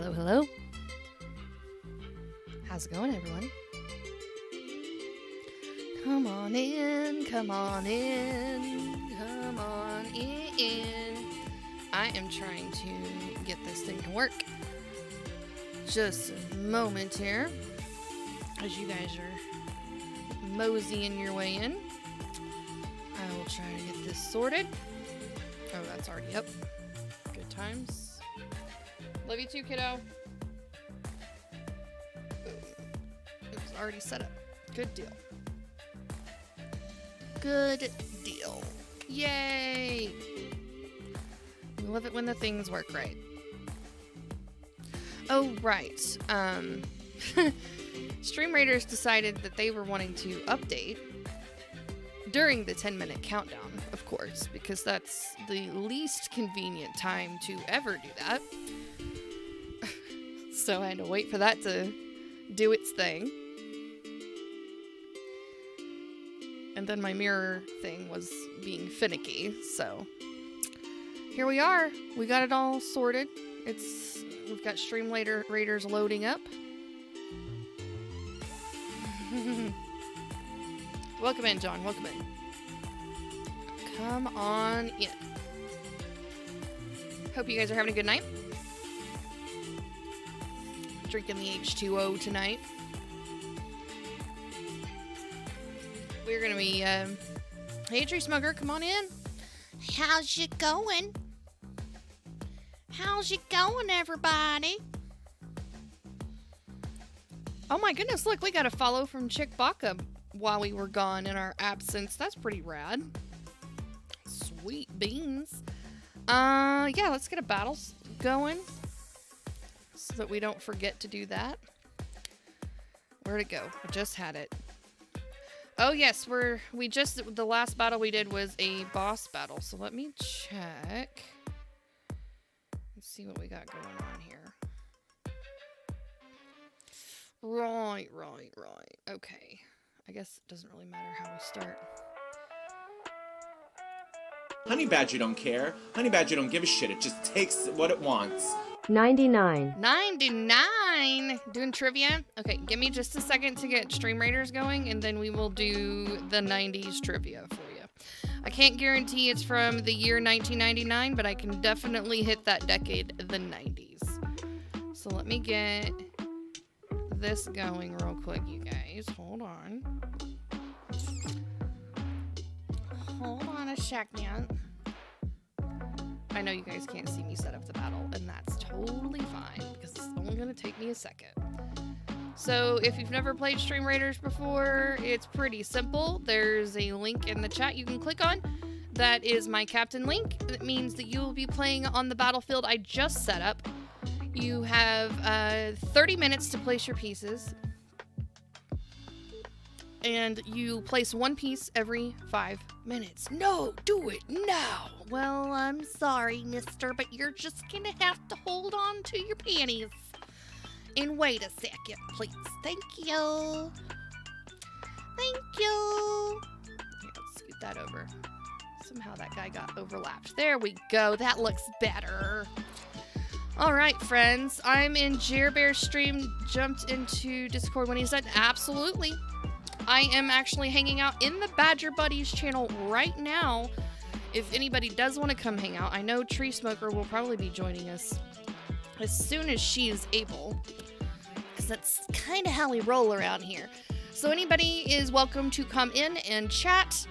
Hello, hello. How's it going, everyone? Come on in, come on in, come on in. I am trying to get this thing to work. Just a moment here, as you guys are moseying your way in. I will try to get this sorted. Oh, that's already up. Good times. Love you too, kiddo. It was already set up. Good deal. Good deal. Yay! We love it when the things work right. Oh, right. Stream Raiders decided that they were wanting to update during the 10-minute countdown, of course, because that's the least convenient time to ever do that. So I had to wait for that to do its thing. And then my mirror thing was being finicky, so here we are. We got it all sorted. We've got Stream Raiders loading up. Welcome in, John. Welcome in. Come on in. Hope you guys are having a good night. Drinking the H2O tonight. We're gonna be, hey, Tree Smoker, come on in. How's it going? How's it going, everybody? Oh my goodness, look, we got a follow from Chick Baka while we were gone in our absence. That's pretty rad. Sweet beans. Yeah, let's get a battle going so that we don't forget to do that. Where'd it go? I just had it. Oh yes, the last battle we did was a boss battle, so let me check. Let's see what we got going on here. Right. Okay. I guess it doesn't really matter how we start. Honey Badger don't care. Honey Badger don't give a shit. It just takes what it wants. 99. 99! Doing trivia? Okay, give me just a second to get Stream Raiders going, and then we will do the 90s trivia for you. I can't guarantee it's from the year 1999, but I can definitely hit that decade, the 90s. So let me get this going real quick, you guys. Hold on. Hold on a second. I know you guys can't see me set up the battle, and that's totally fine, because it's only going to take me a second. So, if you've never played Stream Raiders before, it's pretty simple. There's a link in the chat you can click on. That is my captain link. That means that you will be playing on the battlefield I just set up. You have 30 minutes to place your pieces. And you place one piece every 5 minutes. No, do it now. Well, I'm sorry, mister, but you're just gonna have to hold on to your panties. And wait a second, please. Thank you. Thank you. Here, let's scoot that over. Somehow that guy got overlapped. There we go. That looks better. All right, friends. I'm in Jerbear's stream. Jumped into Discord when he said, absolutely. I am actually hanging out in the Badger Buddies channel right now. If anybody does want to come hang out, I know Tree Smoker will probably be joining us as soon as she is able, because that's kind of how we roll around here. So anybody is welcome to come in and chat,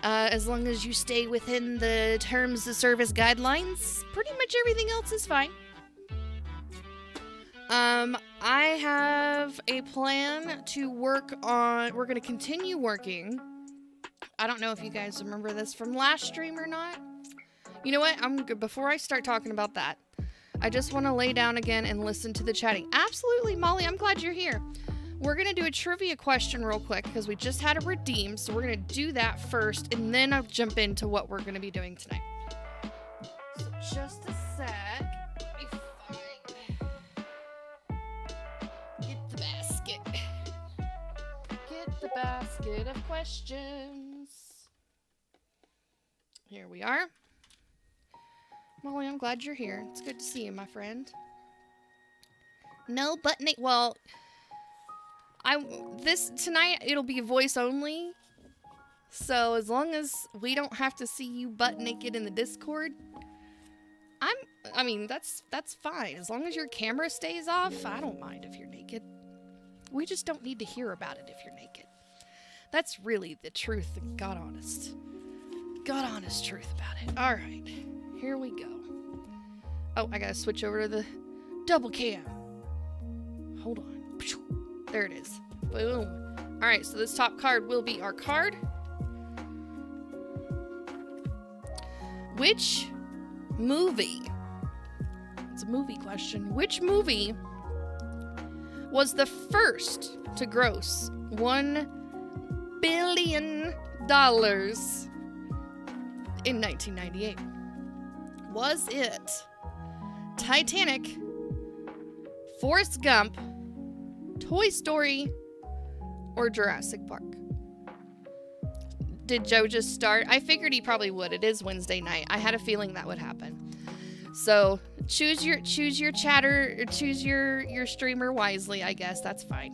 as long as you stay within the terms of service guidelines. Pretty much everything else is fine. I have a plan to work on, we're going to continue working. I don't know if you guys remember this from last stream or not. You know what? Before I start talking about that, I just want to lay down again and listen to the chatting. Absolutely, Molly, I'm glad you're here. We're going to do a trivia question real quick because we just had a redeem, so we're going to do that first, and then I'll jump into what we're going to be doing tonight. So just a sec. The basket of questions. Here we are. Molly, I'm glad you're here. It's good to see you, my friend. No butt naked. Well, this tonight it'll be voice only. So as long as we don't have to see you butt naked in the Discord, I mean that's fine. As long as your camera stays off, I don't mind if you're naked. We just don't need to hear about it if you're naked. That's really the truth, the God honest truth about it. All right, here we go. Oh, I gotta switch over to the double cam. Hold on. There it is. Boom. All right, so this top card will be our card. Which movie? It's a movie question. Which movie was the first to gross $1 billion in 1998? Was it Titanic, Forrest Gump, Toy Story, or Jurassic Park? Did Joe just start? I figured he probably would. It is Wednesday night. I had a feeling that would happen. So choose your chatter, or choose your streamer wisely, I guess. That's fine.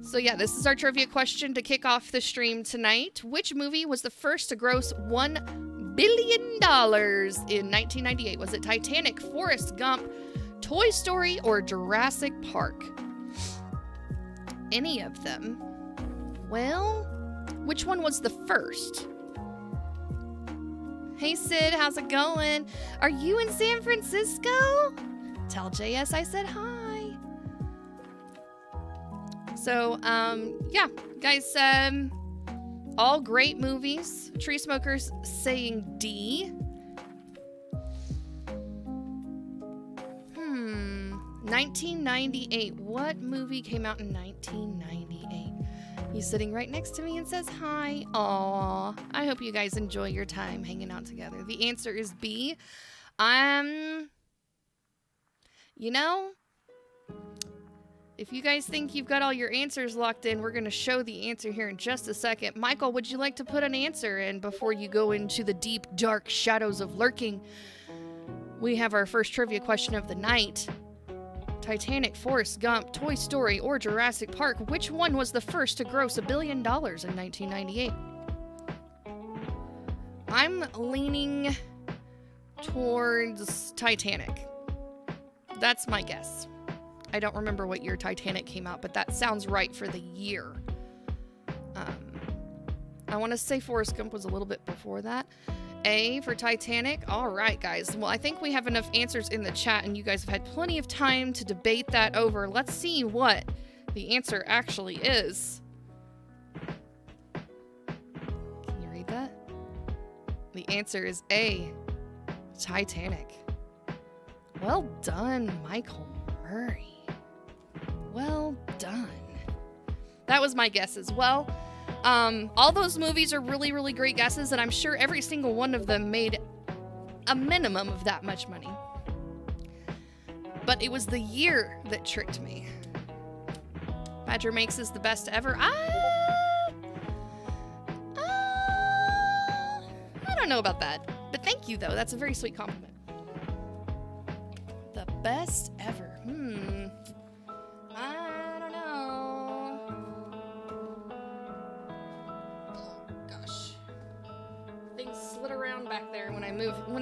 So yeah, this is our trivia question to kick off the stream tonight. Which movie was the first to gross $1 billion in 1998? Was it Titanic, Forrest Gump, Toy Story, or Jurassic Park? Any of them. Well, which one was the first? Hey Sid, how's it going? Are you in San Francisco? Tell JS I said hi. So, yeah, guys, all great movies. Tree Smokers saying D. 1998. What movie came out in 1998? He's sitting right next to me and says hi. Aw, I hope you guys enjoy your time hanging out together. The answer is B. You know, if you guys think you've got all your answers locked in, we're going to show the answer here in just a second. Michael, would you like to put an answer in before you go into the deep, dark shadows of lurking? We have our first trivia question of the night. Titanic, Forrest Gump, Toy Story, or Jurassic Park, which one was the first to gross $1 billion in 1998? I'm leaning towards Titanic. That's my guess. I don't remember what year Titanic came out, but that sounds right for the year. I want to say Forrest Gump was a little bit before that. A for Titanic. All right, guys. Well, I think we have enough answers in the chat, and you guys have had plenty of time to debate that over. Let's see what the answer actually is. Can you read that? The answer is A, Titanic. Well done, Michael Murray. Well done. That was my guess as well. All those movies are really, really great guesses, and I'm sure every single one of them made a minimum of that much money. But it was the year that tricked me. Badger Makes is the best ever. I don't know about that. But thank you, though. That's a very sweet compliment. The best ever. I don't know. Oh, gosh. Things slid around back there when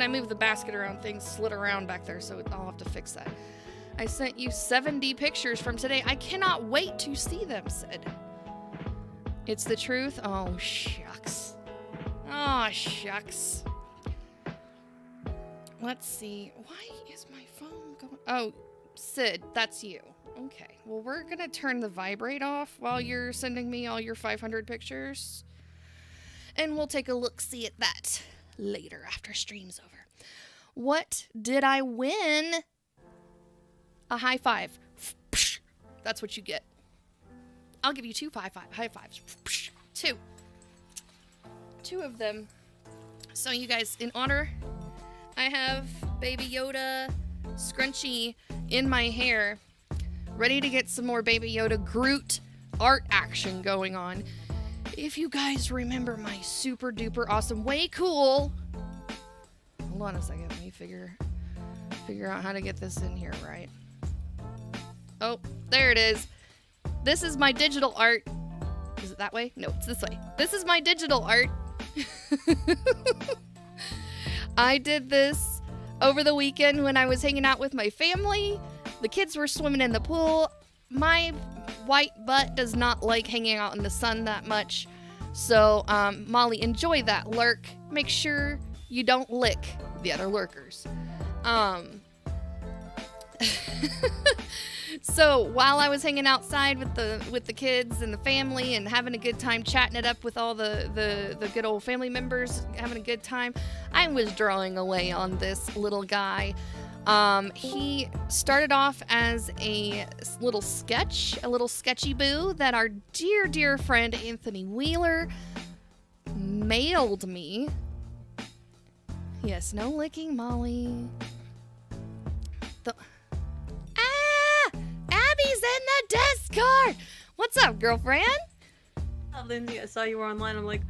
I move the basket around. Things slid around back there, so I'll have to fix that. I sent you 70 pictures from today. I cannot wait to see them, Sid. It's the truth? Oh, shucks. Oh, shucks. Let's see. Why is my phone going? Oh, Sid, that's you. Okay. Well, we're going to turn the vibrate off while you're sending me all your 500 pictures. And we'll take a look-see at that later after stream's over. What did I win? A high five. That's what you get. I'll give you two high fives. Two of them. So you guys, in honor, I have Baby Yoda scrunchie in my hair, ready to get some more Baby Yoda Groot art action going on. If you guys remember my super duper awesome, way cool. Hold on a second, let me figure figure out how to get this in here right. Oh, there it is. This is my digital art. Is it that way? No, it's this way. This is my digital art. I did this over the weekend when I was hanging out with my family. The kids were swimming in the pool. My white butt does not like hanging out in the sun that much. So, Molly, enjoy that lurk. Make sure you don't lick the other lurkers. So while I was hanging outside with the kids and the family and having a good time chatting it up with all the good old family members, having a good time, I was drawing away on this little guy. He started off as a little sketchy boo that our dear friend Anthony Wheeler mailed me. Yes, no licking, Molly. Abby's in the Discord! What's up, girlfriend? Lindsay, I saw you were online. I'm like,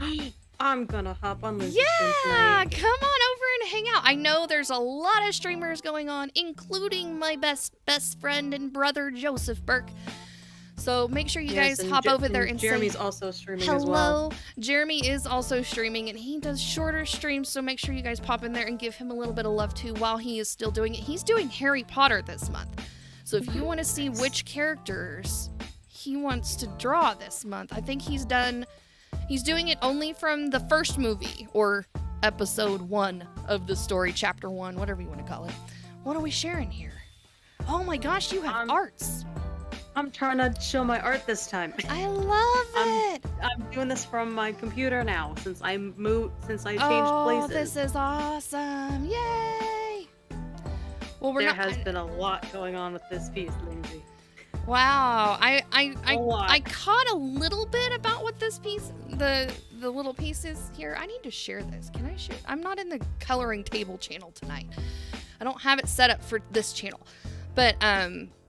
I'm gonna hop on Lindsay's Yeah, stream tonight. come on over and hang out. I know there's a lot of streamers going on, including my best friend and brother, Joseph Burke. So make sure you guys hop over there and Jeremy's say also streaming hello. as well. Jeremy is also streaming, and he does shorter streams, so make sure you guys pop in there and give him a little bit of love, too, while he is still doing it. He's doing Harry Potter this month. So if you want to see which characters he wants to draw this month, I think he's doing it only from the first movie, or episode 1 of the story, chapter 1, whatever you want to call it. What are we sharing here? Oh my gosh, you have arts. I'm trying to show my art this time. I love it. I'm doing this from my computer now since I changed places. Oh, this is awesome. Yay. Well, There has been a lot going on with this piece, Lindsay. Wow, I lot. caught a little bit about what this piece, the little piece is here. I need to share this. Can I share? I'm not in the coloring table channel tonight. I don't have it set up for this channel, but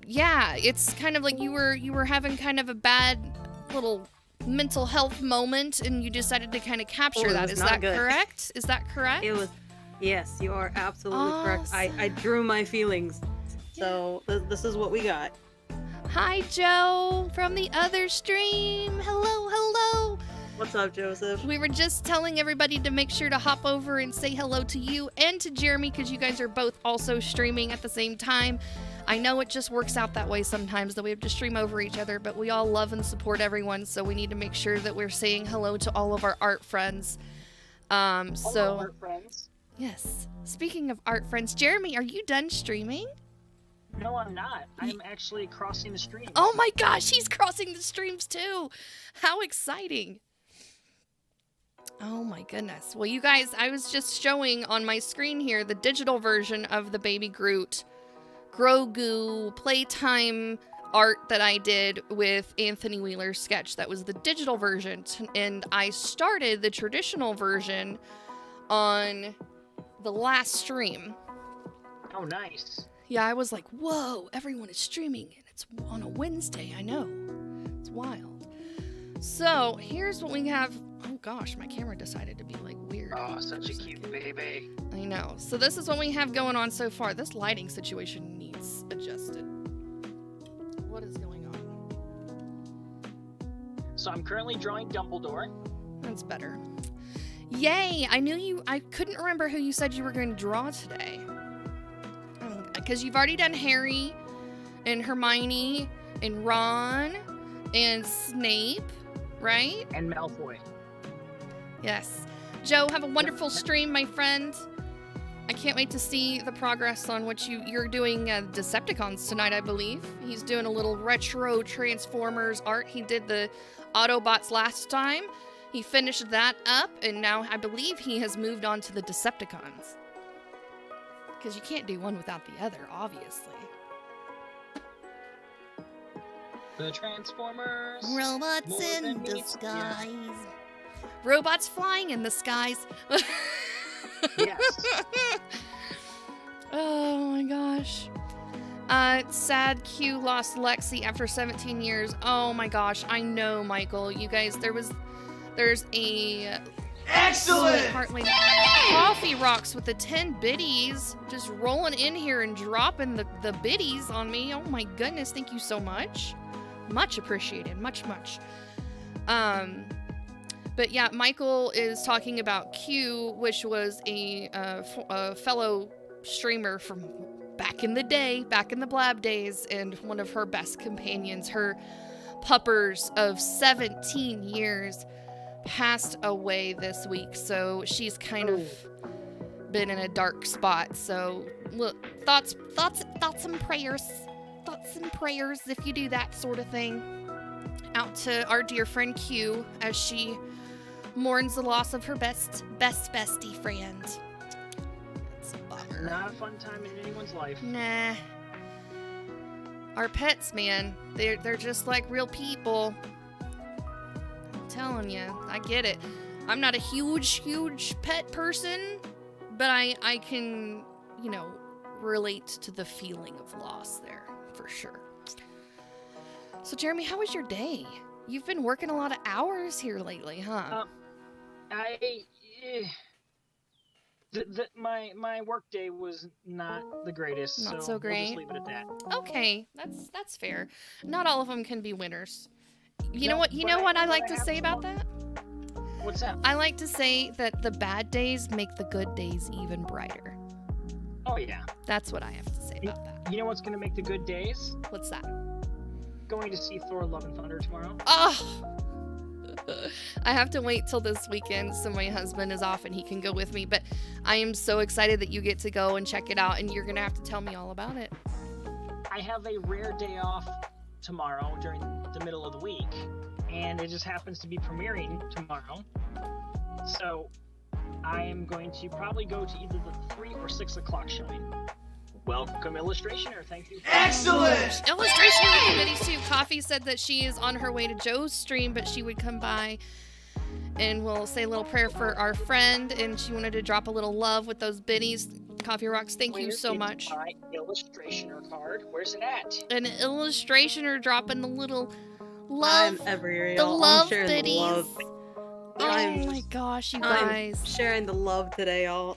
yeah, it's kind of like you were having kind of a bad little mental health moment, and you decided to kind of capture that. Is that correct? Is that correct? It was. Yes, you are absolutely correct. I drew my feelings. So this is what we got. Hi, Joe, from the other stream. Hello. What's up, Joseph? We were just telling everybody to make sure to hop over and say hello to you and to Jeremy, because you guys are both also streaming at the same time. I know it just works out that way sometimes, that we have to stream over each other, but we all love and support everyone, so we need to make sure that we're saying hello to all of our art friends. All art friends. Yes. Speaking of art friends, Jeremy, are you done streaming? No, I'm not. I'm actually crossing the stream. Oh my gosh, he's crossing the streams too. How exciting. Oh my goodness. Well, you guys, I was just showing on my screen here the digital version of the Baby Groot Grogu playtime art that I did with Anthony Wheeler's sketch. That was the digital version, and I started the traditional version on the last stream. Oh, nice. Yeah, I was like, whoa, everyone is streaming, and it's on a Wednesday. I know. It's wild. So, here's what we have. Oh gosh, my camera decided to be like weird. Oh, such a cute baby. I know. So this is what we have going on so far. This lighting situation needs adjusted. What is going on? So I'm currently drawing Dumbledore. That's better. Yay! I couldn't remember who you said you were going to draw today. Because you've already done Harry and Hermione and Ron and Snape, right? And Malfoy. Yes. Joe, have a wonderful stream, my friend. I can't wait to see the progress on what you're doing Decepticons tonight, I believe. He's doing a little retro Transformers art. He did the Autobots last time. He finished that up, and now I believe he has moved on to the Decepticons. Because you can't do one without the other, obviously. The Transformers. Robots more in than meets- disguise. Robots flying in the skies. Yes. Oh my gosh. Sad Q lost Lexi after 17 years. Oh my gosh, I know, Michael. You guys, there's a Excellent! Heartling Coffee Rocks with the 10 biddies. Just rolling in here and dropping the biddies on me. Oh my goodness, thank you so much. Much appreciated. Much. But yeah, Michael is talking about Q, which was a fellow streamer from back in the day, back in the Blab days, and one of her best companions. Her puppers of 17 years passed away this week, so she's kind of been in a dark spot. So look, thoughts and prayers if you do that sort of thing out to our dear friend Q as she mourns the loss of her best bestie friend. It's a bummer. Not a fun time in anyone's life. Nah. Our pets, man, they're just like real people. I'm telling you, I get it. I'm not a huge pet person, but I can, relate to the feeling of loss there, for sure. So, Jeremy, how was your day? You've been working a lot of hours here lately, huh? My work day was not the greatest. Not so great. We'll just leave it at that. Okay, that's fair. Not all of them can be winners. You know No, what? You but know what I but like to have say about some- that? What's that? I like to say that the bad days make the good days even brighter. Oh yeah. That's what I have to say about that. You know what's gonna make the good days? What's that? Going to see Thor: Love and Thunder tomorrow. Oh! I have to wait till this weekend so my husband is off and he can go with me, but I am so excited that you get to go and check it out, and you're gonna have to tell me all about it. I have a rare day off tomorrow during the middle of the week, and it just happens to be premiering tomorrow. So I am going to probably go to either the 3 or 6 o'clock showing. Welcome, Illustrationer. Thank you. Excellent! Illustration of the committee too. Coffee said that she is on her way to Joe's stream, but she would come by and we'll say a little prayer for our friend, and she wanted to drop a little love with those biddies. Coffee Rocks, thank you so much. My Illustrationer card. Where's it at? An illustrationer dropping the little love, I'm everywhere, the y'all. love I'm sharing biddies. the love. Oh I'm- my gosh, you I'm guys. sharing the love today, y'all.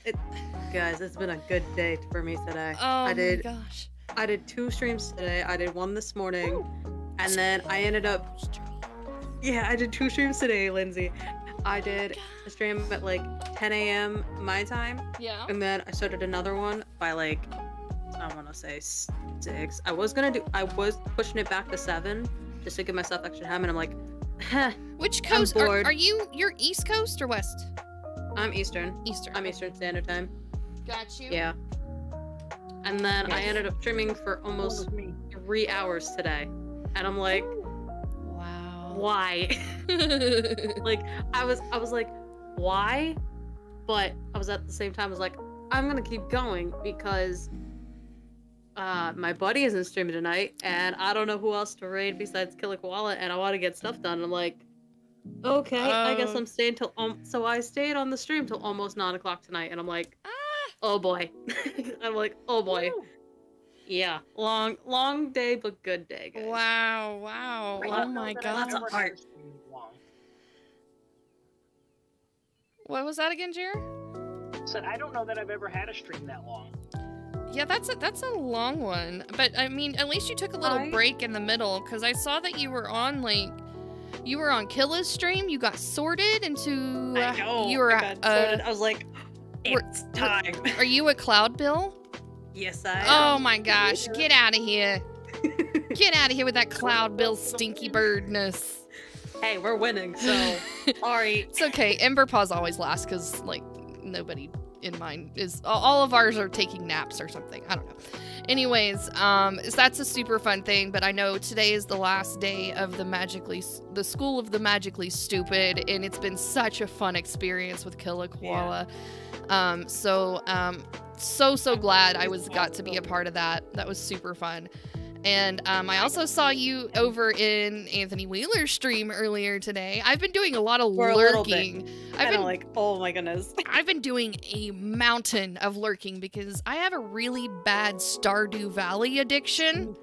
Guys, it's been a good day for me today. Oh I my gosh. did 2 streams today. I did one this morning, and then I ended up. Yeah, I did 2 streams today, Lindsay. I did a stream at like 10 a.m. my time, Yeah. and then I started another one by like, I want to say 6. I was pushing it back to 7 just to give myself extra time, and I'm like, Which coast are bored. you're East Coast or West? I'm Eastern. Eastern. I'm Eastern Standard Time. Got you. Yeah. And then I ended up streaming for almost 3 hours today, and I'm like, Wow. why? Like I was like, why? But I was at the same time I was like, I'm gonna keep going because my buddy isn't streaming tonight, and I don't know who else to raid besides Killer Koala, and I want to get stuff done. I'm like, okay, I guess I'm staying till so I stayed on the stream till almost 9 o'clock tonight, and I'm like, oh boy. I'm like, oh boy. Yeah, long day, but good day, guys. Wow. Oh my Lots god. of art. What was that again, Jared? Said I don't know that I've ever had a stream that long. Yeah, that's a long one. But I mean, at least you took a little break in the middle, because I saw that you were on Killa's stream. You got sorted into. I know. You were. I got sorted. I was like, it's time. Are you a Cloud Bill? Yes, I am. Oh my gosh! Get out of here! Get out of here with that Cloud Bill stinky birdness. Hey, we're winning, so sorry. It's okay. Ember Paw's always last because like nobody in mine is. All of ours are taking naps or something. I don't know. Anyways, so that's a super fun thing. But I know today is the last day of the School of the Magically Stupid, and it's been such a fun experience with Killa Koala. So glad I got to be a part of that. That was super fun. And I also saw you over in Anthony Wheeler's stream earlier today. I've been doing a lot of For a little bit. lurking. I've been like, oh my goodness. I've been doing a mountain of lurking because I have a really bad Stardew Valley addiction.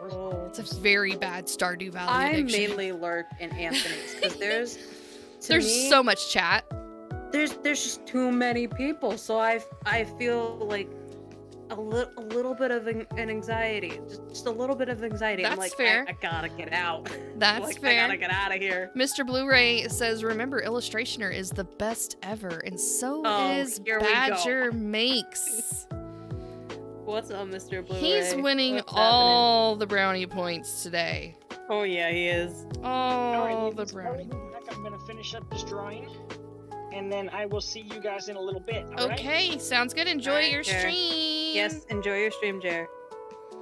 Oh. It's a very bad Stardew Valley I addiction. mainly lurk in Anthony's because there's There's so much chat. there's just too many people, so I feel like a little bit of an anxiety, just a little bit of anxiety. I'm That's like, fair. I gotta get out. That's like, fair. I gotta get out of here. Mr. Blu-ray says, remember, Illustrationer is the best ever, and so Oh, is here we go. Badger Makes. What's up, Mr. Blue? He's winning What's all the brownie points today. happening? Oh yeah, he is. All Alright, the ladies, brownie. I'm gonna finish up this drawing, and then I will see you guys in a little bit. All right? Okay, sounds good. Enjoy Alright, your Jer. stream. Yes, enjoy your stream, Jer.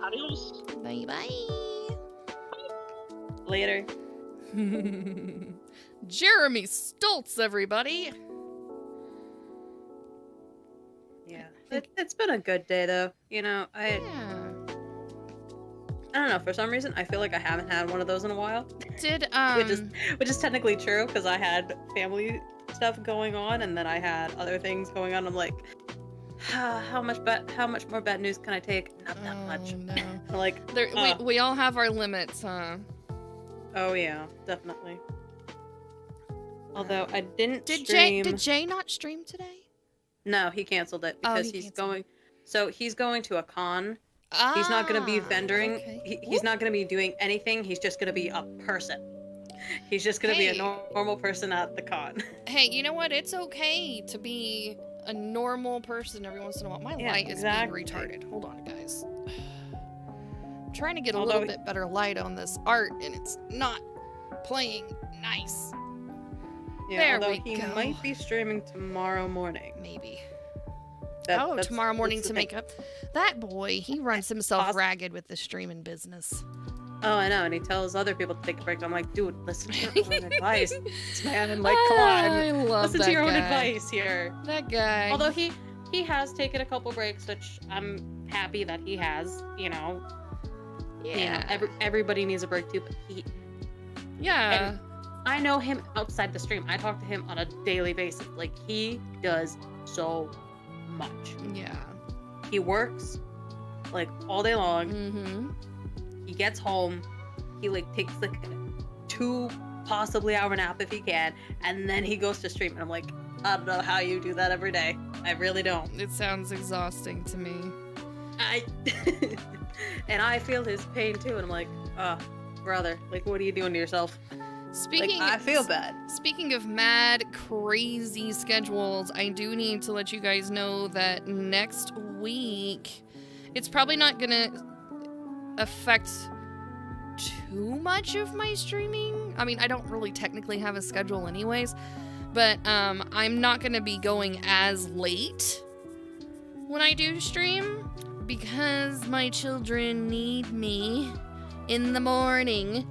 Adios. Bye bye. Later. Jeremy Stoltz, everybody. Yeah, it's been a good day though. You know, Yeah. I don't know. For some reason, I feel like I haven't had one of those in a while. Did Which is technically true because I had family stuff going on, and then I had other things going on. I'm like, how much more bad news can I take? Not that much. No. Like, we all have our limits, huh? oh yeah, definitely. Although I didn't Did stream. Jay not stream today? No, he canceled it Oh, because he he's canceled going. So he's going to a con. Ah, He's not going to be vendoring. okay. He's not going to be doing anything. He's just going to be a person. He's just going to be a Hey. normal person at the con. Hey, you know what? It's okay to be a normal person every once in a while. My Yeah, light exactly. is being retarded. Hold on, guys. I'm trying to get a Although little bit better light on this art, and it's not playing nice. Yeah, There although we he go. might be streaming tomorrow morning. Maybe. That's- Tomorrow morning that's to the make thing. up. That boy, he runs himself Poss- ragged with the streaming business. Oh, I know, and he tells other people to take a break. I'm like, dude, listen to your own advice, man. And like, come I on, love listen that to your own guy. advice here. That guy. Although he has taken a couple breaks, which I'm happy that he has. You know, yeah. everybody needs a break too. But Yeah. I know him outside the stream. I talk to him on a daily basis. Like, he does so much. Yeah. He works like all day long. Mm-hmm. He gets home. He like takes like 2 possibly hour nap if he can, and then he goes to stream. And I'm like, I don't know how you do that every day. I really don't. It sounds exhausting to me. And I feel his pain too. And I'm like, brother, like, what are you doing to yourself? Speaking Like, I feel bad. Speaking of mad, crazy schedules, I do need to let you guys know that next week, it's probably not gonna affect too much of my streaming. I mean, I don't really technically have a schedule anyways, but I'm not gonna be going as late when I do stream because my children need me in the morning.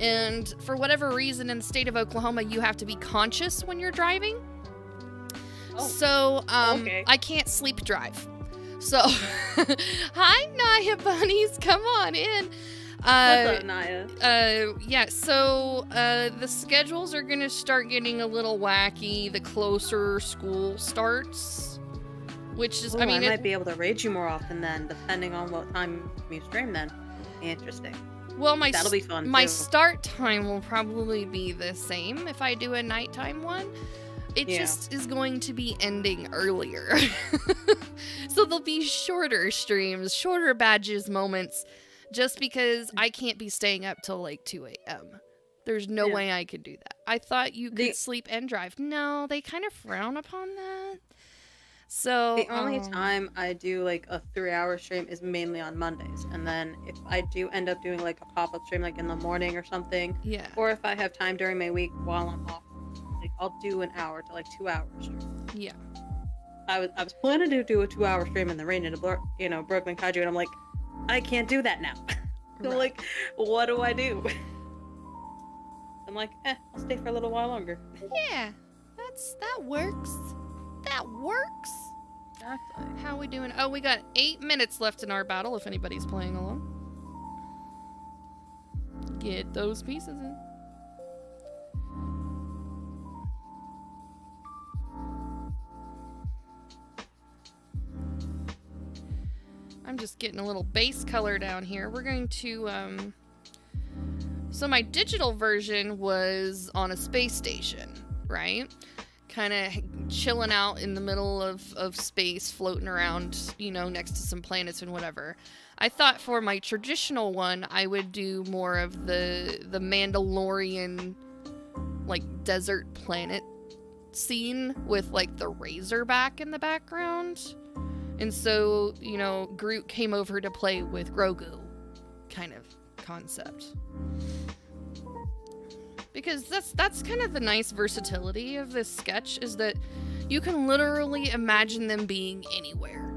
And for whatever reason in the state of Oklahoma, you have to be conscious when you're driving. Oh, So, okay. I can't sleep drive. So, hi, Naya bunnies, come on in. What's up, Naya? Yeah, so, the schedules are gonna start getting a little wacky the closer school starts. Which is, Ooh, I mean, might be able to raid you more often then, depending on what time you stream then. Interesting. well, That'll be fun, my too. start time will probably be the same if I do a nighttime one. It Yeah. just is going to be ending earlier. So there'll be shorter streams, shorter badges moments, just because I can't be staying up till like 2 a.m. There's no Yeah. way I could do that. I thought you could The- sleep and drive. No, they kind of frown upon that. So The only time I do like a 3-hour stream is mainly on Mondays. And then if I do end up doing like a pop-up stream like in the morning or something, yeah. or if I have time during my week while I'm off, like I'll do an hour to like 2 hours. Yeah. I was planning to do a 2-hour stream in the rain in Brooklyn Kaiju, and I'm like, I can't do that now. So Right. like, what do I do? I'm like, I'll stay for a little while longer. Yeah. That works. That works. Exactly. How we doing? Oh, we got 8 minutes left in our battle if anybody's playing along. Get those pieces in. I'm just getting a little base color down here. We're going to, so my digital version was on a space station, right? Kind of chilling out in the middle of space, floating around, you know, next to some planets and whatever. I thought for my traditional one, I would do more of the Mandalorian, like, desert planet scene with, like, the Razorback in the background. And so, you know, Groot came over to play with Grogu kind of concept. Because that's kind of the nice versatility of this sketch, is that you can literally imagine them being anywhere.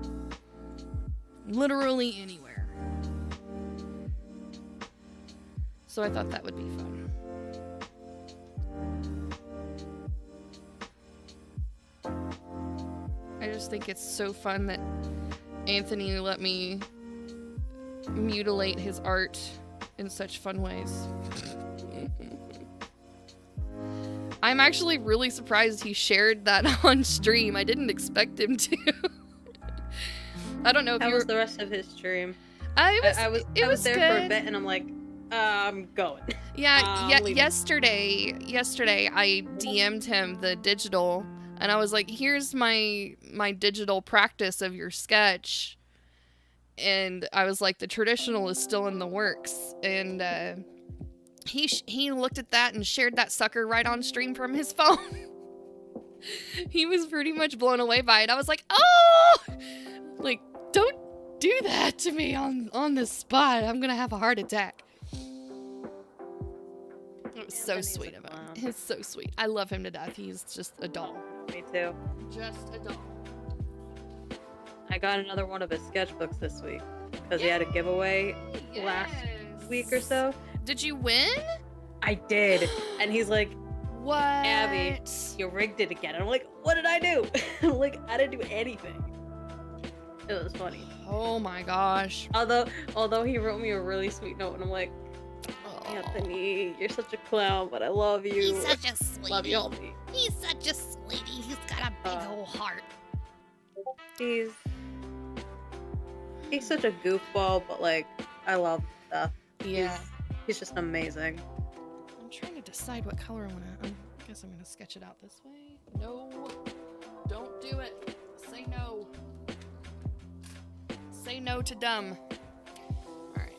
Literally anywhere. So I thought that would be fun. I just think it's so fun that Anthony let me mutilate his art in such fun ways. I'm actually really surprised he shared that on stream. I didn't expect him to. I don't know if How you was were... the rest of his stream? I was there good. for a bit, and I'm like, I'm going. Yeah, leaving. yesterday I DM'd him the digital, and I was like, here's my digital practice of your sketch. And I was like, the traditional is still in the works. And he looked at that and shared that sucker right on stream from his phone. He was pretty much blown away by it. I was like, oh! Like, don't do that to me on the spot. I'm gonna have a heart attack. It was so Anthony's sweet a of him. clown. It's so sweet. I love him to death. He's just a doll. Me too. Just a doll. I got another one of his sketchbooks this week because he had a giveaway last week or so. Did you win? I did, and he's like, What? Abby, you rigged it again. And I'm like, what did I do? I'm like, I didn't do anything. It was funny. Oh my gosh. Although he wrote me a really sweet note, and I'm like, Anthony, you're such a clown, but I love you. He's such a sweetie. Love you, homie. He's such a sweetie. He's got a big old heart. He's such a goofball, but like, I love stuff. Yeah. He's just amazing. I'm trying to decide what color I want to. I guess I'm going to sketch it out this way. No. Don't do it. Say no. Say no to dumb. Alright.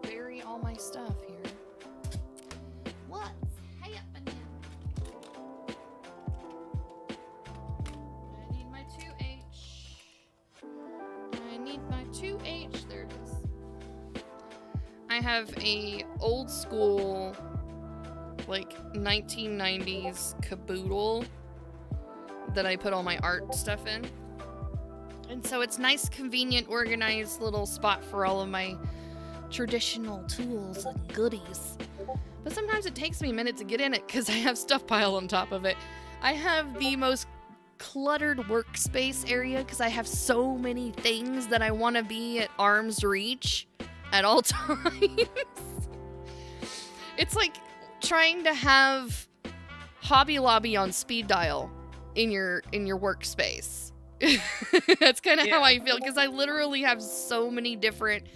Unbury all my stuff here. What's happening? I need my 2H. I need my 2H. There it is. I have a old school, like 1990s caboodle that I put all my art stuff in. And so it's nice, convenient, organized little spot for all of my traditional tools and goodies. But sometimes it takes me a minute to get in it because I have stuff piled on top of it. I have the most cluttered workspace area because I have so many things that I want to be at arm's reach at all times. It's like trying to have Hobby Lobby on speed dial in your workspace. That's kind of how I feel because I literally have so many different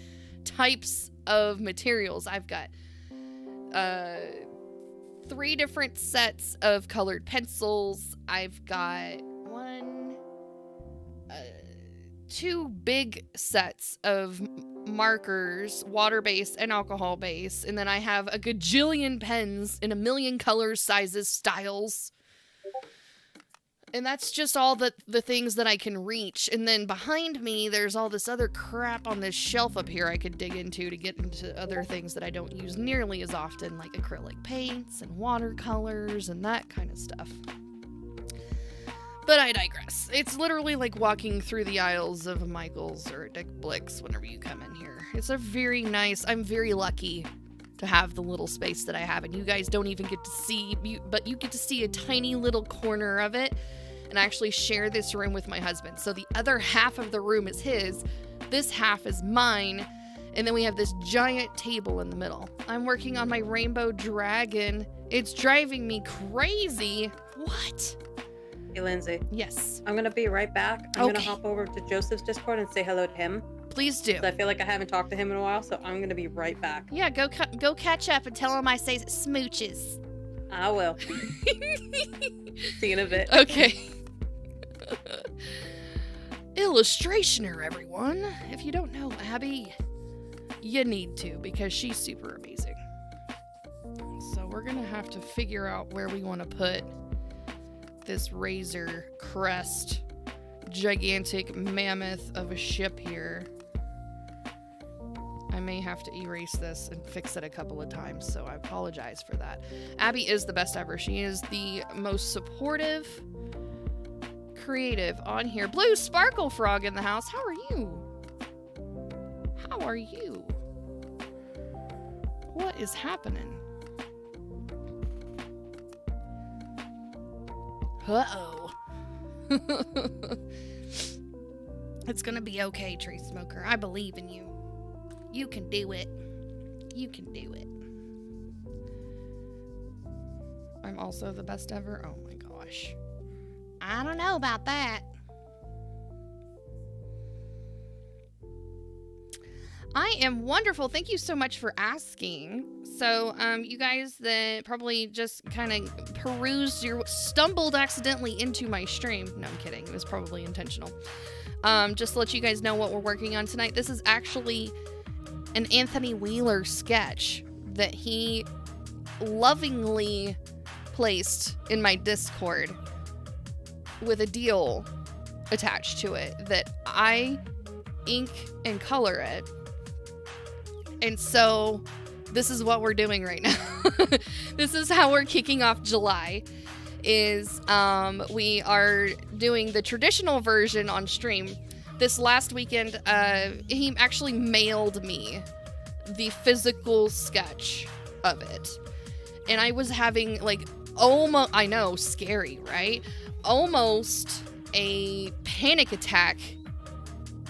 types of materials. I've got 3 different sets of colored pencils. I've got 2 big sets of markers, water-based and alcohol-based, and then I have a gajillion pens in a million colors, sizes, styles. And that's just all the things that I can reach. And then behind me, there's all this other crap on this shelf up here I could dig into to get into other things that I don't use nearly as often, like acrylic paints and watercolors and that kind of stuff. But I digress. It's literally like walking through the aisles of a Michael's or a Dick Blick's whenever you come in here. It's a very nice, I'm very lucky to have the little space that I have, and you guys don't even get to see, but you get to see a tiny little corner of it, and I actually share this room with my husband. So the other half of the room is his, this half is mine, and then we have this giant table in the middle. I'm working on my rainbow dragon. It's driving me crazy. What? Hey, Lindsay. Yes. I'm gonna be right back. I'm gonna Okay. hop over to Joseph's Discord and say hello to him. Please do. 'Cause I feel like I haven't talked to him in a while, so I'm gonna be right back. Yeah, go catch up and tell him I say smooches. I will. See you in a bit. Okay. Illustrationer, everyone. If you don't know Abby, you need to, because she's super amazing. So we're gonna have to figure out where we want to put this Razor Crest gigantic mammoth of a ship here. I may have to erase this and fix it a couple of times, so I apologize for that. Abby is the best ever. She is the most supportive, creative on here. Blue Sparkle Frog in the house. How are you? How are you? What is happening? Uh-oh. It's gonna be okay, Tree Smoker. I believe in you. You can do it. You can do it. I'm also the best ever. Oh my gosh. I don't know about that. I am wonderful. Thank you so much for asking. So, you guys that probably just kind of stumbled accidentally into my stream. No, I'm kidding. It was probably intentional. Just to let you guys know what we're working on tonight. This is actually an Anthony Wheeler sketch that he lovingly placed in my Discord with a deal attached to it that I ink and color it. And so this is what we're doing right now. This is how we're kicking off July. Is we are doing the traditional version on stream. This last weekend, he actually mailed me the physical sketch of it. And I was having like almost, I know, scary, right? Almost a panic attack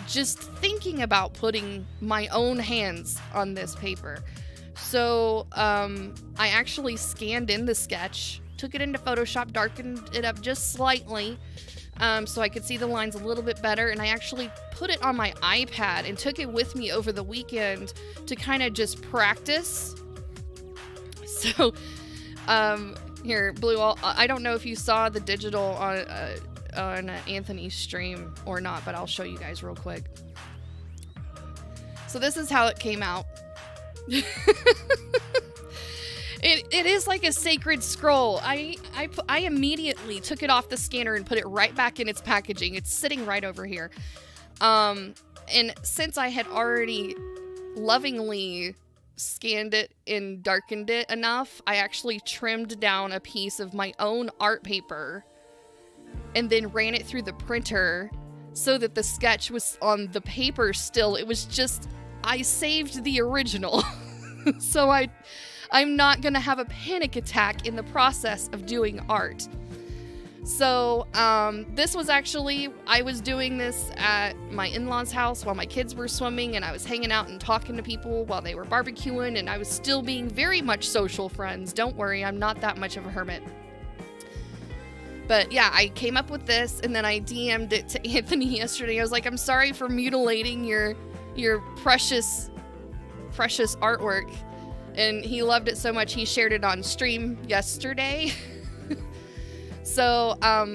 just thinking about putting my own hands on this paper. So I actually scanned in the sketch, took it into Photoshop, darkened it up just slightly so I could see the lines a little bit better, and I actually put it on my iPad and took it with me over the weekend to kind of just practice. So here, Blue, I don't know if you saw the digital on Anthony's stream or not, but I'll show you guys real quick. So this is how it came out. It is like a sacred scroll. I immediately took it off the scanner and put it right back in its packaging. It's sitting right over here. And since I had already lovingly scanned it and darkened it enough, I actually trimmed down a piece of my own art paper and then ran it through the printer so that the sketch was on the paper still. It was just, I saved the original. So I'm not gonna have a panic attack in the process of doing art. So this was actually, I was doing this at my in-laws' house while my kids were swimming, and I was hanging out and talking to people while they were barbecuing, and I was still being very much social friends. Don't worry, I'm not that much of a hermit. But yeah, I came up with this, and then I DM'd it to Anthony yesterday. I was like, I'm sorry for mutilating your precious artwork. And he loved it so much, he shared it on stream yesterday. So, I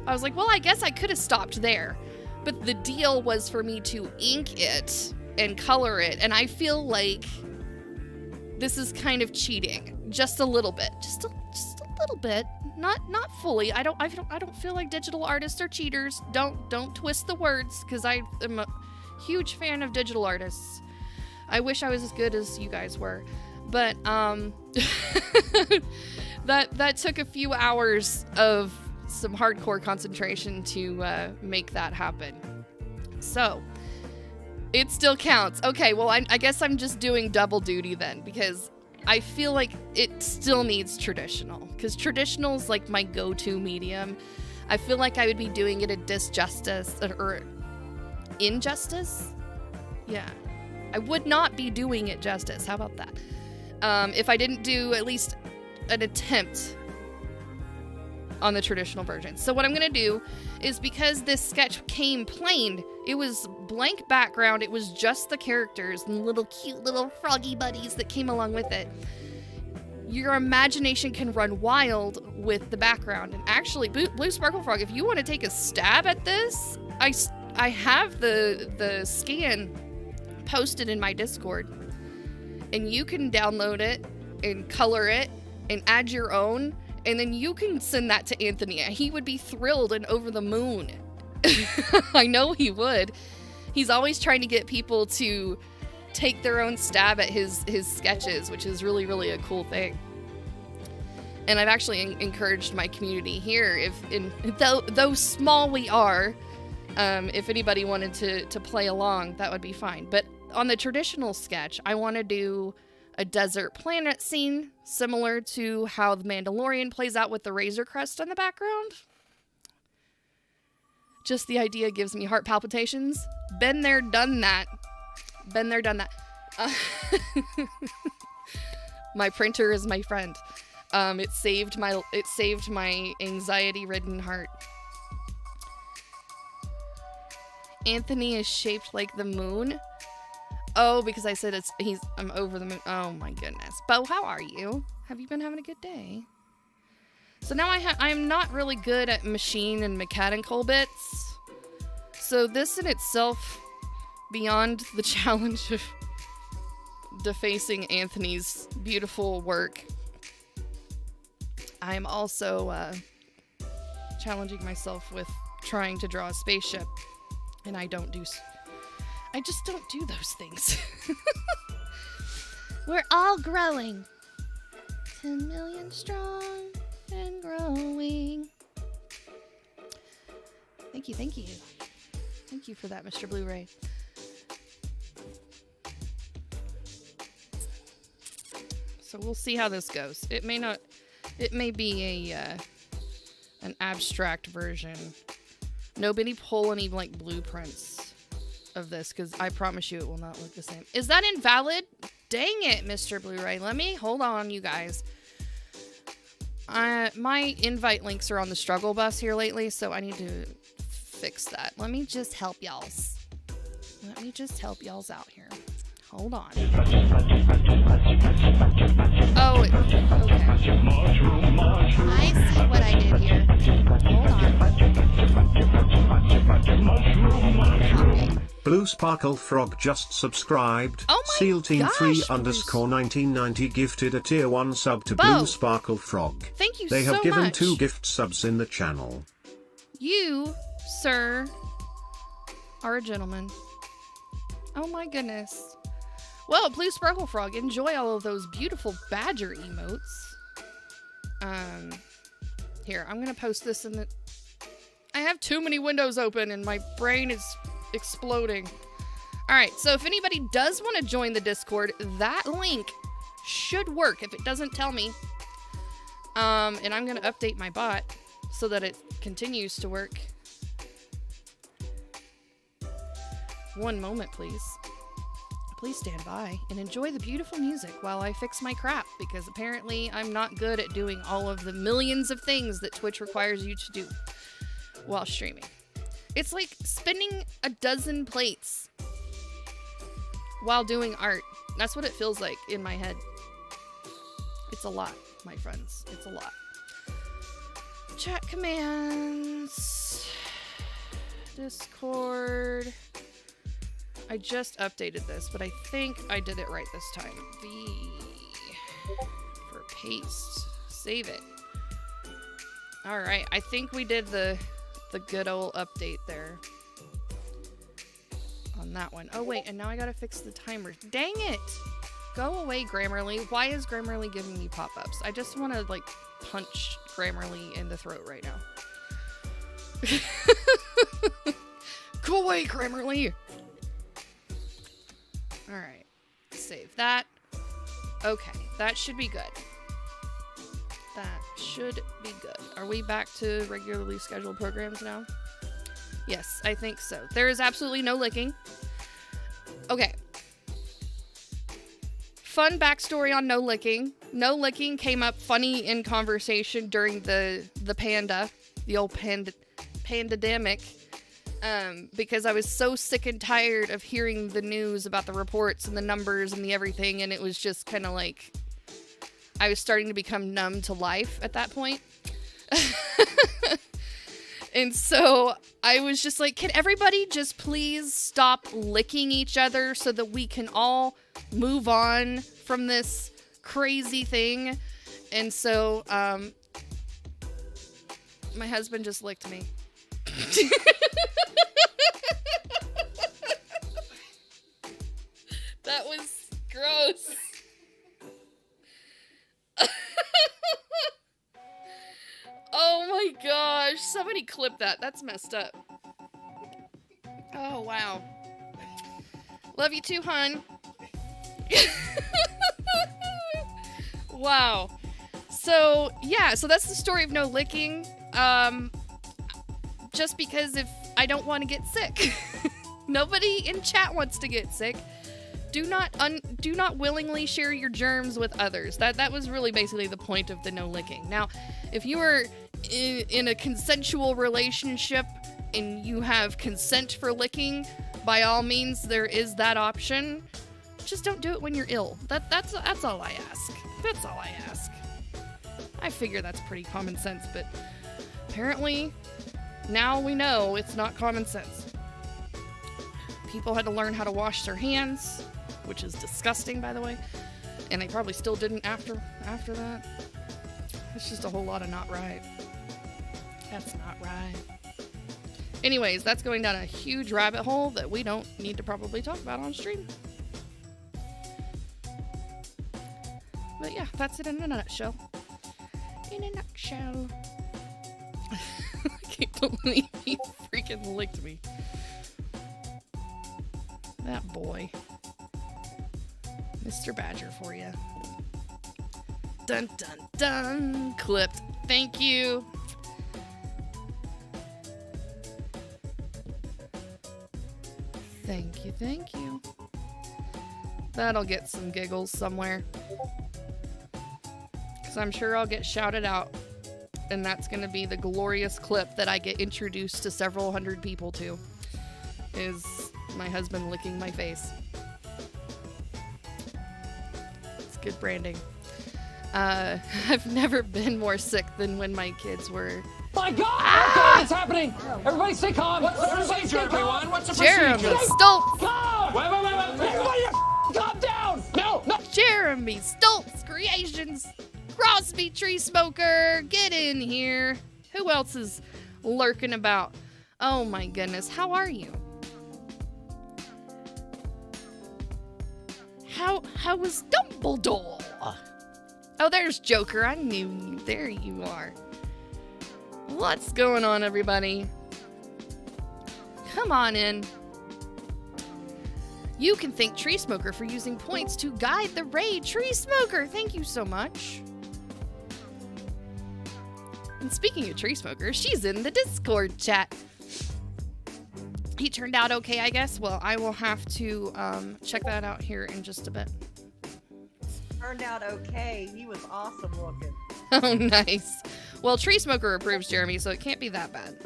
was like, well, I guess I could have stopped there. But the deal was for me to ink it and color it. And I feel like this is kind of cheating. Just a little bit. Just a little bit. Not fully. I don't feel like digital artists are cheaters. Don't twist the words, because I am a huge fan of digital artists. I wish I was as good as you guys were. But that took a few hours of some hardcore concentration to make that happen. So it still counts. Okay, well, I guess I'm just doing double duty then, because I feel like it still needs traditional, because traditional is like my go-to medium. I feel like I would be doing it a disjustice or injustice. Yeah. I would not be doing it justice. How about that? If I didn't do at least an attempt on the traditional version. So what I'm going to do is, because this sketch came plain, it was blank background, it was just the characters and little cute little froggy buddies that came along with it. your imagination can run wild with the background. And actually, Blue Sparkle Frog, if you want to take a stab at this, I have the scan posted in my Discord, and you can download it and color it and add your own, and then you can send that to Anthony. He would be thrilled and over the moon. I know he would. He's always trying to get people to take their own stab at his sketches, which is really, really a cool thing. And I've actually encouraged my community here, though small we are, if anybody wanted to play along, that would be fine. But on the traditional sketch, I want to do a desert planet scene, similar to how The Mandalorian plays out with the Razor Crest on the background. Just the idea gives me heart palpitations. Been there, done that. Been there, done that. My printer is my friend. It saved my anxiety-ridden heart. Anthony is shaped like the moon. Oh, because I said I'm over the moon. Oh my goodness. Bo, how are you? Have you been having a good day? So now I'm not really good at machine and mechanical bits. So this in itself, beyond the challenge of defacing Anthony's beautiful work, I'm also challenging myself with trying to draw a spaceship, and I just don't do those things. We're all growing. 10 million strong and growing. Thank you. Thank you for that, Mr. Blu-ray. So we'll see how this goes. It may be an abstract version. Nobody pull any like blueprints of this, because I promise you it will not look the same. Is that invalid? Dang it, Mr. Blu-ray. Hold on, you guys. My invite links are on the struggle bus here lately, so I need to fix that. Let me just help y'all's out here. Hold on. Oh, okay. I see what I did here. Hold on. Blue Sparkle Frog just subscribed. Oh my Seal Team gosh, 3_1990 gifted a tier 1 sub to Bo. Blue Sparkle Frog. Thank you They so have given much. 2 gift subs in the channel. You, sir, are a gentleman. Oh my goodness. Well, Blue Sparkle Frog, enjoy all of those beautiful badger emotes. Here, I'm gonna post this in the... I have too many windows open and my brain is exploding. Alright, so if anybody does want to join the Discord, that link should work if it doesn't tell me. And I'm gonna update my bot so that it continues to work. One moment, please. Please stand by and enjoy the beautiful music while I fix my crap, because apparently I'm not good at doing all of the millions of things that Twitch requires you to do while streaming. It's like spinning a dozen plates while doing art. That's what it feels like in my head. It's a lot, my friends. It's a lot. Chat commands. Discord. I just updated this, but I think I did it right this time. V for paste. Save it. Alright, I think we did the good old update there. On that one. Oh wait, and now I gotta fix the timer. Dang it! Go away, Grammarly. Why is Grammarly giving me pop-ups? I just want to, like, punch Grammarly in the throat right now. Go away, Grammarly! Alright. Save that. Okay, that should be good. That should be good. Are we back to regularly scheduled programs now? Yes, I think so. There is absolutely no licking. Okay. Fun backstory on no licking. No licking came up funny in conversation during the old pandemic. Because I was so sick and tired of hearing the news about the reports and the numbers and the everything, and it was just kind of like, I was starting to become numb to life at that point. And so I was just like, can everybody just please stop licking each other so that we can all move on from this crazy thing? And so my husband just licked me. That was gross. Oh my gosh, somebody clip that. That's messed up. Oh, wow. Love you too, hon. Wow. So, yeah, so that's the story of no licking. Just because if I don't want to get sick. Nobody in chat wants to get sick. Do not willingly share your germs with others. That was really basically the point of the no licking. Now, if you are in a consensual relationship and you have consent for licking, by all means there is that option. Just don't do it when you're ill. That's all I ask. That's all I ask. I figure that's pretty common sense, but apparently now we know it's not common sense. People had to learn how to wash their hands, which is disgusting, by the way. And they probably still didn't after that. It's just a whole lot of not right. That's not right. Anyways, that's going down a huge rabbit hole that we don't need to probably talk about on stream. But yeah, that's it in a nutshell. In a nutshell. I can't believe he freaking licked me. That boy. Mr. Badger for you. Dun dun dun. Clipped. Thank you. Thank you, thank you. That'll get some giggles somewhere. Because I'm sure I'll get shouted out. And that's going to be the glorious clip that I get introduced to several hundred people to. Is my husband licking my face. It's good branding. I've never been more sick than when my kids were... My God! Ah! What's happening? Everybody stay calm. What's the procedure, everyone? What's the Jeremy procedure? Stoltz! Calm! Wait. Everybody calm down! No! Jeremy Stoltz Creations! Crosby Tree Smoker! Get in here! Who else is lurking about? Oh my goodness, how are you? How was Dumbledore? Oh, there's Joker. I knew you. There you are. What's going on, everybody? Come on in. You can thank Tree Smoker for using points to guide the raid. Tree Smoker, thank you so much. And speaking of Tree Smoker, she's in the Discord chat. He turned out okay, I guess. Well, I will have to check that out here in just a bit. Turned out okay. He was awesome looking. Oh, nice. Well, Tree Smoker approves Jeremy, so it can't be that bad.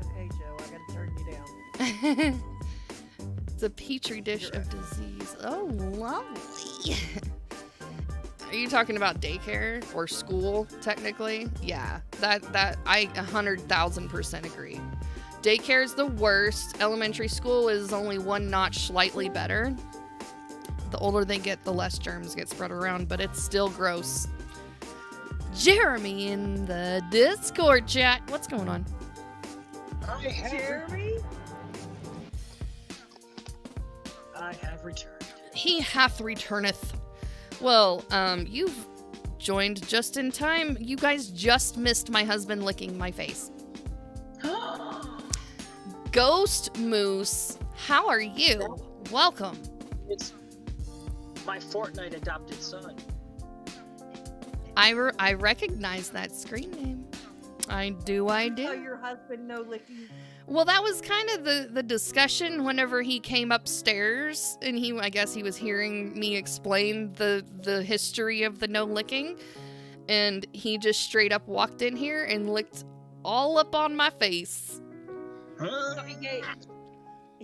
Okay, Joe, I gotta turn you down. It's a petri dish of disease. Oh, lovely. Are you talking about daycare or school, technically? Yeah, that I 100,000% agree. Daycare is the worst. Elementary school is only one notch slightly better. The older they get, the less germs get spread around, but it's still gross. Jeremy in the Discord chat. What's going on? Jeremy? I have returned. He hath returneth. Well, you've joined just in time. You guys just missed my husband licking my face. Ghost Moose, how are you? Welcome. It's my fortnight adopted son. I recognize that screen name. I do. Oh, your husband no licking. Well, that was kind of the discussion whenever he came upstairs, and I guess he was hearing me explain the history of the no licking, and he just straight up walked in here and licked all up on my face. Huh?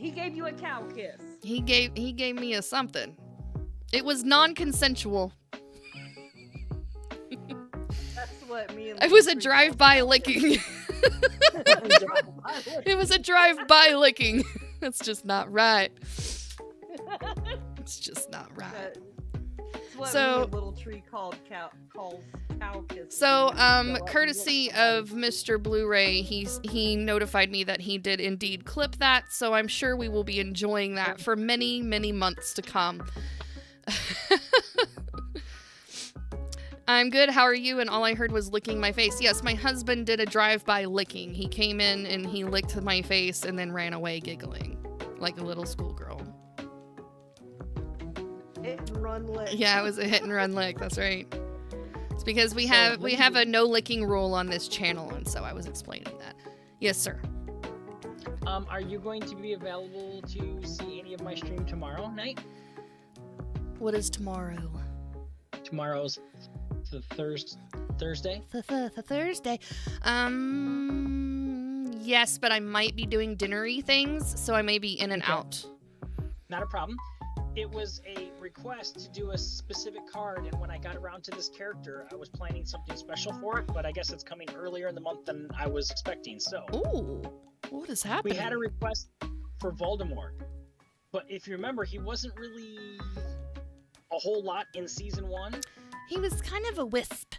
He gave you a cow kiss. He gave me a something. It was non-consensual. That's what me and It was a Lucy drive-by called licking. cow It was a drive-by licking. That's just not right. It's just not right. That's what So- me and Little Tree calls cow kiss. So, courtesy of Mr. Blu-ray, he notified me that he did indeed clip that, so I'm sure we will be enjoying that for many, many months to come. I'm good, how are you? And all I heard was licking my face. Yes, my husband did a drive-by licking. He came in and he licked my face and then ran away giggling like a little schoolgirl. Hit and run lick. Yeah, it was a hit and run lick, that's right. It's because we have a no licking rule on this channel, and so I was explaining that. Yes, sir. Are you going to be available to see any of my stream tomorrow night? What is tomorrow? Tomorrow's the Thursday. Thursday. Yes, but I might be doing dinnery things, so I may be in and Okay. out. Not a problem. It was a request to do a specific card, and when I got around to this character, I was planning something special for it, but I guess it's coming earlier in the month than I was expecting. So Ooh, what is happening? we had a request for Voldemort, but if you remember, he wasn't really a whole lot in season 1. He was kind of a wisp.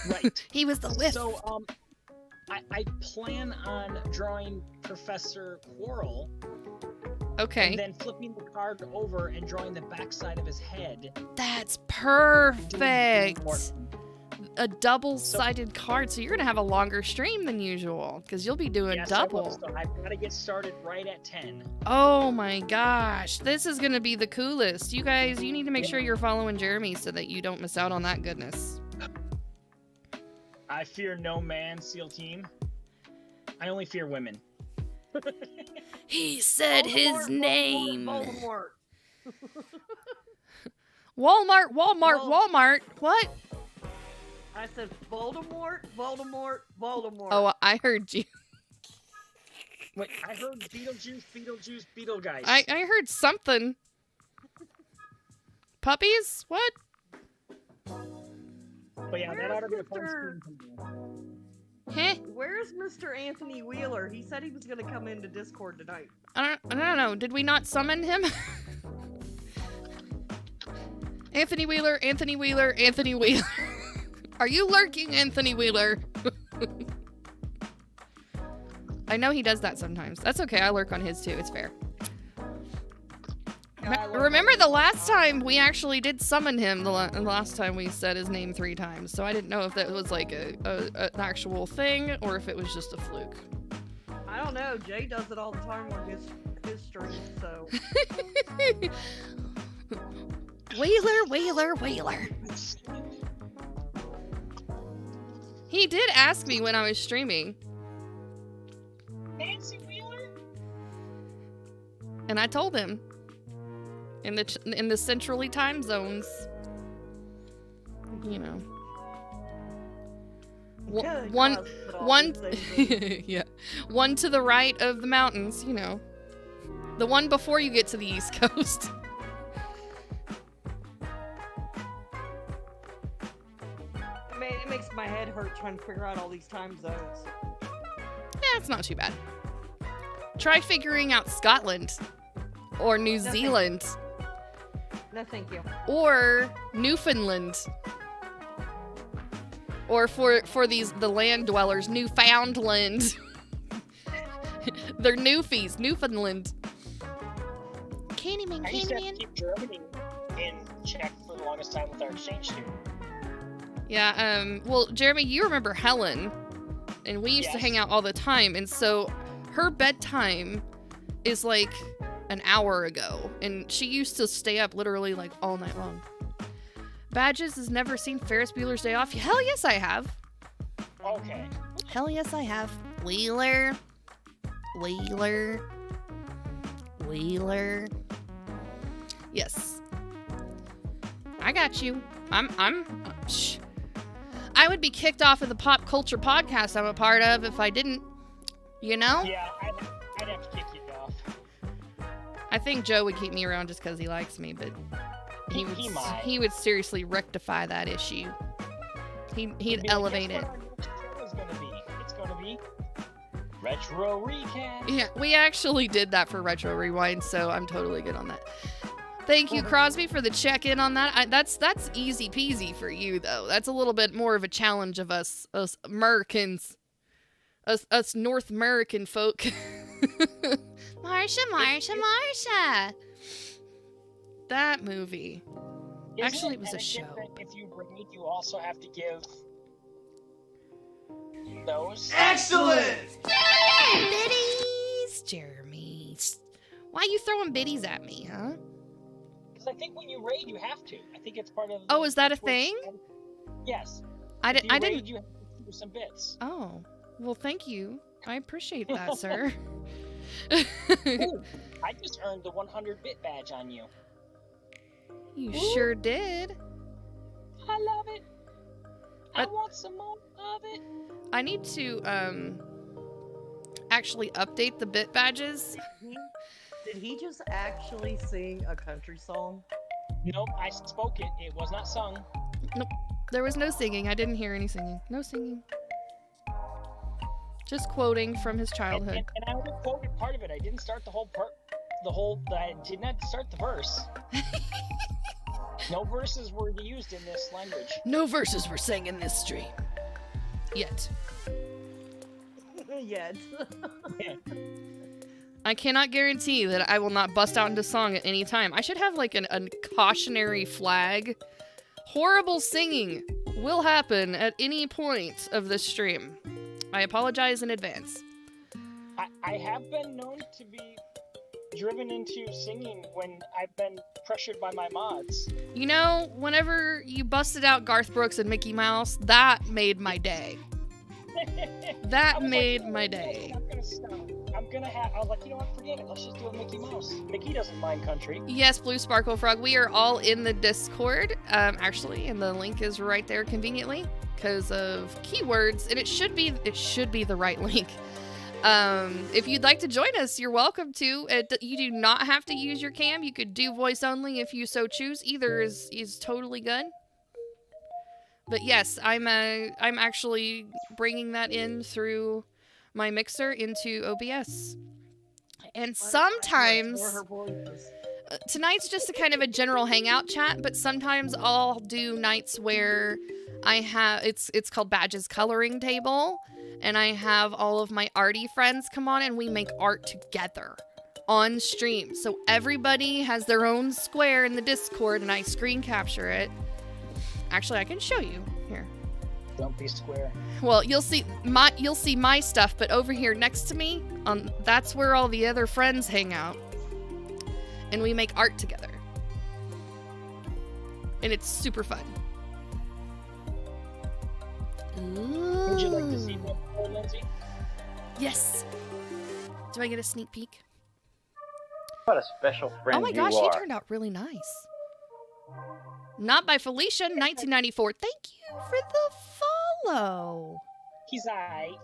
Right. He was the wisp. So I plan on drawing Professor Quirrell Okay, and then flipping the card over and drawing the backside of his head. that's doing perfect. Voldemort. A double-sided card, so you're gonna have a longer stream than usual, because you'll be doing Yes, I will. double. So I've got to get started right at 10. Oh my gosh, this is gonna be the coolest. You guys, you need to make sure you're following Jeremy so that you don't miss out on that goodness. I fear no man, SEAL team. I only fear women. He said his Voldemort, name. Voldemort. Walmart. Vol- Walmart. What? I said Voldemort, Voldemort, Voldemort. Oh, I heard you. Wait, I heard Beetlejuice, Beetlegeist. I heard something. Puppies? What? But yeah, that ought to be a fun Mr. stream tomorrow. Huh? Where's Mr. Anthony Wheeler? He said he was going to come into Discord tonight. I don't know. Did we not summon him? Anthony Wheeler. Are you lurking, Anthony Wheeler? I know he does that sometimes. That's okay. I lurk on his too. It's fair. Remember the last time we actually did summon him? The last time we said his name 3 times. So I didn't know if that was like an actual thing or if it was just a fluke. I don't know. Jay does it all the time on his stream, so. Wheeler. He did ask me when I was streaming, Nancy Wheeler? and I told him in the centrally time zones. You know. Yeah, One, cause it all the same. yeah, one to the right of the mountains. You know, the one before you get to the East Coast. It makes my head hurt trying to figure out all these time zones. Yeah, it's not too bad. Try figuring out Scotland, or New No, thank you. Zealand, No, thank you. or Newfoundland, or for the land dwellers, Newfoundland. They're Newfies, Newfoundland. Candyman, I used to have to Candyman. keep Germany in check for the longest time with our exchange student. Yeah, well, Jeremy, you remember Helen, and we used to Yes. hang out all the time, and so her bedtime is like an hour ago, and she used to stay up literally like all night long. Badges has never seen Ferris Bueller's Day Off. Hell yes, I have. Okay. Hell yes, I have. Wheeler. Yes. I got you. Shh. I would be kicked off of the pop culture podcast I'm a part of if I didn't. You know? Yeah, I'd have to kick you off. I think Joe would keep me around just because he likes me, but He might. he would seriously rectify that issue. He'd elevate it. It's gonna be Retro Recap. Yeah, we actually did that for Retro Rewind, so I'm totally good on that. Thank you, Crosby, for the check-in on that. That's easy peasy for you, though. That's a little bit more of a challenge of us Americans, us North American folk. Marsha. That movie. Actually, it was a show. If you raid, you also have to give those. Excellent! Biddies, Jeremy. Why are you throwing biddies at me, huh? Because I think when you raid, you have to. I think it's part of. Oh, is that a thing? Yes. I If you raid, didn't. You have to do some bits. Oh, well, thank you. I appreciate that, sir. Ooh, I just earned the 100-bit badge on you. You sure did. I love it. I want some more of it. I need to actually update the bit badges. Did he just actually sing a country song? Nope, I spoke it. It was not sung. Nope. There was no singing. I didn't hear any singing. No singing. Just quoting from his childhood. And I only quoted part of it. I didn't start the whole part. I did not start the verse. No verses were used in this language. No verses were sang in this stream. Yet. Yet. I cannot guarantee that I will not bust out into song at any time. I should have like a cautionary flag. Horrible singing will happen at any point of this stream. I apologize in advance. I have been known to be driven into singing when I've been pressured by my mods. You know, whenever you busted out Garth Brooks and Mickey Mouse, that made my day. That made my day. I'm gonna stop. I was like, you know what, forget it. Let's just do a Mickey Mouse. Mickey doesn't mind country. Yes, Blue Sparkle Frog, we are all in the Discord, actually, and the link is right there conveniently because of keywords, and it should be the right link. If you'd like to join us, you're welcome to. You do not have to use your cam. You could do voice only if you so choose. Either is totally good. But yes, I'm actually bringing that in through my mixer into OBS. And sometimes tonight's just a kind of a general hangout chat, but sometimes I'll do nights where I have it's called Badges Coloring Table, and I have all of my arty friends come on and we make art together on stream. So everybody has their own square in the Discord and I screen capture it. Actually, I can show you here. Don't be square. Well, you'll see my stuff, but over here next to me, that's where all the other friends hang out. And we make art together. And it's super fun. Ooh. Would you like to see more, Lindsay? Yes. Do I get a sneak peek? What a special friend. Oh my gosh, you he are. turned out really nice. Not by Felicia, 1994. Thank you for the follow. He's aight.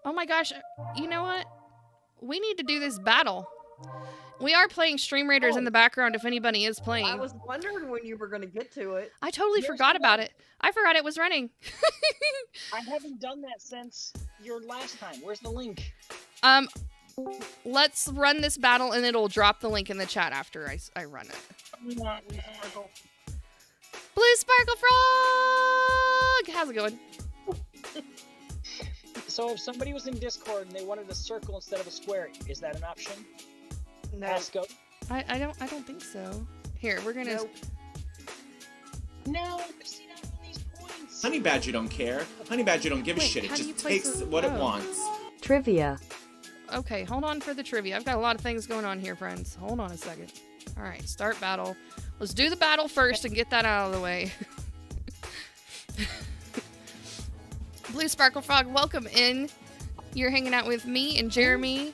Oh my gosh, you know what? We need to do this battle. We are playing Stream Raiders in the background if anybody is playing. I was wondering when you were going to get to it. I totally forgot about it. I forgot it was running. I haven't done that since your last time. Where's the link? Let's run this battle and it'll drop the link in the chat after I run it. Blue Sparkle Frog! How's it going? So if somebody was in Discord and they wanted a circle instead of a square, is that an option? No. Ask go. I don't think so. Here, we're gonna. Nope. No, see not all these points. Honey Badger don't care. Honey Badger don't give a Wait, shit. It how do you just place takes a- what it oh. wants. Trivia. Okay, hold on for the trivia. I've got a lot of things going on here, friends. Hold on a second. All right, start battle. Let's do the battle first and get that out of the way. Blue Sparkle Frog, welcome in. You're hanging out with me and Jeremy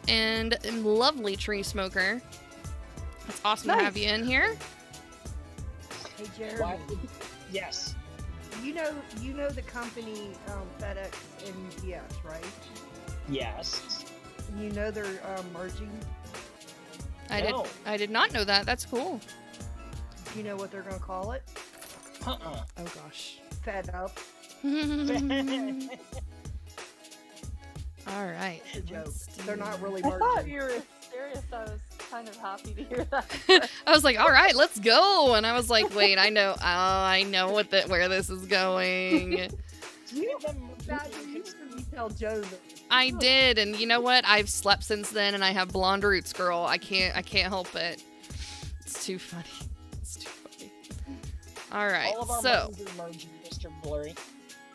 and lovely Tree Smoker. It's awesome to have you in here. Hey, Jeremy. Yes. You know the company FedEx and UPS, right? Yes. You know they're merging. I did not know that. That's cool. You know what they're gonna call it? Uh-uh. Oh gosh. Fed up. All right. It's a joke. They're not really I merging. thought you were serious. I was kind of happy to hear that. I was like, all right, let's go. And I was like, wait, I know where this is going. You tell Joe that. I did, and you know what? I've slept since then, and I have blonde roots, girl. I can't help it. It's too funny. It's too funny. All right, All of our so minds are merging, Mr.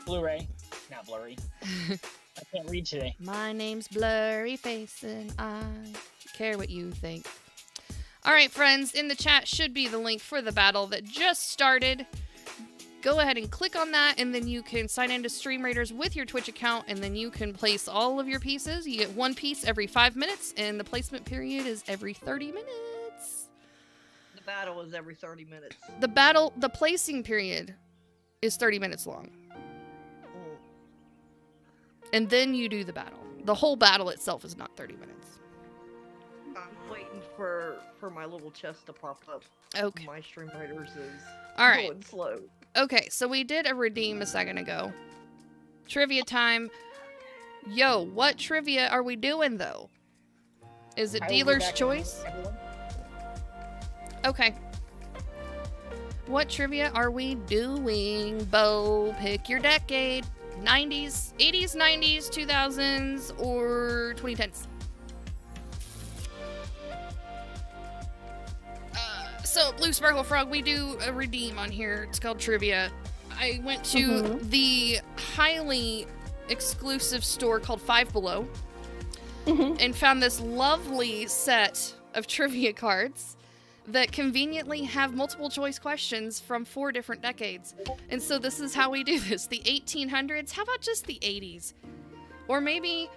Blu-ray. Not blurry. I can't read today. my name's Blurry Face, and I care what you think. All right, friends, in the chat should be the link for the battle that just started. Go ahead and click on that, and then you can sign into Stream Raiders with your Twitch account, and then you can place all of your pieces. You get one piece every 5 minutes, and the placement period is every 30 minutes. The battle is every 30 minutes. The placing period is 30 minutes long. And then you do the battle. The whole battle itself is not 30 minutes. I'm waiting for my little chest to pop up. Okay. My Stream Raiders is All right. going slow. Okay, so we did a redeem a second ago. Trivia time. Yo, what trivia are we doing, though? Is it I will be dealer's back in choice? everyone. Okay. What trivia are we doing, Bo? Pick your decade. 90s, 80s, 90s, 2000s, or 2010s. So, Blue Sparkle Frog, we do a redeem on here. It's called Trivia. I went to the highly exclusive store called Five Below and found this lovely set of trivia cards that conveniently have multiple choice questions from 4 different decades. And so this is how we do this. The 1800s, how about just the 80s? Or maybe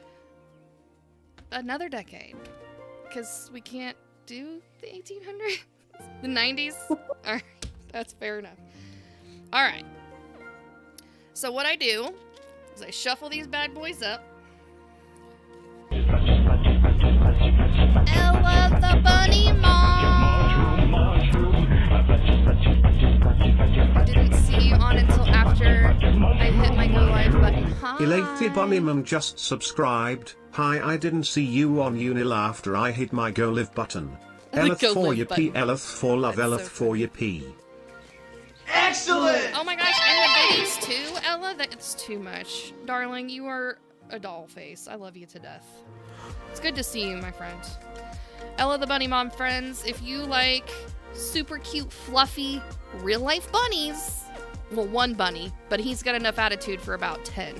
another decade, because we can't do the 1800s. The 90s? Alright, that's fair enough. Alright. So what I do is I shuffle these bad boys up. Ella the Bunny Mom! I didn't see you on until after I hit my go live button. Hi. Elate Bunnyman just subscribed. Hi, I didn't see you on Unil after I hit my go live button. Eleth Go for live your button. P, Eleth for love, That's Eleth so for your P. Excellent! Oh my gosh, and the biddies too, Ella? That's too much. Darling, you are a doll face. I love you to death. It's good to see you, my friend. Ella the Bunny Mom friends, if you like super cute, fluffy, real-life bunnies, well, one bunny, but he's got enough attitude for about 10,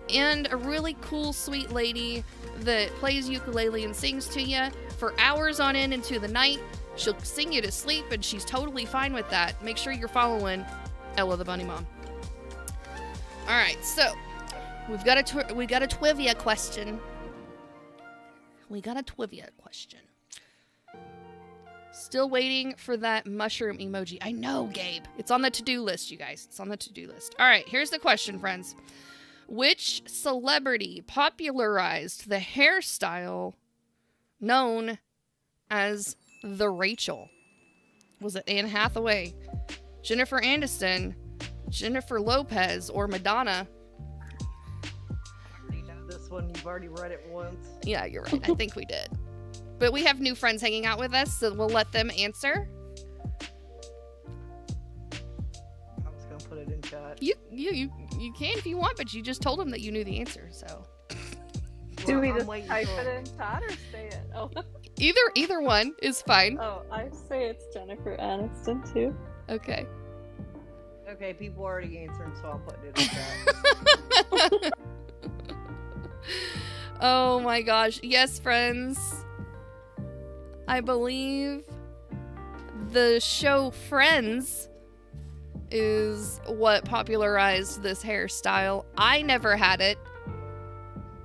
and a really cool, sweet lady that plays ukulele and sings to you for hours on end into the night. She'll sing you to sleep, and she's totally fine with that. Make sure you're following Ella the Bunny Mom. All right, so we got a trivia question. Still waiting for that mushroom emoji. I know, Gabe. It's on the to-do list, you guys. It's on the to-do list. All right, here's the question, friends. Which celebrity popularized the hairstyle known as the Rachel? Was it Anne Hathaway, Jennifer Aniston, Jennifer Lopez, or Madonna? I already know this one. You've already read it once. Yeah, you're right. I think we did. But we have new friends hanging out with us, so we'll let them answer. I was gonna put it in chat. You can if you want, but you just told them that you knew the answer, so. Do we I'm just waiting type for- it in chat or say it? Oh, Either one is fine. oh, I say it's Jennifer Aniston too. Okay. Okay, people already answering, so I'm putting it in chat. Oh my gosh. Yes, friends. I believe the show Friends is what popularized this hairstyle. I never had it.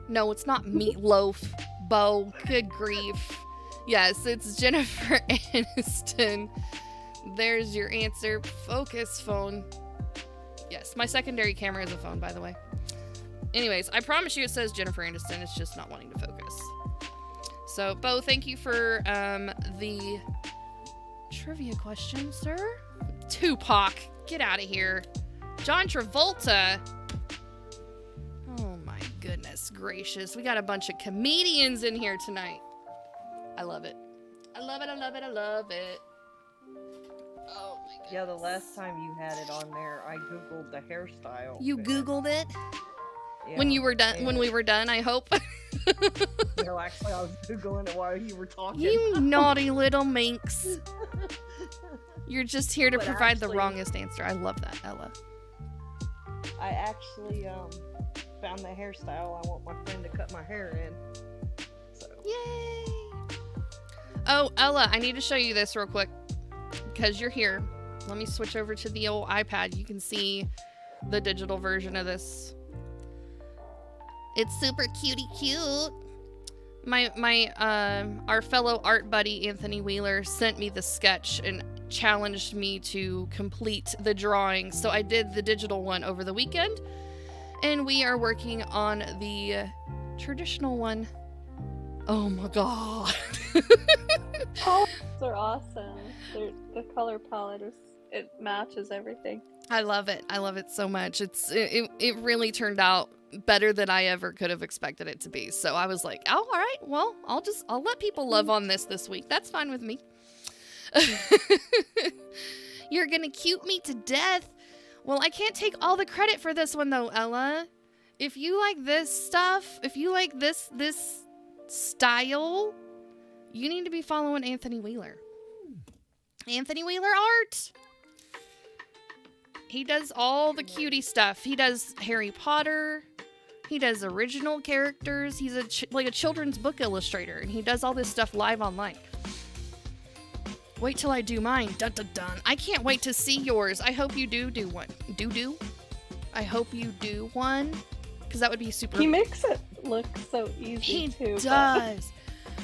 No, it's not Meatloaf, Bo. Good grief. Yes, it's Jennifer Aniston. There's your answer. Focus, phone. Yes, my secondary camera is a phone, by the way. Anyways, I promise you it says Jennifer Aniston. It's just not wanting to focus. So, Bo, thank you for the trivia question, sir. Tupac, get out of here. John Travolta. Oh my goodness gracious. We got a bunch of comedians in here tonight. I love it. I love it, I love it, I love it. Oh my goodness. Yeah, the last time you had it on there, I googled the hairstyle. You googled it? Yeah, When you were done, when we were done, I hope. No, actually, I was googling it while you were talking. You naughty little minx. You're just here to But provide the actually- wrongest answer. I love that, Ella. I actually found the hairstyle I want my friend to cut my hair in. So. Yay! Oh, Ella, I need to show you this real quick because you're here. Let me switch over to the old iPad. You can see the digital version of this. It's super cutie cute. Our fellow art buddy Anthony Wheeler sent me the sketch and challenged me to complete the drawing. So I did the digital one over the weekend, and we are working on the traditional one. Oh my god. Colors are awesome. The color palette it matches everything. I love it. I love it so much. It really turned out better than I ever could have expected it to be. So I was like, oh, all right, well, I'll let people love on this week. That's fine with me. You're gonna cute me to death. Well, I can't take all the credit for this one though, Ella. If you like this stuff, if you like this style, you need to be following Anthony Wheeler. Anthony Wheeler Art. He does all the cutie stuff. He does Harry Potter. He does original characters. He's like a children's book illustrator, and he does all this stuff live online. Wait till I do mine. Dun dun dun. I can't wait to see yours. I hope you do one. Do? I hope you do one, because that would be super. He makes it look so easy. He too, does.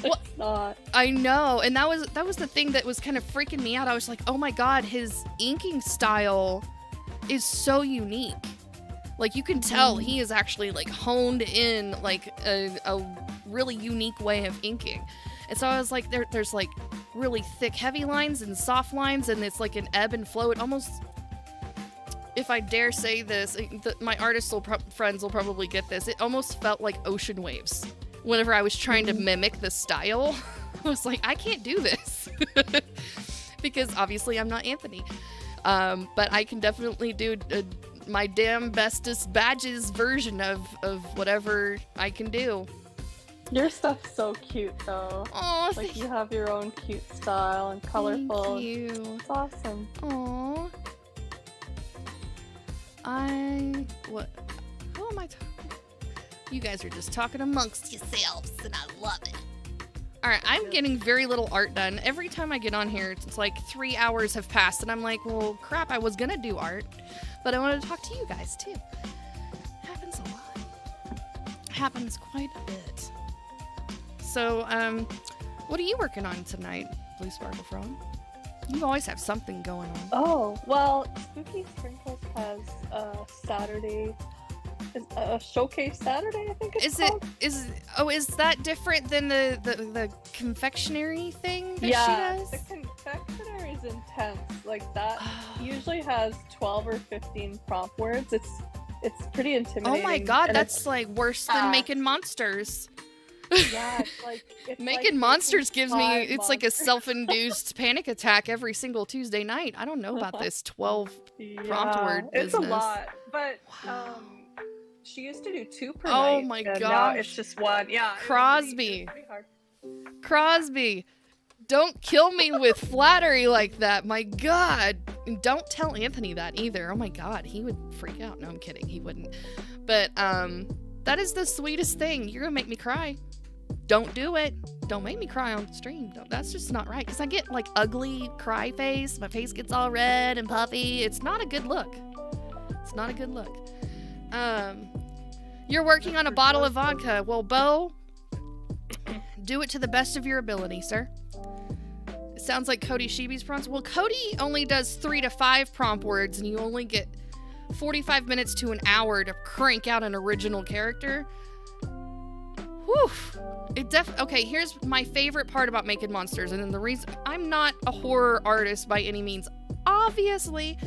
Well, it's not. I know, and that was the thing that was kind of freaking me out. I was like, oh my god, his inking style is so unique. Like, you can tell he is actually like honed in like a really unique way of inking. And so I was like, there's like really thick heavy lines and soft lines, and it's like an ebb and flow. It almost, if I dare say this, my artist friends will probably get this, it almost felt like ocean waves whenever I was trying to mimic the style. I was like, I can't do this. Because obviously I'm not Anthony. But I can definitely do my damn bestest badges version of whatever I can do. Your stuff's so cute though. Oh, like you have your own cute style and colorful. Thank you. It's awesome. Aw. What? Who am I talking? You guys are just talking amongst yourselves, and I love it. Alright, I'm getting very little art done. Every time I get on here, it's like 3 hours have passed, and I'm like, well, crap, I was gonna do art, but I wanted to talk to you guys, too. Happens a lot. Happens quite a bit. So, what are you working on tonight, Blue Sparkle Frog? You always have something going on. Oh, well, Spooky Sprinkles has Saturday. A showcase Saturday, I think it's called. Is that different than the confectionery thing that yeah, she does? The confectionery is intense. Like that usually has 12 or 15 prompt words. It's pretty intimidating. Oh my god, that's like worse than making monsters. Yeah, it's making monsters gives me it's like a self-induced panic attack every single Tuesday night. I don't know about this 12 prompt word business. It's a lot, but she used to do 2 per night. Oh my gosh. gosh. Now it's just 1. Yeah. Crosby. It's pretty hard. Crosby. Don't kill me with flattery like that. My god. And don't tell Anthony that either. Oh my god. He would freak out. No, I'm kidding. He wouldn't. But that is the sweetest thing. You're gonna make me cry. Don't do it. Don't make me cry on stream. That's just not right. Because I get like ugly cry face. My face gets all red and puffy. It's not a good look. It's not a good look. You're working on a bottle of vodka. Well, Bo, do it to the best of your ability, sir. It sounds like Cody Sheeby's prompts. Well, Cody only does 3 to 5 prompt words, and you only get 45 minutes to an hour to crank out an original character. Whew. Okay, here's my favorite part about making monsters, and then the reason I'm not a horror artist by any means, obviously,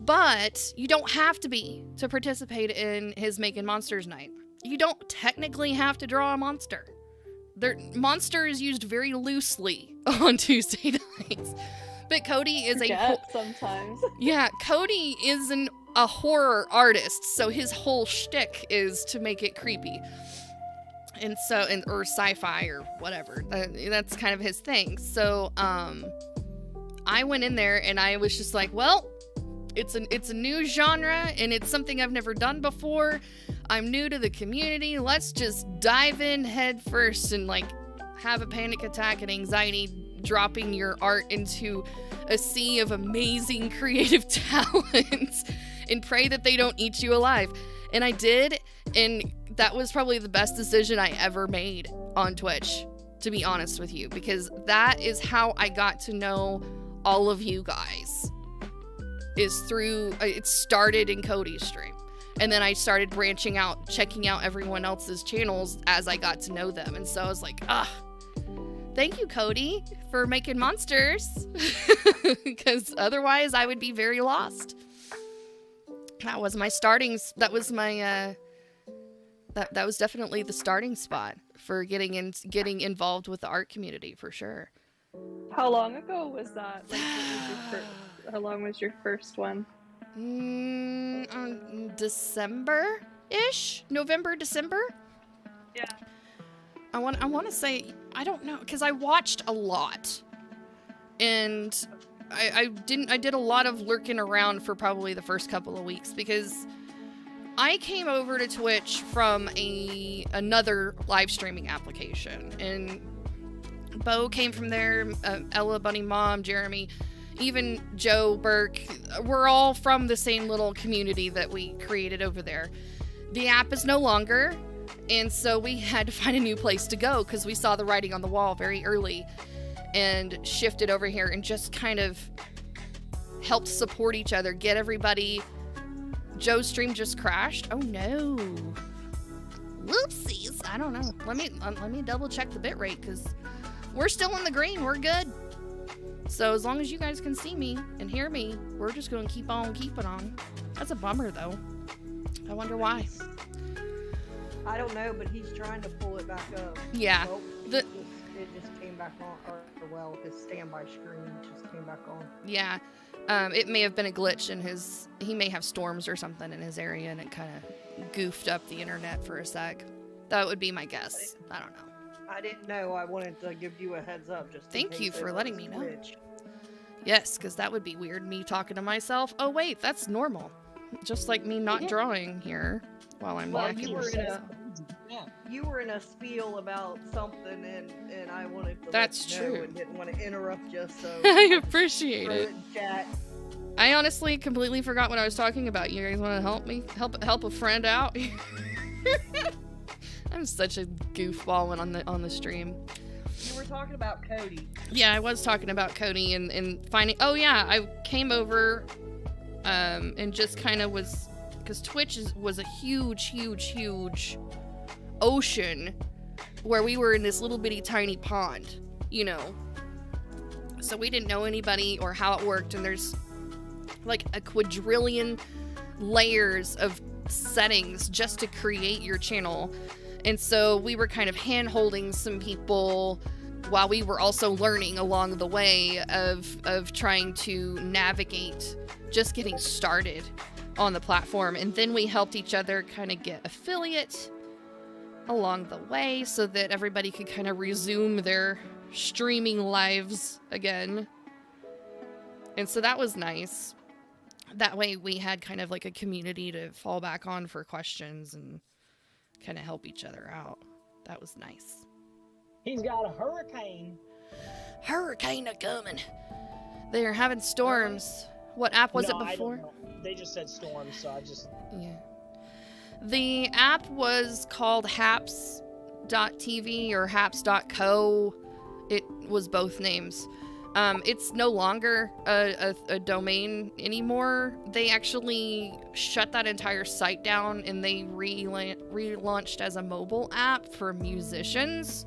but you don't have to be to participate in his Making Monsters night. You don't technically have to draw a monster. Monster is used very loosely on Tuesday nights. But Cody is sometimes. Yeah, Cody is a horror artist, so his whole shtick is to make it creepy. And so, or sci-fi or whatever. That's kind of his thing. So, I went in there and I was just like, well, it's a new genre and it's something I've never done before. I'm new to the community. Let's just dive in head first and like have a panic attack and anxiety dropping your art into a sea of amazing creative talents and pray that they don't eat you alive. And I did, and that was probably the best decision I ever made on Twitch, to be honest with you, because that is how I got to know all of you guys, is through, it started in Cody's stream. And then I started branching out, checking out everyone else's channels as I got to know them. And so I was like, thank you, Cody, for making monsters. Because otherwise I would be very lost. That was my starting, that was my, that was definitely the starting spot for getting involved with the art community, for sure. How long ago was that? Like, how long was your first one? December-ish? November, December? Yeah. I want to say, I don't know, because I watched a lot. And I did a lot of lurking around for probably the first couple of weeks, because I came over to Twitch from another live streaming application, and Bo came from there, Ella, Bunny Mom, Jeremy, even Joe, Burke. We're all from the same little community that we created over there. The app is no longer, and so we had to find a new place to go because we saw the writing on the wall very early and shifted over here and just kind of helped support each other, get everybody. Joe's stream just crashed. Oh no. Whoopsies. I don't know. Let me double check the bitrate because we're still in the green. We're good. So as long as you guys can see me and hear me, we're just going to keep on keeping on. That's a bummer though. I wonder why. I don't know, but he's trying to pull it back up. Yeah. Well, it just came back on, or well, his standby screen just came back on. Yeah. It may have been a glitch in he may have storms or something in his area and it kind of goofed up the internet for a sec. That would be my guess. I don't know. I didn't know. I wanted to give you a heads up. Just thank you for letting me know. Glitch. Yes, because that would be weird, me talking to myself. Oh wait, that's normal. Just like me not drawing here while I'm walking. You were in a spiel about something, and I wanted to That's let you know true. and didn't want to interrupt you, so I appreciate it. Chat. I honestly completely forgot what I was talking about. You guys want to help me? Help a friend out? I'm such a goofball when on the stream. You were talking about Cody. Yeah, I was talking about Cody and finding. Oh yeah, I came over, and just kind of was, because Twitch was a huge ocean where we were in this little bitty tiny pond, you know. So we didn't know anybody or how it worked, and there's like a quadrillion layers of settings just to create your channel. And so we were kind of hand-holding some people while we were also learning along the way of trying to navigate just getting started on the platform. And then we helped each other kind of get affiliate along the way so that everybody could kind of resume their streaming lives again. And so that was nice. That way we had kind of like a community to fall back on for questions and kind of help each other out. That was nice. He's got a hurricane. Hurricane a-coming. They are having storms. What app was it before? I don't know. They just said storms, so I just... Yeah. The app was called haps.tv or haps.co. It was both names. It's no longer a domain anymore. They actually shut that entire site down and they relaunched as a mobile app for musicians.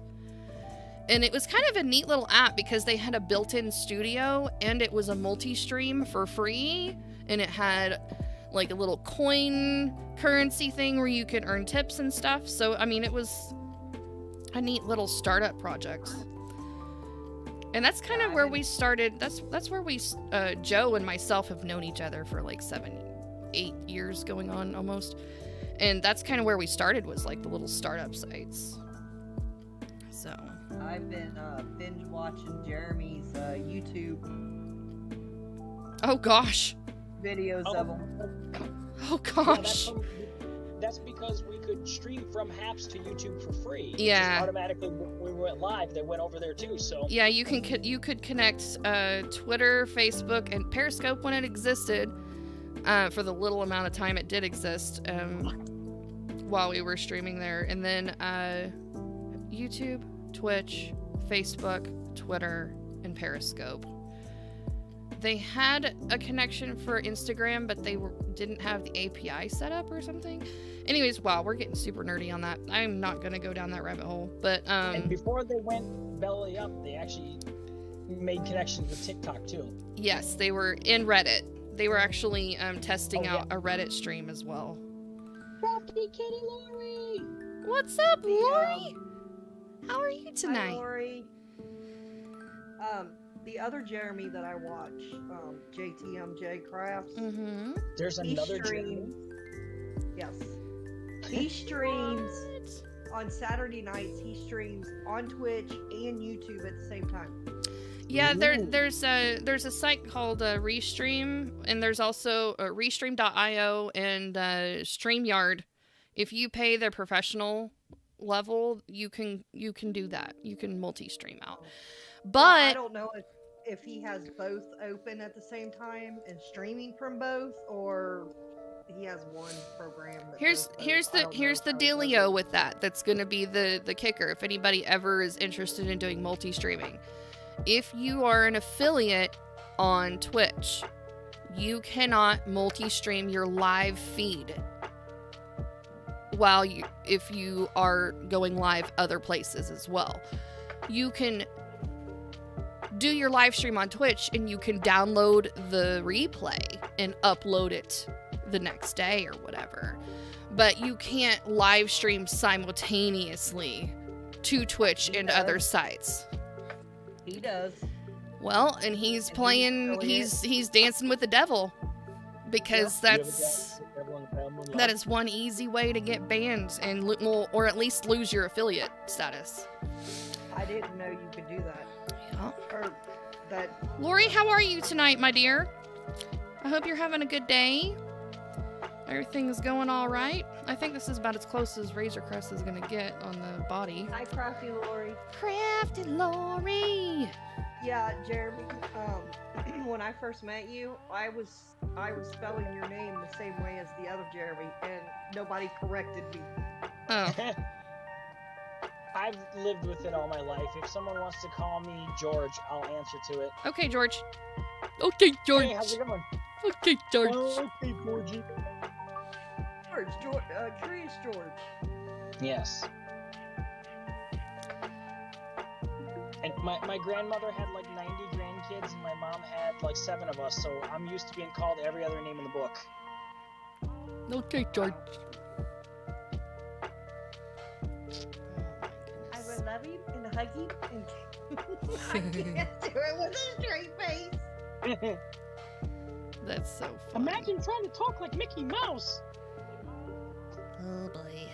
And it was kind of a neat little app because they had a built-in studio and it was a multi-stream for free. And it had like a little coin currency thing where you could earn tips and stuff. So, I mean, it was a neat little startup project. And that's kind of where we started. That's where we, Joe and myself have known each other for like 7-8 years going on almost. And that's kind of where we started, was like the little startup sites. So. I've been binge watching Jeremy's YouTube. Oh gosh. Videos of him. Oh gosh. Yeah, that's because we could stream from Haps to YouTube for free. Yeah. Just automatically, when we went live, they went over there too. So. Yeah, you could connect Twitter, Facebook, and Periscope when it existed, for the little amount of time it did exist, while we were streaming there, and then YouTube, Twitch, Facebook, Twitter, and Periscope. They had a connection for Instagram, but they didn't have the API set up or something. Anyways, wow, we're getting super nerdy on that. I'm not gonna go down that rabbit hole, but And before they went belly up, they actually made connections with TikTok too. Yes, they were in Reddit. They were actually testing out a Reddit stream as well. Crafty Kitty Lori! What's up, Lori? How are you tonight? Hi, Lori. The other Jeremy that I watch, JTMJ Crafts. Mm-hmm. There's another streams. Yes. He streams on Saturday nights. He streams on Twitch and YouTube at the same time. Yeah, there's a site called Restream, and there's also Restream.io and StreamYard. If you pay the professional level, you can do that. You can multi-stream out. But I don't know if he has both open at the same time and streaming from both, or he has one program. Here's the dealio with that. That's going to be the kicker. If anybody ever is interested in doing multi-streaming, if you are an affiliate on Twitch, you cannot multi-stream your live feed if you are going live other places as well. You can do your live stream on Twitch and you can download the replay and upload it the next day or whatever. But you can't live stream simultaneously to Twitch and other sites. He does. Well, and he's playing, he's dancing with the devil, because that is one easy way to get banned and or at least lose your affiliate status. I didn't know you could do that. Yeah. Or that. Lori, how are you tonight, my dear? I hope you're having a good day. Everything's going all right. I think this is about as close as Razor Crest is gonna get on the body. Hi, Crafty Lori. Crafty Lori. Yeah, Jeremy. When I first met you, I was spelling your name the same way as the other Jeremy, and nobody corrected me. Oh. I've lived with it all my life. If someone wants to call me George, I'll answer to it. Okay, George. Okay, George. Hey, how's it going? Okay, George. Okay, Georgie. George, Curious George. Yes. And my grandmother had like 90 grandkids, and my mom had like 7 of us, so I'm used to being called every other name in the book. Okay, George. I will love you and hug you and I can't do it with a straight face. That's so funny. Imagine trying to talk like Mickey Mouse. Oh boy.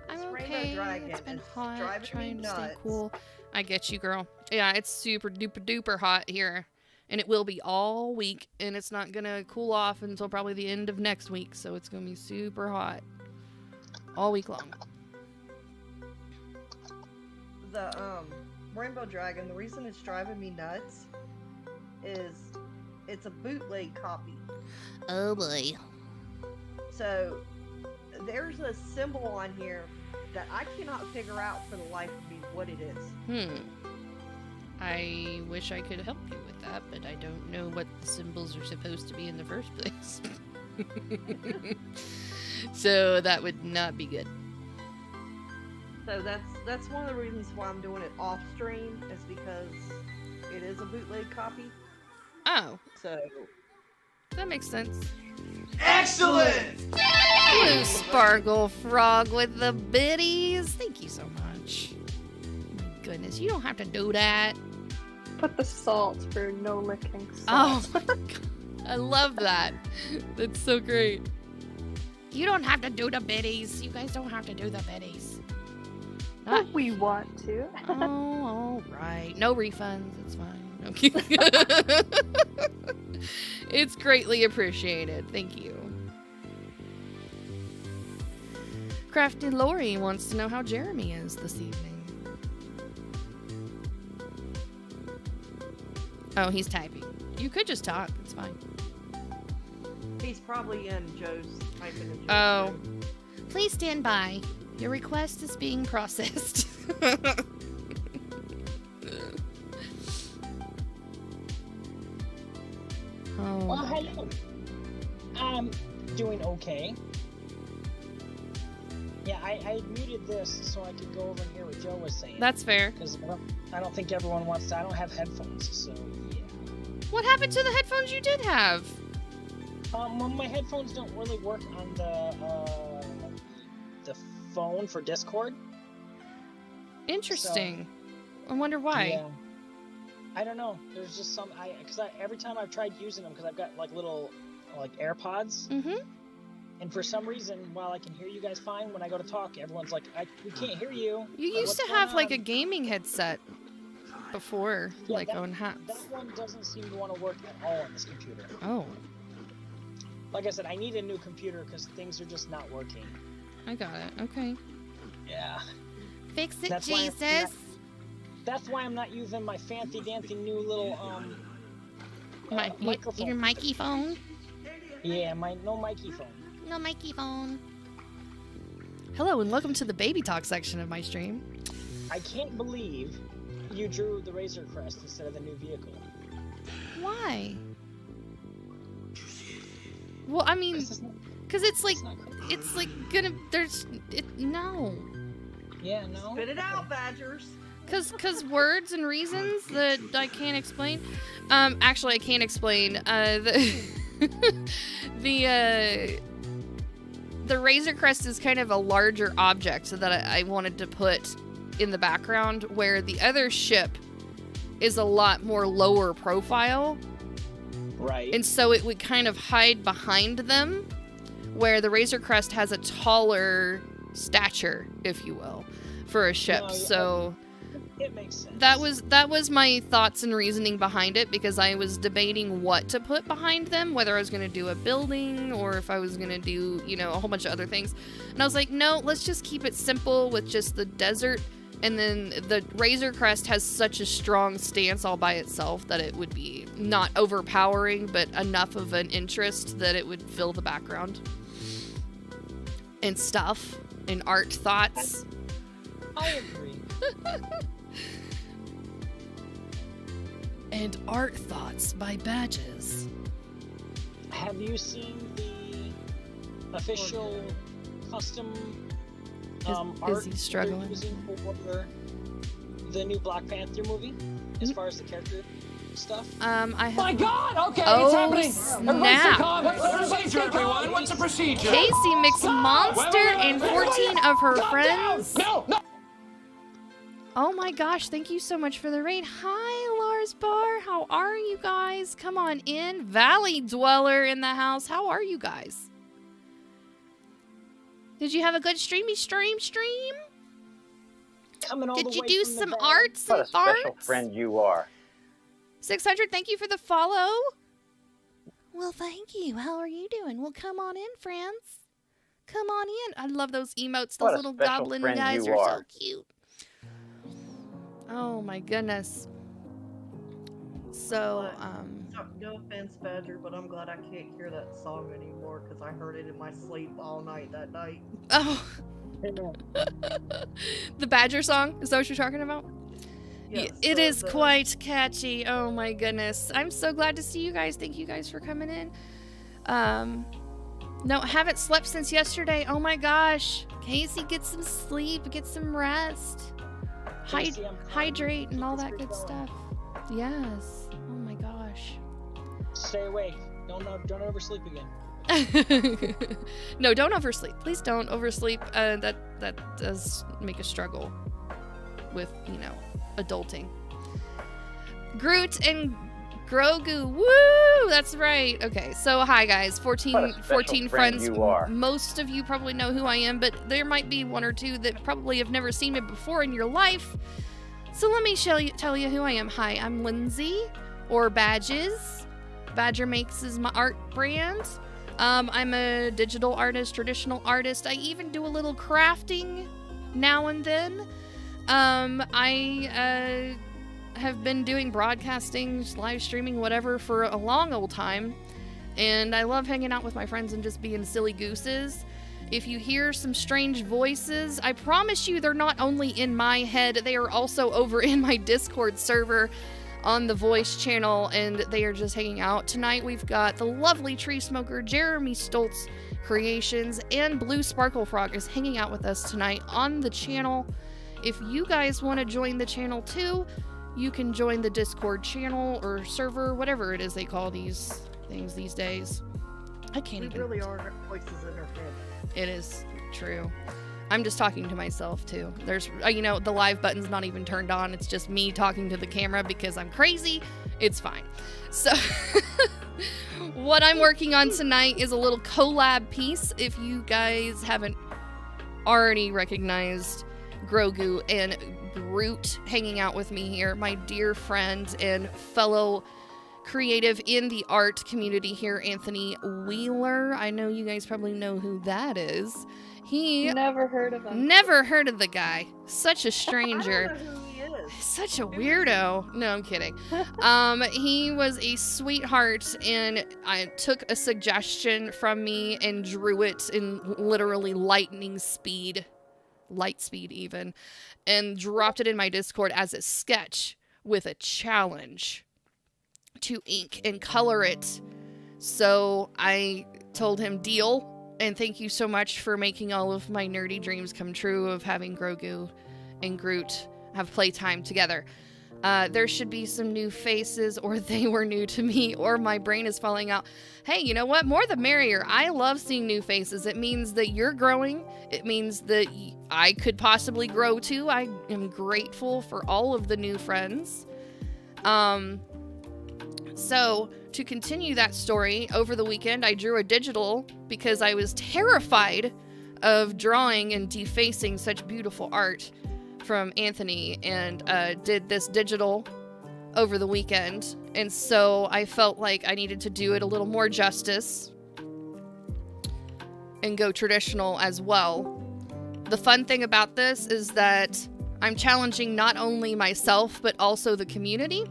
I'm okay. It's been hot. Trying to stay cool. I get you, girl. Yeah, it's super duper duper hot here. And it will be all week. And it's not going to cool off until probably the end of next week. So it's going to be super hot. All week long. The Rainbow Dragon, the reason it's driving me nuts is it's a bootleg copy. Oh boy. So there's a symbol on here that I cannot figure out for the life of me what it is. I wish I could help you with that, but I don't know what the symbols are supposed to be in the first place. So that would not be good. So that's one of the reasons why I'm doing it off stream, is because it is a bootleg copy. Oh, So that makes sense. Excellent! Blue Sparkle Frog with the biddies. Thank you so much. My goodness, you don't have to do that. Put the salt for no licking Oh salt. my god. I love that. That's so great. You don't have to do the biddies. You guys don't have to do the biddies. But we want to. Oh, all right. No refunds. It's fine. Okay. It's greatly appreciated. Thank you. Crafty Lori wants to know how Jeremy is this evening. Oh, he's typing. You could just talk. It's fine. he's probably in Joe's typing in Joe's Oh. room. Please stand by. Your request is being processed. Oh. Well, hello. I'm doing okay. Yeah, I muted this so I could go over and hear what Joe was saying. That's fair. Because I don't think everyone wants to. I don't have headphones, so yeah. What happened to the headphones you did have? Well, my headphones don't really work on the phone for Discord. Interesting. I wonder why. Yeah. I don't know. There's just some because every time I've tried using them, because I've got like little like AirPods. Mm-hmm. And for some reason, while I can hear you guys fine, when I go to talk, everyone's like, we can't hear you. You Like, used to what's have going like a on?" gaming headset before, Yeah, like on hats. That one doesn't seem to want to work at all on this computer. Oh, Like I said, I need a new computer because things are just not working. I got it. Okay. Yeah. Fix it, That's why Jesus. That's why I'm not using my fancy dancy new little microphone. Your Mikey phone? Yeah, my no Mikey phone. No Mikey phone. Hello and welcome to the baby talk section of my stream. I can't believe you drew the Razor Crest instead of the new vehicle. Why? Well, I mean, This is not- because it's like not cool. no. Yeah, no. Spit it out, Badgers. Cause words and reasons that I can't explain. Actually, I can't explain. The Razor Crest is kind of a larger object that I wanted to put in the background, where the other ship is a lot more lower profile, Right. and so it would kind of hide behind them, where the Razor Crest has a taller stature, if you will, for a ship. No, yeah, So. It makes sense. That was my thoughts and reasoning behind it, because I was debating what to put behind them, whether I was going to do a building or if I was going to do, a whole bunch of other things. And I was like, no, let's just keep it simple with just the desert. And then the Razor Crest has such a strong stance all by itself that it would be not overpowering, but enough of an interest that it would fill the background. And stuff. And art thoughts. I agree. And art thoughts by Badges. Have you seen the official custom art he they're struggling? using for the new Black Panther movie, as far as the character stuff? I have. My God! Okay, Oh, it's happening. Everybody stay snap. calm. What's the procedure, everyone? What's the procedure? Casey Mix Monster and 14 of her Calm down. friends. No. Oh my gosh, thank you so much for the raid. Hi, Lars Bar. How are you guys? Come on in. Valley Dweller in the house. How are you guys? Did you have a good stream? Coming all Did the you way do from some Nevada. arts What a and special farts? friend you are. 600, thank you for the follow. Well, thank you. How are you doing? Well, come on in, friends. Come on in. I love those emotes. What Those a little special goblin friend guys you are so are. cute. Oh my goodness. So, no offense, Badger, but I'm glad I can't hear that song anymore because I heard it in my sleep all night that night. oh, the Badger song? Is that what you're talking about? Yes, It is quite catchy. Oh my goodness. I'm so glad to see you guys. Thank you guys for coming in. No, haven't slept since yesterday. Oh my gosh. Casey, get some sleep, get some rest. Hydrate and all that good stuff. Yes. Oh my gosh. Stay awake. Don't oversleep again. No, don't oversleep. Please don't oversleep. That does make a struggle with, adulting. Groot and Grogu. Woo! That's right. Okay, so hi guys. 14 friends. You are. Most of you probably know who I am, but there might be one or two that probably have never seen me before in your life. So let me tell you who I am. Hi, I'm Lindsay, or Badges. Badger Makes is my art brand. I'm a digital artist, traditional artist. I even do a little crafting now and then. I have been doing broadcasting, live streaming, whatever, for a long old time. And I love hanging out with my friends and just being silly gooses. If you hear some strange voices, I promise you they're not only in my head, they are also over in my Discord server on the voice channel, and they are just hanging out. Tonight we've got the lovely tree smoker Jeremy Stoltz Creations and Blue Sparkle Frog is hanging out with us tonight on the channel. If you guys want to join the channel too, you can join the Discord channel or server, whatever it is they call these things these days. I can't even. We really are voices in our head. It is true. I'm just talking to myself too. There's, the live button's not even turned on. It's just me talking to the camera because I'm crazy. It's fine. So what I'm working on tonight is a little collab piece. If you guys haven't already recognized Grogu and Groot hanging out with me here, my dear friend and fellow creative in the art community here, Anthony Wheeler. I know you guys probably know who that is. He never heard of him. Never heard of the guy. Such a stranger. I don't know who he is. Such a weirdo. No, I'm kidding. He was a sweetheart, and I took a suggestion from me and drew it in literally lightning speed, light speed even, and dropped it in my Discord as a sketch with a challenge to ink and color it. So I told him, deal. And thank you so much for making all of my nerdy dreams come true of having Grogu and Groot have playtime together. There should be some new faces, or they were new to me, or my brain is falling out. Hey, you know what? More the merrier. I love seeing new faces. It means that you're growing. It means that I could possibly grow too. I am grateful for all of the new friends. So, to continue that story, over the weekend I drew a digital because I was terrified of drawing and defacing such beautiful art from Anthony, and did this digital over the weekend. And so I felt like I needed to do it a little more justice and go traditional as well. The fun thing about this is that I'm challenging not only myself, but also the community.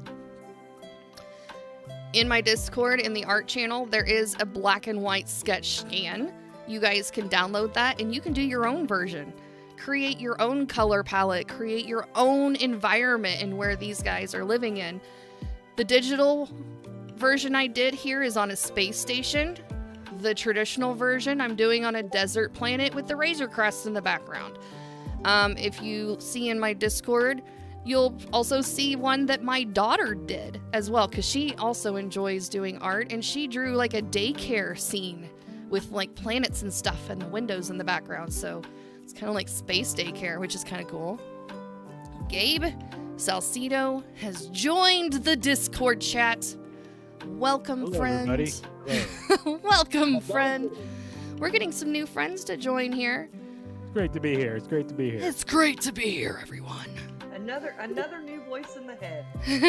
In my Discord, in the art channel, there is a black and white sketch scan. You guys can download that and you can do your own version. Create your own color palette, create your own environment in where these guys are living in. The digital version I did here is on a space station. The traditional version I'm doing on a desert planet with the Razor Crest in the background. If you see in my Discord, you'll also see one that my daughter did as well, because she also enjoys doing art, and she drew like a daycare scene with like planets and stuff and the windows in the background. So it's kind of like space daycare, which is kind of cool. Gabe Salcido has joined the Discord chat. Welcome, hello, friend. Welcome, friend. We're getting some new friends to join here. It's great to be here. It's great to be here. It's great to be here, everyone. Another new voice in the head.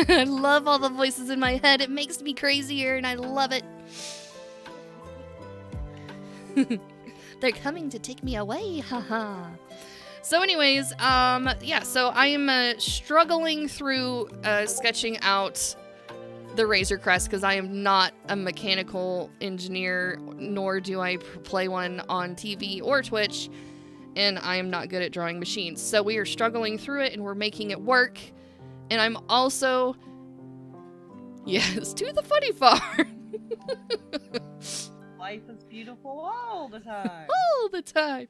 I love all the voices in my head. It makes me crazier, and I love it. They're coming to take me away, haha. So anyways, yeah, so I am struggling through sketching out the Razor Crest because I am not a mechanical engineer, nor do I play one on TV or Twitch, and I am not good at drawing machines. So we are struggling through it and we're making it work. And I'm also, yes, to the funny farm. Life is beautiful all the time. All the time.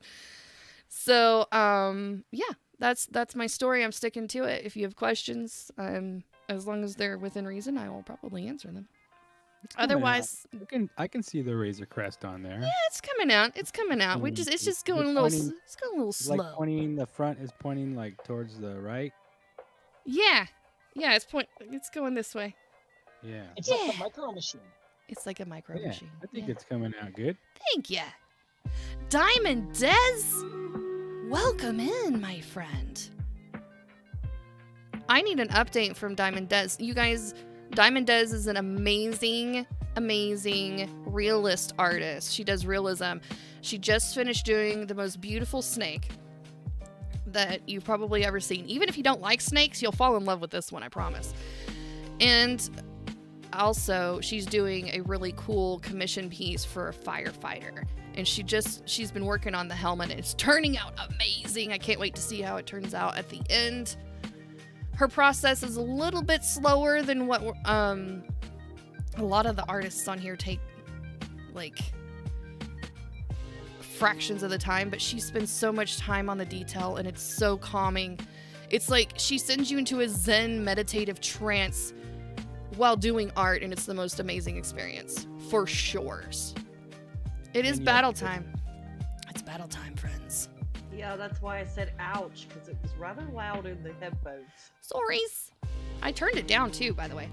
So, yeah, that's my story. I'm sticking to it. If you have questions, as long as they're within reason, I will probably answer them. Otherwise, I can see the Razor Crest on there. yeah, it's coming out. It's coming out. It's just going a little. It's going a little slow. Like pointing, the front is pointing like towards the right. Yeah, it's going this way. Yeah. It's like a micro machine. It's like a micro Yeah, machine. I think it's coming out good. Thank ya. Diamond Dez, welcome in, my friend. I need an update from Diamond Dez. You guys, Diamond Dez is an amazing, amazing realist artist. She does realism. She just finished doing the most beautiful snake that you've probably ever seen. Even if you don't like snakes, you'll fall in love with this one, I promise. And also, she's doing a really cool commission piece for a firefighter. And she's been working on the helmet. It's turning out amazing. I can't wait to see how it turns out at the end. Her process is a little bit slower than what a lot of the artists on here take, like, fractions of the time, but she spends so much time on the detail and it's so calming. It's like she sends you into a Zen meditative trance while doing art, and it's the most amazing experience, for sure. It is battle time. It's battle time, friends. Yeah, that's why I said ouch, because it was rather loud in the headphones. Sorries. I turned it down too, by the way.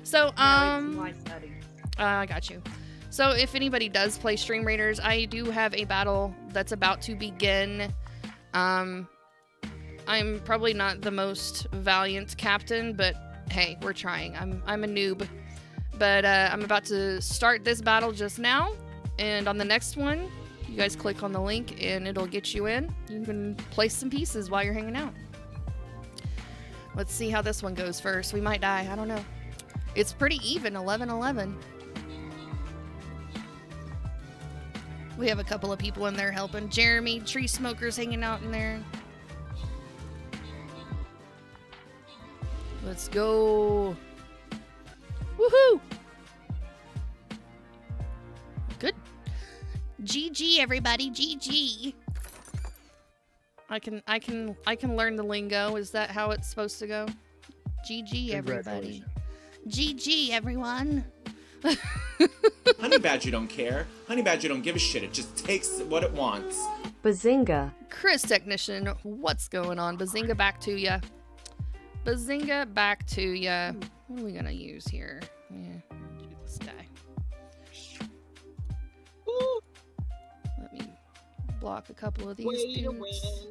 So, it's my settings. I got you. So if anybody does play Stream Raiders, I do have a battle that's about to begin. I'm probably not the most valiant captain, but hey, we're trying. I'm a noob. But I'm about to start this battle just now, and on the next one, you guys click on the link and it'll get you in. You can place some pieces while you're hanging out. Let's see how this one goes first. We might die. I don't know. It's pretty even, 11-11. We have a couple of people in there helping. Jeremy, Tree Smoker's hanging out in there. Let's go. Woohoo! Good. GG, everybody. GG. I can learn the lingo. Is that how it's supposed to go? GG, everybody. GG, everyone. Honey Badger don't care. Honey Badger don't give a shit. It just takes what it wants. Bazinga. Chris Technician, what's going on? Bazinga back to ya. Bazinga back to ya. What are we gonna use here? Yeah, do this guy. Let me block a couple of these dudes.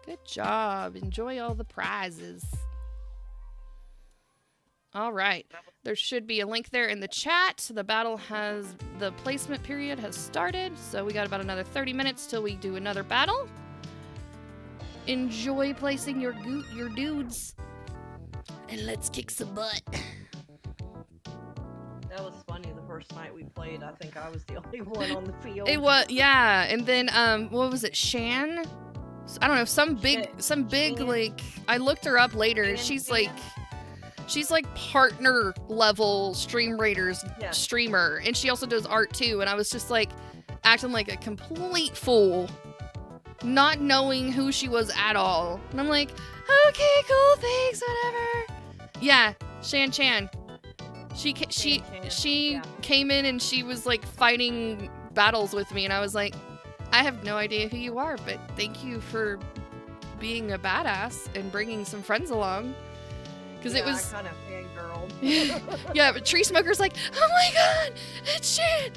Good job. Enjoy all the prizes. All right. There should be a link there in the chat. The placement period has started, so we got about another 30 minutes till we do another battle. Enjoy placing your dudes. And let's kick some butt. That was funny. The first night we played, I think I was the only one on the field. It was, yeah. And then, what was it? Shan? I don't know. Some big, like, I looked her up later. She's like partner level Stream Raiders streamer. And she also does art too. And I was just like acting like a complete fool, not knowing who she was at all. And I'm like, okay, cool, thanks, whatever. Yeah, Shan Chan. She came in and she was like fighting battles with me, and I was like, I have no idea who you are, but thank you for being a badass and bringing some friends along. Because it was kind of fangirl. Yeah, but Tree Smoker's like, oh my god, it's Shan.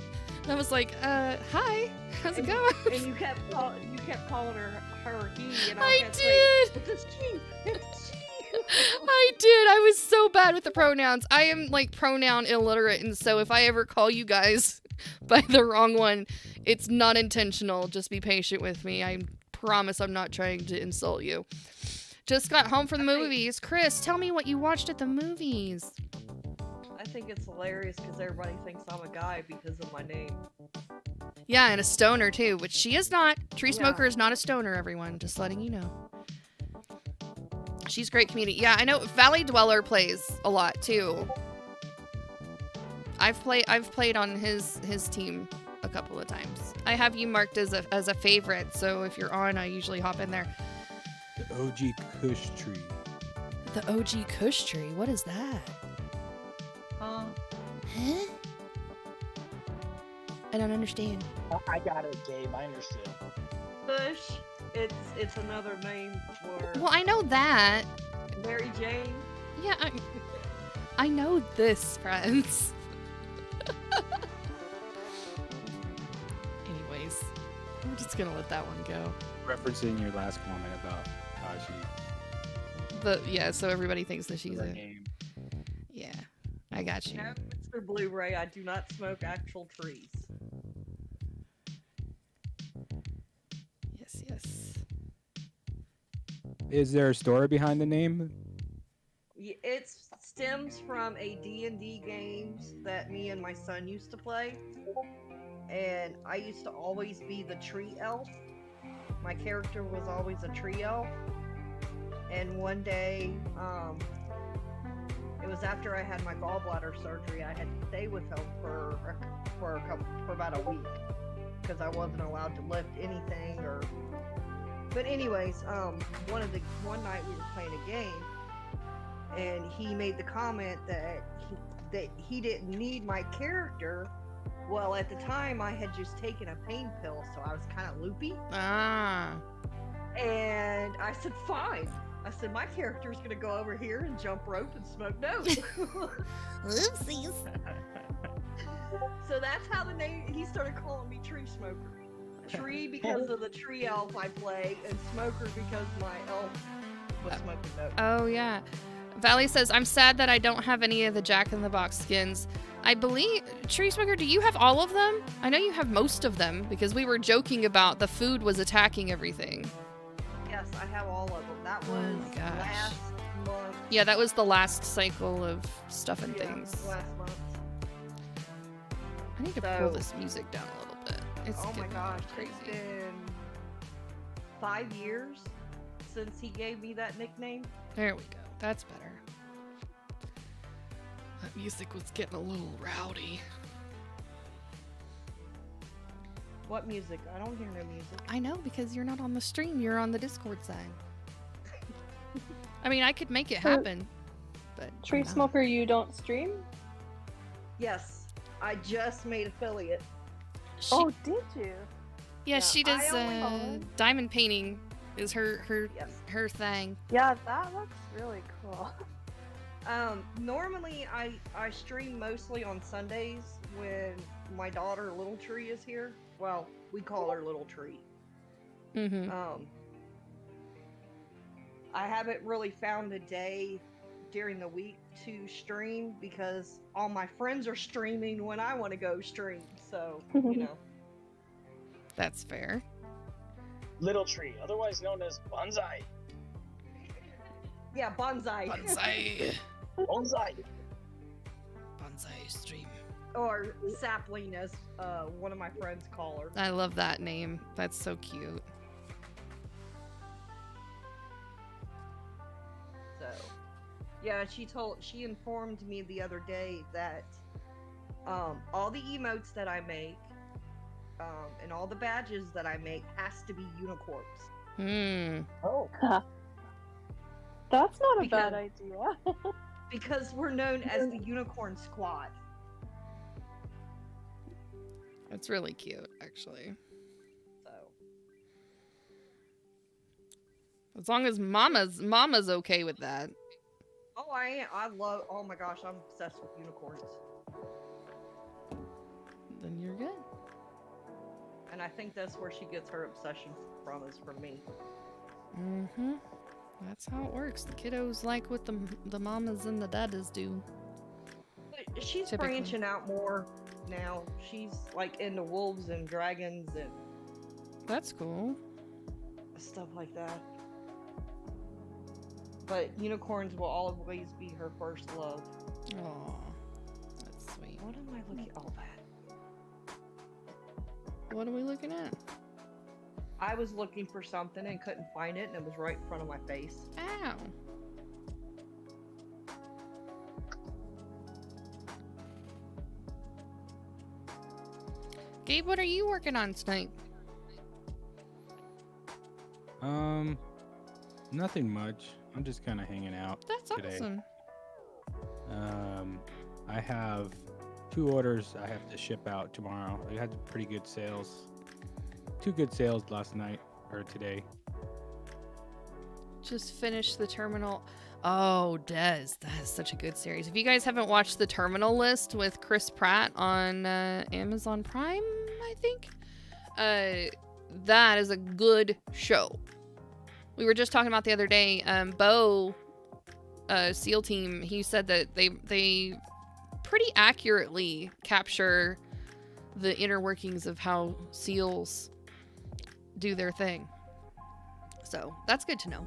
And I was like, hi, how's it going? And you kept calling her he. And I did. It's she. It's she. I did. I was so bad with the pronouns. I am like pronoun illiterate, and so if I ever call you guys by the wrong one, it's not intentional. Just be patient with me. I promise I'm not trying to insult you. Just got home from the movies. Chris, tell me what you watched at the movies. I think it's hilarious because everybody thinks I'm a guy because of my name. Yeah, and a stoner too, which she is not. Tree Yeah. Smoker is not a stoner, everyone. Just letting you know. She's great community. Yeah, I know Valley Dweller plays a lot too. I've played on his team a couple of times. I have you marked as a favorite, so if you're on, I usually hop in there. The OG Kush tree. The OG Kush tree. What is that? Huh? Huh? I don't understand. I got it, Gabe. I understood. Push. It's another name for Well, I know that. Mary Jane. Yeah, I know this, friends. Anyways, I'm just gonna let that one go. Referencing your last comment about Tashi. So everybody thinks that she's her a. name. Yeah, I got you. No, Mr. Blu-ray, I do not smoke actual trees. Yes. Is there a story behind the name? It stems from a D&D games that me and my son used to play. And I used to always be the tree elf. My character was always a tree elf. And one day, it was after I had my gallbladder surgery. I had to stay with him for about a week because I wasn't allowed to lift anything or. But anyways, one night we were playing a game, and he made the comment that he didn't need my character. Well, at the time, I had just taken a pain pill, so I was kind of loopy. Ah. And I said, fine. I said, my character's going to go over here and jump rope and smoke dope. Oopsies. So that's how the name, he started calling me Tree Smoker. Tree because of the tree elf I play, and Smoker because my elf was smoking dope. Oh yeah. Valley says, I'm sad that I don't have any of the Jack in the Box skins. I believe, Tree Smoker, do you have all of them? I know you have most of them because we were joking about the food was attacking everything. Yes, I have all of them. That was Oh my gosh. last month. Yeah, that was the last cycle of stuff and Yeah, things. last month. I need to pull this music down a little bit. It's Oh my getting gosh, crazy. it's been 5 years since he gave me that nickname. There we go. That's better. That music was getting a little rowdy. What music? I don't hear no music. I know, because you're not on the stream. You're on the Discord side. I mean, I could make it happen, but Tree I'm not. Smoker, you don't stream? Yes, I just made affiliate. Oh, did you? Yeah, she does. I only- Diamond painting is her Yes. her thing. Yeah, that looks really cool. Normally I stream mostly on Sundays when my daughter Little Tree is here. Well, we call her Little Tree. Mm-hmm. I haven't really found a day during the week to stream because all my friends are streaming when I want to go stream. So, you know. That's fair. Little Tree, otherwise known as Bonsai. Yeah, bonsai. Bonsai. Bonsai. Bonsai stream. Or sapling, as one of my friends call her. I love that name. That's so cute. So, yeah, she informed me the other day that all the emotes that I make and all the badges that I make has to be unicorns. Oh. That's not a Because- bad idea. Because we're known as the Unicorn Squad. That's really cute, actually. So, As long as Mama's okay with that. oh, oh my gosh, I'm obsessed with unicorns. Then you're good. And I think that's where she gets her obsession from, is from me. Mm-hmm. That's how it works. The kiddos like what the mamas and the daddas do. But she's Typically. branching out more now. She's like into wolves and dragons and That's cool. stuff like that. But unicorns will always be her first love. Aww. sweet. What am I looking? Oh, that. What are we looking at? I was looking for something and couldn't find it, and it was right in front of my face. Ow. Gabe, what are you working on tonight? Nothing much. I'm just kind of hanging out. That's today. awesome. I have 2 orders I have to ship out tomorrow. I had pretty good sales. 2 good sales last night or today. Just finished the Terminal. Oh, Des. That is such a good series. If you guys haven't watched the Terminal List with Chris Pratt on Amazon Prime, I think, that is a good show. We were just talking about the other day, Bo, SEAL team, he said that they pretty accurately capture the inner workings of how SEALs do their thing. So that's good to know.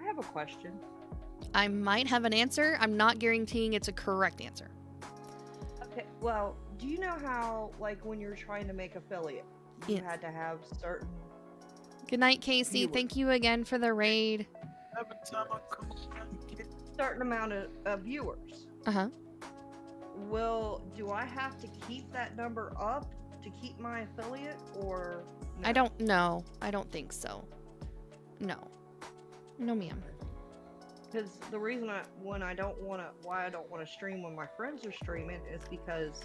I have a question. I might have an answer. I'm not guaranteeing it's a correct answer. Okay, well, do you know how, like, when you're trying to make affiliate, you had to have certain... Good night, Casey. viewers. Thank you again for the raid. Certain amount of viewers. Uh-huh. Do I have to keep that number up to keep my affiliate, or no? I don't know. I don't think so. No. No, ma'am. Because the reason why I don't want to stream when my friends are streaming is because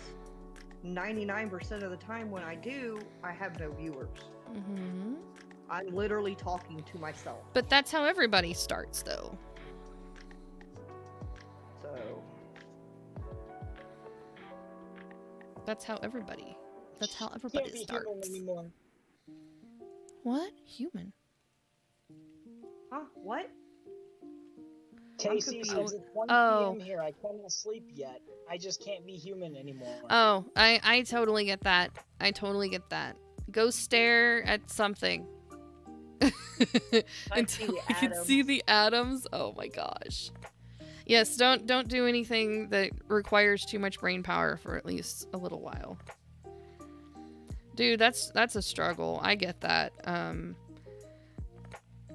99% of the time when I do, I have no viewers. Mm-hmm. I'm literally talking to myself. But that's how everybody starts, though. So That's how everybody Can't be starts. human anymore. What? Human? Huh? What? Casey confused. says it's 1 Oh. p.m. here. I cannot sleep yet. I just can't be human anymore. Oh, I totally get that. I totally get that. Go stare at something. Until I can see the atoms. Oh my gosh. Yes, don't do anything that requires too much brain power for at least a little while. Dude, that's a struggle. I get that.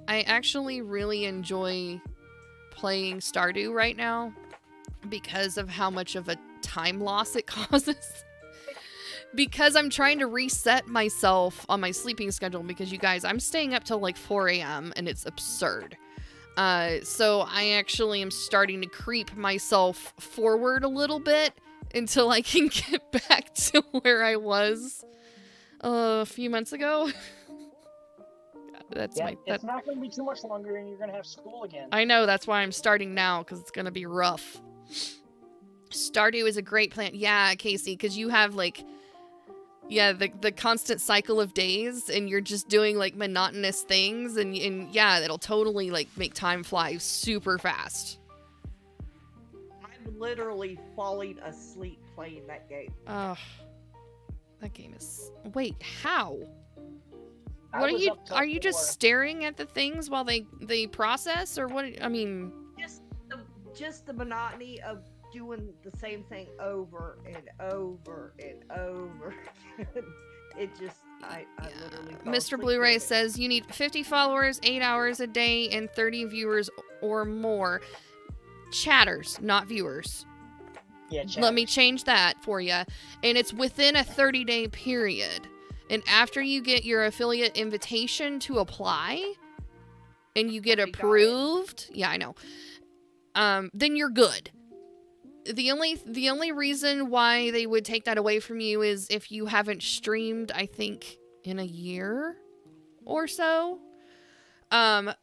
I actually really enjoy playing Stardew right now because of how much of a time loss it causes. Because I'm trying to reset myself on my sleeping schedule because you guys, I'm staying up till like 4 a.m. and it's absurd. So I actually am starting to creep myself forward a little bit until I can get back to where I was a few months ago. It's not going to be too much longer and you're going to have school again. I know, that's why I'm starting now, because it's going to be rough. Stardew is a great plan. Yeah, Casey, because you have like... Yeah, the constant cycle of days, and you're just doing like monotonous things, and yeah, it'll totally like make time fly super fast. I'm literally falling asleep playing that game. Oh, that game is. Wait, how? What are you? Are you just staring at the things while they process, or what? I mean, just the monotony of doing the same thing over and over and over. It just, I literally fell Mr. asleep Blu-ray doing it. says you need 50 followers, 8 hours a day, and 30 viewers or more. Chatters, not viewers. Yeah, Let me change that for you. And it's within a 30-day period. And after you get your affiliate invitation to apply, and you get approved, yeah, I know. Then you're good. The only reason why they would take that away from you is if you haven't streamed, I think, in a year or so. I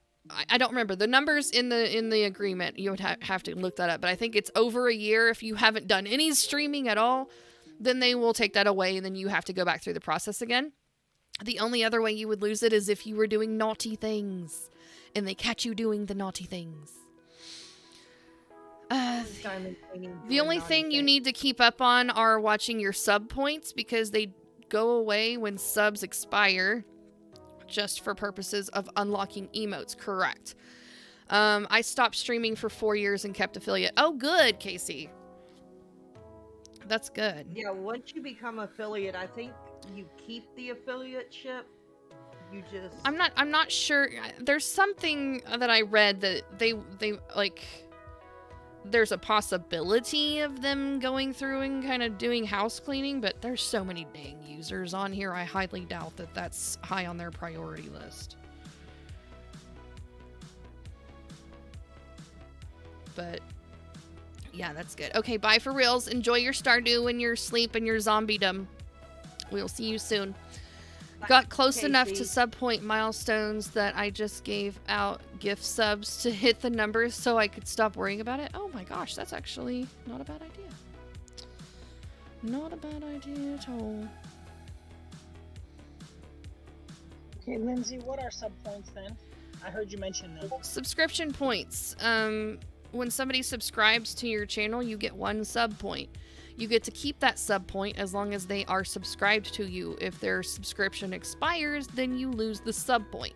don't remember the numbers in the agreement. You would have to look that up, but I think it's over a year. If you haven't done any streaming at all, then they will take that away, and then you have to go back through the process again. The only other way you would lose it is if you were doing naughty things, and they catch you doing the naughty things. The only thing you need to keep up on are watching your sub points, because they go away when subs expire, just for purposes of unlocking emotes, correct. I stopped streaming for 4 years and kept affiliate. Oh, good, Casey. That's good. Yeah, once you become affiliate, I think you keep the affiliateship. You just I'm not sure. There's something that I read that they like there's a possibility of them going through and kind of doing house cleaning, but there's so many dang users on here. I highly doubt that that's high on their priority list. But yeah, that's good. Okay, bye for reals. Enjoy your Stardew and your sleep and your zombiedom. We'll see you soon. Got close enough to subpoint milestones that I just gave out gift subs to hit the numbers so I could stop worrying about it. Oh my gosh, that's actually not a bad idea. Not a bad idea at all. Okay, Lindsay, what are sub points then? I heard you mention them. Subscription points. When somebody subscribes to your channel, you get 1 sub point. You get to keep that sub point as long as they are subscribed to you. If their subscription expires, then you lose the sub point.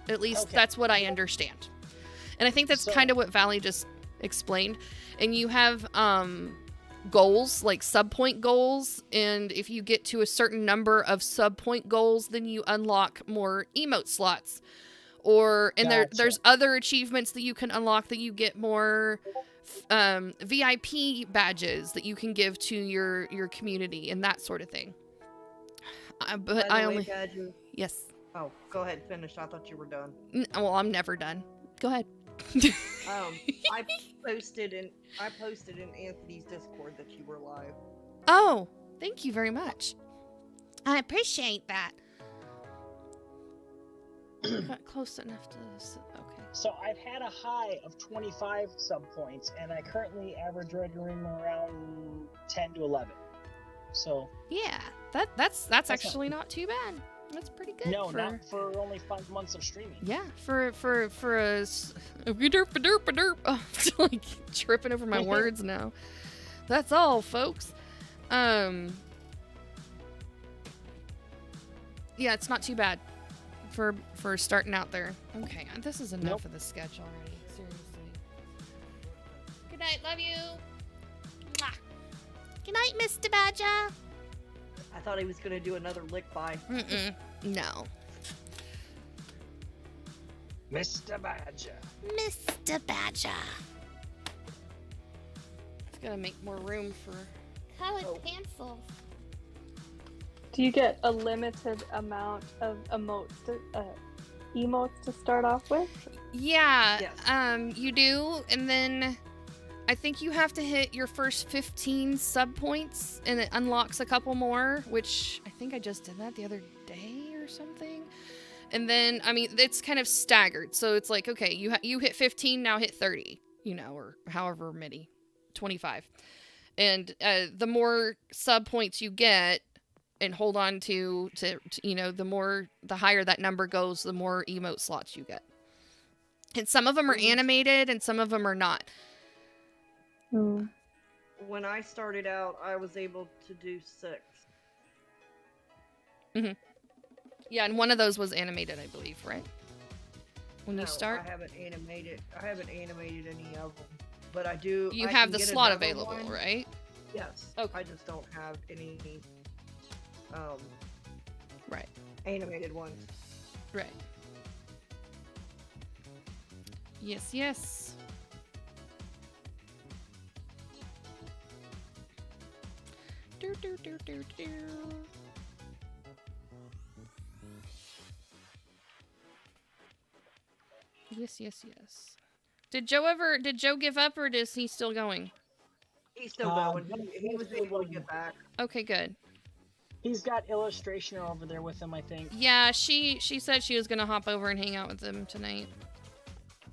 At least that's what I understand. And I think that's kind of what Valley just explained. And you have goals, like sub point goals. And if you get to a certain number of sub point goals, then you unlock more emote slots. There's other achievements that you can unlock that you get more VIP badges that you can give to your community and that sort of thing. But I only badges. Yes. Oh, go ahead, finish. I thought you were done. Well, I'm never done. Go ahead. I posted in Anthony's Discord that you were live. Oh, thank you very much. I appreciate that. Got close enough to this. Okay. So I've had a high of 25 sub points, and I currently average right around 10 to 11. So yeah, that's actually not too bad. That's pretty good. No, not for only 5 months of streaming. Yeah, for a like tripping over my words now. That's all, folks. Yeah, it's not too bad for starting out there. Okay, this is enough of the sketch already. Seriously. Good night, love you. Mwah. Good night, Mr. Badger. I thought he was gonna do another lick by. No. Mr. Badger. Mr. Badger. It's gonna make more room for colored pencils. Do you get a limited amount of emotes to start off with? Yeah, yes. You do, and then I think you have to hit your first 15 sub points, and it unlocks a couple more, which I think I just did that the other day or something. And then, I mean, it's kind of staggered, so it's like, okay, you hit 15, now hit 30, or however many, 25. And the more sub points you get, and hold on to the higher that number goes, the more emote slots you get. And some of them are animated and some of them are not. When I started out, I was able to do 6. Yeah, and one of those was animated, I believe, right? When you start? I haven't animated any of them, but I do. You have the slot available, right? Yes. Okay. I just don't have any right, animated ones. Right. Yes. Do. Yes. Did Joe give up, or is he still going? He's still going. He was able to get back. Okay, good. He's got Illustrationer over there with him, I think. Yeah, she said she was gonna hop over and hang out with him tonight.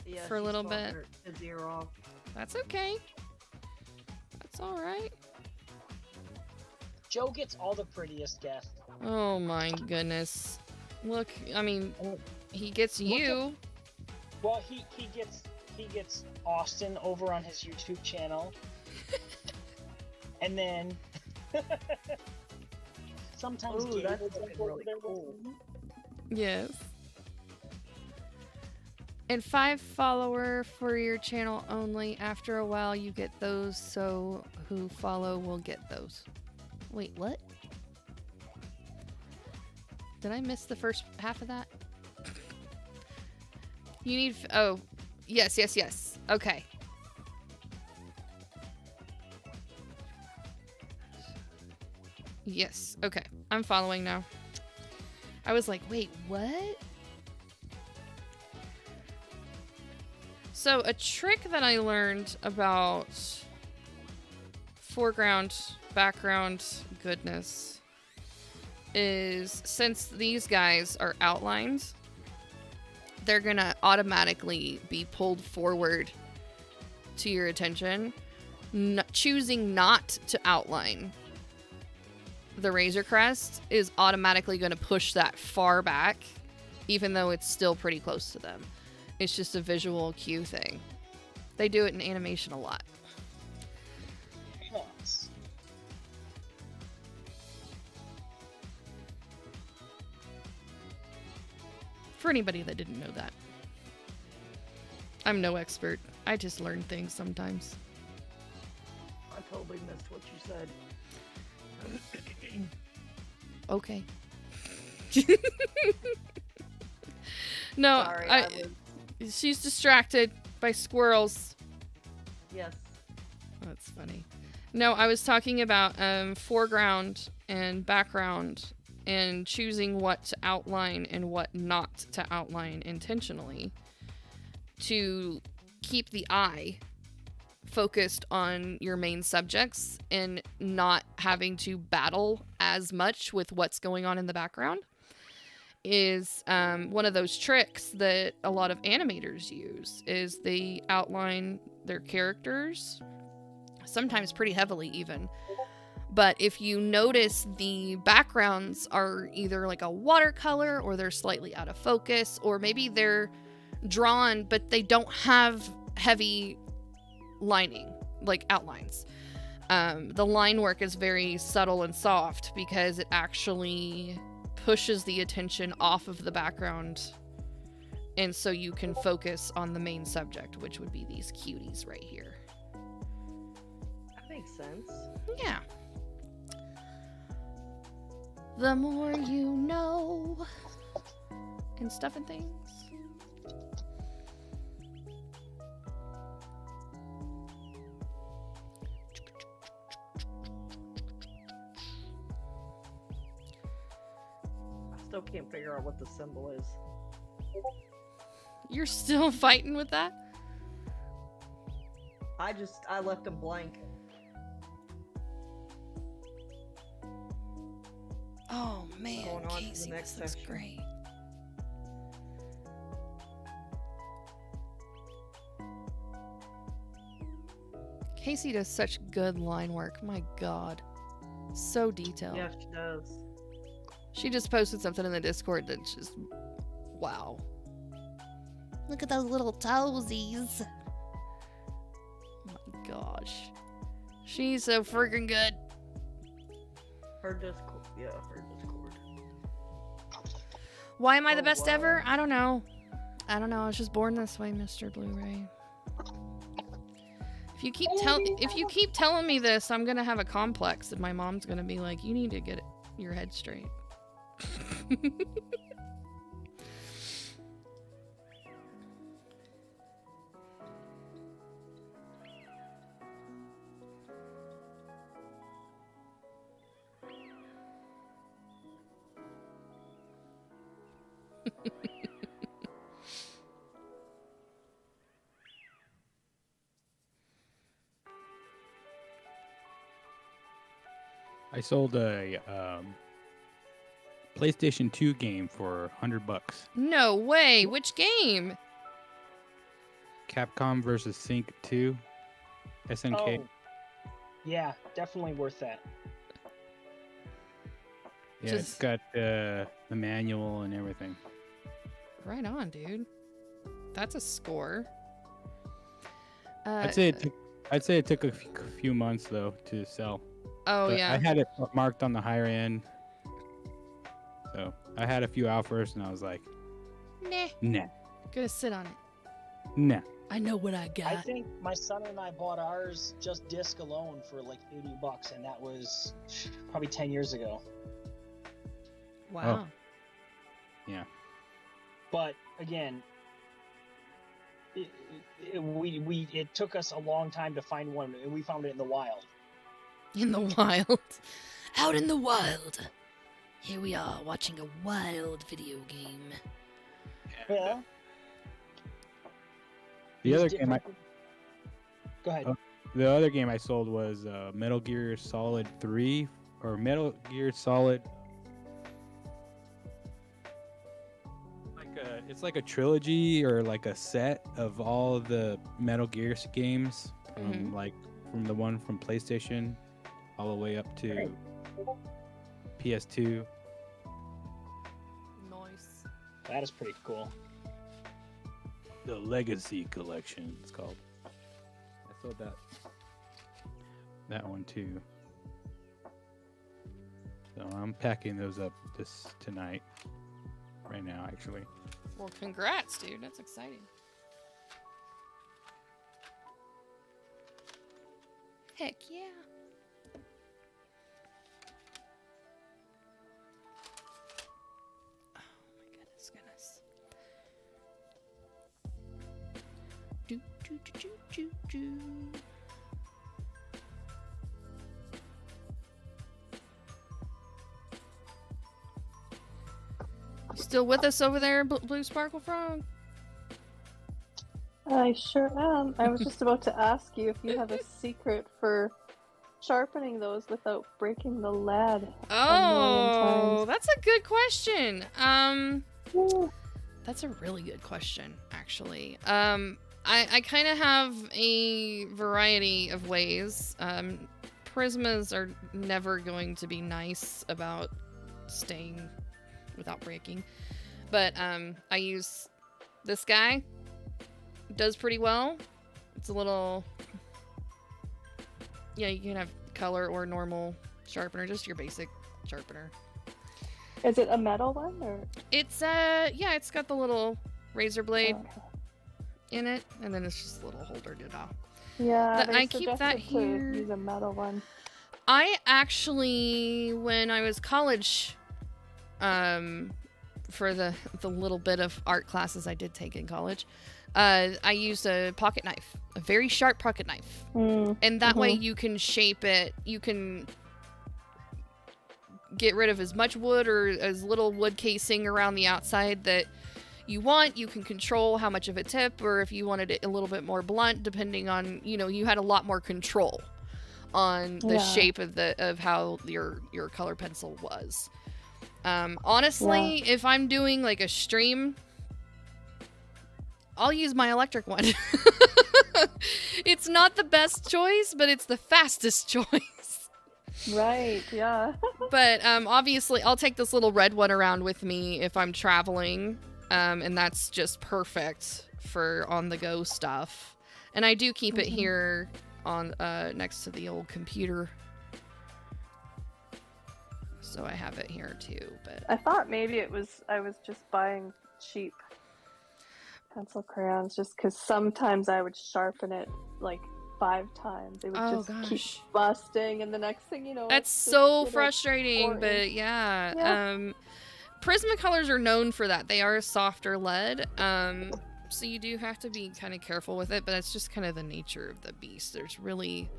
Yeah, for a little bit. His ear off. That's okay. That's all right. Joe gets all the prettiest guests. Oh my goodness! Look, I mean, he gets you. Well, he gets Austin over on his YouTube channel, and then. Sometimes that's really cool. Yes. And 5 follower for your channel only. After a while, you get those, so who follow will get those. Wait, what? Did I miss the first half of that? You need... Oh, yes, yes, yes. Okay. Yes, okay. I'm following now. I was like, wait, what? So a trick that I learned about foreground, background goodness is since these guys are outlined, they're gonna automatically be pulled forward to your attention. Choosing not to outline the Razor Crest is automatically going to push that far back, even though it's still pretty close to them. It's just a visual cue thing. They do it in animation a lot. Yes. For anybody that didn't know that. I'm no expert. I just learn things sometimes. I totally missed what you said. Okay. No, Sorry, she's distracted by squirrels. Yes. That's funny. No, I was talking about foreground and background and choosing what to outline and what not to outline intentionally to keep the eye focused on your main subjects and not having to battle as much with what's going on in the background is one of those tricks that a lot of animators use is they outline their characters, sometimes pretty heavily even. But if you notice the backgrounds are either like a watercolor or they're slightly out of focus, or maybe they're drawn but they don't have heavy lining, like outlines. The line work is very subtle and soft because it actually pushes the attention off of the background, and so you can focus on the main subject, which would be these cuties right here. That makes sense. Yeah. The more you know, and stuff and things. Still can't figure out what the symbol is. You're still fighting with that? I left them blank. Oh man, Going on to the Casey, next this looks section. great. Casey does such good line work. My God, so detailed. Yeah, she does. She just posted something in the Discord that's just wow. Look at those little toesies. Oh my gosh, she's so freaking good. Her Discord. Yeah, her Discord. Why am I the Oh, best wow. ever? I don't know. I was just born this way, Mr. Blu-ray. If you keep telling me this, I'm gonna have a complex, and my mom's gonna be like, "You need to get your head straight." I sold a PlayStation 2 game for $100. No way! Which game? Capcom versus Sync 2, SNK. Oh, yeah, definitely worth that. Yeah, it's got the manual and everything. Right on, dude. That's a score. I'd say it took a few months though to sell. Oh But yeah. I had it marked on the higher end, so I had a few offers and I was like, Nah. nah. Gonna sit on it. Nah. I know what I I got. think my son and I bought ours just disc alone for like $80, and that was probably 10 years ago. Wow. Yeah. But again, it took us a long time to find one, and we found it in the wild. In the wild. Out in the wild. Here we are watching a wild video game. Yeah. The other game Go ahead. the other game I sold was Metal Gear Solid 3 or Metal Gear Solid. It's like a trilogy or like a set of all of the Metal Gear games, like from the one from PlayStation all the way up to PS2. Nice. That is pretty cool. The Legacy Collection, it's called. I sold that one too. So I'm packing those up tonight, right now, actually. Well, congrats, dude. That's exciting. Heck yeah. Oh my goodness. Do, do, do, do, do, do. You still with us over there, Blue Sparkle Frog? I sure am. I was just about to ask you if you have a secret for sharpening those without breaking the lead. Oh, that's a good question. Yeah. That's a really good question, actually. I kind of have a variety of ways. Prismas are never going to be nice about staying without breaking, but I use this guy. Does pretty well. It's a little, yeah, you can have color or normal sharpener, just your basic sharpener. Is it a metal one or? It's yeah, it's got the little razor blade in it, and then it's just a little holder to that. Yeah, I keep that here. To use a metal one. I actually, when I was college, for the little bit of art classes I did take in college, I used a pocket knife, a very sharp pocket knife, and that way you can shape it. You can get rid of as much wood or as little wood casing around the outside that you want. You can control how much of a tip, or if you wanted it a little bit more blunt, depending on, you had a lot more control on the shape of how your color pencil was. Honestly, if I'm doing like a stream, I'll use my electric one. It's not the best choice, but it's the fastest choice. Right, yeah. But obviously, I'll take this little red one around with me if I'm traveling, and that's just perfect for on-the-go stuff. And I do keep it here on next to the old computer, so I have it here too. But I thought maybe I was just buying cheap pencil crayons just because sometimes I would sharpen it like 5 times. It would keep busting, and the next thing you know, that's so frustrating. But yeah. Prismacolors are known for that. They are a softer lead, so you do have to be kind of careful with it, but that's just kind of the nature of the beast. There's really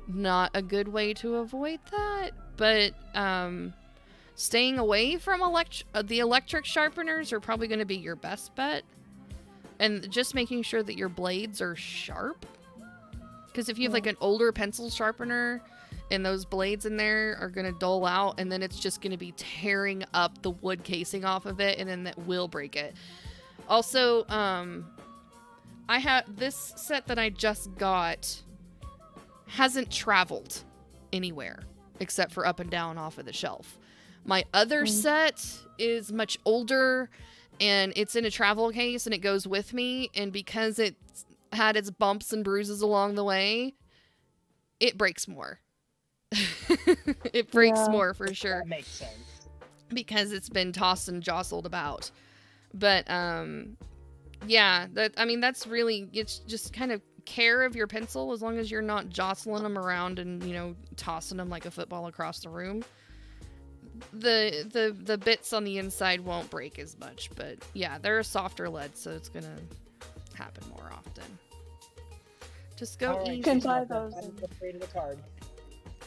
not a good way to avoid that, but staying away from the electric sharpeners are probably going to be your best bet, and just making sure that your blades are sharp, because if you have like an older pencil sharpener and those blades in there are going to dull out, and then it's just going to be tearing up the wood casing off of it, and then that will break it. Also, I have this set that I just got hasn't traveled anywhere except for up and down off of the shelf. My other set is much older, and it's in a travel case, and it goes with me, and because it's had its bumps and bruises along the way, it breaks more. It breaks more for sure. That makes sense. Because it's been tossed and jostled about. But Yeah, I mean, that's really, it's just kind of care of your pencil, as long as you're not jostling them around and, you know, tossing them like a football across the room. The bits on the inside won't break as much, but yeah, they're a softer lead, so it's gonna happen more often. Just go All right, easy. You can buy those. I created a card.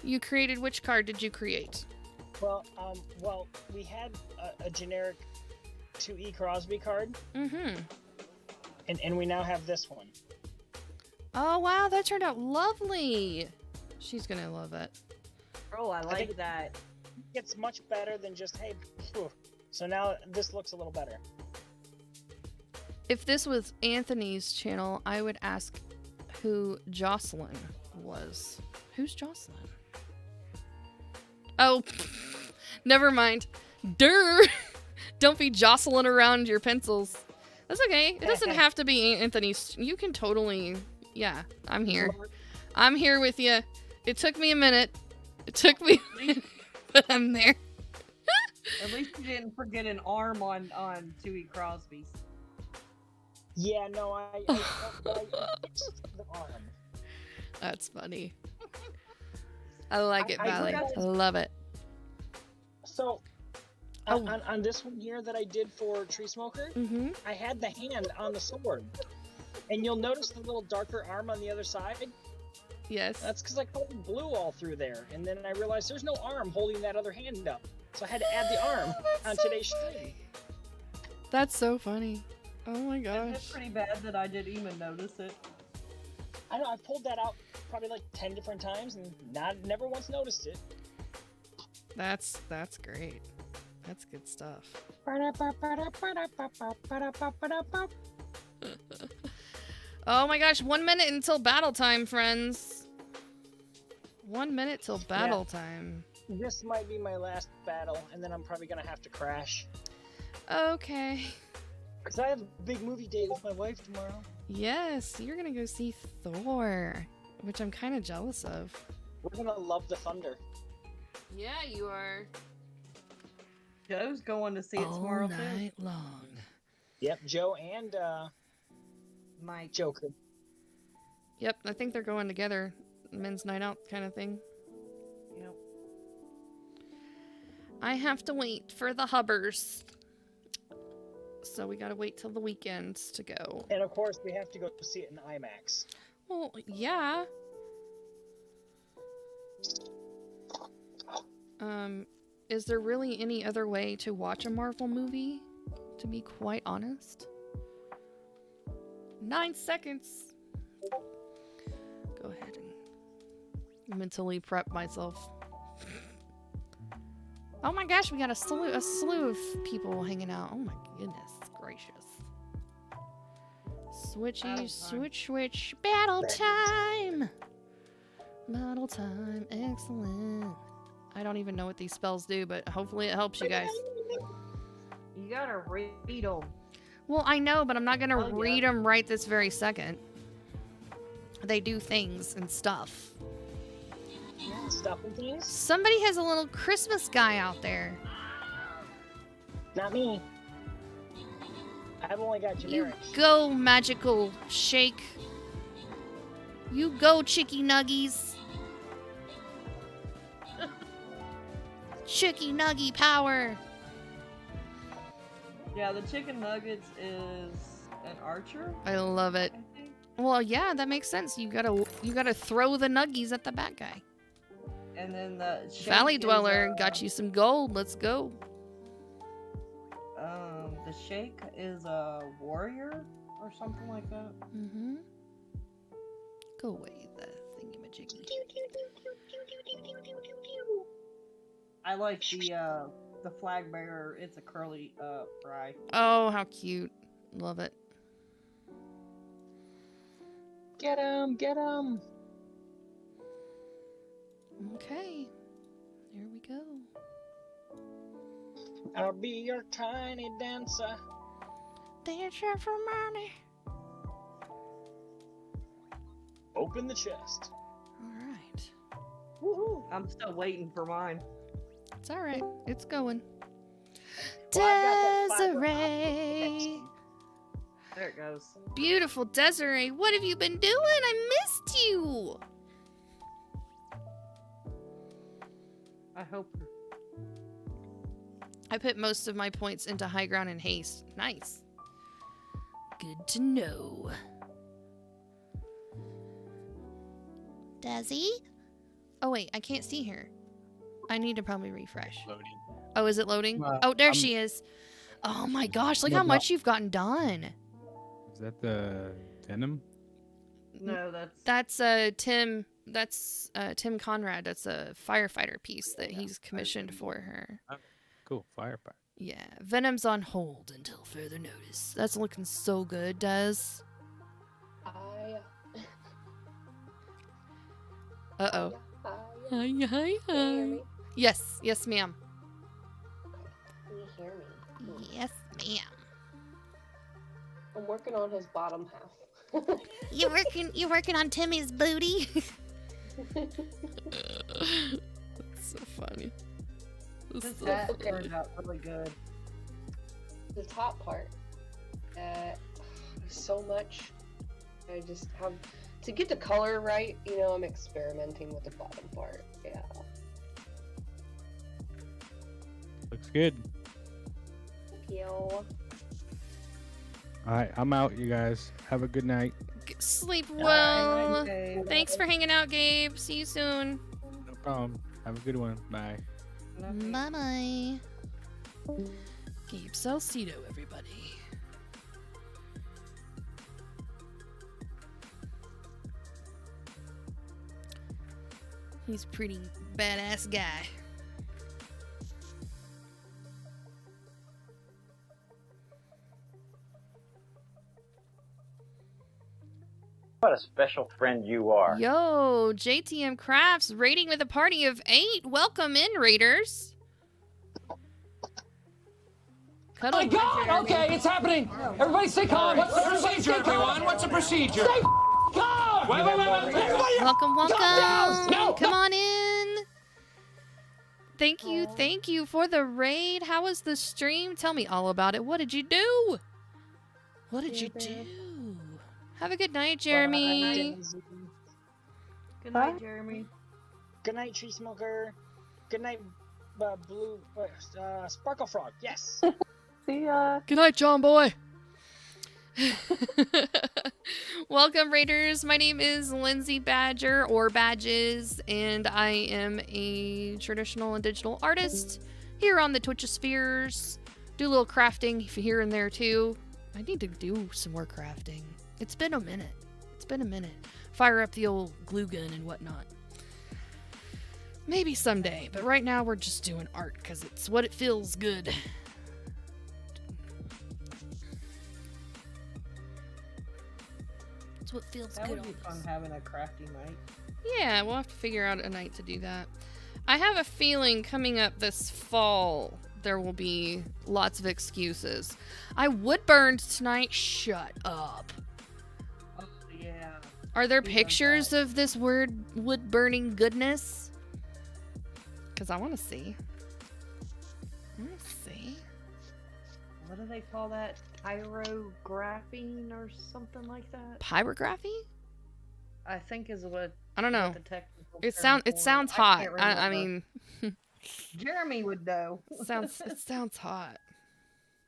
You created, which card did you create? Well, we had a generic 2E Crosby card. Mm-hmm. And we now have this one. Oh, wow, that turned out lovely. She's gonna love it. Oh, I like that. It's much better than just, hey, phew. So now this looks a little better. If this was Anthony's channel, I would ask who Jocelyn was. Who's Jocelyn? Oh, never mind. Durr! Don't be jostling around your pencils. That's okay. It doesn't have to be Anthony's. You can totally... Yeah, I'm here. I'm here with you. It took me a minute. It took me a minute, but I'm there. At least you didn't forget an arm on 2E Crosby's. Yeah, no, I fixed the arm. That's funny. I like it, I Valley. forgot I to- love it. So, on this one here that I did for Tree Smoker, I had the hand on the sword. And you'll notice the little darker arm on the other side. Yes. That's because I colored blue all through there. And then I realized there's no arm holding that other hand up. So I had to add the arm on today's stream. That's so funny. Oh my gosh. It's pretty bad that I didn't even notice it. I know, I've pulled that out probably like 10 different times and never once noticed it. That's great. That's good stuff. Oh my gosh, 1 minute until battle time, friends. 1 minute till battle time. This might be my last battle, and then I'm probably gonna have to crash. Okay. Because I have a big movie date with my wife tomorrow. Yes, you're gonna go see Thor, which I'm kind of jealous of. We're gonna love the thunder. Yeah, you are. Joe's going to see it tomorrow too. All night long. Yep, Joe and Mike. Joker. Yep, I think they're going together. Men's night out kind of thing. Yep. I have to wait for the Hubbers. So we gotta wait till the weekends to go. And of course, we have to go see it in IMAX. Well, yeah. Is there really any other way to watch a Marvel movie? To be quite honest. 9 seconds. Go ahead and mentally prep myself. Oh my gosh, we got a slew of people hanging out. Oh my goodness gracious. Switchy, switch, battle time! Battle time, excellent. I don't even know what these spells do, but hopefully it helps you guys. You gotta read them. Well, I know, but I'm not gonna read them right this very second. They do things and stuff. Stuff and things? Somebody has a little Christmas guy out there. Not me. I've only got generic. You go, magical shake. You go, chicky nuggies. Chicky nuggy power. Yeah, the chicken nuggets is an archer. I love it. Well, yeah, that makes sense. You gotta throw the nuggies at the bad guy. And then the shake Valley is, Dweller got you some gold. Let's go. The shake is a warrior or something like that. Mm-hmm. Go away, the thingamajiggy. I like the flag bearer. It's a curly fry. Oh, how cute. Love it. Get him! Get him! Okay. Here we go. I'll be your tiny dancer. Dancer for money. Open the chest. Alright. Woohoo! I'm still waiting for mine. It's alright. It's going. Well, I've got that Desiree. There it goes. Beautiful Desiree, what have you been doing? I missed you. I hope. I put most of my points into high ground and haste. Nice. Good to know. Desi? Oh wait, I can't see her. I need to probably refresh. Loading. Oh, is it loading? Oh, there she is. Oh my gosh, look how much you've gotten done. Is that the Venom? No, That's Tim. That's Tim Conrad. That's a firefighter piece that he's commissioned for her. Oh, cool, firefighter. Yeah, Venom's on hold until further notice. That's looking so good, Des. Uh-oh. Hi. Yes, yes, ma'am. Can you hear me? Yes, ma'am. I'm working on his bottom half. You're working on Timmy's booty. That's so funny. That turned out really good. The top part. So much. I just have to get the color right. You know, I'm experimenting with the bottom part. Yeah. Looks good. Thank you. Alright, I'm out, you guys. Have a good night. Sleep well. Thanks for hanging out, Gabe. See you soon. No problem. Have a good one. Bye. Bye-bye. Gabe Salcedo, everybody. He's a pretty badass guy. What a special friend you are. Yo, JTM Crafts raiding with a party of 8. Welcome in, raiders. Oh my God! Okay, it's happening. Everybody stay calm. What's the procedure, everyone? What's the procedure? Stay calm. Wait. Everybody, welcome. No, Come on in. Thank you for the raid. How was the stream? Tell me all about it. What did you do? Have a good night, Jeremy. Good night, Jeremy. Good night, Tree Smoker. Good night, Blue Sparkle Frog. Yes. See ya. Good night, John Boy. Welcome, Raiders. My name is Lindsay Badger, or Badges, and I am a traditional and digital artist here on the Twitchospheres. Do a little crafting here and there, too. I need to do some more crafting. It's been a minute. Fire up the old glue gun and whatnot. Maybe someday, but right now we're just doing art because it's what it feels good. It's what feels That good. would be fun having a crafty night. Yeah, we'll have to figure out a night to do that. I have a feeling coming up this fall there will be lots of excuses. I wood burned tonight. Shut up. Oh, yeah. Are there pictures of this wood burning goodness? Because I want to see. What do they call that? Pyrographing or something like that? Pyrography? I think is what. I don't know. what the technical It term sounds for hot. can't I remember. mean, Jeremy would know. it sounds hot.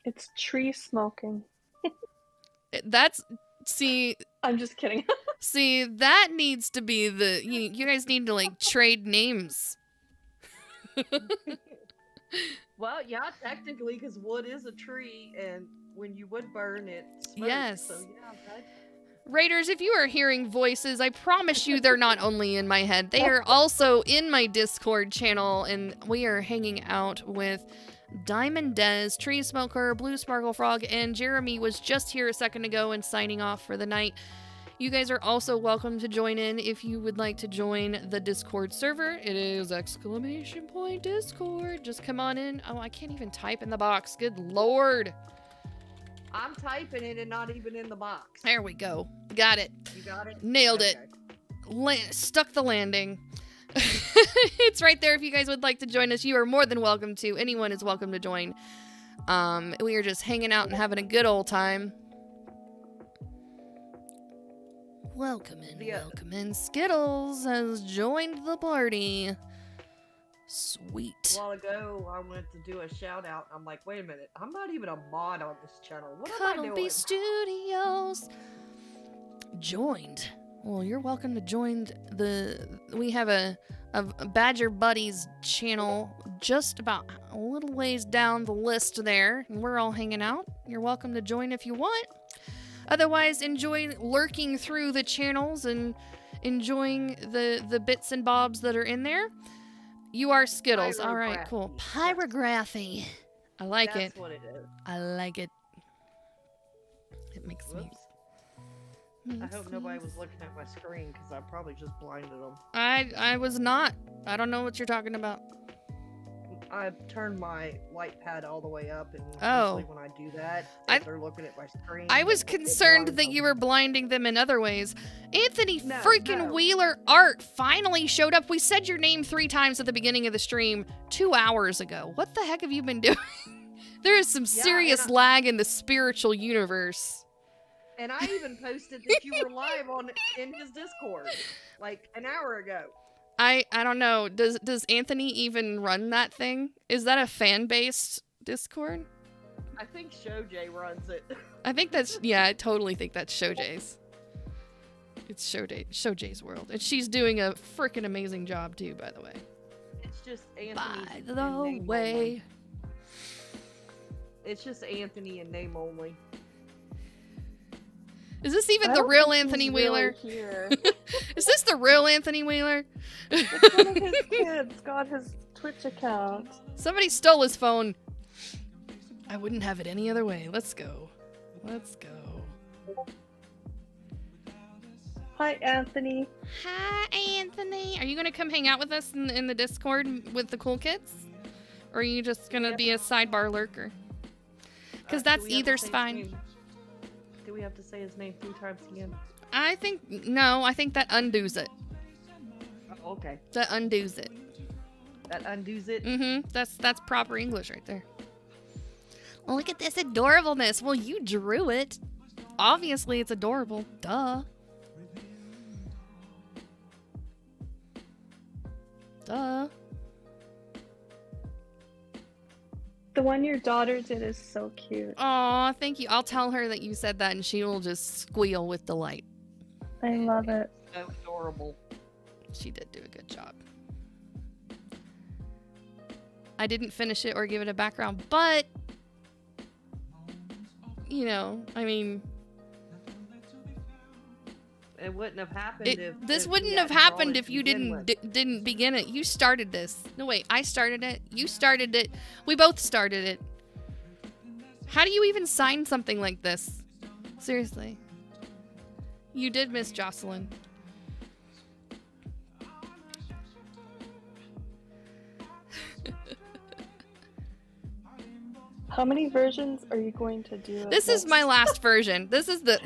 It's tree smoking. See. I'm just kidding. See, that needs to be the. You guys need to like trade names. Well, yeah, technically, because wood is a tree, and when you wood burn, it smokes. Yes. So, yeah, Raiders, if you are hearing voices, I promise you they're not only in my head. They are also in my Discord channel, and we are hanging out with Diamond Des, Tree Smoker, Blue Sparkle Frog, and Jeremy was just here a second ago and signing off for the night. You guys are also welcome to join in if you would like to join the Discord server. It is !Discord. Just come on in. Oh, I can't even type in the box. Good Lord. I'm typing it and not even in the box. There we go. Got it. You got it? Nailed it. Stuck the landing. It's right there if you guys would like to join us. You are more than welcome to. Anyone is welcome to join. We are just hanging out and having a good old time. Welcome in. Skittles has joined the party. Sweet. A while ago, I wanted to do a shout out. I'm like, wait a minute, I'm not even a mod on this channel. What am I doing? Cuddleby Studios joined. Well, you're welcome to join we have a Badger Buddies channel just about a little ways down the list there, and we're all hanging out. You're welcome to join if you want. Otherwise, enjoy lurking through the channels and enjoying the bits and bobs that are in there. You are Skittles. All right, cool. Pyrography. I like it. That's what it is. I like it. It makes me... I hope nobody was looking at my screen because I probably just blinded them. I was not. I don't know what you're talking about. I've turned my light pad all the way up, and Oh. usually when I do that, they're looking at my screen. I was it concerned blinds that them. you were blinding them in other ways. Anthony No, freaking no. Wheeler Art finally showed up. We said your name 3 times at the beginning of the stream 2 hours ago. What the heck have you been doing? There is some serious lag in the spiritual universe. And I even posted that you were live in his Discord like an hour ago. I don't know. Does Anthony even run that thing? Is that a fan-based Discord? I think ShowJ runs it. I think that's, yeah, I totally think that's ShowJ's. It's ShowJ's world. And she's doing a freaking amazing job too, by the way. It's just Anthony. By and the name way. only. It's just Anthony and name only. Is this even I the don't real think Anthony he's Wheeler? really here. Is this the real Anthony Wheeler? It's one of his kids got his Twitch account. Somebody stole his phone. I wouldn't have it any other way. Let's go. Let's go. Hi, Anthony. Hi, Anthony. Are you going to come hang out with us in the Discord with the cool kids? Or are you just going to be a sidebar lurker? Because that's Do we have to either's say his fine. name? Do we have to say his name 3 times again? I think that undoes it. Oh, okay. That undoes it. That undoes it? Mm-hmm. That's proper English right there. Well, look at this adorableness. Well, you drew it. Obviously, it's adorable. Duh. Duh. The one your daughter did is so cute. Aw, thank you. I'll tell her that you said that and she will just squeal with delight. I love it. So adorable. She did do a good job. I didn't finish it or give it a background, but, you know, I mean... It wouldn't have happened This if wouldn't he have hadn't drawn happened it if to you begin with. didn't begin it. You started this. No, wait, I started it. You started it. We both started it. How do you even sign something like this? Seriously. You did miss Jocelyn. How many versions are you going to do? of This is my last version. This is it.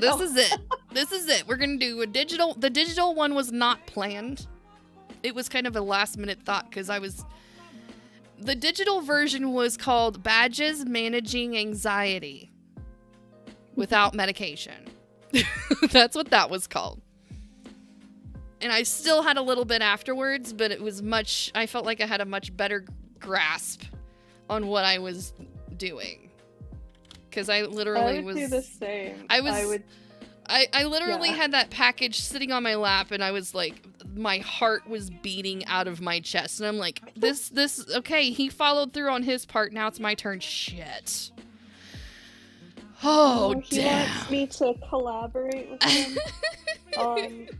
This is it. We're gonna do a digital. The digital one was not planned. It was kind of a last minute thought because the digital version was called Badges Managing Anxiety Without Medication. That's what that was called. And I still had a little bit afterwards, but it was I felt like I had a much better grasp on what I was doing. Because I literally would do the same. I literally Yeah. had that package sitting on my lap and I was like, my heart was beating out of my chest. And I'm like, okay, he followed through on his part. Now it's my turn. Shit. Oh, he damn. wants me to collaborate with him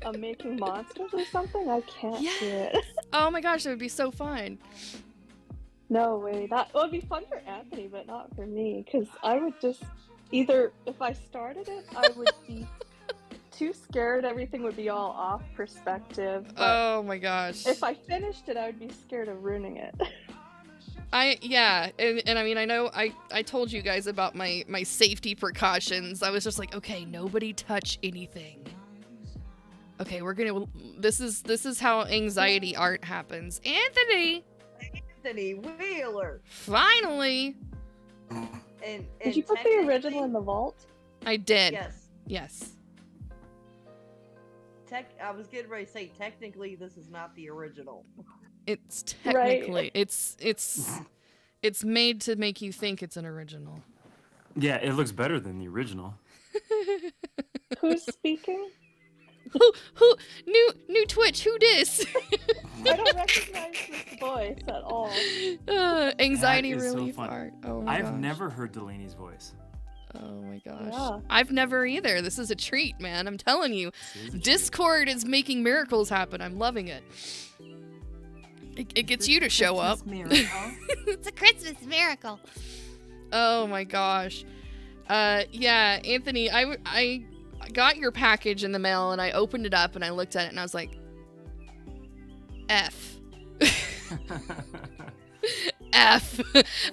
on making monsters or something. I can't do it. Oh my gosh, that would be so fun. No way. That would be fun for Anthony, but not for me. Because I would just either, if I started it, I would be too scared. Everything would be all off perspective. But Oh my gosh. if I finished it, I would be scared of ruining it. And I mean, I know I told you guys about my safety precautions. I was just like, okay, nobody touch anything. Okay, this is how anxiety art happens. Anthony Wheeler. Finally. And Did you put the original in the vault? I did. Yes. Yes. I was getting ready to say, technically, this is not the original. It's technically, it's made to make you think it's an original. Yeah, it looks better than the original. Who's speaking? Who? New Twitch. Who dis? I don't recognize this voice at all. Anxiety That is relief so fun. art. Oh my I've gosh. never heard Delaney's voice. Oh my gosh. Yeah. I've never either. This is a treat, man. I'm telling you. Discord is making miracles happen. I'm loving it. It gets you to show up. It's a Christmas miracle. Oh my gosh. Yeah, Anthony, I got your package in the mail and I opened it up and I looked at it and I was like, F. F.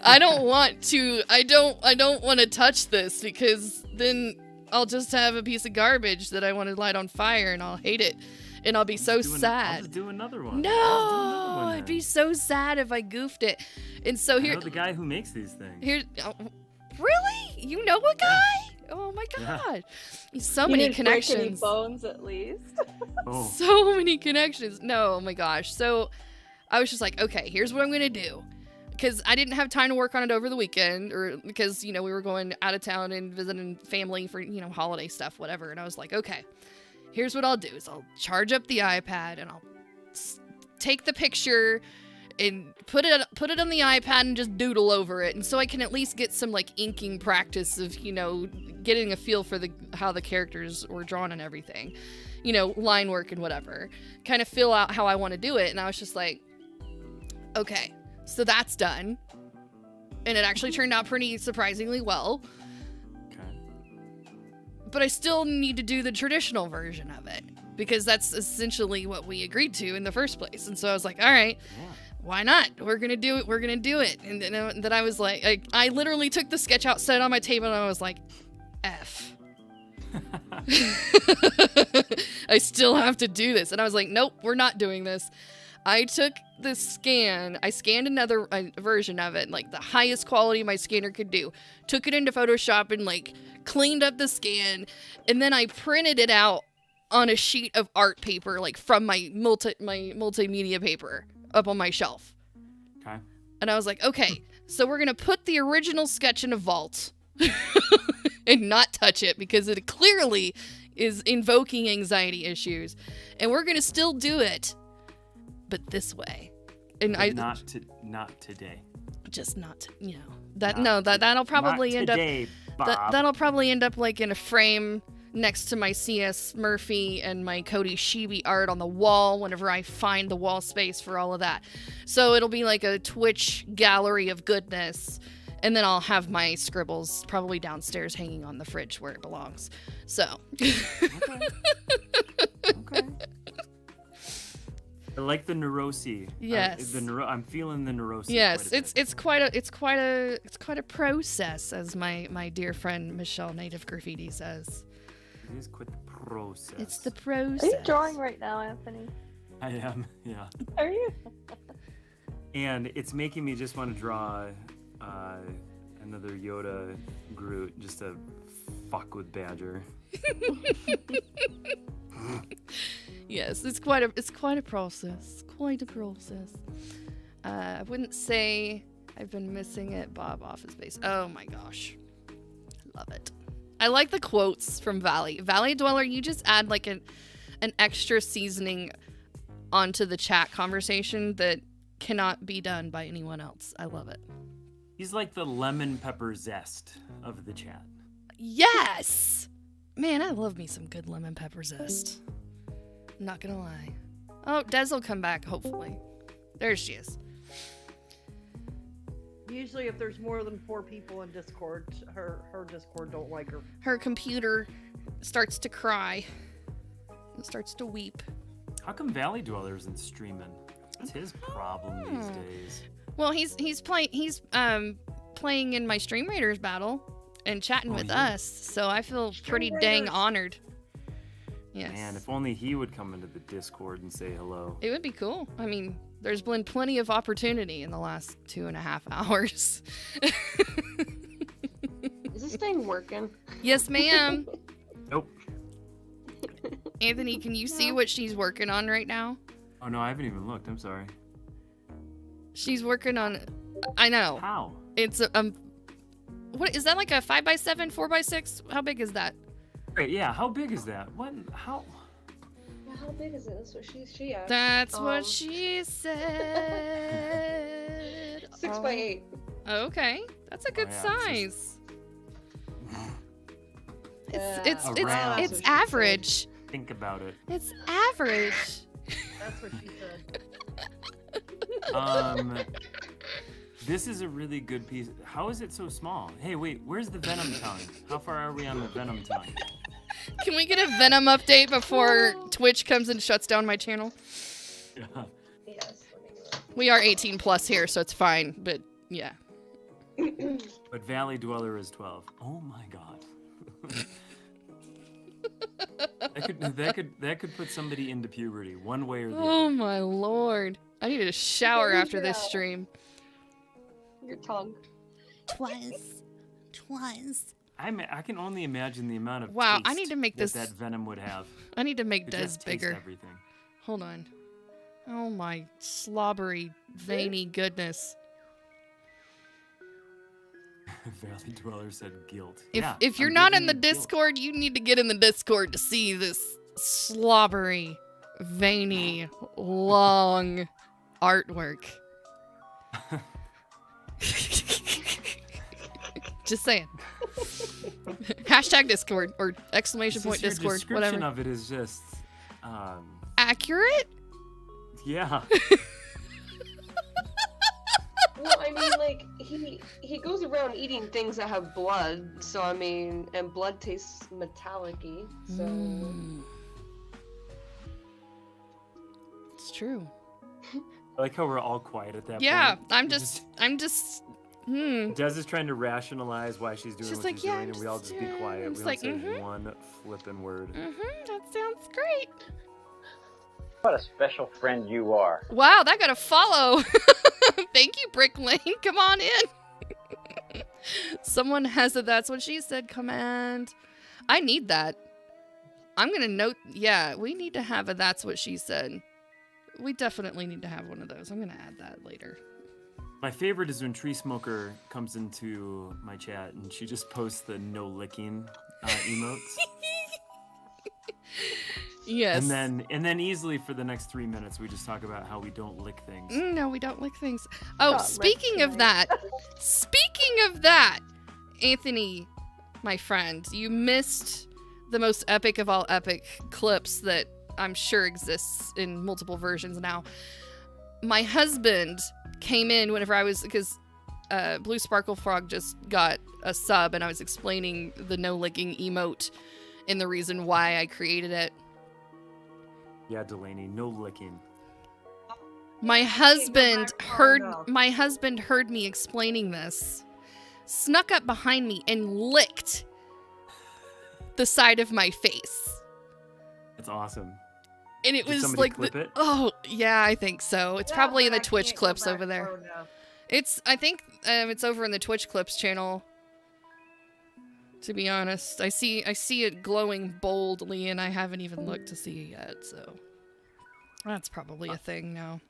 I don't want to touch this because then I'll just have a piece of garbage that I want to light on fire and I'll hate it. And I'll be so sad. I'll just do another one. No, I'd be so sad if I goofed it. And so here, I know the guy who makes these things. Here, really? You know a guy? Oh my god! So many connections. Break any bones at least. Oh. So many connections. No, oh my gosh. So I was just like, okay, here's what I'm gonna do. Because I didn't have time to work on it over the weekend, or because, you know, we were going out of town and visiting family for, you know, holiday stuff, whatever. And I was like, okay, here's what I'll do is I'll charge up the iPad and I'll take the picture and put it on the iPad and just doodle over it. And so I can at least get some like inking practice of, you know, getting a feel for how the characters were drawn and everything, you know, line work and whatever, kind of feel out how I want to do it. And I was just like, okay. So that's done. And it actually turned out pretty surprisingly well. Okay. But I still need to do the traditional version of it. Because that's essentially what we agreed to in the first place. And so I was like, all right, why not? We're going to do it. We're going to do it. And then I was like, I literally took the sketch out, set it on my table, and I was like, F. I still have to do this. And I was like, nope, we're not doing this. I took the scan, I scanned another version of it, like the highest quality my scanner could do, took it into Photoshop and like cleaned up the scan, and then I printed it out on a sheet of art paper, like from my multimedia paper up on my shelf. Okay. And I was like, okay, so we're going to put the original sketch in a vault and not touch it because it clearly is invoking anxiety issues. And we're going to still do it, but this way. And not today. Just not, you know. That'll probably end up that'll probably end up like in a frame next to my C.S. Murphy and my Cody Shibi art on the wall whenever I find the wall space for all of that. So it'll be like a Twitch gallery of goodness, and then I'll have my scribbles probably downstairs hanging on the fridge where it belongs. So. Okay. I like the neurosis. Yes. I'm feeling the neurosis. Yes, it's quite a process, as my dear friend Michelle Native Graffiti says. It is quite the process. It's the process. Are you drawing right now, Anthony? I am, yeah. Are you? And it's making me just want to draw another Yoda Groot just to fuck with Badger. Yes, it's quite a process. Quite a process. I wouldn't say I've been missing it. Bob Office Space. Oh my gosh, love it. I like the quotes from Valley Dweller. You just add like an extra seasoning onto the chat conversation that cannot be done by anyone else. I love it. He's like the lemon pepper zest of the chat. Yes, man, I love me some good lemon pepper zest. I'm not gonna lie. Oh, Des will come back, hopefully. There she is. Usually if there's more than 4 people in Discord, her Discord don't like her. Her computer starts to cry. It starts to weep. How come Valley Dweller isn't streaming? It's his problem these days. Well, he's playing in my Stream Raiders battle and chatting with us, so I feel pretty dang honored. Yes. Man, if only he would come into the Discord and say hello. It would be cool. I mean, there's been plenty of opportunity in the last 2.5 hours. Is this thing working? Yes, ma'am. Nope. Anthony, can you see what she's working on right now? Oh no, I haven't even looked. I'm sorry. She's working on. I know. How? It's What is that, like a 5x7, 4x6? How big is that? Great. Yeah. How big is that? What? How? Yeah, how big is it? That's what she asked. That's what she said. 6 by 8. Okay, that's a good size. It's average. Think about it. It's average. That's what she said. This is a really good piece. How is it so small? Hey, wait, where's the Venom tongue? How far are we on the Venom tongue? Can we get a Venom update before Twitch comes and shuts down my channel? Yeah. Yes. We are 18 plus here, so it's fine, but yeah. But Valley Dweller is 12. Oh my god. that could put somebody into puberty, one way or the other. Oh my lord. I needed a shower after this stream. Your tongue. Twas. I can only imagine the amount of Wow, I taste need to make this. that Venom would have. I need to make To Des just taste bigger. everything. Hold on. Oh my slobbery, veiny goodness. Valley Dweller said guilt. If you're not in the Discord, you need to get in the Discord to see this slobbery, veiny, long artwork. Just saying. Hashtag Discord or exclamation point Your Discord, description whatever. of it is just Accurate? yeah. Well, I mean, like, he goes around eating things that have blood, so I mean, and blood tastes metallic-y, so... It's true. I like how we're all quiet at that Yeah, point. I'm just Des is trying to rationalize why she's doing She's what like, she's yeah, doing, and we all just be quiet. We like, don't say one flippin' word. That sounds great. What a special friend you are. Wow, that got a follow. Thank you, Brick Lane. Come on in. Someone has a that's what she said command. I need that. I'm going to note, yeah, we need to have a that's what she said. We definitely need to have one of those. I'm going to add that later. My favorite is when Tree Smoker comes into my chat and she just posts the no licking emotes. Yes. And then easily for the next 3 minutes we just talk about how we don't lick things. No, we don't lick things. Oh, speaking of that, Anthony, my friend, you missed the most epic of all epic clips that I'm sure exists in multiple versions now. My husband came in whenever I was, because Blue Sparkle Frog just got a sub and I was explaining the no licking emote and the reason why I created it. Yeah, Delaney, no licking. My husband heard me explaining this, snuck up behind me and licked the side of my face. That's awesome. And it Did was somebody like, clip it? Oh yeah, I think so. It's probably in the Twitch clips over there. I think it's over in the Twitch clips channel. To be honest, I see it glowing boldly, and I haven't even looked to see it yet. So that's probably a thing now.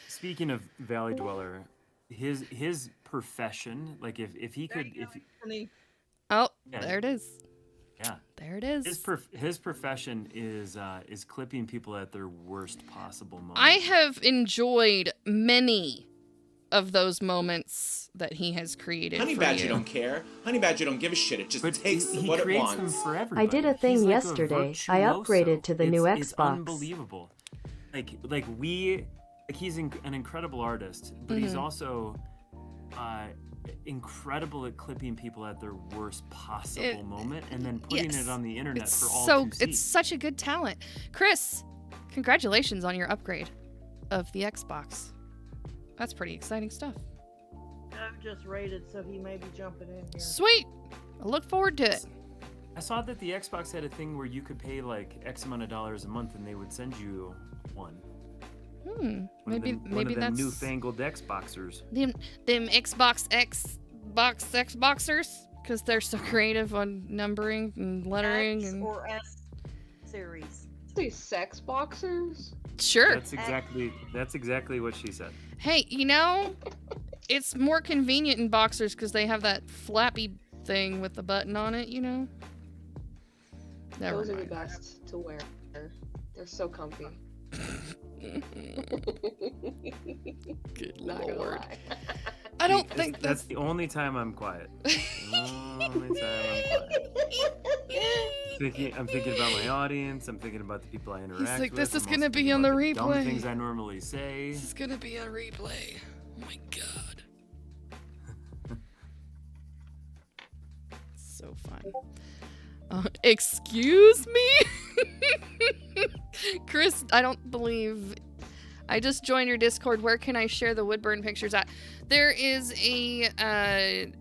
Speaking of Valley Dweller, his profession, like if he could, Oh, Yeah. there it is. Yeah, there it is. His profession is clipping people at their worst possible moment. I have enjoyed many of those moments that he has created. Honey for Badger you. don't care. Honey Badger don't give a shit. It just takes he what it creates wants. them for everybody. I did a thing He's like a yesterday. I upgraded to the new It's Xbox. unbelievable. He's an incredible artist, but he's Mhm. also incredible at clipping people at their worst possible moment and then putting Yes. it on the internet It's for all so to see. it's such a good talent. Chris, congratulations on your upgrade of the Xbox. That's pretty exciting stuff. I've just rated, so he may be jumping in here. Sweet. I look forward to it. I saw that the Xbox had a thing where you could pay like X amount of dollars a month and they would send you one. Maybe one of them that's newfangled Xboxers. them Xboxers, because they're so creative on numbering and lettering X and or S series. say sex boxers? Sure. That's exactly what she said. Hey, you know, it's more convenient in boxers because they have that flappy thing with the button on it, you know? Never Those mind. are the best to wear. They're so comfy. Good Not gonna lord. lie. I don't think that's the only time I'm quiet. The only time I'm quiet. I'm thinking about my audience. I'm thinking about the people I interact with. He's like, this is I'm gonna also be thinking on the about replay. Dumb things I normally say. This is gonna be on replay. Oh my god. So fun. Excuse me? Chris, I don't believe... I just joined your Discord. Where can I share the Woodburn pictures at? There is a...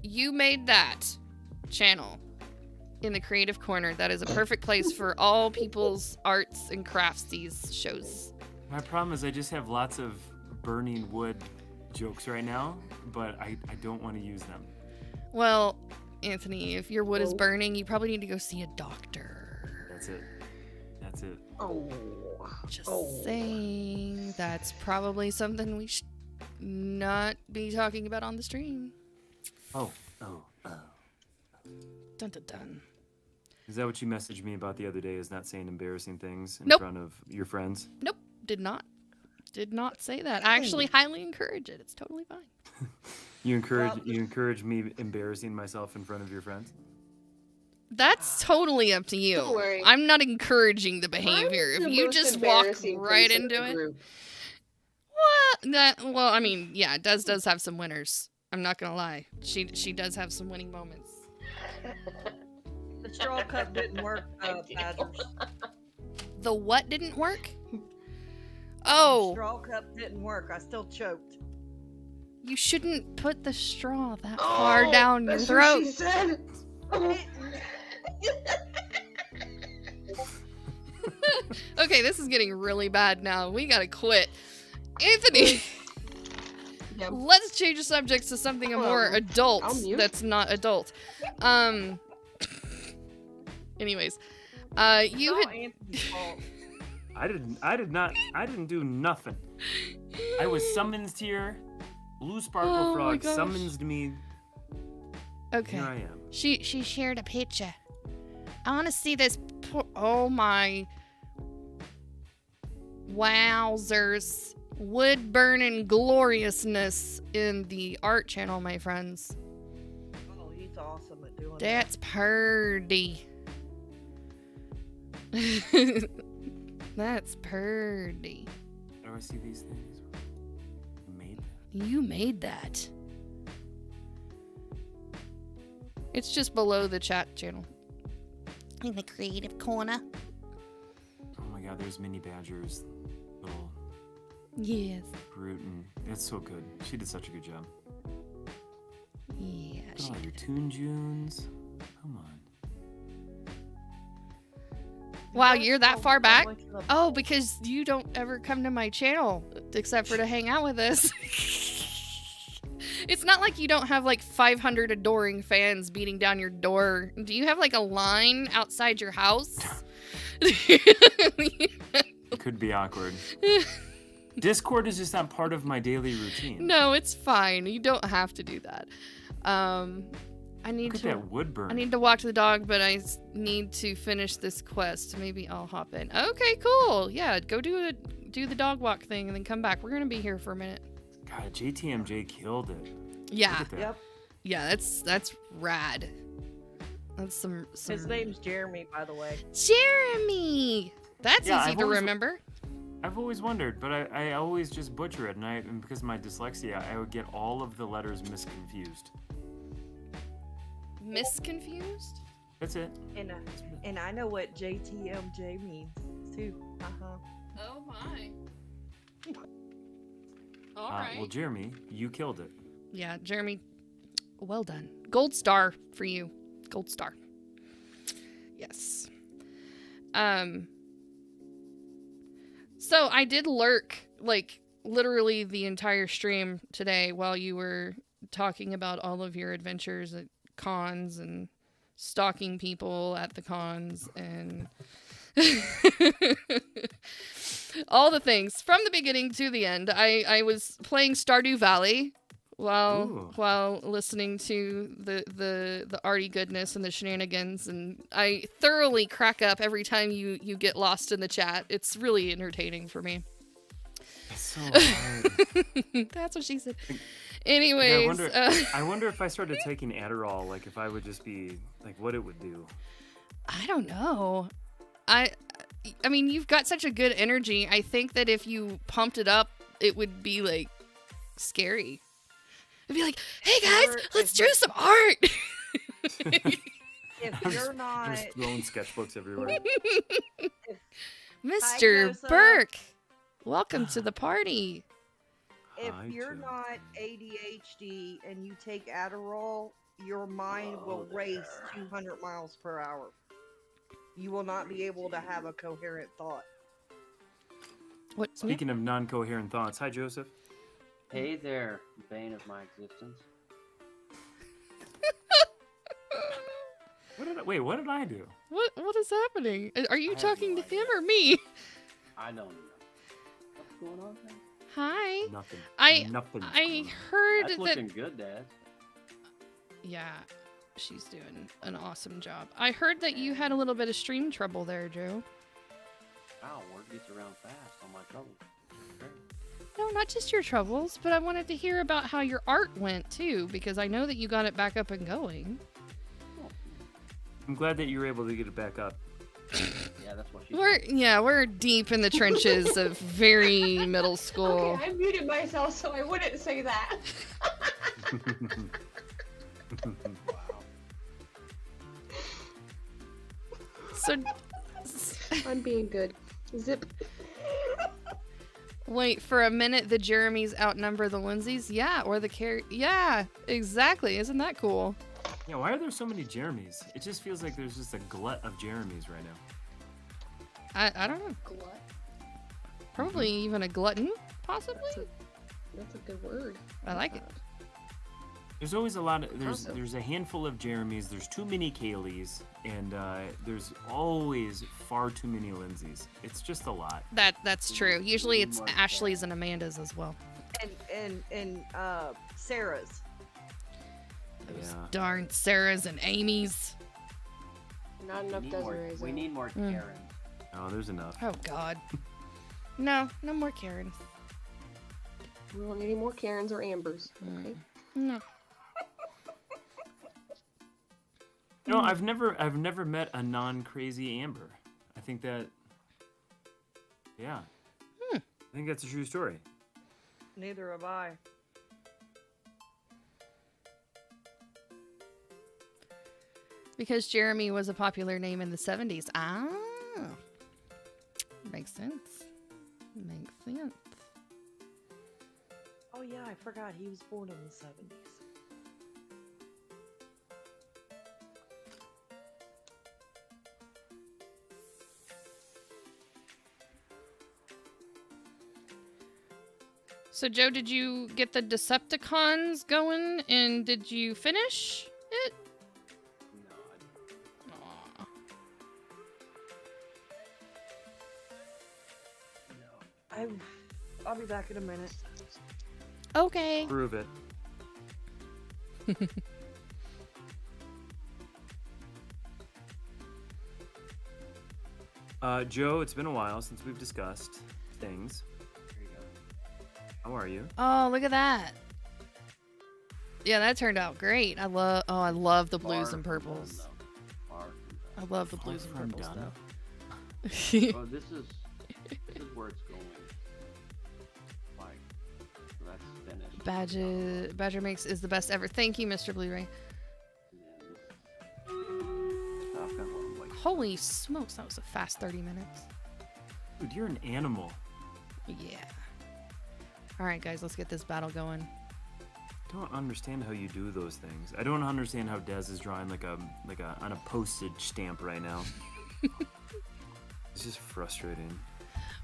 You Made That channel in the creative corner. That is a perfect place for all people's arts and crafts these shows. My problem is I just have lots of burning wood jokes right now, but I don't want to use them. Well, Anthony, if your wood is burning, you probably need to go see a doctor. That's it. That's it. Oh. Just saying. That's probably something we should not be talking about on the stream. Oh. Dun dun dun. Is that what you messaged me about the other day, is not saying embarrassing things in Nope. front of your friends? Nope. Did not say that. I actually highly encourage it. It's totally fine. You encourage me embarrassing myself in front of your friends? That's totally up to you. Don't worry. I'm not encouraging the behavior. I'm If the you most just walk embarrassing right person in into the it. group. Well, I mean, yeah, does have some winners. I'm not gonna lie. She does have some winning moments. The straw cup didn't work, Badgers. The what didn't work? The Oh, straw cup didn't work. I still choked. you shouldn't put the straw that far down your That's throat. what she said. Okay, this is getting really bad now. We gotta quit. Anthony, Yep. let's change the subject to something more adult I'll mute. that's not adult. Anyways, you It's all had... Anthony's fault. I didn't do nothing. I was summoned here. Blue Sparkle Oh my Frog gosh. summons me. Okay. Here I am. She shared a picture. I want to see this. Oh my. Wowzers. Wood burning gloriousness in the art channel, my friends. Oh, he's awesome at doing That's purdy. That's purdy. How do I see these things? Made that. You made that. It's just below the chat channel. In the creative corner. Oh my god, there's mini badgers. Little Yes. brute, and it's so good. She did such a good job. Yeah. Look at all your Toon Junes. Come on. Wow, you're that far back? Oh, because you don't ever come to my channel except for to hang out with us. It's not like you don't have like 500 adoring fans beating down your door. Do you have like a line outside your house? It could be awkward. Discord is just not part of my daily routine. No, it's fine. You don't have to do that. I need Look at that wood burn. I need to walk the dog, but I need to finish this quest. Maybe I'll hop in. Okay, cool. Yeah, go do the dog walk thing and then come back. We're gonna be here for a minute. God, JTMJ killed it. Yeah. Look at that. Yep. Yeah, that's rad. That's some. His name's Jeremy, by the way. Jeremy. That's Yeah, easy I've to always- remember. I've always wondered, but I always just butcher it, and because of my dyslexia, I would get all of the letters misconfused. Misconfused? That's it. And I know what JTMJ means too. Oh my. All right. Well, Jeremy, you killed it. Yeah, Jeremy. Well done. Gold star for you. Gold star. Yes. So I did lurk like literally the entire stream today while you were talking about all of your adventures at cons and stalking people at the cons and All the things from the beginning to the end. I was playing Stardew Valley while listening to the arty goodness and the shenanigans, and I thoroughly crack up every time you get lost in the chat. It's really entertaining for me. It's so hard. That's what she said. Anyways, I wonder if I started taking Adderall, like if I would just be like, what it would do. I don't know. I mean, you've got such a good energy. I think that if you pumped it up, it would be like scary. It'd be like, hey guys, let's draw some art. If you're not, I'm just throwing sketchbooks everywhere. Mr. Burke, welcome to the party. If you're not ADHD and you take Adderall, your mind will race 200 miles per hour. You will not be able to have a coherent thought. Speaking of non-coherent thoughts, hi Joseph. Hey there, bane of my existence. What did I do? What is happening? Are you talking to him or me? I don't know. What's going on, man? Hi. Nothing. I heard That's that. looking good, Dad. Yeah, she's doing an awesome job. I heard that you had a little bit of stream trouble there, Joe. Wow, word gets around fast on my trouble. Great. No, not just your troubles, but I wanted to hear about how your art went too, because I know that you got it back up and going. I'm glad that you were able to get it back up. Yeah, that's what she We're deep in the trenches of very middle school. Okay, I muted myself so I wouldn't say that. So I'm being good. Zip. Wait, for a minute the Jeremys outnumber the Lindsays? Yeah, or the Yeah, exactly. Isn't that cool? Yeah, why are there so many Jeremys? It just feels like there's just a glut of Jeremys right now. I don't know. Glut. Probably even a glutton, possibly? That's a good word. I like it. There's always a lot of there's a handful of Jeremys, there's too many Kayleys, and there's always far too many Lindsays. It's just a lot. That's true. Usually it's Ashley's and Amanda's as well. And Sarah's. Those darn Sarah's and Amy's. Not enough Desiree's. We need more Karens. Oh, there's enough. Oh God. No more Karens. We don't need any more Karens or Ambers. Okay. No. No, I've never met a non-crazy Amber. I think that. Yeah. I think that's a true story. Neither have I. Because Jeremy was a popular name in the 70s. Ah. Makes sense. Makes sense. Oh yeah, I forgot he was born in the 70s. So Joe, did you get the Decepticons going and did you finish it? I'll be back in a minute. Okay. Prove it. Joe, it's been a while since we've discussed things. How are you? Oh, look at that. Yeah, that turned out great. I love the blues and purples. I love the blues and purples though. Oh, this is where it's going. Like, so that's finished. Badger Mix is the best ever. Thank you, Mr. Blu-ray. Holy smokes, that was a fast 30 minutes. Dude, you're an animal. Yeah. All right, guys, let's get this battle going. I don't understand how you do those things. I don't understand how Dez is drawing like a on a postage stamp right now. It's just frustrating.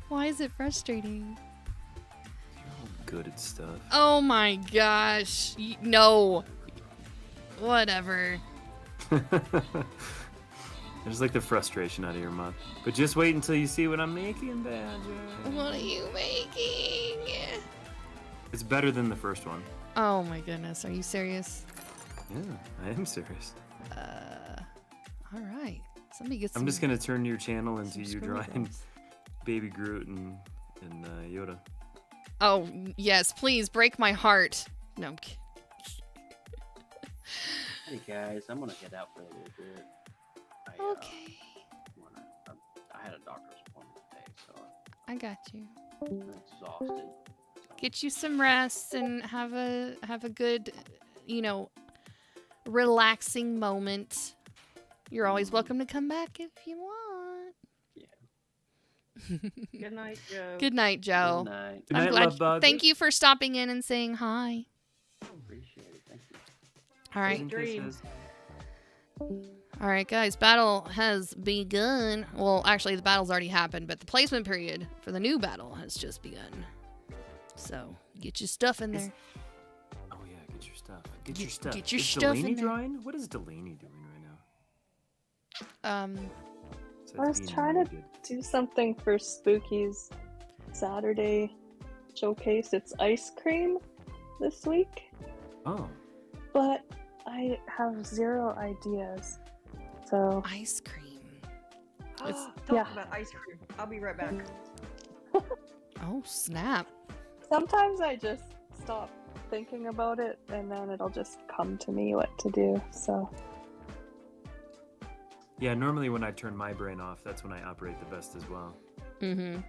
Why is it frustrating? You're all good at stuff. Oh my gosh. No. Whatever. There's like the frustration out of your mouth. But just wait until you see what I'm making, Badger. What are you making? It's better than the first one. Oh my goodness, are you serious? Yeah, I am serious. All right. Somebody get some. I'm just gonna turn your channel into you squirrel drawing girls. Baby Groot and Yoda. Oh yes, please break my heart. No, I'm kidding. Hey guys, I'm gonna head out for a little bit. Okay. I had a doctor's appointment today, so I got you. I'm exhausted. Get you some rest and have a good, relaxing moment. You're always welcome to come back if you want. Good night, Joe. Good night, Joe. Good night. Good I'm night, glad. love bug. Thank you for stopping in and saying hi. Appreciate it. Thank you. All right. Dreams. All right, guys. Battle has begun. Well, actually, the battle's already happened, but the placement period for the new battle has just begun. So get your stuff in there. Oh yeah, get your stuff. Get your stuff. Get your is stuff Delaney in there. drawing? What is Delaney doing right now? I was trying to do something for Spooky's Saturday showcase. It's ice cream this week, Oh. but I have zero ideas. So ice cream. Talk about ice cream. I'll be right back. Oh snap! Sometimes I just stop thinking about it, and then it'll just come to me what to do. So Yeah, normally when I turn my brain off, that's when I operate the best as well. Mm-hmm.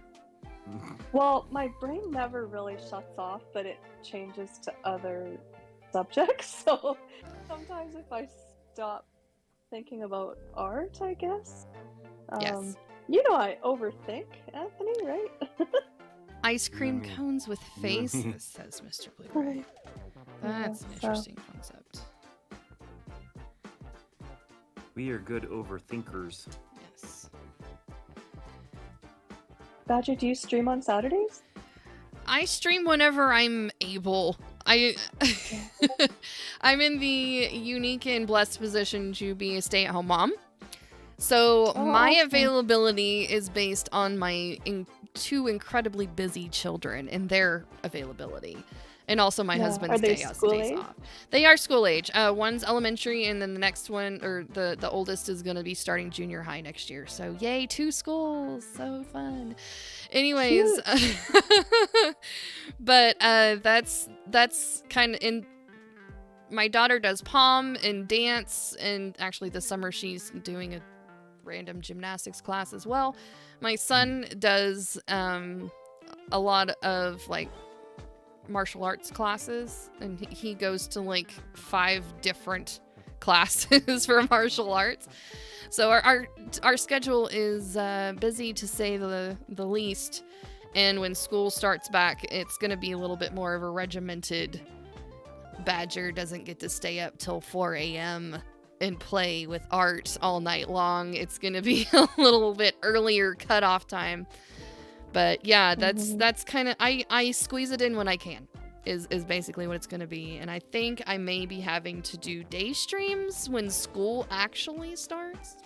well, my brain never really shuts off, but it changes to other subjects. So sometimes if I stop thinking about art, I guess. Yes. You know I overthink, Anthony, right? Ice cream cones with face, says Mr. Blu-ray. That's an so- interesting concept. We are good overthinkers. Yes. Badger, do you stream on Saturdays? I stream whenever I'm able. I'm in the unique and blessed position to be a stay-at-home mom. So my awesome. availability is based on my two incredibly busy children and their availability. And also my husband's Are they days school age? off. They are school age. One's elementary, and then the next one, or the oldest, is going to be starting junior high next year. So yay, 2 schools. So fun. Anyways, but that's kind of in. My daughter does pom and dance, and actually this summer she's doing a random gymnastics class as well. My son does a lot of like martial arts classes, and he goes to like 5 different classes for martial arts. So our schedule is busy, to say the least. And when school starts back, it's going to be a little bit more of a regimented. Badger doesn't get to stay up till 4 a.m. and play with art all night long. It's going to be a little bit earlier cutoff time. But yeah, that's kind of, I squeeze it in when I can, is basically what it's going to be. And I think I may be having to do day streams when school actually starts.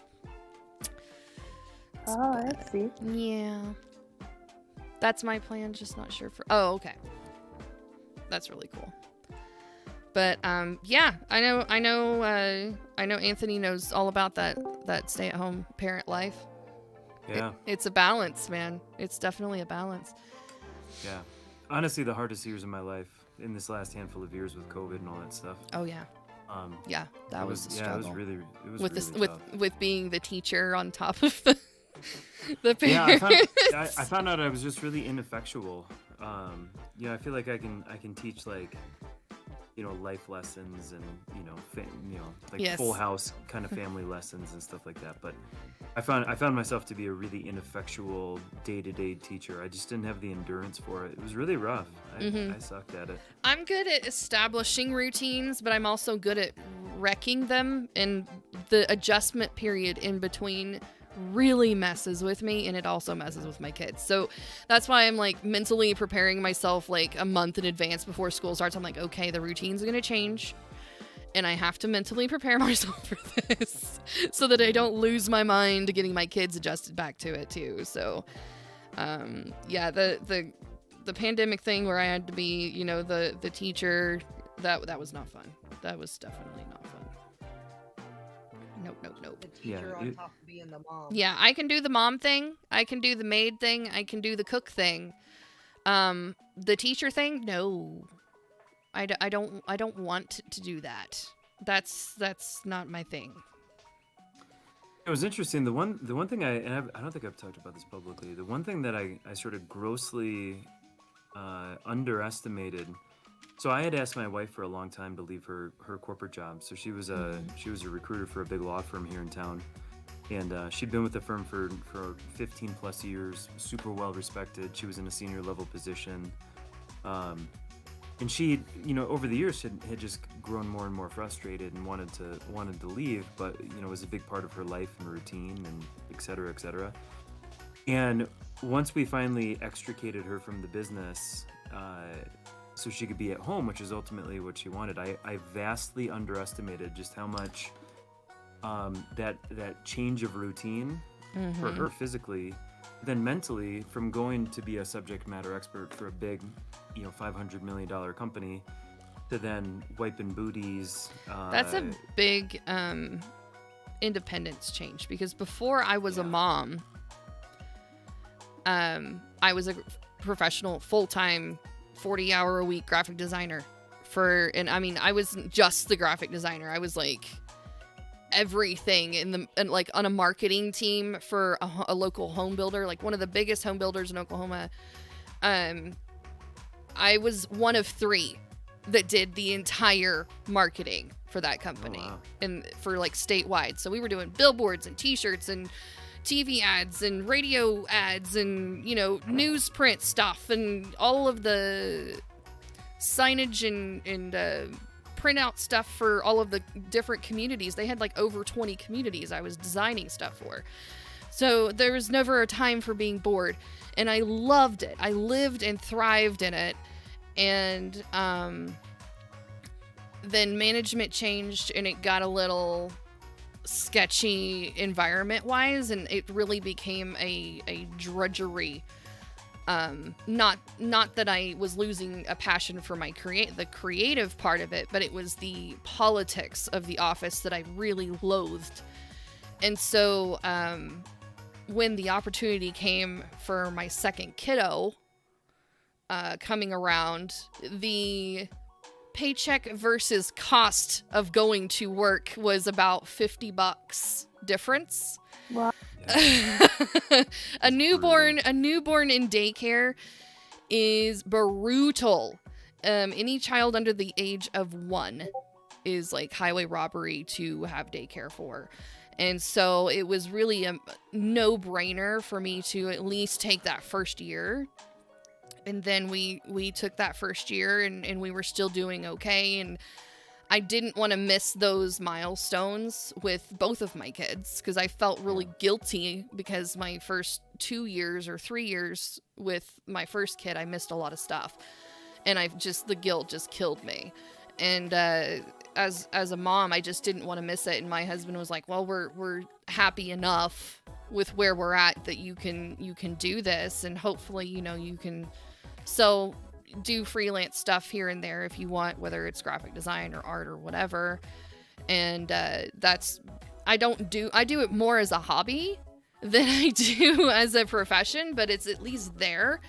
Oh, I see. Yeah. That's my plan, just not sure for... Oh, okay. That's really cool. But yeah, I know Anthony knows all about that stay-at-home parent life. Yeah. It's a balance, man. It's definitely a balance. Yeah. Honestly, the hardest years of my life in this last handful of years with COVID and all that stuff. Oh yeah. Yeah, that was a struggle. Yeah, it was with really tough. with being the teacher on top of the parents. Yeah, I found out I was just really ineffectual. Yeah, I feel like I can teach like, life lessons and like Yes. Full House kind of family lessons and stuff like that. But I found myself to be a really ineffectual day-to-day teacher. I just didn't have the endurance for it. It was really rough. I sucked at it. I'm good at establishing routines, but I'm also good at wrecking them, and the adjustment period in between really messes with me, and it also messes with my kids. So that's why I'm like mentally preparing myself like a month in advance before school starts. I'm like, okay, the routines are going to change, and I have to mentally prepare myself for this so that I don't lose my mind getting my kids adjusted back to it too. So, yeah, the pandemic thing where I had to be, you know, the teacher, that was not fun. That was definitely not fun. Nope. The teacher on top of being the mom. Yeah, I can do the mom thing. I can do the maid thing. I can do the cook thing. The teacher thing, no. I don't want to do that. That's not my thing. It was interesting. The one thing I don't think I've talked about this publicly. The one thing that I sort of grossly underestimated. So I had asked my wife for a long time to leave her corporate job. So she was a recruiter for a big law firm here in town, and she'd been with the firm for 15 plus years. Super well respected. She was in a senior level position, and she, you know, over the years had just grown more and more frustrated and wanted to leave. But you know, it was a big part of her life and routine and et cetera, et cetera. And once we finally extricated her from the business, so she could be at home, which is ultimately what she wanted, I vastly underestimated just how much that change of routine for her physically, then mentally, from going to be a subject matter expert for a big, you know, $500 million company, to then wiping booties. That's a big independence change, because before I was a mom, I was a professional full-time 40-hour-a-week graphic designer and I mean, I wasn't just the graphic designer. I was like everything and like on a marketing team for a local home builder, like one of the biggest home builders in Oklahoma. I was one of 3 that did the entire marketing for that company. Oh, wow. And for like statewide. So we were doing billboards and t-shirts and TV ads and radio ads and, you know, newsprint stuff and all of the signage and printout stuff for all of the different communities. They had like over 20 communities I was designing stuff for. So there was never a time for being bored, and I loved it. I lived and thrived in it. And then management changed and it got a little sketchy environment wise, and it really became a drudgery. Not that I was losing a passion for the creative part of it, but it was the politics of the office that I really loathed. And so when the opportunity came for my second kiddo coming around, the paycheck versus cost of going to work was about $50 difference. Wow. a newborn in daycare is brutal. Any child under the age of 1 is like highway robbery to have daycare for. And so it was really a no-brainer for me to at least take that first year. And then we took that first year and we were still doing okay. And I didn't want to miss those milestones with both of my kids because I felt really guilty because my first 2 years or 3 years with my first kid, I missed a lot of stuff. And the guilt just killed me. And as a mom, I just didn't want to miss it. And my husband was like, well, we're happy enough with where we're at that you can do this. And hopefully, you know, you can do freelance stuff here and there if you want, whether it's graphic design or art or whatever. And I do it more as a hobby than I do as a profession, but it's at least there.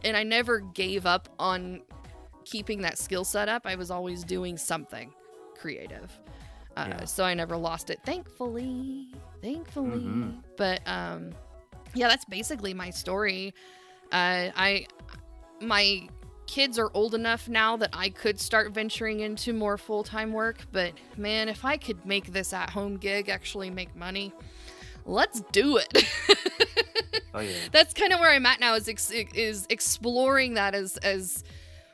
And I never gave up on keeping that skill set up. I was always doing something creative. So I never lost it, thankfully. Mm-hmm. But yeah, that's basically my story. My kids are old enough now that I could start venturing into more full-time work, but man, if I could make this at-home gig actually make money, let's do it. Oh yeah. That's kind of where I'm at now, is exploring that as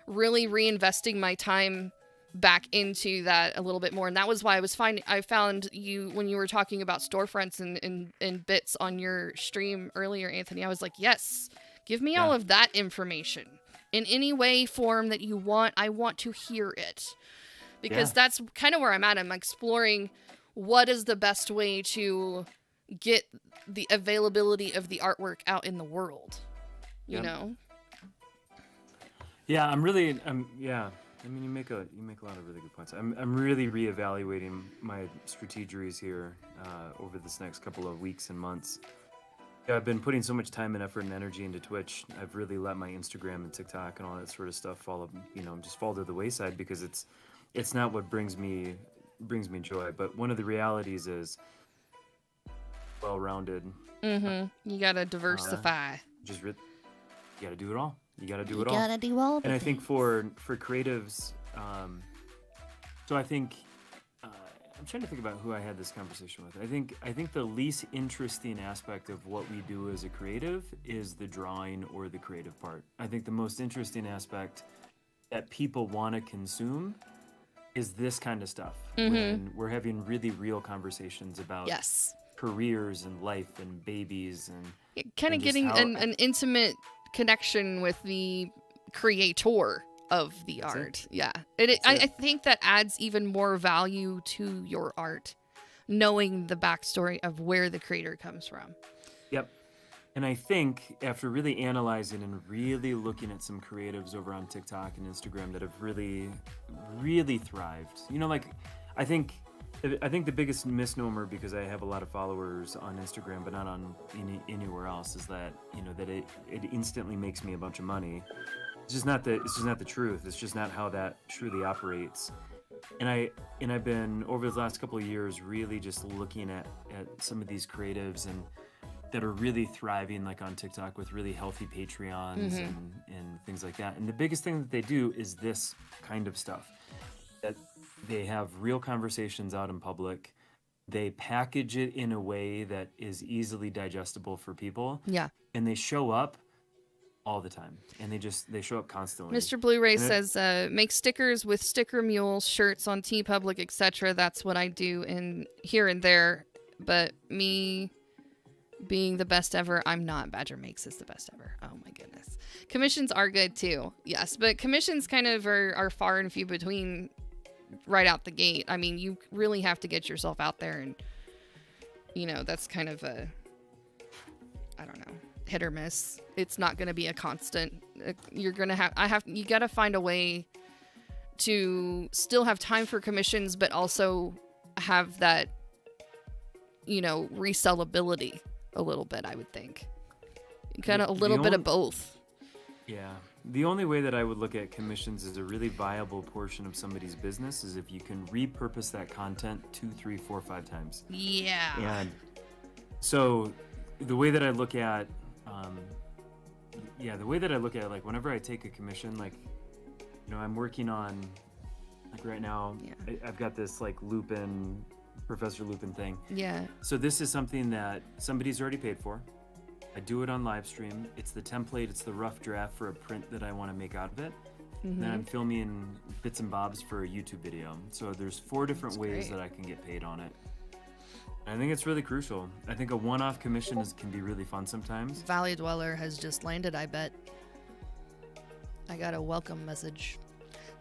really reinvesting my time back into that a little bit more. And that was why I found you when you were talking about storefronts and bits on your stream earlier, Anthony. I was like, yes, give me all of that information in any way, form that you want. I want to hear it, because that's kind of where I'm at. I'm exploring what is the best way to get the availability of the artwork out in the world, you know? Yeah, yeah. I mean, you make a lot of really good points. I'm really reevaluating my strategies here over this next couple of weeks and months. Yeah, I've been putting so much time and effort and energy into Twitch. I've really let my Instagram and TikTok and all that sort of stuff fall to the wayside because it's not what brings me joy. But one of the realities is well-rounded. You gotta diversify. You gotta do it all. You gotta do it all. You gotta do all. And I think for creatives, so I think I'm trying to think about who I had this conversation with. I think the least interesting aspect of what we do as a creative is the drawing or the creative part. I think the most interesting aspect that people want to consume is this kind of stuff. When we're having really real conversations about careers and life and babies and kind of getting an intimate connection with the creator of the art. I think that adds even more value to your art, knowing the backstory of where the creator comes from. Yep. And I think after really analyzing and really looking at some creatives over on TikTok and Instagram that have really, really thrived, I think the biggest misnomer, because I have a lot of followers on Instagram but not on anywhere else, is that that it instantly makes me a bunch of money. It's just not the truth. It's just not how that truly operates. And I've been over the last couple of years really just looking at some of these creatives and that are really thriving, like on TikTok with really healthy Patreons and things like that. And the biggest thing that they do is this kind of stuff. That they have real conversations out in public. They package it in a way that is easily digestible for people. Yeah. And they show up all the time. And they show up constantly. Mr. Blu-ray says, make stickers with sticker mules, shirts on TeePublic, etc. That's what I do in here and there. But me being the best ever, I'm not. Badger Makes is the best ever. Oh my goodness. Commissions are good too. Yes, but commissions kind of are far and few between right out the gate. I mean, you really have to get yourself out there, and that's kind of a, I don't know, hit or miss. It's not going to be a constant. You're going to you got to find a way to still have time for commissions, but also have that, resellability a little bit, I would think. Kind of a little bit of both. Yeah. The only way that I would look at commissions as a really viable portion of somebody's business is if you can repurpose that content 2, 3, 4, 5 times. Yeah. And so the way that I look at, like whenever I take a commission, like, I'm working on, like right now, I've got this like Professor Lupin thing. Yeah. So this is something that somebody's already paid for. I do it on live stream. It's the template, it's the rough draft for a print that I want to make out of it. And then I'm filming bits and bobs for a YouTube video. So there's 4 different ways that I can get paid on it. I think it's really crucial. I think a one-off commission can be really fun sometimes. Valley Dweller has just landed, I bet. I got a welcome message.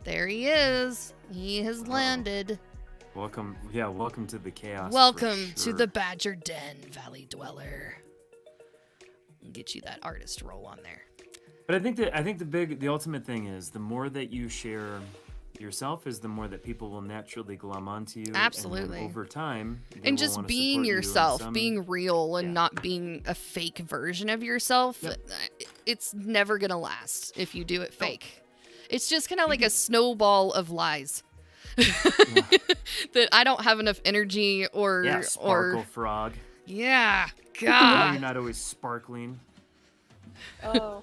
There he is. He has landed. Welcome to the chaos. Welcome to the Badger Den, Valley Dweller. Get you that artist roll on there. But I think the ultimate thing is the more that you share yourself is the more that people will naturally glom onto you. Absolutely. And over time, and just being yourself, being real and not being a fake version of yourself, it's never going to last if you do it fake. It's just kind of like a snowball of lies. That I don't have enough energy or sparkle frog. Yeah, God. You're not always sparkling. Oh.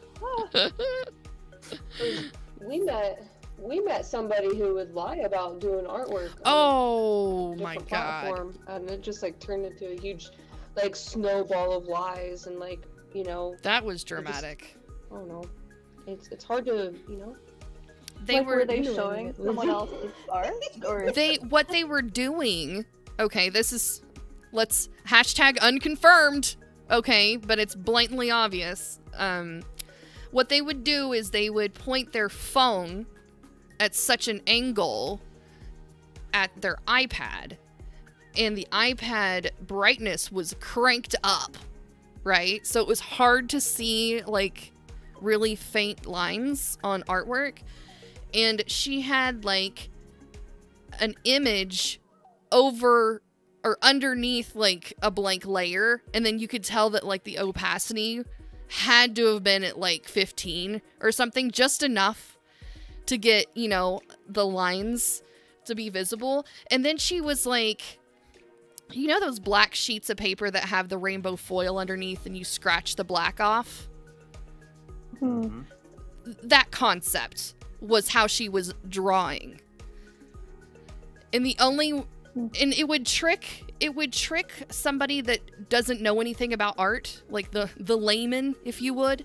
We met somebody who would lie about doing artwork. Oh my God! Platform, and it just like turned into a huge, like, snowball of lies, and like, that was dramatic. I don't know. It's hard to, Were they showing someone else's art, or what they were doing? Okay, let's hashtag unconfirmed. Okay, but it's blatantly obvious. What they would do is they would point their phone at such an angle at their iPad, and the iPad brightness was cranked up, right? So it was hard to see like really faint lines on artwork. And she had like an image over or underneath like a blank layer, and then you could tell that like the opacity had to have been at like 15 or something, just enough to get, you know, the lines to be visible. And then she was like, you know those black sheets of paper that have the rainbow foil underneath and you scratch the black off? Mm-hmm. That concept was how she was drawing. And it would trick somebody that doesn't know anything about art, like the layman, if you will,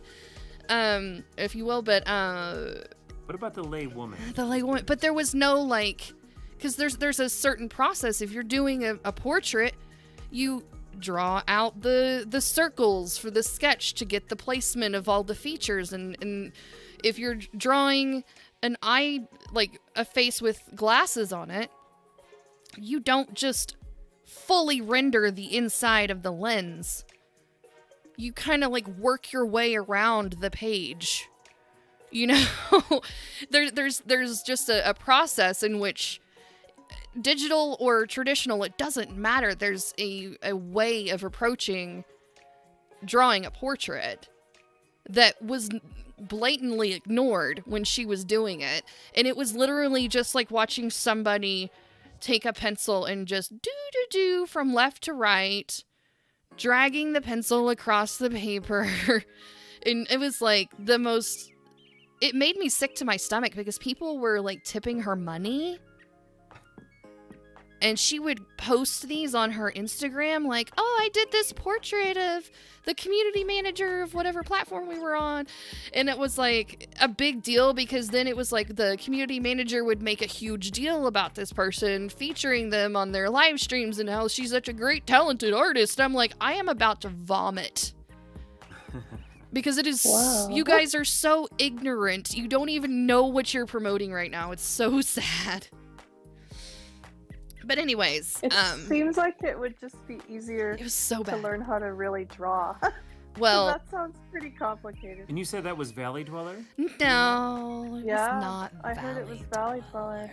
but What about the lay woman? the laywoman, but there was no like, because there's a certain process. If you're doing a portrait, you draw out the circles for the sketch to get the placement of all the features, and if you're drawing an eye, like a face with glasses on it, you don't just fully render the inside of the lens. You kind of like work your way around the page, you know. there's just a process in which, digital or traditional, it doesn't matter. There's a way of approaching drawing a portrait that was blatantly ignored when she was doing it. And it was literally just like watching somebody take a pencil and just do from left to right, dragging the pencil across the paper. And it was like it made me sick to my stomach because people were like tipping her money. And she would post these on her Instagram like, oh, I did this portrait of the community manager of whatever platform we were on. And it was like a big deal because then it was like the community manager would make a huge deal about this person, featuring them on their live streams and how she's such a great, talented artist. I'm like, I am about to vomit. Because it is, wow. You guys are so ignorant. You don't even know what you're promoting right now. It's so sad. But anyways, it seems like it would just be easier. It was so bad to learn how to really draw. Well, that sounds pretty complicated. And you said that was Valley Dweller? No, it was not. I heard it was Valley Dweller.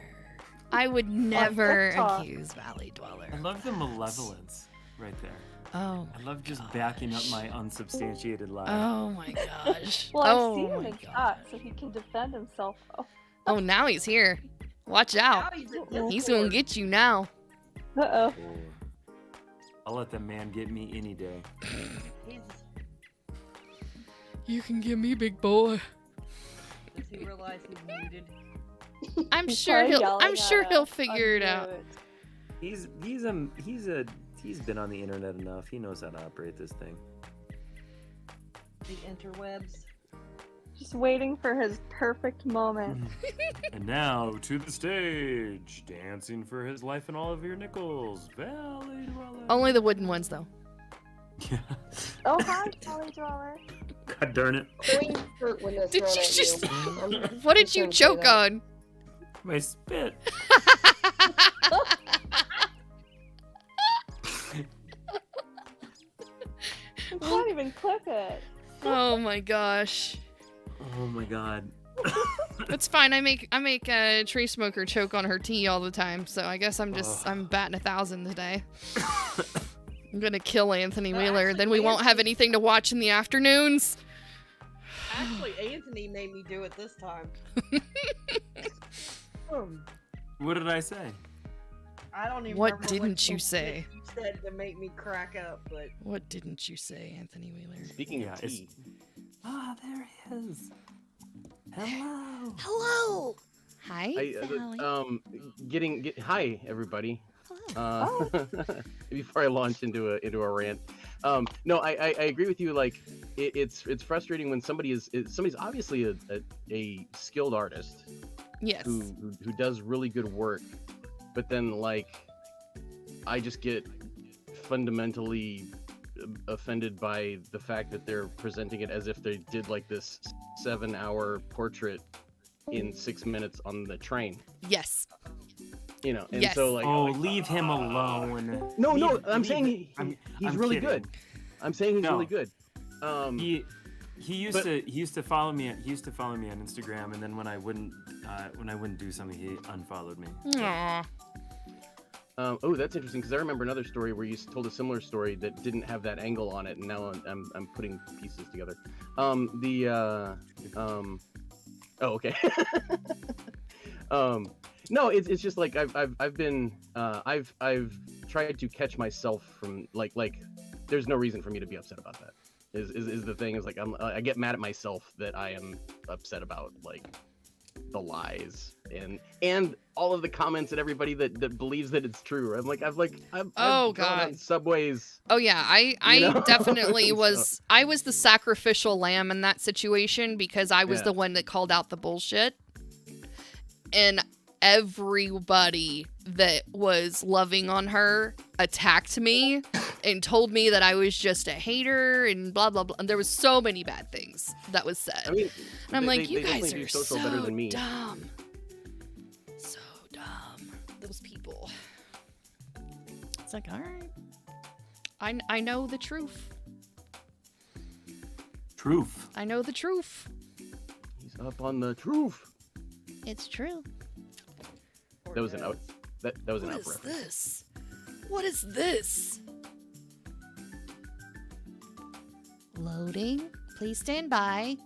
I would never accuse Valley Dweller. I love the malevolence right there. Oh, I love just backing up my unsubstantiated lie. Oh my gosh. Well, I've seen him in chat, so he can defend himself. Oh, now he's here. Watch out. He's gonna get you now. Uh-oh. I'll let the man get me any day. You can get me, big boy. Does he realize he's muted? I'm sure he'll figure it out. He's been on the internet enough. He knows how to operate this thing. The interwebs. Just waiting for his perfect moment. And now to the stage, dancing for his life and all of your nickels, Valley Dweller. Only the wooden ones, though. Yeah. Oh, hi, Valley Dweller. God darn it! Did you just? What did you choke on? My spit. You can't even clip it. Oh my gosh. Oh my god. It's fine. I make a tree smoker choke on her tea all the time, so I guess I'm batting 1,000 today. I'm gonna kill Anthony Wheeler, then we won't have anything to watch in the afternoons. Actually, Anthony made me do it this time. What did I say? I don't even What remember didn't you say? You said to make me crack up, but what didn't you say, Anthony Wheeler? Speaking of tea. Ah, there he is. Hello. Hello. Hi. Hi everybody. Before I launch into a rant, no, I agree with you. Like it's frustrating when somebody's obviously a skilled artist. Yes. Who does really good work, but then like I just get fundamentally offended by the fact that they're presenting it as if they did like this 7-hour portrait in 6 minutes on the train. Yes. You know, and Yes. so like, Oh, leave him alone. No, I'm saying he's I'm really kidding. good. I'm saying he's No. really good. He used to follow me. He used to follow me on Instagram, and then when I wouldn't do something, he unfollowed me. Aww. Oh, that's interesting because I remember another story where you told a similar story that didn't have that angle on it, and now I'm putting pieces together. Oh, okay. No, it's just like I've been I've tried to catch myself from like there's no reason for me to be upset about that. Is the thing is like I get mad at myself that I am upset about like the lies and all of the comments and everybody that believes that it's true. I've Oh, gone God. on subways. Oh yeah, I You know? definitely So- was. I was the sacrificial lamb in that situation because I was Yeah. the one that called out the bullshit, and everybody that was loving on her attacked me and told me that I was just a hater and blah blah blah. And there was so many bad things that was said. I mean, and I'm like, you they guys definitely are do social so better than me. dumb, so dumb. Those people. It's like, all right. I know the truth. Truth. I know the truth. He's up on the truth. It's true. That was an out. That was an What out is reference. this? What is this? Loading. Please stand by.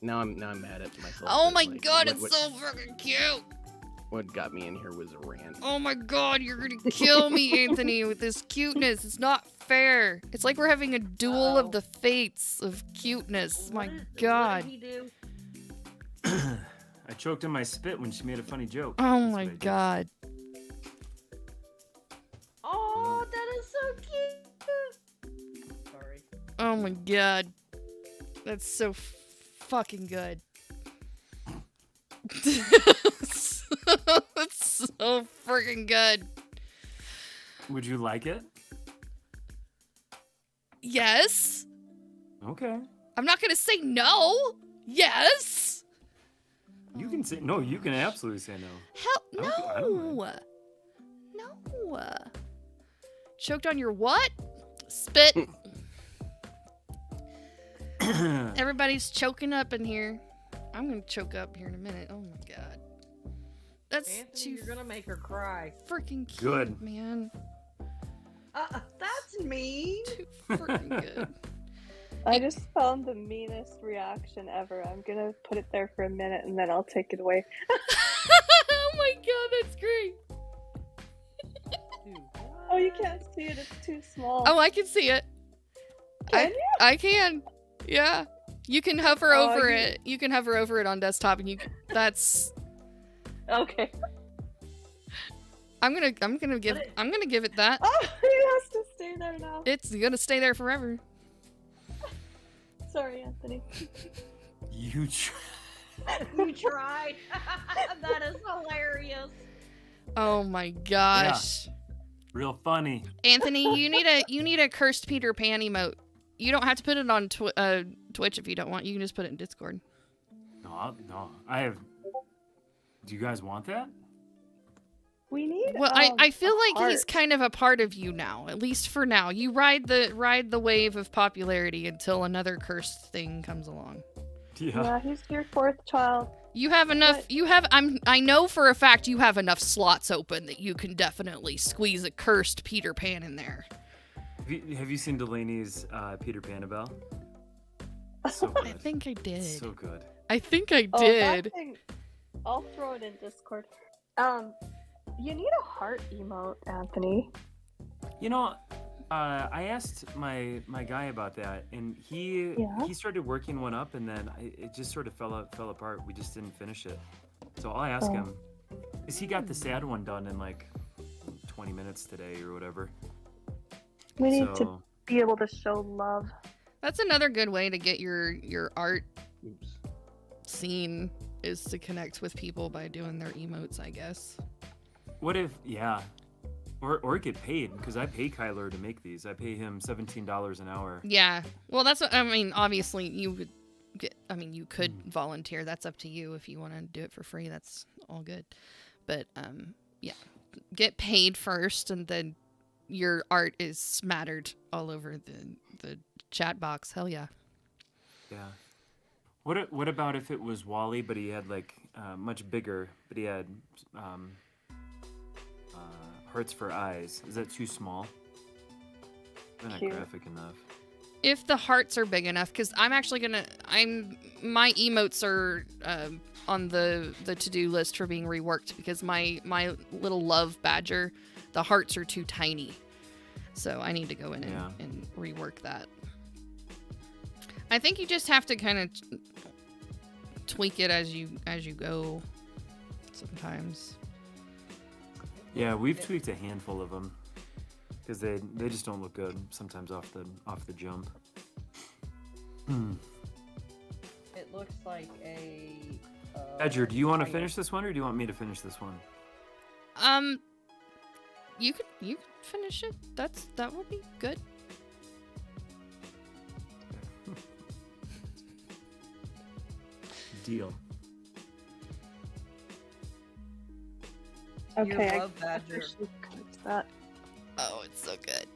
Now I'm mad at myself. Oh that, my like, god, what- it's so fucking cute. What got me in here was a rant. Oh my god, you're gonna kill me, Anthony, with this cuteness. It's not fair. It's like we're having a duel of the fates of cuteness. My god. What did he do? I choked on my spit when she made a funny joke. Oh That's my what I did. god. Oh, that is so cute. Sorry. Oh my god. That's so fucking good. That's so freaking good. Would you like it? Yes. Okay. I'm not gonna say no. Yes. You can say no. You can absolutely say no. Hell I don't no. No. Choked on your what? Spit. Everybody's choking up in here. I'm gonna choke up here in a minute. Oh my god. That's Anthony, too you're gonna make her cry. freaking cute, Good. man. That's mean. Too freaking good. I just found the meanest reaction ever. I'm gonna put it there for a minute and then I'll take it away. Oh my god, that's great. Oh, you can't see it. It's too small. Oh, I can see it. Can you? I can. Yeah. You can hover Oh, over you- it. You can hover over it on desktop, and you. That's. Okay. I'm gonna give it that. Oh, he has to stay there now. It's gonna stay there forever. Sorry, Anthony. You. You tried. That is hilarious. Oh my gosh. Real funny. Anthony, you need a cursed Peter Pan emote. You don't have to put it on Twitch if you don't want. You can just put it in Discord. No. I have. Do you guys want that? We need. Well, I feel like he's heart. kind of a part of you now, at least for now. You ride the wave of popularity until another cursed thing comes along. Yeah, he's your fourth child. You have enough. I know for a fact you have enough slots open that you can definitely squeeze a cursed Peter Pan in there. Have you seen Delaney's Peter Panabelle? So I good. think I did. So good. I think I Oh, did. that thing, I'll throw it in Discord. You need a heart emote, Anthony. You know, I asked my guy about that, and he started working one up, and then it just sort of fell apart. We just didn't finish it. So I'll ask him. Is he got the sad one done in like 20 minutes today or whatever? We need to be able to show love. That's another good way to get your art scene is to connect with people by doing their emotes, I guess. What if, yeah, or get paid, because I pay Kyler to make these. I pay him $17 an hour. Yeah. Well, that's what I mean. Obviously, you would get. I mean, you could volunteer. That's up to you if you want to do it for free. That's all good. But yeah, get paid first, and then your art is smattered all over the chat box. Hell yeah. Yeah. What about if it was Wally, but he had like much bigger, but he had hearts for eyes? Is that too small? They're not graphic enough. If the hearts are big enough, because I'm actually gonna, my emotes are on the to-do list for being reworked, because my little love badger, the hearts are too tiny, so I need to go in and rework that. I think you just have to kind of tweak it as you go. Sometimes. Yeah, we've tweaked a handful of them because they just don't look good sometimes off the jump. It looks like a. Edger, do you want to finish this one, or do you want me to finish this one? You could finish it. That would be good. Deal. Okay, Your love badger. That. Oh, it's so good.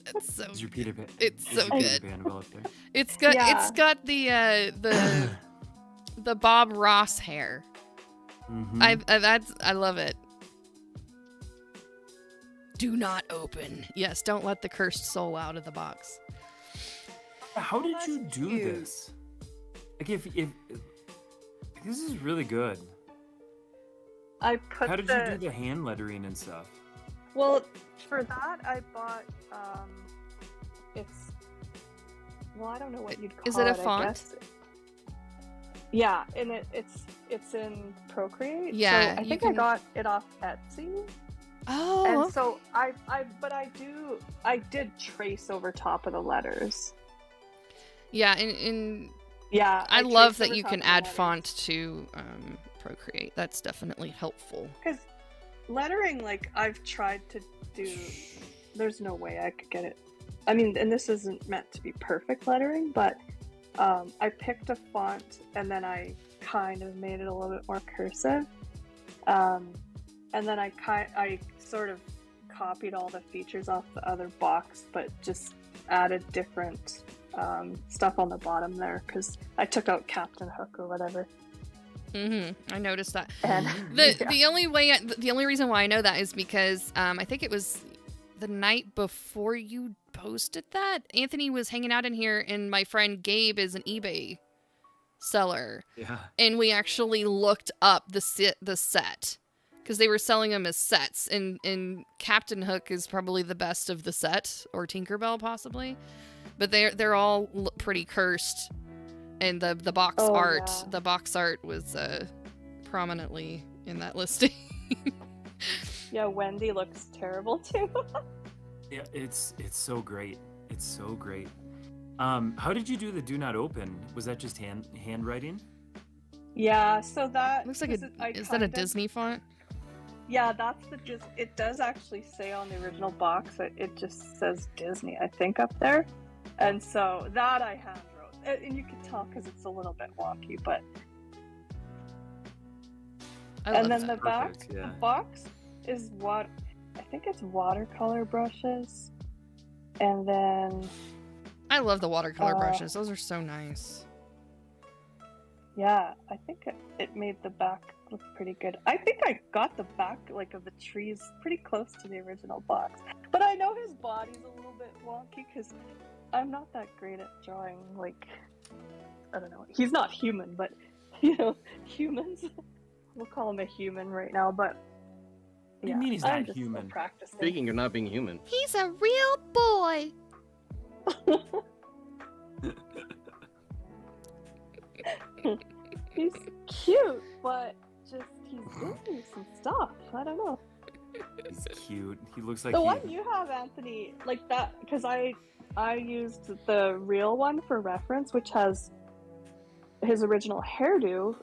It's so. Is your Peter Pan? It's so good. Peter Pan envelope there? It's got the Bob Ross hair. Mm-hmm. I love it. Do not open. Yes, don't let the cursed soul out of the box. How did you do this? Like if this is really good. I put How did you do the hand lettering and stuff? Well, for that I bought I don't know what you'd call it. Is it a I font? guess. Yeah, and it's in Procreate. Yeah, so I think I got it off Etsy. Oh. And so I did trace over top of the letters. Yeah, and yeah, I love traced that over you top can of the add letters. font to Procreate. That's definitely helpful. Because lettering, like, I've tried to do, there's no way I could get it. I mean, and this isn't meant to be perfect lettering, but I picked a font and then I kind of made it a little bit more cursive. And then I sort of copied all the features off the other box, but just added different stuff on the bottom there, because I took out Captain Hook or whatever. I noticed that. And the only reason why I know that is because I think it was the night before you posted that, Anthony was hanging out in here, and my friend Gabe is an eBay seller. Yeah. And we actually looked up the set because they were selling them as sets, and Captain Hook is probably the best of the set, or Tinkerbell possibly, but they're all pretty cursed. And the box art, yeah. The box art was prominently in that listing. Yeah, Wendy looks terrible too. Yeah, it's so great. It's so great. How did you do the do not open? Was that just handwriting? Yeah, so that looks like is that a Disney font? Yeah, that's it does actually say on the original box that it just says Disney, I think, up there. And so that I hand wrote. And you can tell because it's a little bit wonky, but and then the box is what I think it's watercolor brushes. And then I love the watercolor brushes. Those are so nice. Yeah, I think it made the back look pretty good. I think I got the back of the trees pretty close to the original box. But I know his body's a little bit wonky because I'm not that great at drawing, I don't know. He's not human, but, humans. We'll call him a human right now, but What do you mean he's not human? Practicing. Speaking of not being human. He's a real boy. He's cute, but just he's doing some stuff. I don't know. He's cute. He looks like The one you have, Anthony, like that, because I used the real one for reference, which has his original hairdo,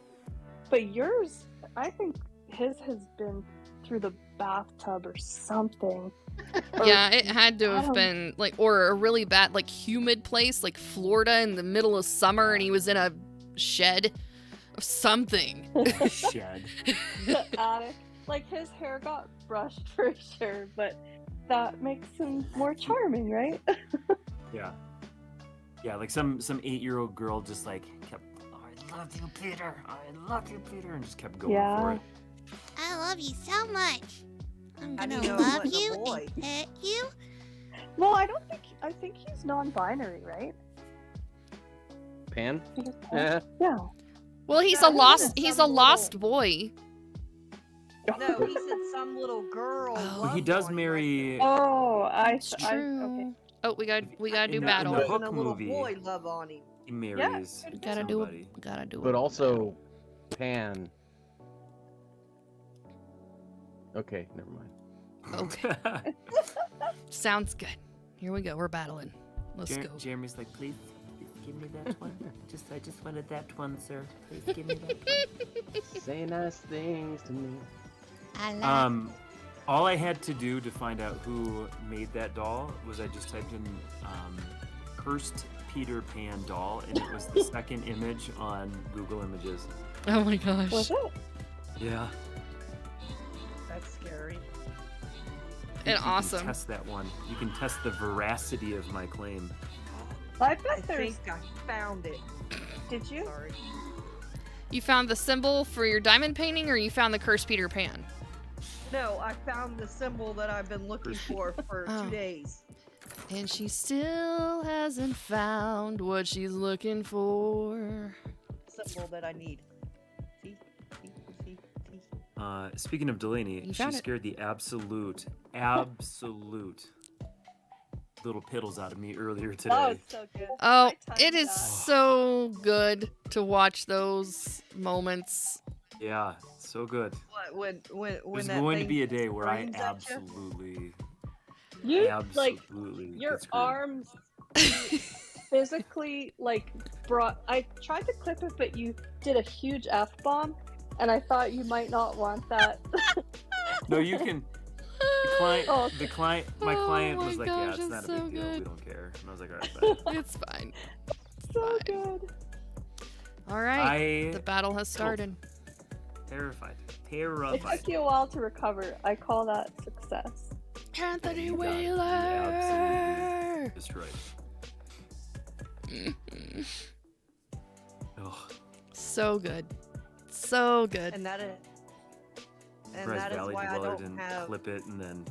but yours, I think his has been through the bathtub or something. Yeah, it had to have been or a really bad humid place like Florida in the middle of summer, and he was in a shed Something. Shed. The attic. Like, his hair got brushed for sure, but that makes him more charming, right? Yeah. Yeah, like some 8-year-old girl just like kept, oh, I love you, Peter. I love you, Peter, and just kept going for it. I love you so much. I'm How do gonna you know it love wasn't a you boy? and pet you. Well, I think he's non-binary, right? Pan? Yeah. Well, he's No, a he lost. said He's a some lost boy. No, he said some little girl. Well, he does marry. Oh, It's true. Oh, we gotta do in battle. the Hook a little movie, boy love on him. he marries Gotta somebody. do But also, Pan. Okay, never mind. Okay. Sounds good. Here we go. We're battling. Let's go. Jeremy's like, please give me that one. I just wanted that one, sir. Please give me that one. Say nice things to me. I love All I had to do to find out who made that doll was I just typed in cursed Peter Pan doll, and it was the second image on Google Images. Oh my gosh. Was it? Yeah. That's scary. You And can awesome. test that one. You can test the veracity of my claim. I I bet there's. think I found it. Did you? Sorry. You found the symbol for your diamond painting, or you found the cursed Peter Pan? No, I found the symbol that I've been looking for 2 days. And she still hasn't found what she's looking for. Symbol that I need. See? Speaking of Delaney, You she found it. scared the absolute little piddles out of me earlier today. Oh, it's so good. Oh, I timed it is that. so good to watch those moments. Yeah, so good. What when There's that going to thing be a day where I screams at ya? absolutely, You absolutely like your get screwed. arms physically like brought. I tried to clip it, but you did a huge F bomb, and I thought you might not want that. No, you can. My Oh client my was like, gosh, "Yeah, it's not that's a big so deal. good. We don't care." And I was like, "All right, fine." It's fine. So good. All right, I the battle has started. terrified. It took you a while to recover. I call that success. Anthony You got it. You Wheeler. absolutely destroyed. Ugh. So good. So good. And that is Surprised Valley why I Dweller don't didn't have clip it and then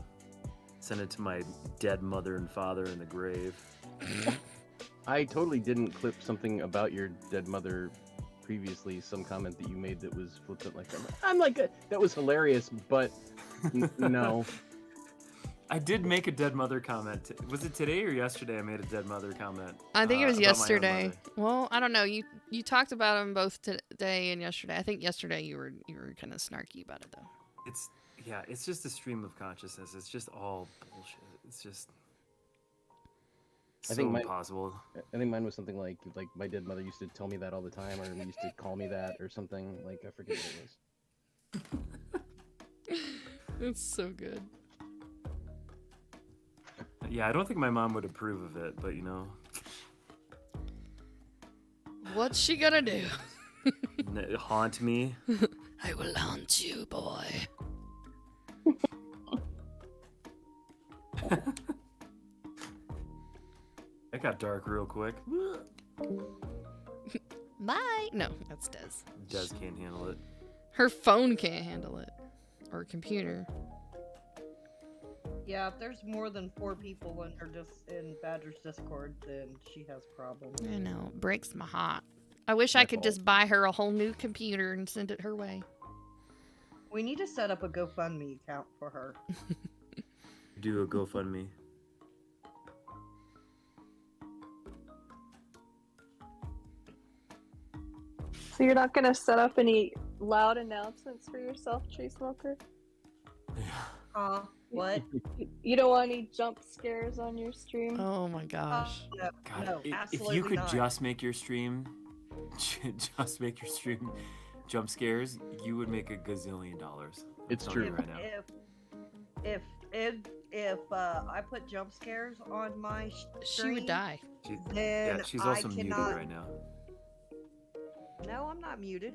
send it to my dead mother and father in the grave. I totally didn't clip something about your dead mother previously, some comment that you made that was flippant like that. I'm like, that was hilarious, but no. I did make a dead mother comment. Was it today or yesterday I made a dead mother comment? I think it was about my own yesterday. mother. Well, I don't know. You talked about them both today and yesterday. I think yesterday you were kind of snarky about it though. It's just a stream of consciousness. It's just all bullshit. It's just I think impossible. I think mine was something like my dead mother used to tell me that all the time, or used to call me that, or something. Like, I forget what it was. It's so good. Yeah, I don't think my mom would approve of it, but you know. What's she gonna do? Haunt me. I will haunt you, boy. It got dark real quick. Bye. No, that's Des. Des can't handle it. Her phone can't handle it, or computer. Yeah, if there's more than 4 people in Badger's Discord, then she has problems. I know, it breaks my heart. I wish I could just buy her a whole new computer and send it her way. We need to set up a GoFundMe account for her. Do a GoFundMe. So you're not gonna set up any loud announcements for yourself, Tree Smoker? What? You don't want any jump scares on your stream? Oh my gosh. No, God, no, if absolutely you could not. just make your stream jump scares, you would make $1 gazillion. It's I'm true. telling you right now. If I put jump scares on my stream, She would die. then Yeah, she's also I muted cannot, right now. No, I'm not muted.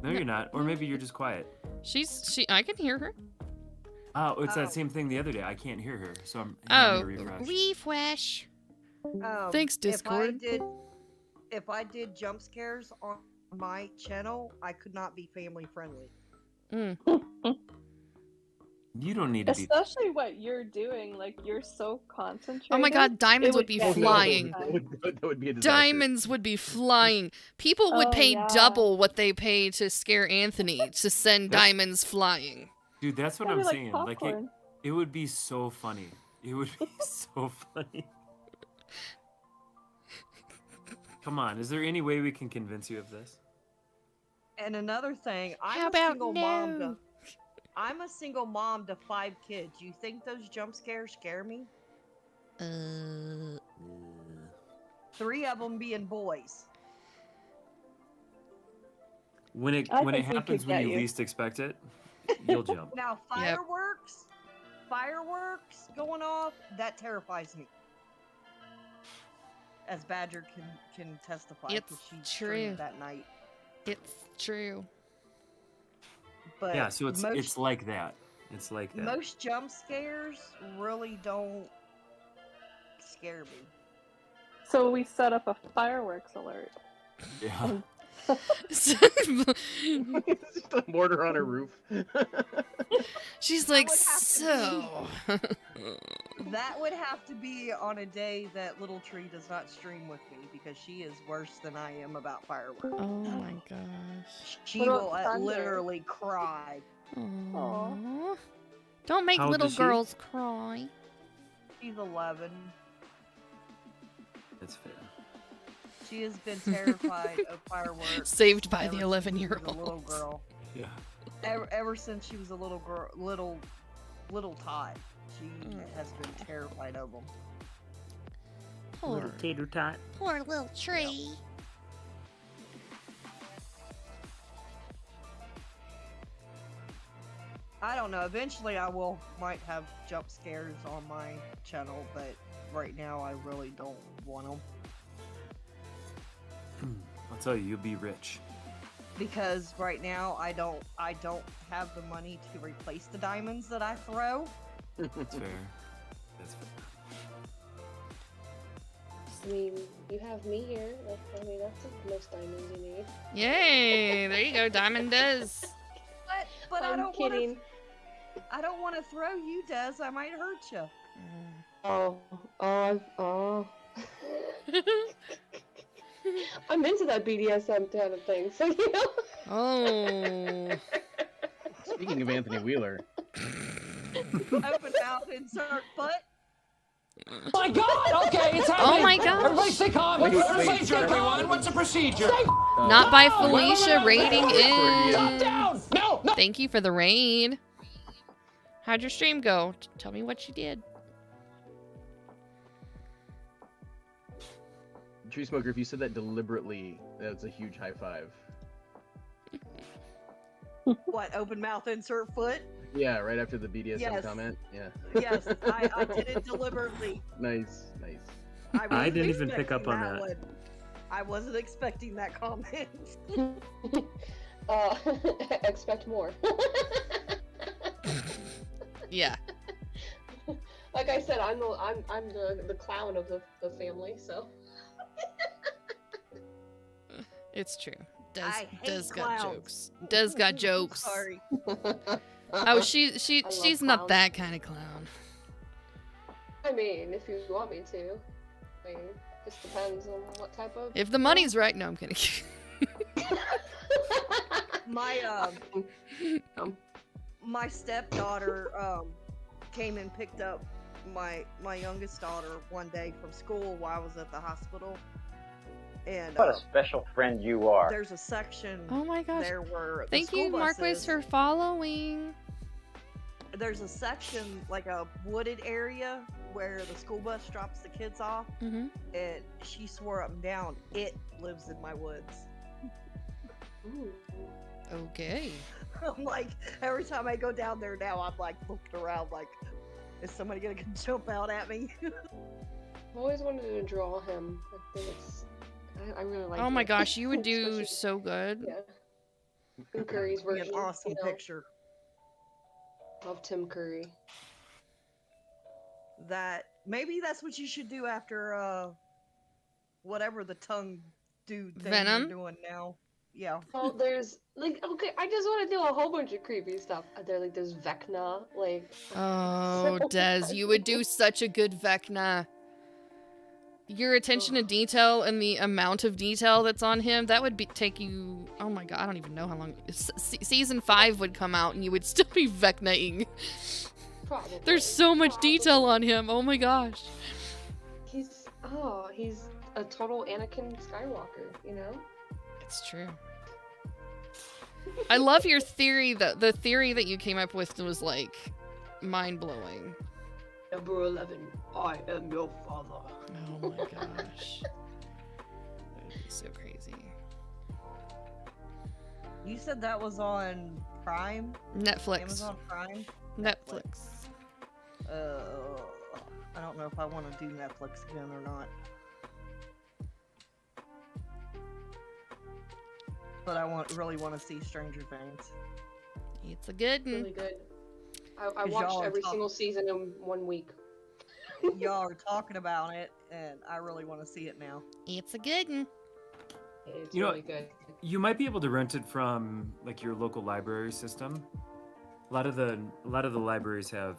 No, you're not. Or maybe you're just quiet. I can hear her. Oh, it's that same thing the other day. I can't hear her, so I'm Oh, going to refresh. refresh. Um, Thanks, Discord. If I did jump scares on my channel, I could not be family friendly. You don't need to be. Especially what you're doing, like you're so concentrated. Oh my god, diamonds would be flying. That would be a disaster. Diamonds would be flying. People would pay double what they pay to scare Anthony to send diamonds flying. Dude, that's what Probably I'm like saying. popcorn. It would be so funny. It would be so funny. Come on, is there any way we can convince you of this? And another thing, How about I'm a single mom to 5 kids. You think those jump scares scare me? 3 of them being boys. When it happens when you least expect it, you'll jump. Now fireworks going off, that terrifies me. As Badger can testify, It's she true. streamed that night. It's true. But Yeah, so it's like that. It's like that. Most jump scares really don't scare me. So we set up a fireworks alert. Yeah. Just a mortar on a roof. She's like, so. That would have to be on a day that Little Tree does not stream with me because she is worse than I am about fireworks. Oh my gosh. She will literally cry. Aww. Don't make How old little is she? girls cry. She's 11. That's fair. She has been terrified of fireworks. Saved by the ever since she 11-year-old. was a little girl. Yeah. Ever since she was a little girl, little tot, she has been terrified of them. Poor tater tot. Poor little tree. I don't know. Eventually, might have jump scares on my channel, but right now, I really don't want them. I'll tell you, you'll be rich. Because right now, I don't have the money to replace the diamonds that I throw. That's fair. That's fair. I mean, you have me here. I mean, that's the most diamonds you need. Yay! There you go, Diamond Des. But I'm I don't kidding. I don't want to throw you, Des. I might hurt you. Oh. I'm into that BDSM kind of thing, so you know. Oh. Speaking of Anthony Wheeler. Open mouth, insert foot. My God! Okay, it's happening. Oh my gosh. Everybody stay calm. What's the procedure, everyone? What's the procedure? Not by Felicia raiding in. Stop down! No! Thank you for the raid. How'd your stream go? Tell me what you did. Tree Smoker, if you said that deliberately, that's a huge high five. What? Open mouth, insert foot. Yeah, right after the BDSM Yes. comment. Yeah. Yes, I did it deliberately. Nice. I didn't even pick up on that. One. I wasn't expecting that comment. Expect more. Yeah. Like I said, I'm the clown of the family, so. It's true. I hate Des got clowns. jokes. Des got jokes. Sorry. Oh, she's love not clowns. that kind of clown. I mean, if you want me to. I mean, just depends on what type of. If the money's right, no, I'm kidding. My my stepdaughter came and picked up my youngest daughter one day from school while I was at the hospital. And What a special friend you are. there's a section Oh my gosh. there where the Thank school you, bus Marquis, is. for following. There's a section, like a wooded area, where the school bus drops the kids off. Mm-hmm. And she swore up and down, it lives in my woods. Ooh. Okay. I'm like, every time I go down there now, I'm like looking around like, is somebody gonna jump out at me? I've always wanted to draw him. I think it's I really like. Oh my it. gosh, you would do Especially- so good. Yeah. Tim Curry's Be an version. awesome picture. Love Tim Curry. That maybe that's what you should do after whatever the tongue dude thing Venom? you're doing now. Yeah. Oh, there's like okay. I just want to do a whole bunch of creepy stuff. There's Vecna. Like. Oh, Des, you would do such a good Vecna. Your attention to detail and the amount of detail that's on him, that would take you... Oh my god, I don't even know how long... Season 5 would come out and you would still be Vecna-ing. Probably. There's so much detail on him, oh my gosh. He's a total Anakin Skywalker, you know? It's true. I love your theory, the theory that you came up with was like mind-blowing. Number 11, I am your father. Oh my gosh. That would be so crazy. You said that was on Prime? Netflix. Amazon Prime? Netflix. I don't know if I want to do Netflix again or not. But I really want to see Stranger Things. It's a good one. Really good. I watched every single season in 1 week. Y'all are talking about it, and I really want to see it now. It's a good one. It's You know, really good. You might be able to rent it from like your local library system. A lot of the libraries have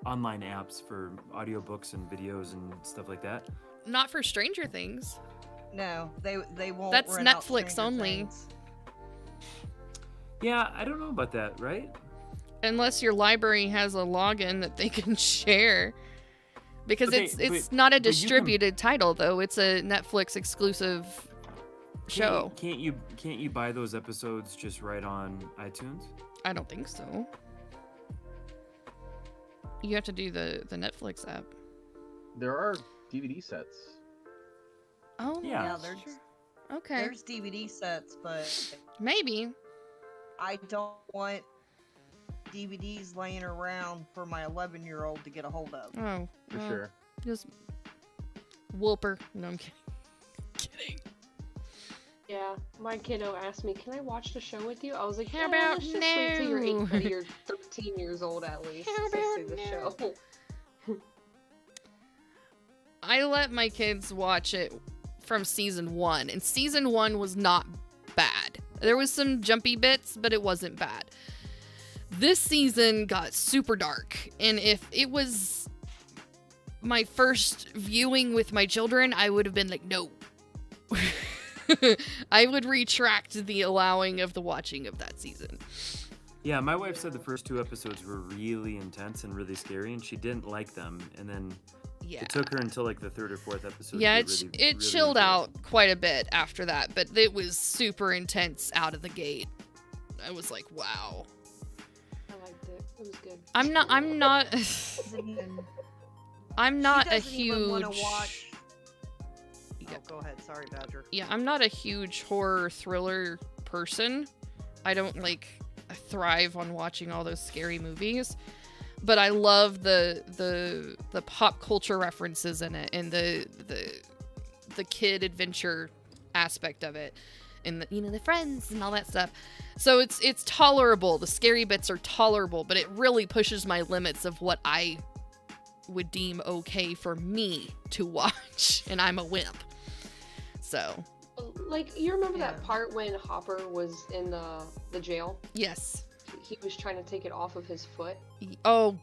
online apps for audiobooks and videos and stuff like that. Not for Stranger Things. No, they won't. That's rent out Netflix Stranger only. Things. Yeah, I don't know about that, right? Unless your library has a login that they can share. Because Okay, it's but- not a but you can- distributed title though. It's a Netflix exclusive show. Can't you buy those episodes just right on iTunes? I don't think so. You have to do the Netflix app. There are DVD sets. Oh Yeah, there's okay. There's DVD sets, but Maybe. I don't want DVDs laying around for my 11-year-old to get a hold of. Oh, For well, sure. Just whooper. No, I'm kidding. Yeah, my kiddo asked me, "Can I watch the show with you?" I was like, How "Yeah, about let's just wait till you're no?" 8 or you're 13 years old at least How to see about the show." I let my kids watch it from season 1, and season 1 was not bad. There was some jumpy bits, but it wasn't bad. This season got super dark, and if it was my first viewing with my children, I would have been like, no. I would retract the allowing of the watching of that season. Yeah, my wife said the first 2 episodes were really intense and really scary, and she didn't like them. And then it took her until like the 3rd or 4th episode. Yeah, to it really chilled enjoy it. out quite a bit after that, but it was super intense out of the gate. I was like, wow. I liked it. It was good. I'm not a huge Oh, go ahead. Sorry, Badger. Yeah, I'm not a huge horror thriller person. I don't thrive on watching all those scary movies. But I love the pop culture references in it and the kid adventure aspect of it. And the friends and all that stuff. So it's tolerable. The scary bits are tolerable, but it really pushes my limits of what I would deem okay for me to watch, and I'm a wimp. So, Like, you remember that part when Hopper was in the jail? yes. He was trying to take it off of his foot. Oh,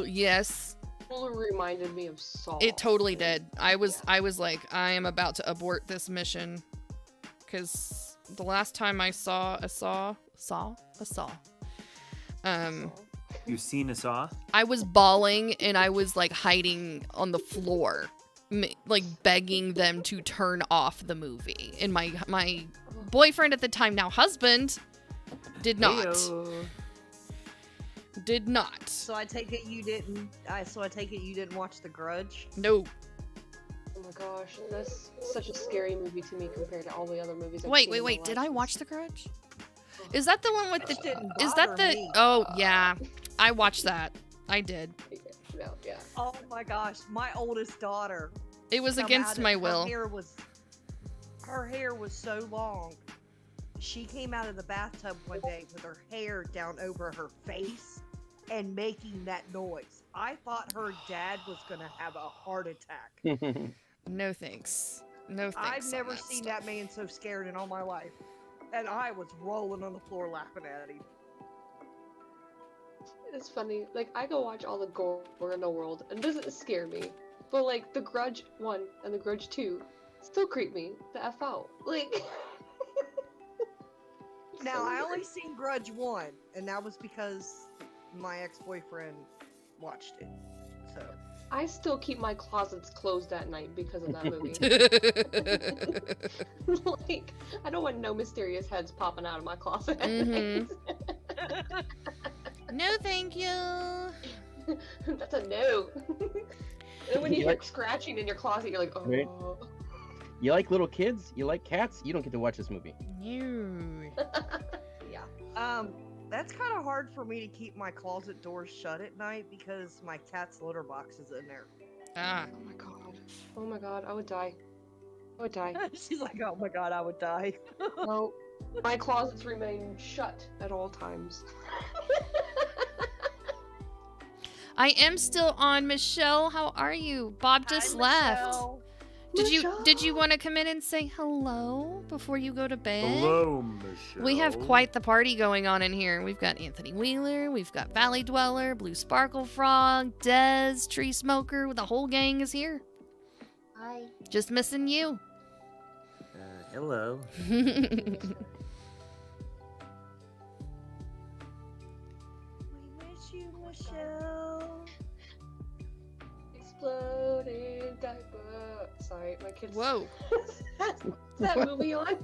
yes. Totally reminded me of Saw. It totally did. I was like, I am about to abort this mission, because the last time I saw a saw. You seen a Saw? I was bawling and I was like hiding on the floor, like begging them to turn off the movie. And my boyfriend at the time, now husband, did not. Heyo. Did not. So I take it you didn't. So I take it you didn't watch The Grudge. No. Oh my gosh, that's such a scary movie to me compared to all the other movies. Wait. Did I watch The Grudge? Is that the one with the? Is that the? me. Oh yeah, I watched that. I did. No, yeah. Oh my gosh, my oldest daughter It was come against out of- my will. Her hair was so long. She came out of the bathtub one day with her hair down over her face and making that noise. I thought her dad was gonna have a heart attack. No thanks. No thanks. I've on never that seen stuff. that man so scared in all my life. And I was rolling on the floor laughing at him. It's funny. Like, I go watch all the gore in the world, and it doesn't scare me. But, like, The Grudge 1 and The Grudge 2 still creep me the F out. Like... Now, I only seen Grudge 1, and that was because my ex-boyfriend watched it. So I still keep my closets closed at night because of that movie. Like, I don't want no mysterious heads popping out of my closet at night. No, thank you. That's a no. And when you You hear like- scratching in your closet, you're like, oh. Right. You like little kids? You like cats? You don't get to watch this movie. yeah. That's kind of hard for me to keep my closet doors shut at night because my cat's litter box is in there. Ah. Oh my god. Oh my god, I would die. I would die. She's like, oh my god, I would die. No, my closets remain shut at all times. I am still on. Michelle, how are you? Bob just left. Did you want to come in and say hello before you go to bed? Hello, Michelle. We have quite the party going on in here. We've got Anthony Wheeler, we've got Valley Dweller, Blue Sparkle Frog, Dez, Tree Smoker. The whole gang is here. Hi. Just missing you. Hello. Miss you, Michelle. Exploding diaper. Sorry, my kids. Whoa. Is that movie on?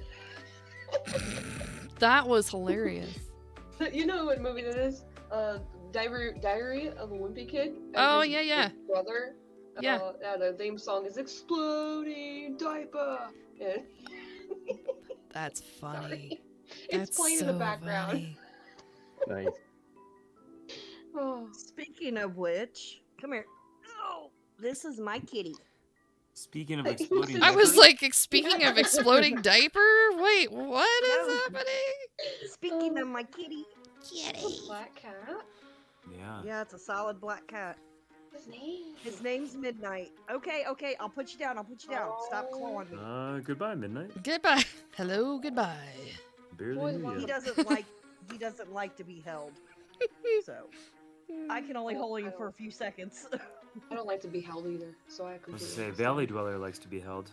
That was hilarious. You know what movie that is? Diary of a Wimpy Kid. And Oh, his yeah. brother. Yeah. The theme song is Exploding Diaper. Yeah. That's funny. It's That's playing in the so background. Nice. Oh. Speaking of which, come here. Oh, this is my kitty. Speaking of exploding I was diapers, like, speaking of exploding diaper? Wait, what is happening? Speaking of my kitty. Kitty. Black cat. Yeah. Yeah, it's a solid black cat. His name. His name's Midnight. Okay, I'll put you down. Stop clawing me. Goodbye, Midnight. Goodbye. Hello, goodbye. Barely knew He you. doesn't like to be held. So I can only hold him for a few seconds. I don't like to be held either, so I I was completely to say, understand. Valley Dweller likes to be held.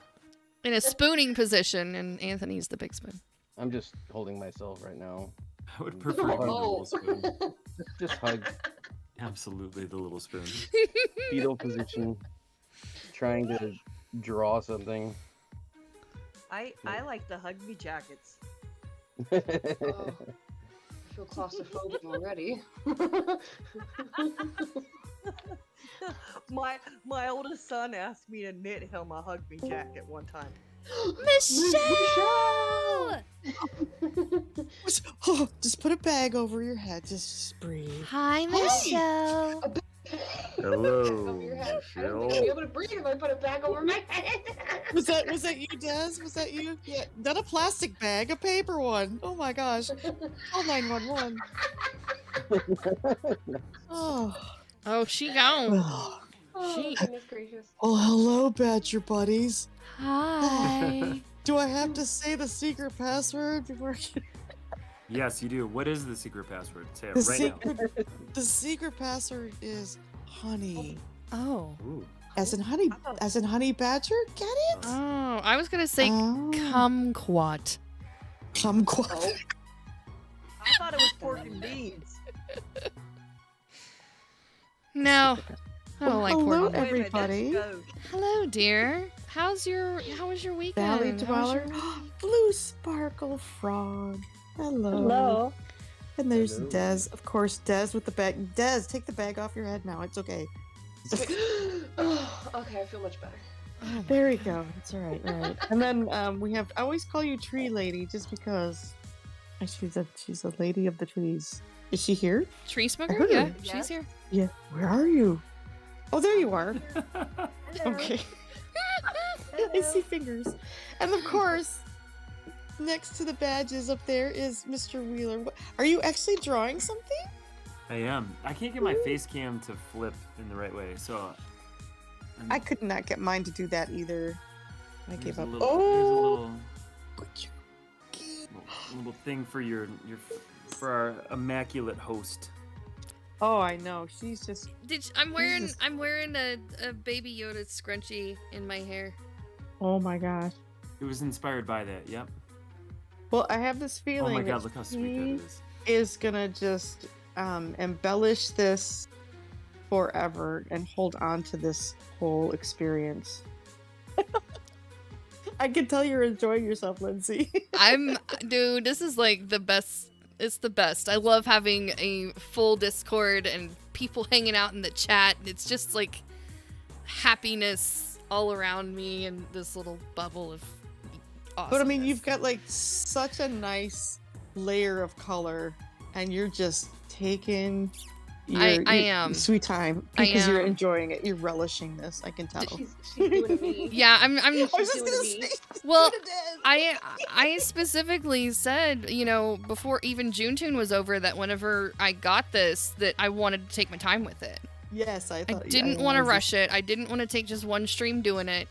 In a spooning position, and Anthony's the big spoon. I'm just holding myself right now. I would prefer the little spoon. Just hug. Absolutely, the little spoon. Fetal position. Trying to draw something. I like the hug me jackets. Oh, I feel claustrophobic already. My oldest son asked me to knit him a hug me jacket one time. Michelle! Oh, just put a bag over your head. Just breathe. Hi, Michelle. Hello, Over your head. I don't Michelle. think I'll be able to breathe if I put it back over my head. Was that you, Des? Was that you? Yeah, not a plastic bag, a paper one. Oh my gosh. Oh, 911. Oh, she gone. Oh, goodness gracious. Oh, hello, Badger buddies. Hi. Do I have to say the secret password before? Yes, you do. What is the secret password? Say it The right secret, the secret password is honey. Oh. now. Ooh. As in honey badger. Get it? Oh, I was gonna say kumquat. Kumquat. Oh. I thought it was pork and beans. No, I don't like hello, pork. everybody. Hello, dear. How was your weekend? Valley How was Dweller. your Blue Sparkle Frog. Hello. Hello. And there's Des, of course. Des with the bag. Des, take the bag off your head now. It's okay. Oh, okay, I feel much better. There we go. It's all right. All right. And then we have. I always call you Tree Lady just because she's a lady of the trees. Is she here? Tree I smoker? heard Yeah, her. she's here. Yeah. Where are you? Oh, there you are. Okay. I see fingers. And of course, next to the badges up there is Mr. Wheeler. Are you actually drawing something? I am. I can't get my face cam to flip in the right way, so I could not get mine to do that either. I gave up. There's a little thing for for our immaculate host. Oh, I know. She's just. I'm wearing a Baby Yoda scrunchie in my hair. Oh my gosh. It was inspired by that. Yep. Well, I have this feeling. Oh my God! that Look how sweet that is. Is gonna just embellish this forever and hold on to this whole experience. I can tell you're enjoying yourself, Lindsay. Dude, this is like the best. It's the best. I love having a full Discord and people hanging out in the chat. It's just like happiness all around me and this little bubble of awesomeness. But I mean, you've got like such a nice layer of color, and you're just taking your sweet time because you're enjoying it. You're relishing this. I can tell. She's doing it me. Yeah, I'm I was just gonna say. Well, I specifically said, before even Junetune was over, that whenever I got this, that I wanted to take my time with it. Yes, I thought. I didn't want to rush it. I didn't want to take just one stream doing it.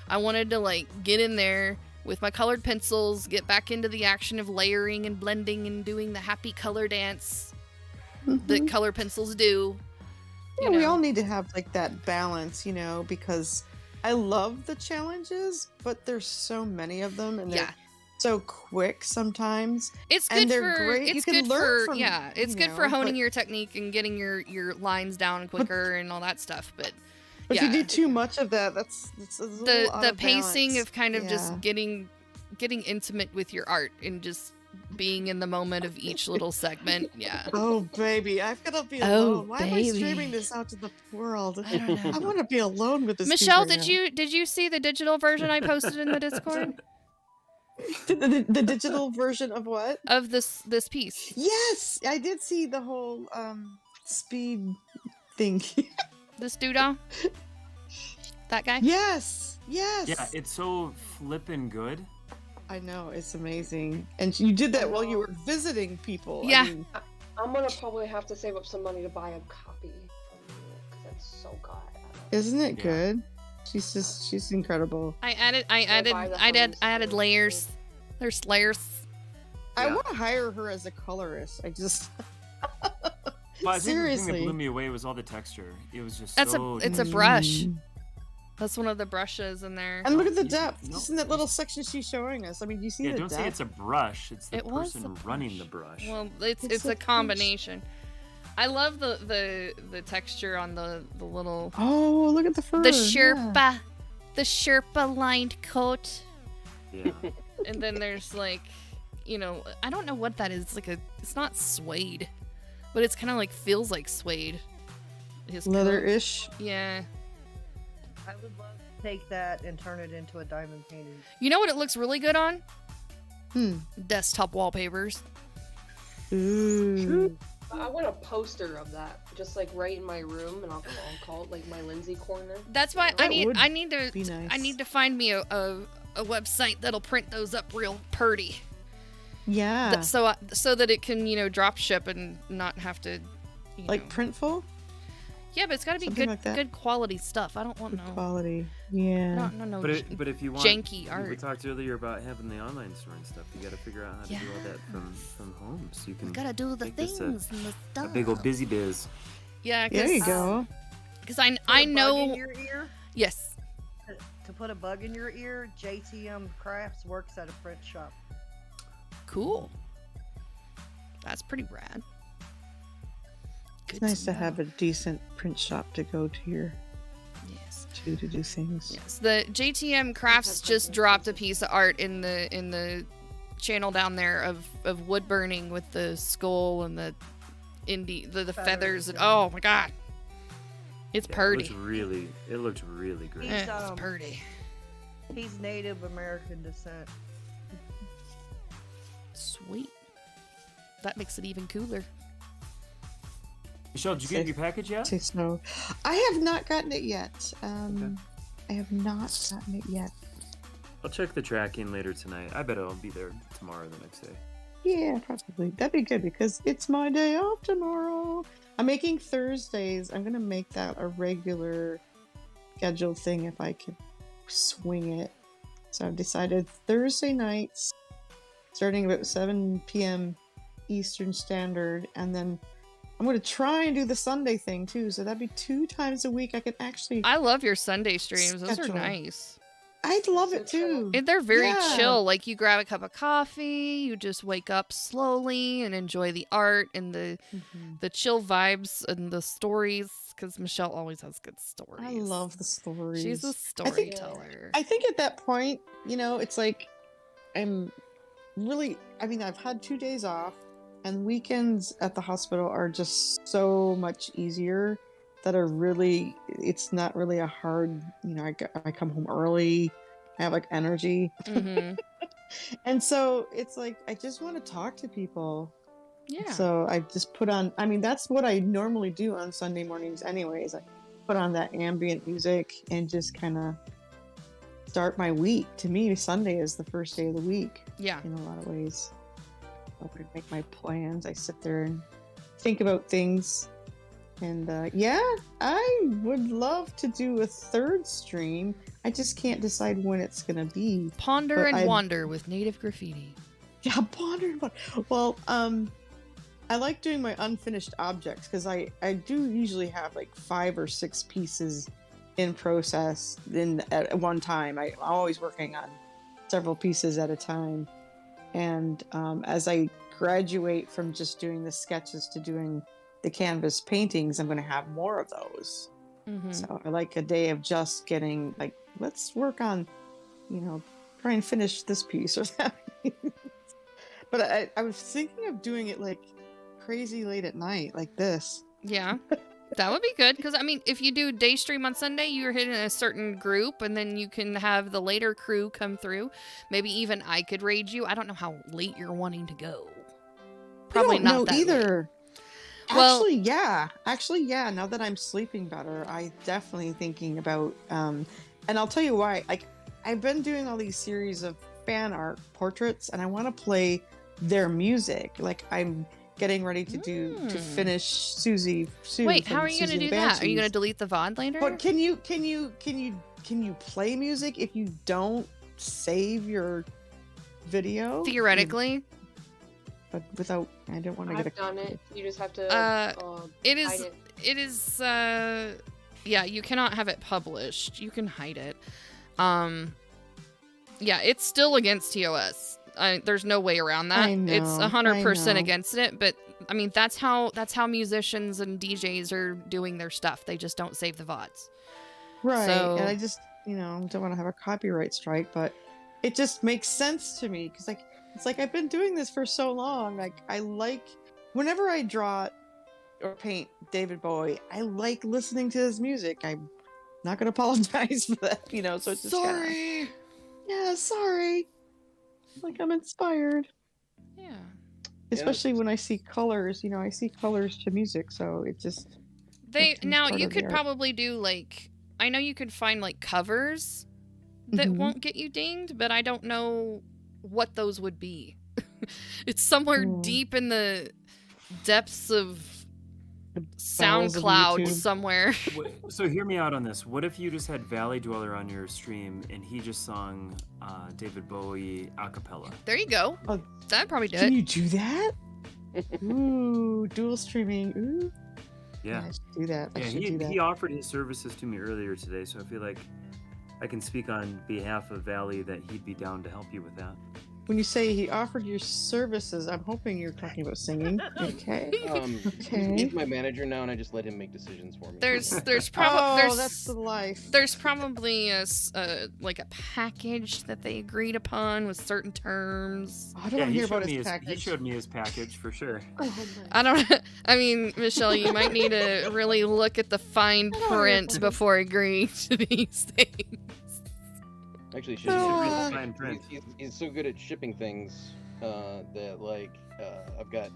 I wanted to get in there with my colored pencils, get back into the action of layering and blending and doing the happy color dance that color pencils do. Yeah, we all need to have that balance, because I love the challenges, but there's so many of them, and they're so quick sometimes. It's good and they're for great. It's you can good learn for from, it's good for honing your technique and getting your lines down quicker and all that stuff. But if you do too much of that, that's the pacing of kind of just getting intimate with your art and just being in the moment of each little segment. Yeah. Oh baby, I've got to be alone. Why am I streaming this out to the world? I don't know. I want to be alone with this. Michelle, did you see the digital version I posted in the Discord? The digital version of what? Of this piece. Yes, I did see the whole speed thing. This doodah? That guy? Yes. Yeah, it's so flippin' good. I know, it's amazing. And you did that while you were visiting people. Yeah. I mean, I'm gonna probably have to save up some money to buy a copy from you because it's so good. Isn't it good? She's incredible. I added layers. There's layers. I want to hire her as a colorist. I just Well, I think the seriously. thing that blew me away was all the texture. It was just It's a brush. That's one of the brushes in there. And look at the depth. Just in that little section she's showing us. I mean, you see the don't depth? say it's a brush. It's the It was person a brush. running the brush. Well, it's a combination. I love the texture on the little. Oh, look at the fur. The Sherpa, the Sherpa lined coat. Yeah. And then there's I don't know what that is. It's not suede, but it's kind of feels like suede. His Leather-ish. Yeah. I would love to take that and turn it into a diamond painting. You know what it looks really good on? Hmm. Desktop wallpapers. Ooh. I want a poster of that, just right in my room, and I'll call it my Lindsay corner. That's why I need to be nice. I need to find me a website that'll print those up real purty. Yeah. So that it can drop ship and not have to. Printful. Yeah, but it's got to be Something good like that. good quality stuff. I don't want no Quality. Yeah. no. But if you want, janky art. We talked earlier about having the online store and stuff. You got to figure out how to do all that from home, so you can. Gotta do the make this things and the a stuff. big old busy biz. Yeah, There you go. Because I Bug know. in your ear? Yes. To put a bug in your ear, JTM Crafts works at a print shop. Cool. That's pretty rad. It's nice to have a decent print shop to go to your to do things. Yes. The JTM Crafts just dropped a piece of art in the channel down there of wood burning with the skull and the feathers and oh my god. It's purty. It looks really great. It's purty. He's Native American descent. Sweet. That makes it even cooler. Michelle, did you get your package yet? Say so. I have not gotten it yet. I have not gotten it yet. I'll check the tracking later tonight. I bet I'll be there tomorrow or the next day. Yeah, probably. That'd be good because it's my day off tomorrow. I'm making Thursdays. I'm gonna make that a regular scheduled thing if I can swing it. So I've decided Thursday nights, starting about 7 p.m. Eastern Standard, and then I'm gonna try and do the Sunday thing too. So that'd be 2 times a week. I could actually. I love your Sunday streams. Those are nice. I'd love it too. And they're very chill. Like, you grab a cup of coffee, you just wake up slowly and enjoy the art and the chill vibes and the stories. Because Michelle always has good stories. I love the stories. She's a storyteller. I think at that point, it's like I'm really. I mean, I've had 2 days off, and weekends at the hospital are just so much easier. That are really, it's not really a hard, I come home early, I have like energy. And so it's like, I just want to talk to people. Yeah. So I just put on, I mean, that's what I normally do on Sunday mornings anyways. I put on that ambient music and just kind of start my week. To me, Sunday is the first day of the week. Yeah. In a lot of ways. I make my plans. I sit there and think about things. And I would love to do a 3rd stream. I just can't decide when it's gonna be. Ponder and wander with native graffiti. Yeah, ponder and wander. Well, I like doing my unfinished objects because I do usually have like 5 or 6 pieces in process at one time. I'm always working on several pieces at a time. And as I graduate from just doing the sketches to doing the canvas paintings, I'm going to have more of those. So I like a day of just getting like, let's work on, try and finish this piece or that piece. But I was thinking of doing it like crazy late at night, like this. Yeah, that would be good. Because, I mean, if you do day stream on Sunday, you're hitting a certain group, and then you can have the later crew come through. Maybe even I could raid you. I don't know how late you're wanting to go. Probably not that either. Late. Well, actually, yeah. Now that I'm sleeping better, I definitely thinking about, and I'll tell you why. Like, I've been doing all these series of fan art portraits, and I want to play their music. Like, I'm getting ready to finish Susie. Wait, how are you going to do that? Are you going to delete the VOD later? But can you play music if you don't save your video? Theoretically. But without, I don't want to get a. I've done it. You just have to. It is. Yeah, you cannot have it published. You can hide it. Yeah, it's still against TOS. There's no way around that. It's 100% against it. But I mean, that's how musicians and DJs are doing their stuff. They just don't save the VODs. Right. So, and I just, don't want to have a copyright strike, but it just makes sense to me because it's like I've been doing this for so long. Like, I like whenever I draw or paint David Bowie, I like listening to his music. I'm not going to apologize for that, so it's just sorry. Sorry. Like, I'm inspired. Yeah. Especially when I see colors, I see colors to music, so it just. Now you could probably do like, I know you could find like covers that won't get you dinged, but I don't know what those would be. It's somewhere deep in the depths of SoundCloud somewhere. So hear me out on this. What if you just had Valley Dweller on your stream and he just sung David Bowie a cappella? There you go. That'd probably do it. Can you do that? Ooh, dual streaming. Ooh. Yeah. I should do that. He offered his services to me earlier today, so I feel like I can speak on behalf of Valley that he'd be down to help you with that. When you say he offered your services, I'm hoping you're talking about singing. Okay. He's my manager now, and I just let him make decisions for me. There's probably that's the life. There's probably like a package that they agreed upon with certain terms. I don't want to hear about his package. He showed me his package for sure. I mean, Michelle, you might need to really look at the fine print before agreeing to these things. Actually, he's so good at shipping things that, like, I've got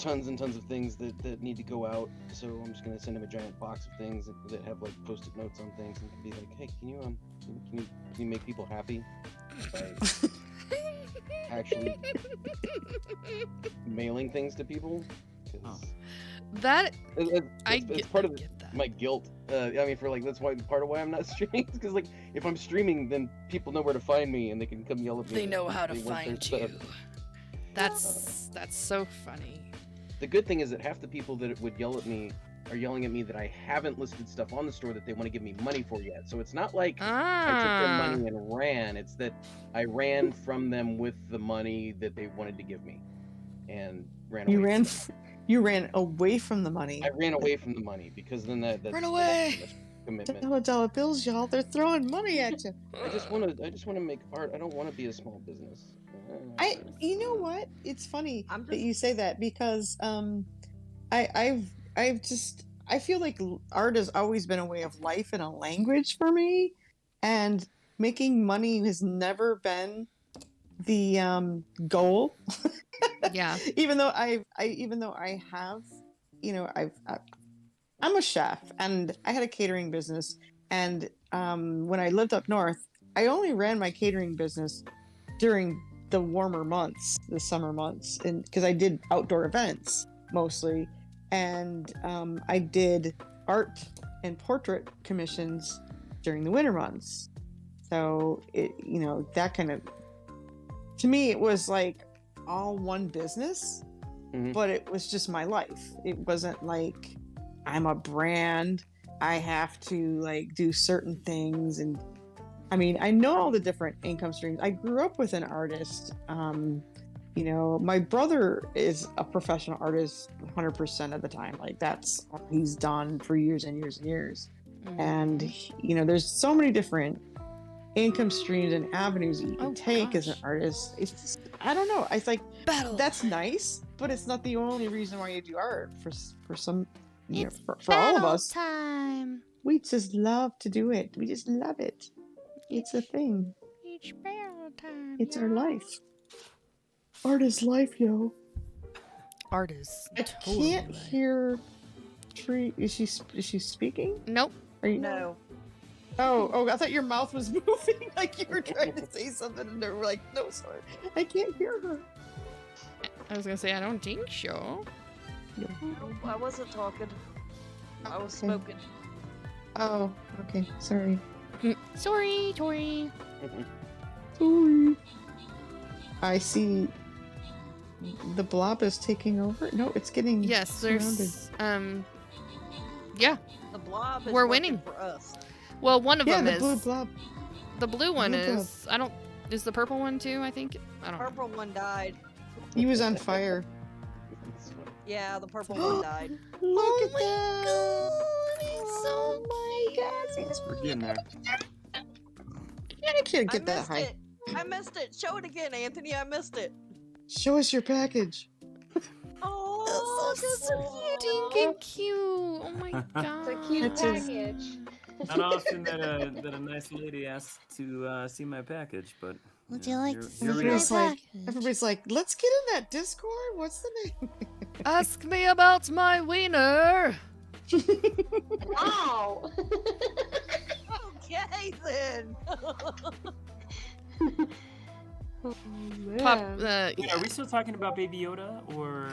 tons and tons of things that need to go out. So I'm just gonna send him a giant box of things that have like post-it notes on things and be like, hey, can you make people happy by actually mailing things to people? That it's part of my guilt. I mean, that's why part of why I'm not streaming. Because like, if I'm streaming, then people know where to find me and they can come yell at me. They know how to they want their find you. stuff. That's so funny. The good thing is that half the people that would yell at me are yelling at me that I haven't listed stuff on the store that they want to give me money for yet. So it's not like I took their money and ran. It's that I ran from them with the money that they wanted to give me, and ran away. You ran away from the money. I ran away from the money because then that's run away. That's commitment. Dollar bills, y'all. They're throwing money at you. I just want to make art. I don't want to be a small business. You know what? It's funny that you say that because I feel like art has always been a way of life and a language for me, and making money has never been the goal. Yeah. Even though I have, I'm a chef and I had a catering business, and when I lived up north, I only ran my catering business during the warmer months, the summer months, and because I did outdoor events mostly, and I did art and portrait commissions during the winter months. So that kind of, to me, it was like all one business, but it was just my life. It wasn't like I'm a brand. I have to like do certain things, and I mean, I know all the different income streams. I grew up with an artist. My brother is a professional artist 100% of the time. Like that's all he's done for years and years and years. And there's so many different income streams and avenues that you can take as an artist. It's just, I don't know. It's like that's nice, but it's not the only reason why you do art. For some, for all of us, time. We just love to do it. We just love it. It's a thing. It's battle time. It's our life. Art is life, yo. Art is. I can't hear Tree. Is she speaking? Nope. Are you? No. Oh! I thought your mouth was moving, like you were trying to say something, and they were like, "No, sorry, I can't hear her." I was gonna say I don't think so. No, I wasn't talking. I was smoking. Oh, okay. Sorry. Sorry, Tori. Sorry. I see. The blob is taking over. No, it's getting surrounded. Yeah. The blob is We're working winning for us. Well, one of them the is. blue blob. The blue one Blue is. I don't. Is the purple one too? I think. I don't. Purple one died. He was on fire. Yeah, the purple one died. Look at that! Oh my God! We're getting there. I can't get that high. I missed it. Show it again, Anthony. I missed it. Show us your package. Oh, that's so stinking cute. Oh my God. It's a cute package. Not often that a nice lady asks to see my package, but Would you like to see here we my go. package? Everybody's like, let's get in that Discord. What's the name? Ask me about my wiener. Wow. Okay then. Pop. Wait, are we still talking about Baby Yoda or?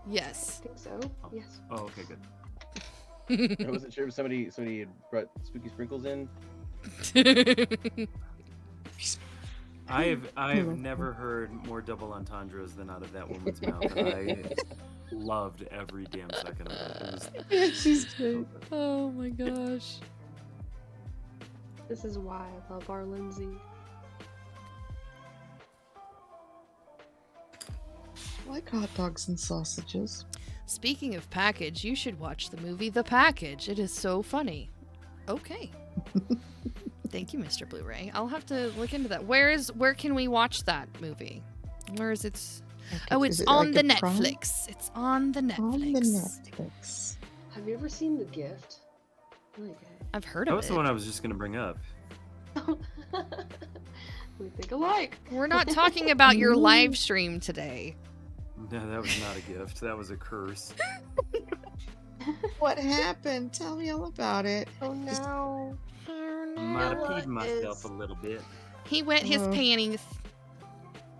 Yes. I think so. Yes. Oh, okay, good. I wasn't sure if somebody had brought spooky sprinkles in. I've never heard more double entendres than out of that woman's mouth. And I loved every damn second of it. Yeah, she's great. Oh my gosh. This is why I love our Lindsay. I like hot dogs and sausages. Speaking of package, you should watch the movie The Package. It is so funny. Okay. Thank you, Mr. Blu-ray. I'll have to look into that. Where can we watch that movie? Where is it? Oh, it's on the Netflix. It's on the Netflix. On the Netflix. Have you ever seen The Gift? Really good. I've heard That of was it. the one I was just gonna bring up. We think alike. We're not talking about your live stream today. No, that was not a gift. That was a curse. What happened? Tell me all about it. Oh no. I might have peed myself a little bit. He wet his panties.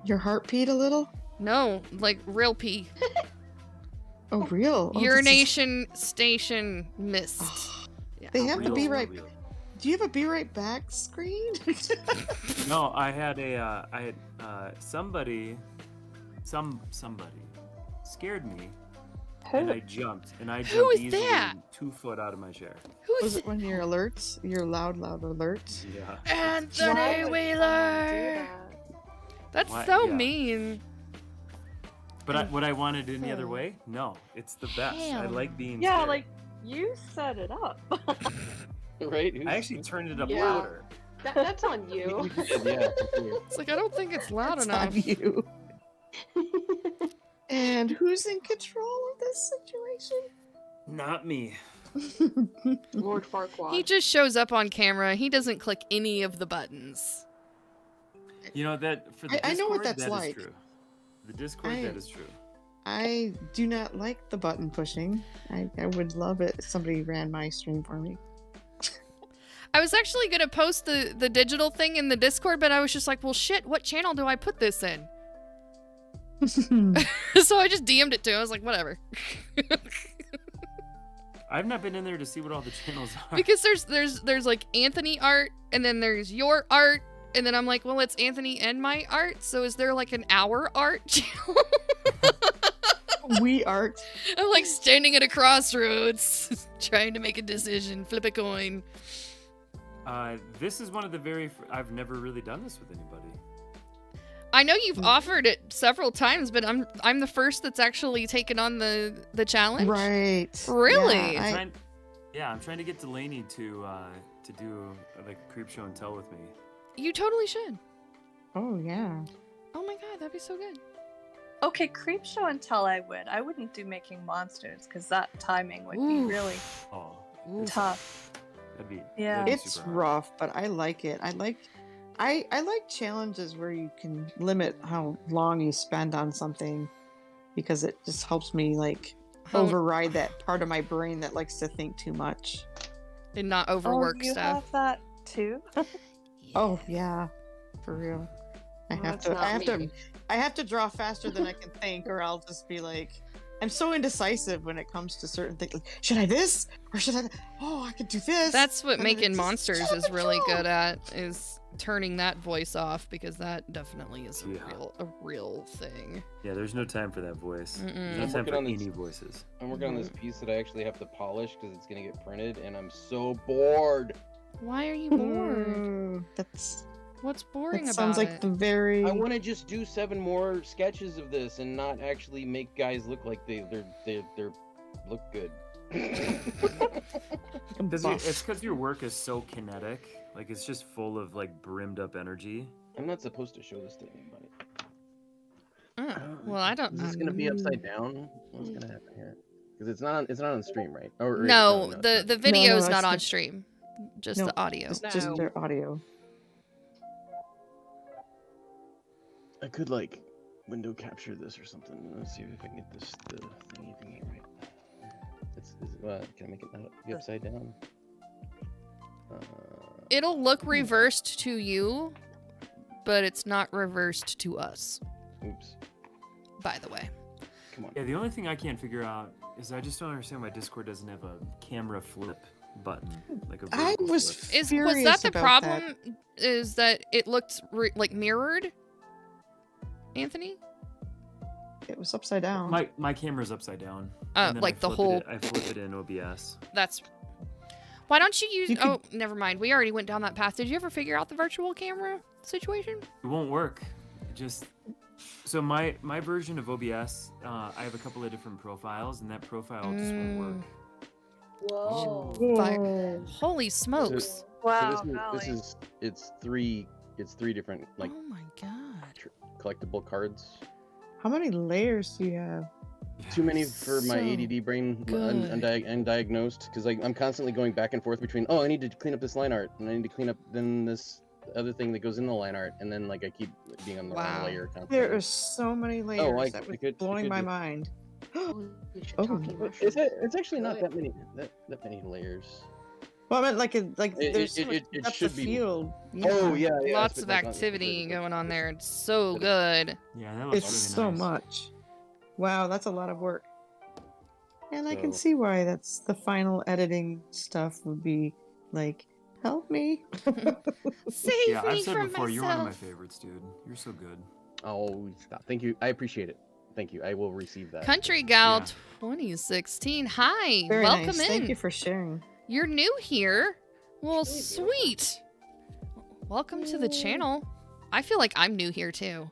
Your heart peed a little? No, like real pee. Oh, real? Oh, Urination station missed. Yeah. They have the Real, be right. real. Do you have a be right back screen? No, I had somebody scared me, and I jumped, Who jumped is easily that? 2 foot out of my chair. Was it one of your alerts? Your loud alerts? Yeah. Anthony Wheeler. That's Why- so yeah. mean. But would I want it any other way? No, it's the best. I Damn. like being Yeah, scared. like you set it up. Right? I actually turned it up Yeah. louder. That's on you. Yeah. It's like I don't think it's loud That's enough. on you. And who's in control of this situation? Not me. Lord Farquaad. He just shows up on camera. He doesn't click any of the buttons. You know that for the Discord, I know what that's that is like. true. The Discord, that is true. I do not like the button pushing. I would love it if somebody ran my stream for me. I was actually gonna post the digital thing in the Discord, but I was just like, well, shit, what channel do I put this in? So I just DM'd it to him. I was like, whatever. I've not been in there to see what all the channels are. Because there's like Anthony art, and then there's your art, and then I'm like, well, it's Anthony and my art. So is there like an our art channel? We art. I'm like standing at a crossroads, trying to make a decision, flip a coin. This is one of the I've never really done this with anybody. I know you've offered it several times, but I'm the first that's actually taken on the challenge. Right. Really? Yeah, I'm trying to get Delaney to do like a creep show and tell with me. You totally should. Oh yeah. Oh my god, that'd be so good. Okay, creep show and tell I would. I wouldn't do making monsters because that timing would be really tough. That'd be It's rough, but I like it. I like challenges where you can limit how long you spend on something because it just helps me like override that part of my brain that likes to think too much and not overwork you stuff. Have that too? Oh yeah, for real. I have to draw faster than I can think, or I'll just be like, I'm so indecisive when it comes to certain things. Like, should I this or should I? Oh, I could do this. That's what And then making it's monsters just is really good at, is turning that voice off, because that definitely is a real thing. Yeah, there's no time for that voice. Mm-mm. There's no time for any voices. I'm working on this piece that I actually have to polish because it's gonna get printed, and I'm so bored. Why are you bored? What's boring about sounds like it? the very. I want to just do 7 more sketches of this and not actually make guys look like they look good. It's because your work is so kinetic. Like it's just full of like brimmed up energy. I'm not supposed to show this to anybody. Well, I don't. Is this gonna be upside down? What's gonna happen here? Because it's not on stream, right? No, the video is not on the- stream. Just No, the audio. It's just their audio. I could like window capture this or something. Let's see if I can get the thingy right. Can I make it not be upside down? It'll look reversed to you, but it's not reversed to us. Oops. By the way. Come on. Yeah, the only thing I can't figure out is I just don't understand why Discord doesn't have a camera flip button, like a I vertical was flip. Was furious that the about problem? Is that it looked like mirrored? Anthony? It was upside down. My camera's upside down. Oh, and then like the whole. I flip it in OBS. That's. Why don't you use? Oh, never mind. We already went down that path. Did you ever figure out the virtual camera situation? It won't work. So my version of OBS, I have a couple of different profiles, and that profile just won't work. Whoa. Fire. Holy smokes! So Wow, it's three different like. Oh my god. Collectible cards. How many layers do you have? Too many for my So ADD brain good. undiagnosed because I'm constantly going back and forth between I need to clean up this line art and I need to clean up then this other thing that goes in the line art, and then like I keep being on the wrong layer constantly. There are so many layers that was blowing my mind. It's actually not that many layers. Well, I meant like there's so much it depth should of be. field. Oh yeah, Lots of activity going on there. It's so good. Yeah, that looks It's really so nice. much. Wow, that's a lot of work. And I can So- see why that's the final editing stuff would be like, help me. Save Yeah, I've me said from before, you're one of my myself. favorites, dude. You're so good. Oh, stop. Thank you. I appreciate it. Thank you. I will receive that. Country Gal 2016. Hi, Very welcome nice. in. Thank you for sharing. You're new here. Well, sweet. Welcome to the channel. I feel like I'm new here too.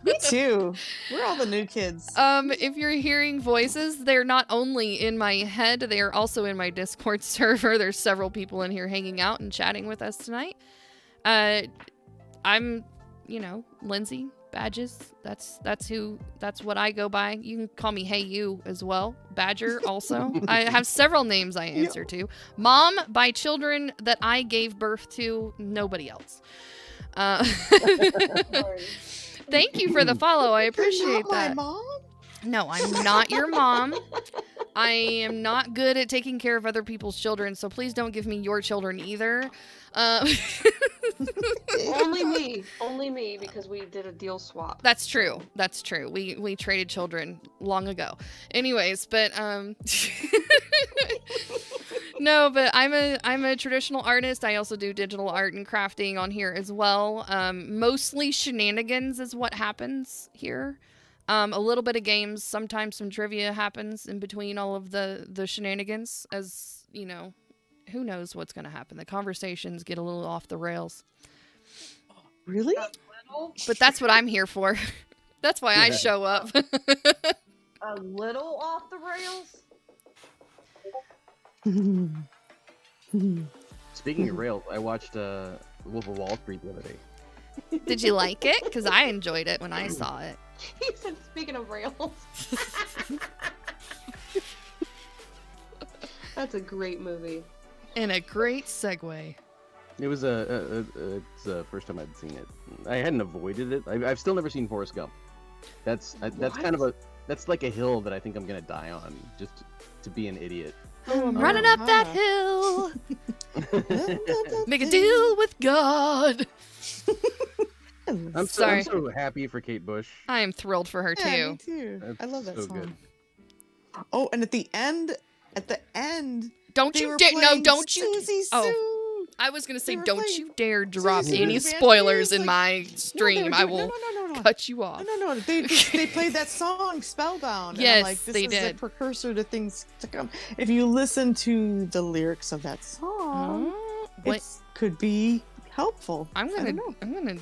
Me too. We're all the new kids. If you're hearing voices, they're not only in my head, they are also in my Discord server. There's several people in here hanging out and chatting with us tonight. I'm, Lindsay Badges. That's what I go by. You can call me Hey You as well. Badger also. I have several names I answer to. Mom by children that I gave birth to, nobody else. Thank you for the follow. I appreciate that. My mom? No, I'm not your mom. I am not good at taking care of other people's children, so please don't give me your children either. Only me, because we did a deal swap. That's true. That's true. We traded children long ago. Anyways, but no, but I'm a traditional artist. I also do digital art and crafting on here as well. Mostly shenanigans is what happens here. A little bit of games. Sometimes some trivia happens in between all of the shenanigans, as who knows what's going to happen. The conversations get a little off the rails. Really? But that's what I'm here for. That's why I show up. A little off the rails? Speaking of rails, I watched Wolf of Wall Street the other day. Did you like it? Because I enjoyed it when I saw it. He said, speaking of rails. That's a great movie. And a great segue. It was it's the first time I'd seen it. I hadn't avoided it. I've still never seen Forrest Gump. That's kind of that's like a hill that I think I'm gonna die on, just to be an idiot. I'm running up that hill. Make a deal with God. I'm Sorry. so happy for Kate Bush. I am thrilled for her Yeah, too. me too. I love that so song. good. Oh, and at the end, don't they you were dare! No, playing don't you! Susie Oh, Sue. I was gonna say, were don't playing you dare drop Susie any Sue Van spoilers Days, in like- my stream. I will cut you off. No. They played that song Spellbound. And Yes, I'm like, this they is did. a precursor to things to come. If you listen to the lyrics of that song, it could be helpful. I'm gonna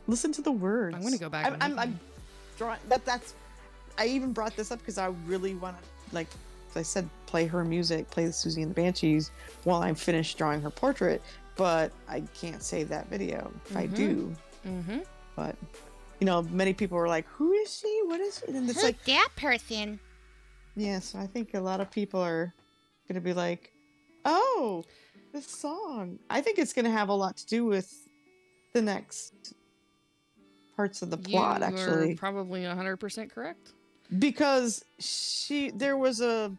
listen to the words. I'm gonna go back. I'm drawing. That's. I even brought this up because I really want to, like I said, play her music, play the Susie and the Banshees while I'm finished drawing her portrait. But I can't save that video if I do. Mm-hmm. But many people were like, "Who is she? What is she?" And it's Who's like that person? yeah. So I think a lot of people are gonna be like, "Oh, this song." I think it's gonna have a lot to do with the next parts of the plot, actually. You're probably 100% correct. Because there was a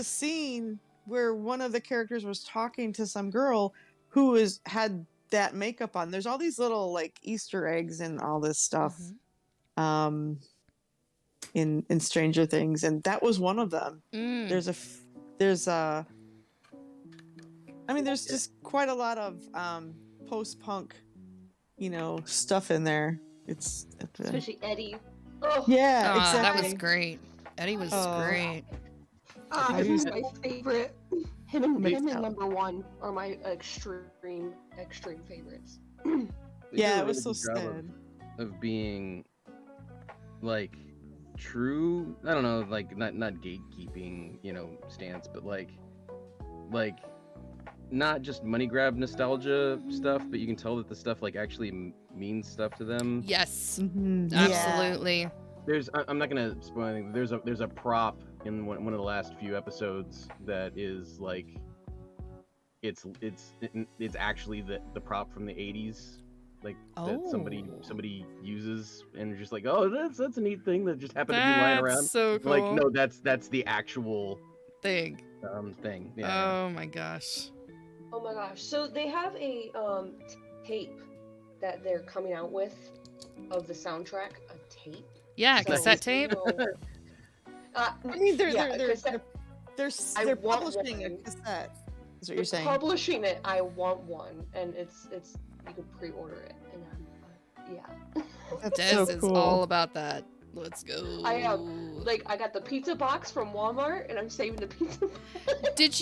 scene where one of the characters was talking to some girl who had that makeup on. There's all these little like Easter eggs and all this stuff in Stranger Things, and that was one of them. There's just quite a lot of post-punk stuff in there. It's Especially Eddie. yeah, Aw, exactly. That was great. Eddie was great. He's my favorite. Him and Makes number one are my extreme favorites. They Yeah, do a it was really so good job sad. of being like true. I don't know, like not gatekeeping, stance, but like not just money grab nostalgia stuff, but you can tell that the stuff like actually means stuff to them. Yes, Mm-hmm. absolutely. I'm not gonna spoil anything. But there's a prop in one of the last few episodes that is like it's actually the prop from the 80s, like that somebody uses, and you're just like, oh, that's a neat thing that just happened to be lying around. So cool. Like, no, that's the actual thing. Thing. Yeah. Oh my gosh. Oh my gosh. So they have a tape that they're coming out with of the soundtrack. A tape. Yeah, So, cassette tape. I mean, they're want publishing one. a cassette. Is what They're you're saying? Publishing it. I want one, and it's you can pre-order it, and yeah. That's Des so is cool. all about that. Let's go. I am. Like, I got the pizza box from Walmart, and I'm saving the pizza box. Did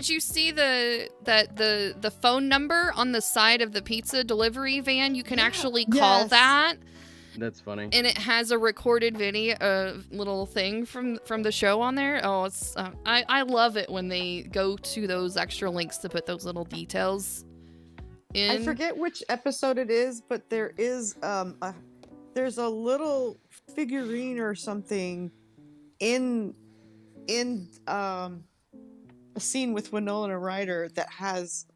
you see the phone number on the side of the pizza delivery van? You can actually call that. That's funny. And it has a recorded video, little thing from the show on there. Oh, it's I love it when they go to those extra links to put those little details in. I forget which episode it is, but there is there's a little figurine or something in a scene with Winona Ryder that has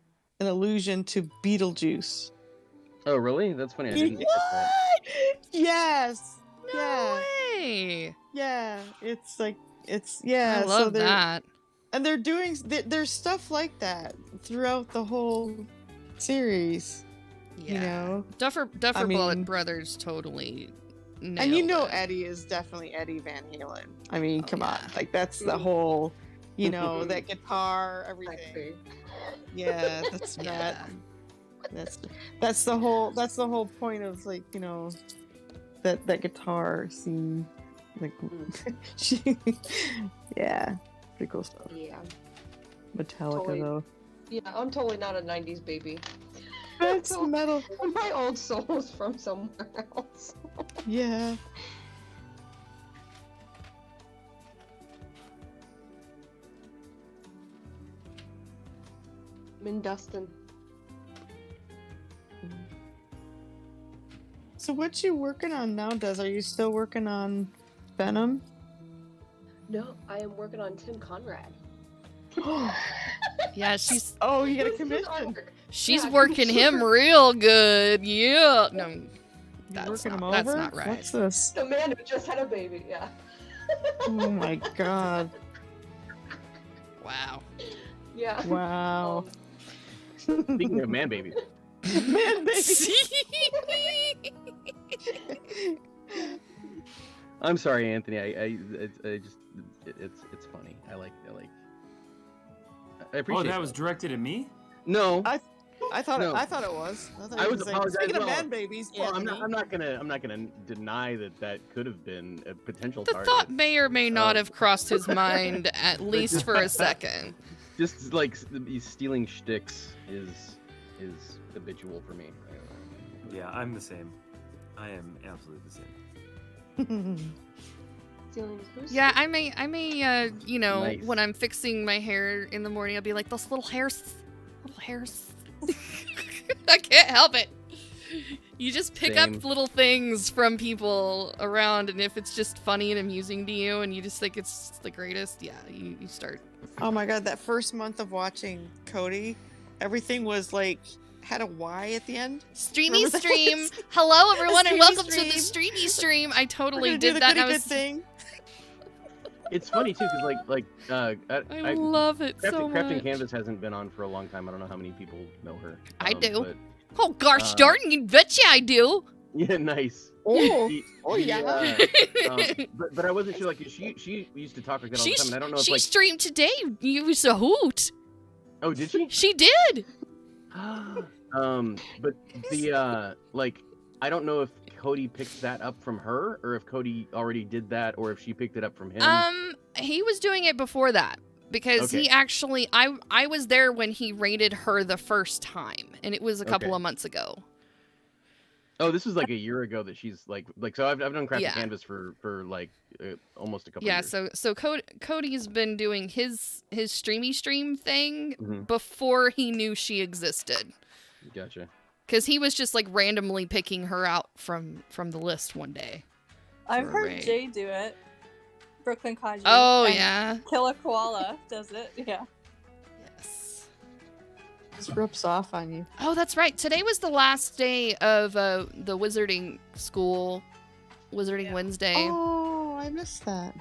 an allusion to Beetlejuice. Oh, really? That's funny. I didn't get that. Yes. No way. Yeah. It's like yeah. I love so that. And they're doing there's stuff like that throughout the whole series. Yeah. You know, Duffer Brothers totally. And you know it. Eddie is definitely Eddie Van Halen. I mean, come on, like that's the whole, you know, that guitar, everything. Yeah, that's that. That's the whole point of, like, you know, that guitar scene, like yeah, pretty cool stuff. Yeah. Metallica Totally. though. Yeah, I'm totally not a 90s baby. That's metal. My old soul is from somewhere else. Yeah. I'm in Dustin. So what you working on now, Des? Are you still working on Venom? No, I am working on Tim Conrad. Yeah, she's. Oh, you got a commission. She's working him real good. Yeah. No, that's working not, him that's over? not right. What's this? The man who just had a baby, yeah. Oh my god. Wow. Yeah. Wow. Speaking of man babies. Man baby. I'm sorry, Anthony. I just it's funny. I appreciate. Oh, that was directed at me? No. I thought No. I thought it was. I was saying, apologizing. speaking of Well, man babies, well, I'm Anthony. not gonna deny that could have been a potential The target. thought may or may not have crossed his mind at least for a second. Just like stealing shticks is habitual for me. Yeah, I'm the same. I am absolutely the same. Yeah, I may, you know, Nice. when I'm fixing my hair in the morning, I'll be like, those little hairs. I can't help it. You just pick Same. up little things from people around, and if it's just funny and amusing to you, and you just think it's the greatest, yeah, you start. Oh my god, that first month of watching Cody, everything was like had a Y at the end. Streamy Remember that? stream. Hello, everyone, and Streamy welcome to stream. the streamy stream. I We're totally gonna do did the that. And I goody was. good thing. It's funny too, because I love it so Crafting much. Canvas hasn't been on for a long time. I don't know how many people know her. I do. but- Oh gosh darn, you betcha I do. Yeah, nice. Oh, yeah. But I wasn't sure. Like she used to talk like that all the time, and I don't know if She like. streamed today. It was a hoot. Oh, did she? She did. But the like, I don't know if Cody picked that up from her, or if Cody already did that, or if she picked it up from him. He was doing it before that because he Okay. actually, I was there when he rated her the first time, and it was a couple Okay. of months ago. Oh, this was like a year ago that she's like so I've done Crafting Yeah. Canvas for like almost a couple. Yeah, years. so Cody's been doing his streamy stream thing Mhm. before he knew she existed. Gotcha. Because he was just like randomly picking her out from the list one day. I've for a heard raid. Jay do it. Brooklyn Kaji. Oh, and yeah. Killer Koala does it. Yeah. Yes. Just rips off on you. Oh, that's right. Today was the last day of the wizarding school, Wizarding Wednesday. Oh, I missed that.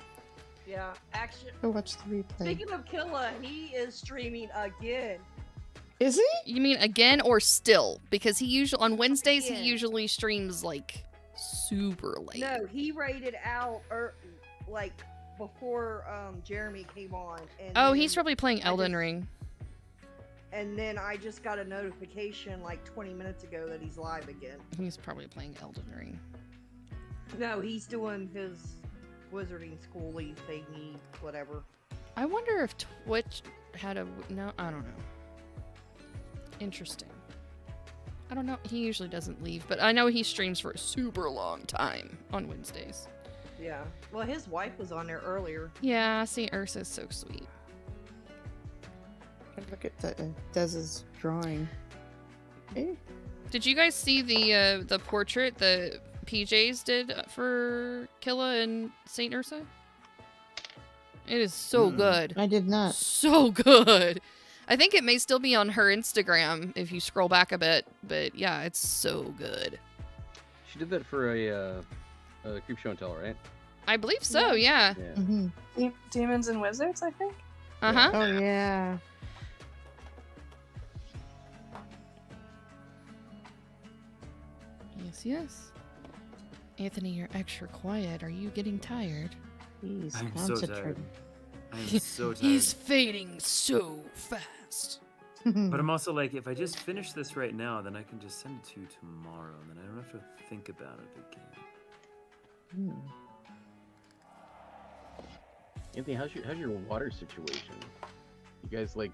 Yeah, actually. Go watch the replay. Speaking of Killa, he is streaming again. Is he? You mean again or still? Because he usually on Wednesdays Again. he usually streams like super late. No, he rated out like before Jeremy came on. And Oh, then he's probably playing I Elden just- Ring. And then I just got a notification like 20 minutes ago that he's live again. He's probably playing Elden Ring. No, he's doing his wizarding schooly thingy, whatever. I wonder if Twitch had a no. I don't know. Interesting. I don't know. He usually doesn't leave, but I know he streams for a super long time on Wednesdays. Yeah. Well, his wife was on there earlier. Yeah, St. Ursa's so sweet. Look at Dez's drawing. Hey. Did you guys see the portrait the PJs did for Killa and St. Ursa? It is so good. I did not. So good. I think it may still be on her Instagram if you scroll back a bit, but yeah, it's so good. She did that for a Creep Show and Tell, right? I believe so, yeah. Demons and Wizards, I think. Uh-huh. Oh, yeah. Yes, yes. Anthony, you're extra quiet. Are you getting tired? He's I'm so tired. I'm so tired. He's fading so fast. But I'm also like, if I just finish this right now, then I can just send it to you tomorrow, and then I don't have to think about it again. Anthony, how's your water situation? You guys like,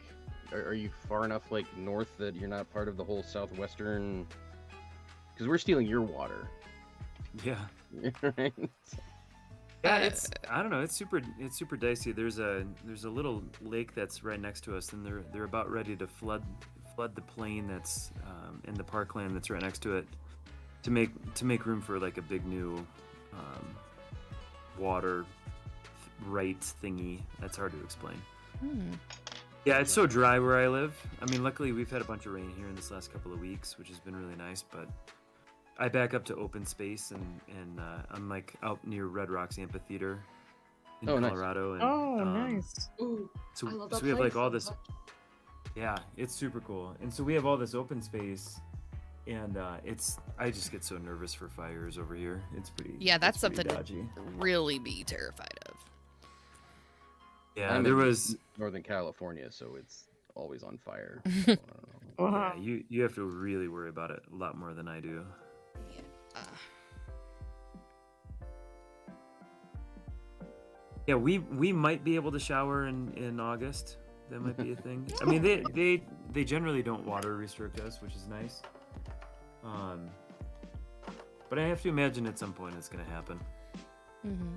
are you far enough like north that you're not part of the whole southwestern? Because we're stealing your water. Yeah. Right? Yeah, it's I don't know. It's super dicey. There's a little lake that's right next to us, and they're about ready to flood the plain that's in the parkland that's right next to it, to make room for like a big new water rights thingy. That's hard to explain. Yeah, it's so dry where I live. I mean, luckily we've had a bunch of rain here in this last couple of weeks, which has been really nice. But I back up to open space, and I'm like out near Red Rocks Amphitheater in Colorado. Nice. And, Nice. Ooh, So, I love so that we have like place all so this. much. Yeah, it's super cool, and so we have all this open space, and I just get so nervous for fires over here. It's pretty. Yeah, that's it's pretty something dodgy. to really be terrified of. Yeah, I'm there in was Northern California, so it's always on fire. Yeah, you have to really worry about it a lot more than I do. Yeah, we might be able to shower in August. That might be a thing. I mean, they generally don't water restrict us, which is nice. But I have to imagine at some point it's gonna happen. Mm-hmm.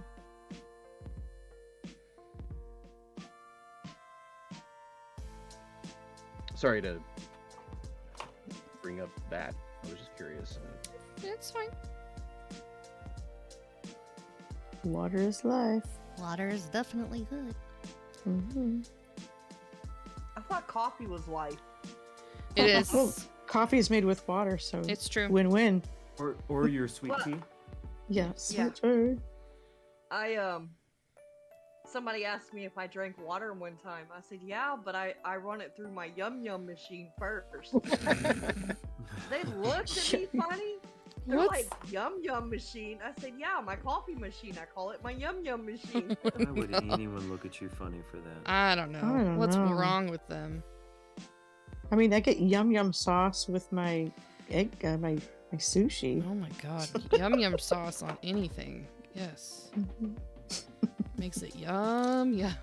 Sorry to bring up that. I was just curious. It's fine. Water is life. Water is definitely good. I thought coffee was life. It is. Well, coffee is made with water, so It's true. Win-win. Or your sweet tea. Yes. Yeah. That's right. I somebody asked me if I drank water one time. I said, yeah, but I run it through my Yum Yum machine first. They looked at me funny. They're What's- like, Yum Yum machine? I said, yeah, my coffee machine. I call it my Yum Yum machine. Why would anyone look at you funny for that? I don't know. I don't What's know. wrong with them? I mean, I get yum yum sauce with my egg, my sushi. Oh my god. Yum yum sauce on anything. Yes. Makes it yum. Yeah.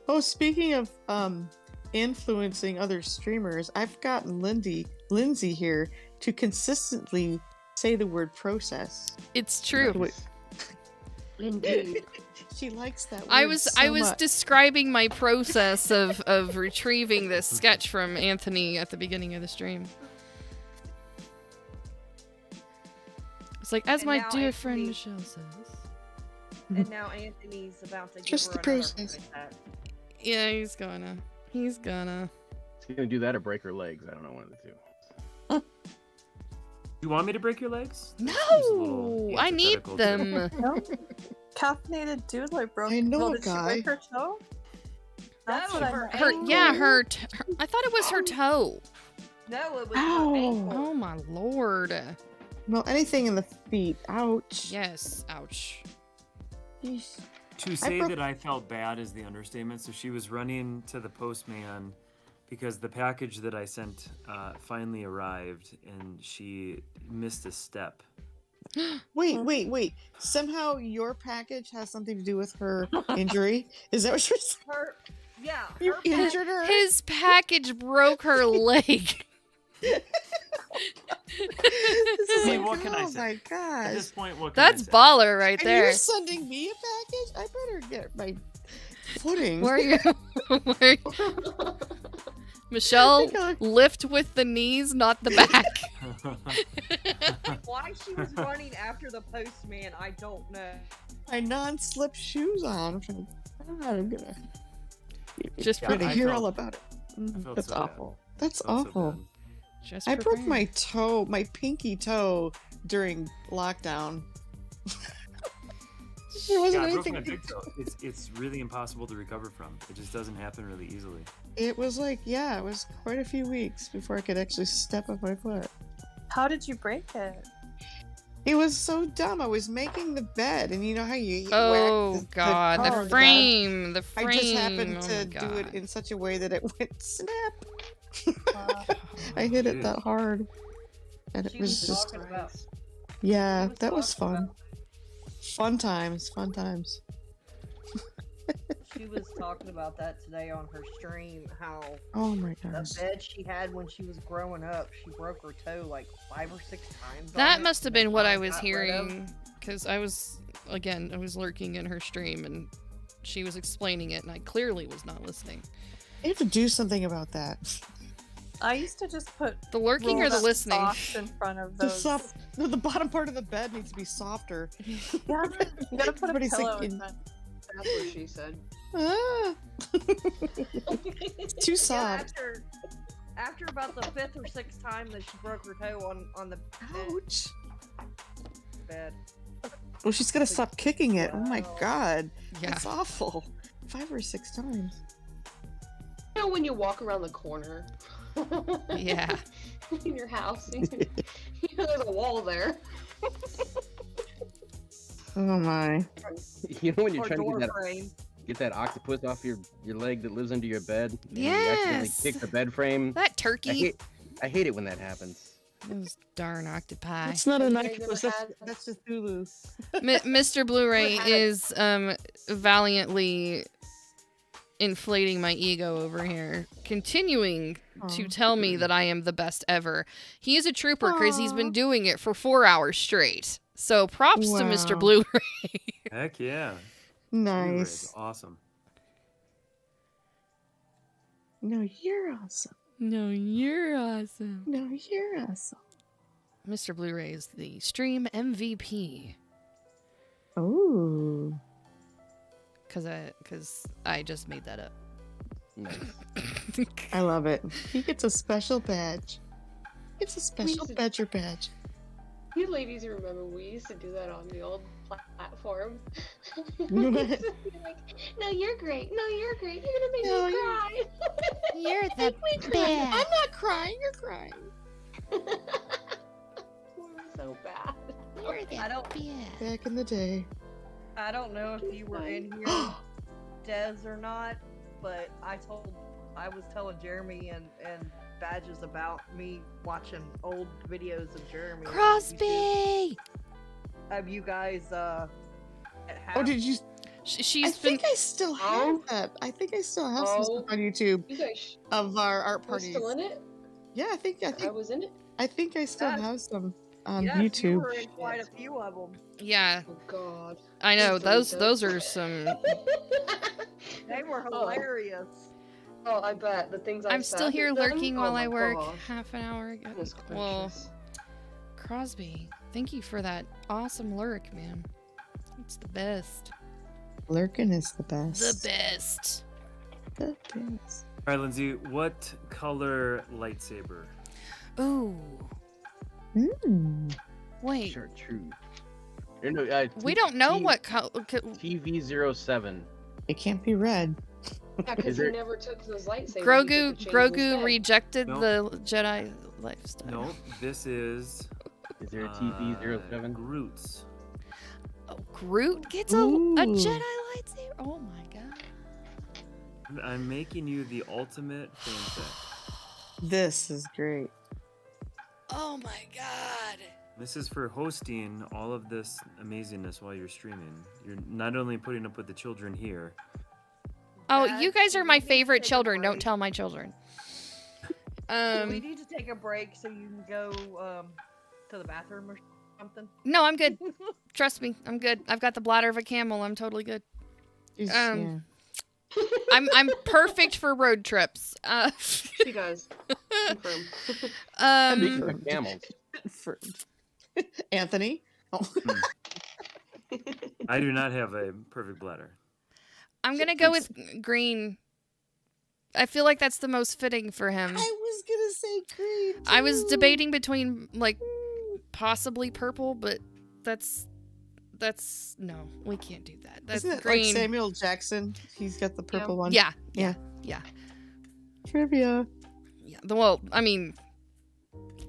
Oh, speaking of influencing other streamers, I've gotten Lindsay here to consistently say the word process. It's true. Indeed. She likes that word I was so much. describing my process of retrieving this sketch from Anthony at the beginning of the stream. It's like, as And my now dear Anthony- friend Michelle says. And now Anthony's about to give Just her the another process. heart attack. Yeah, he's gonna. He's gonna. He's gonna do that or break her legs. I don't know, one of the two. You want me to break your legs? No, I need antithetical to- them. No. Caffeinated dude like broke. I know well, a did she guy. break her toe? That's what I meant. Her. I thought it was her toe. No, it was Ow. her ankle. Oh my lord. Well, anything in the feet. Ouch. Yes. Ouch. Yeesh. To say that I felt bad is the understatement. So she was running to the postman because the package that I sent finally arrived, and she missed a step. Wait. Somehow your package has something to do with her injury? Is that what you're saying? Her, yeah. You her injured her? His package broke her leg. I mean, what can I Oh say? my At gosh. this point, what can I That's say? baller right And there. you're sending me a package? I better get my footing. Where are you? Michelle, lift with the knees, not the back. Why she was running after the postman, I don't know. My non-slip shoes on. I'm gonna Just gonna I hear felt- all about it. felt That's so bad. awful. That's Felt so awful. bad. Just I broke prepare. my toe, my pinky toe during lockdown. There wasn't Yeah, I broke anything. my big toe. It's really impossible to recover from. It just doesn't happen really easily. It was like, yeah, it was quite a few weeks before I could actually step on my foot. How did you break it? It was so dumb. I was making the bed, and you know how you Oh whack god, cover the on bed? frame, the frame. I just happened Oh to my do it God. in such a way that it went snap. I hit it that hard, and it She was was just talking about. yeah, was that was talking fun. Fun times, fun times. She was talking about that today on her stream. How Oh my the gosh. bed she had when she was growing up, she broke her toe like 5 or 6 times. on That it, must have and they been what I finally was got rid of. hearing, because I was lurking in her stream and she was explaining it, and I clearly was not listening. I have to do something about that. I used to just put The lurking or the rolled-up listening? socks in front of The those. soft, the bottom part of the bed needs to be softer. Yeah, you gotta put a Everybody's pillow thinking, in front. That's what she said. ah. It's too Yeah, soft. after about the 5th or 6th time that she broke her toe on the Ouch. bed. Well, she's gonna stop kicking it. Oh my Wow. god. Yeah. That's awful. 5 or 6 times. You know when you walk around the corner Yeah. in your house, and you know there's a wall there. Oh my. You know when you're Or trying to door get that, frame. get that octopus off your leg that lives under your bed? And you accidentally Yes. kick the bed frame. That turkey. I hate it when that happens. Those darn octopi. It's not an You guys octopus. ever had- That's just Hulu. Mr. Blu-ray had- is valiantly inflating my ego over here, continuing to Aw. tell me that I am the best ever. He is a trooper because he's been Aw. doing it for 4 hours straight. So props to Mr. Wow. Blu-ray. Heck yeah. Blu-ray is Nice. awesome. No, you're awesome. No, you're awesome. No, you're awesome. Mr. Blu-ray is the stream MVP Oh. because I just made that up. Nice. I love it. He gets a special badge. It's a special should- badger badge. You ladies remember we used to do that on the old platform. What? We used to be like, no, you're great. No, you're great. You're gonna make No, me cry. You're the Make me cry. I'm not crying. You're crying. We're so bad. I don't Back in the day. I don't know if you were in here, Des, or not, but I was telling Jeremy and Badges about me watching old videos of Jeremy. on YouTube Crosby! Of you guys at Oh, house. did you? She's I been. think I still have that. I think I still have some stuff on YouTube You guys of our art were parties. still in it? Yeah, I think I was in it. I still Yes. have some on Yes, you YouTube. were in quite a few of them. Yeah, Oh God. I know. Please delete Those are some. They were hilarious. Oh, I bet the things I'm still here lurking while I work Gosh. half an hour ago. Goodness Well, gracious. Crosby, thank you for that awesome lurk, man. It's the best. Lurkin is the best. The best. The best. right, Lindsay, what color lightsaber? Ooh. Wait. Chartreuse. We don't know what color. TV07. It can't be red. Yeah, because he never took those lightsabers. Grogu rejected the Jedi lifestyle. No, this is. Is there a TV07? Groot's. Oh, Groot gets a Jedi lightsaber. Oh my god. I'm making you the ultimate fanfic. This is great. Oh my god. This is for hosting all of this amazingness while you're streaming. You're not only putting up with the children here. Oh, you guys are my favorite children. Don't tell my children. We need to take a break so you can go to the bathroom or something. No, I'm good. Trust me, I'm good. I've got the bladder of a camel. I'm totally good. I'm perfect for road trips. She does. Confirm. Speaking of camels. Anthony? Oh. I do not have a perfect bladder. I'm gonna go with green. I feel like that's the most fitting for him. I was gonna say green. I was debating between like possibly purple, but that's no, we can't do that. That's Isn't it green. like Samuel Jackson? He's got the purple one. Yeah. Trivia. Yeah. Well, I mean,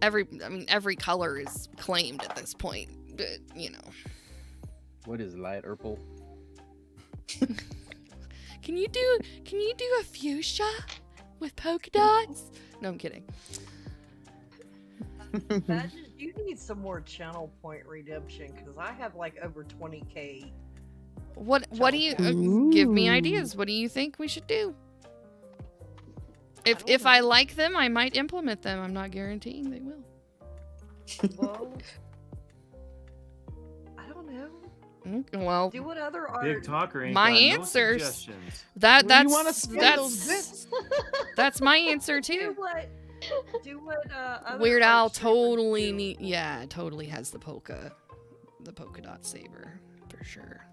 every color is claimed at this point, but you know. What is light purple? Can you do a fuchsia with polka dots? No, I'm kidding. You need some more channel point redemption because I have like over 20k. What do you give me ideas? What do you think we should do? If I like them, I might implement them. I'm not guaranteeing they will. Well, I don't know. Well, do what other art. Big talker ain't my got answers. No suggestions. That's my answer too. Do what other Weird Al art totally totally has the polka dot saber for sure.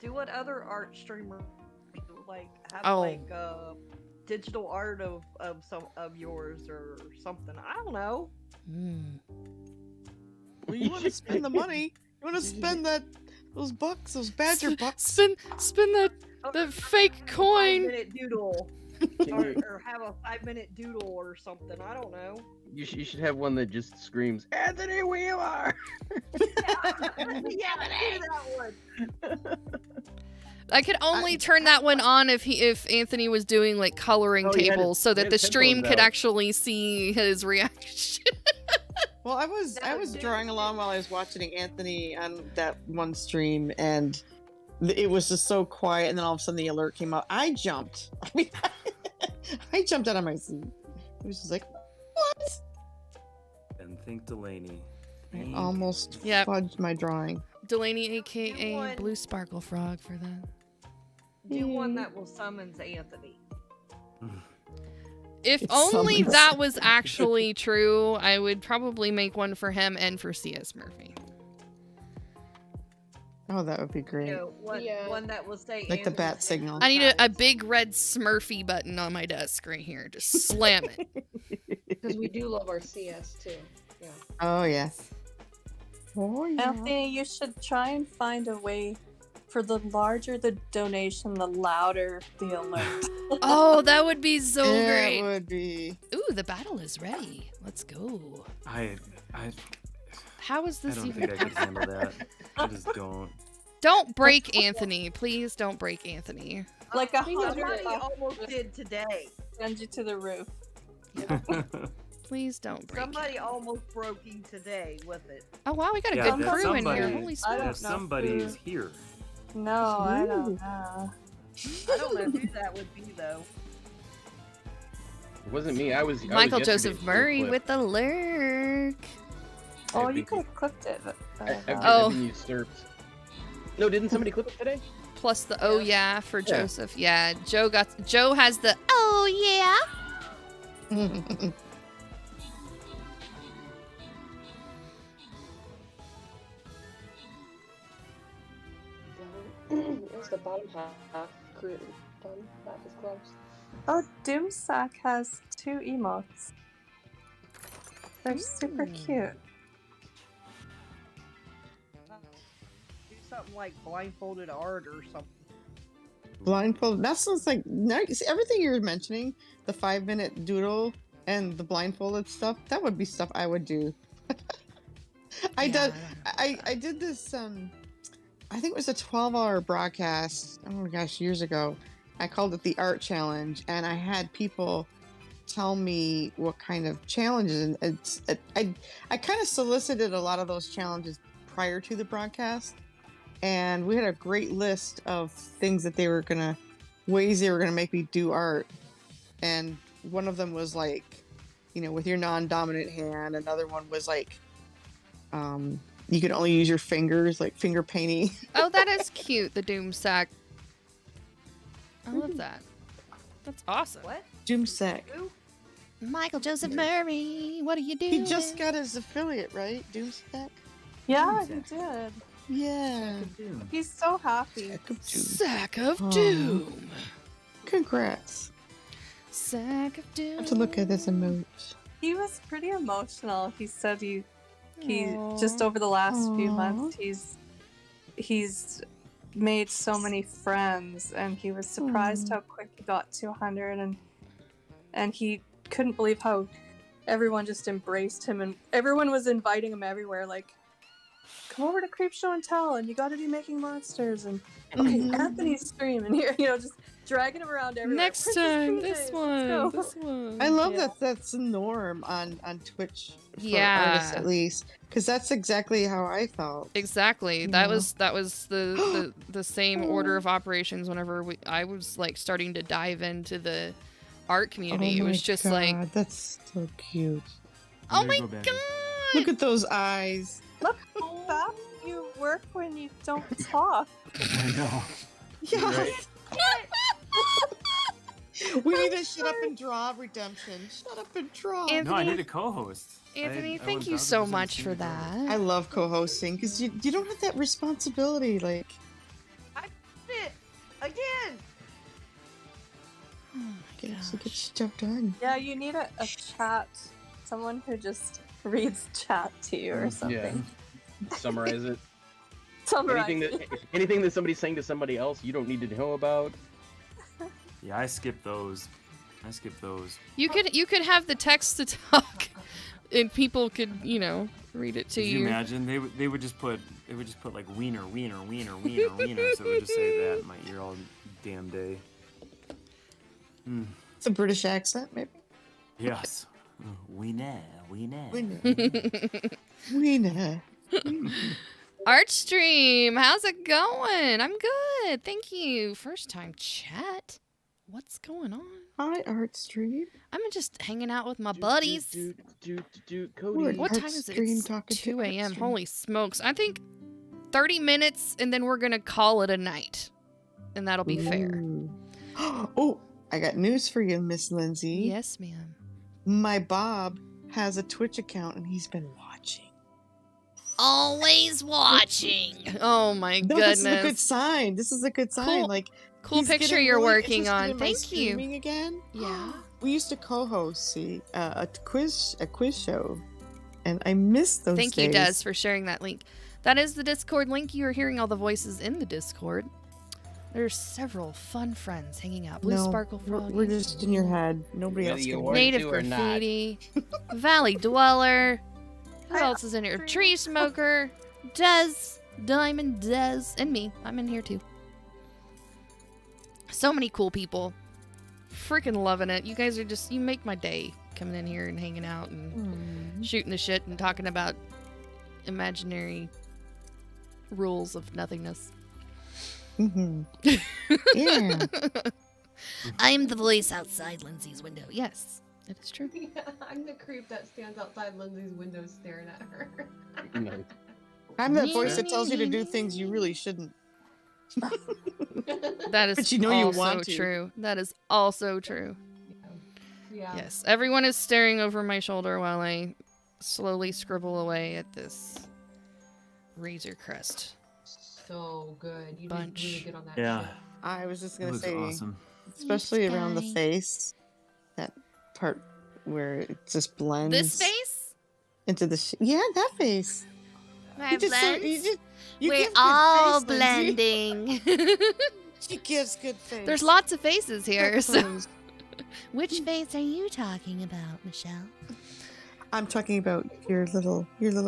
Do what other art streamers do, like have digital art of some of yours or something. I don't know. Well, you want to spend the money. You want to spend those bucks, those badger bucks. Spend the fake coin. 5-minute doodle. or have a 5-minute doodle or something. I don't know. You should have one that just screams, Anthony Wheeler! Yeah, do that one. I could only turn that one on if Anthony was doing like coloring tables so that the stream could actually see his reaction. Well, I was drawing along while I was watching Anthony on that one stream, and it was just so quiet. And then all of a sudden, the alert came out. I jumped. I mean, I jumped out of my seat. It was just like, what? And think Delaney. I almost fudged my drawing. Delaney, aka Blue Sparkle Frog, for that. Do one that will summons Anthony. If only that was actually true, I would probably make one for him and for C.S. Murphy. Oh, that would be great. One that will say like the bat signal. I need a big red Smurfy button on my desk right here. Just slam it. Because we do love our CS too. Yeah. Oh, yeah. Oh, yeah. Anthony, you should try and find a way for the larger the donation, the louder the alert. Oh, that would be so great. It would be. Ooh, the battle is ready. Let's go. How is this I don't even? think I could handle that. I just don't. Don't break Anthony. Please don't break Anthony. Like Somebody almost did today. Send you to the roof. Please don't break. Somebody almost broke him today with it. Oh wow, we got a good crew in here. Holy smokes. Somebody is here. No, I don't know. I don't know who that would be though. It wasn't me. I was Michael Joseph Murray with the lurk. Oh, you could have clipped it. I've been usurped. No, didn't somebody clip it today? Plus the oh yeah for Joseph. Yeah, Joe has the oh yeah. It was the bottom half done. That was close. Oh, Doomsack has 2 emotes. They're super cute. Do something like blindfolded art or something. Blindfold. That sounds like nice. Everything you're mentioning, the 5-minute doodle and the blindfolded stuff, that would be stuff I would do. I did this. I think it was a 12-hour broadcast. Oh my gosh, years ago. I called it the Art Challenge, and I had people tell me what kind of challenges. And I kind of solicited a lot of those challenges prior to the broadcast. And we had a great list of things that ways they were gonna make me do art. And one of them was like, with your non-dominant hand. Another one was like, you can only use your fingers, like finger painting. Oh, that is cute, the Doomsack. I love that. That's awesome. What? Doomsack. Michael Joseph Murray, what are you doing? He just got his affiliate, right? Doomsack? Yeah, he did. Yeah. He's so happy. Sack of Doom. Congrats. Sack of Doom. I have to look at this emote. He was pretty emotional. He said he just over the last few months he's made so many friends, and he was surprised how quick he got to 100, and he couldn't believe how everyone just embraced him, and everyone was inviting him everywhere, like, come over to Creep Show and Tell, and you got to be making monsters, and okay, Anthony's stream, and here, just dragging him around everywhere. Next time, this one. I love that that's the norm on Twitch for artists, at least, because that's exactly how I felt. Exactly. That was the same order of operations whenever I was like starting to dive into the art community. It was just like, that's so cute. Oh my god! Look at those eyes. Look how fast you work when you don't talk. I know. Yeah. We need a shut up and draw redemption. Shut up and draw. No, I need a co-host. Anthony, thank you so much for that. I love co-hosting because you don't have that responsibility. Like, I did it again. Oh my get stuff done. Yeah, you need a chat, someone who just reads chat to you or something. Yeah. Summarize it. Summarize anything that somebody's saying to somebody else you don't need to know about. Yeah, I skip those. You could have the text to talk, and people could read it to Could you. you imagine they would just put like wiener, so it would just say that in my ear all damn day. It's a British accent, maybe. Yes. Wiener. Art stream, how's it going? I'm good, thank you. First time chat. What's going on? Hi, Art stream. I'm just hanging out with my buddies. Cody. What time is it? It's 2 a.m. Holy smokes! I think 30 minutes, and then we're gonna call it a night, and that'll be fair. Oh, I got news for you, Miss Lindsay. Yes, ma'am. My Bob has a Twitch account, and he's been watching. Always watching. Oh my No, goodness! this is a good sign. This is a good sign. Cool. Like, Cool he's picture getting you're really working interested on. in my Thank you. streaming again. Yeah. We used to co-host a quiz show, and I miss those Thank days. you, Des, for sharing that link. That is the Discord link. You are hearing all the voices in the Discord. There's several fun friends hanging out. Blue Sparkle Frog. We're just in your head. Nobody else can. Native Graffiti. Valley Dweller. Who else is in here? Tree Smoker. Des. Diamond Des. And me. I'm in here too. So many cool people. Freaking loving it. You guys are just, you make my day coming in here and hanging out and shooting the shit and talking about imaginary rules of nothingness. Yeah. I'm the voice outside Lindsay's window. Yes, it is true. Yeah, I'm the creep that stands outside Lindsay's window staring at her. I'm that voice that tells you to do things you really shouldn't. That is But you know also you want to. true. That is also true. Yeah. Yes, everyone is staring over my shoulder while I slowly scribble away at this Razor Crest. So good. You Bunch. did really good on that. Yeah. shit. I was just gonna Looks say, awesome. especially around the face. That part where it just blends. This face? Into the yeah, that face. My You just so- blends? you We're give good all face, Lindsay. blending. She gives good face. There's lots of faces here. So. Which face are you talking about, Michelle? I'm talking about your little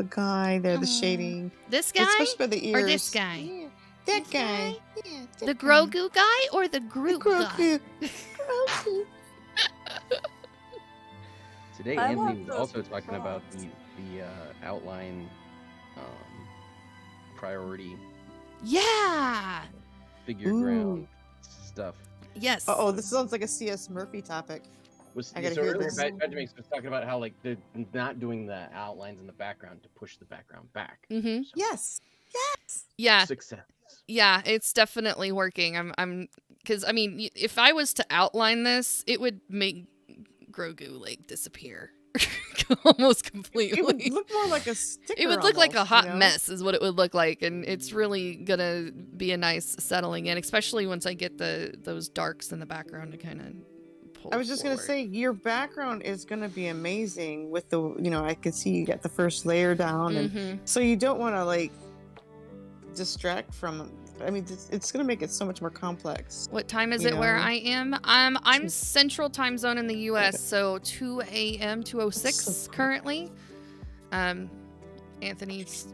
guy there, the shading. This guy? Especially by the ears. Or this guy? Yeah, that guy. Yeah, The Grogu guy or the Groot guy? Grogu. Today, I Anthony love was those also talking about frogs. the outline priority Yeah. figure Ooh. ground stuff. Yes. Oh, this sounds like a C.S. Murphy topic. I gotta so hear earlier, this. Benjamin was talking about how like they're not doing the outlines in the background to push the background back. Mm-hmm. Yes. Yeah. Success. Yeah, it's definitely working. I'm because I mean, if I was to outline this, it would make Grogu like disappear almost completely. It would look more like a sticker. It would look like a almost, hot you know? mess, is what it would look like, and it's really gonna be a nice settling in, especially once I get those darks in the background to kind of pull. I was just gonna say your background is gonna be amazing with the I can see you got the first layer down, Mhm. and so you don't want to like distract from. I mean, it's gonna make it so much more complex. What time is you it where know? I am? I'm Central Time Zone in the U.S., so 2 a.m. 2:06 currently. Anthony's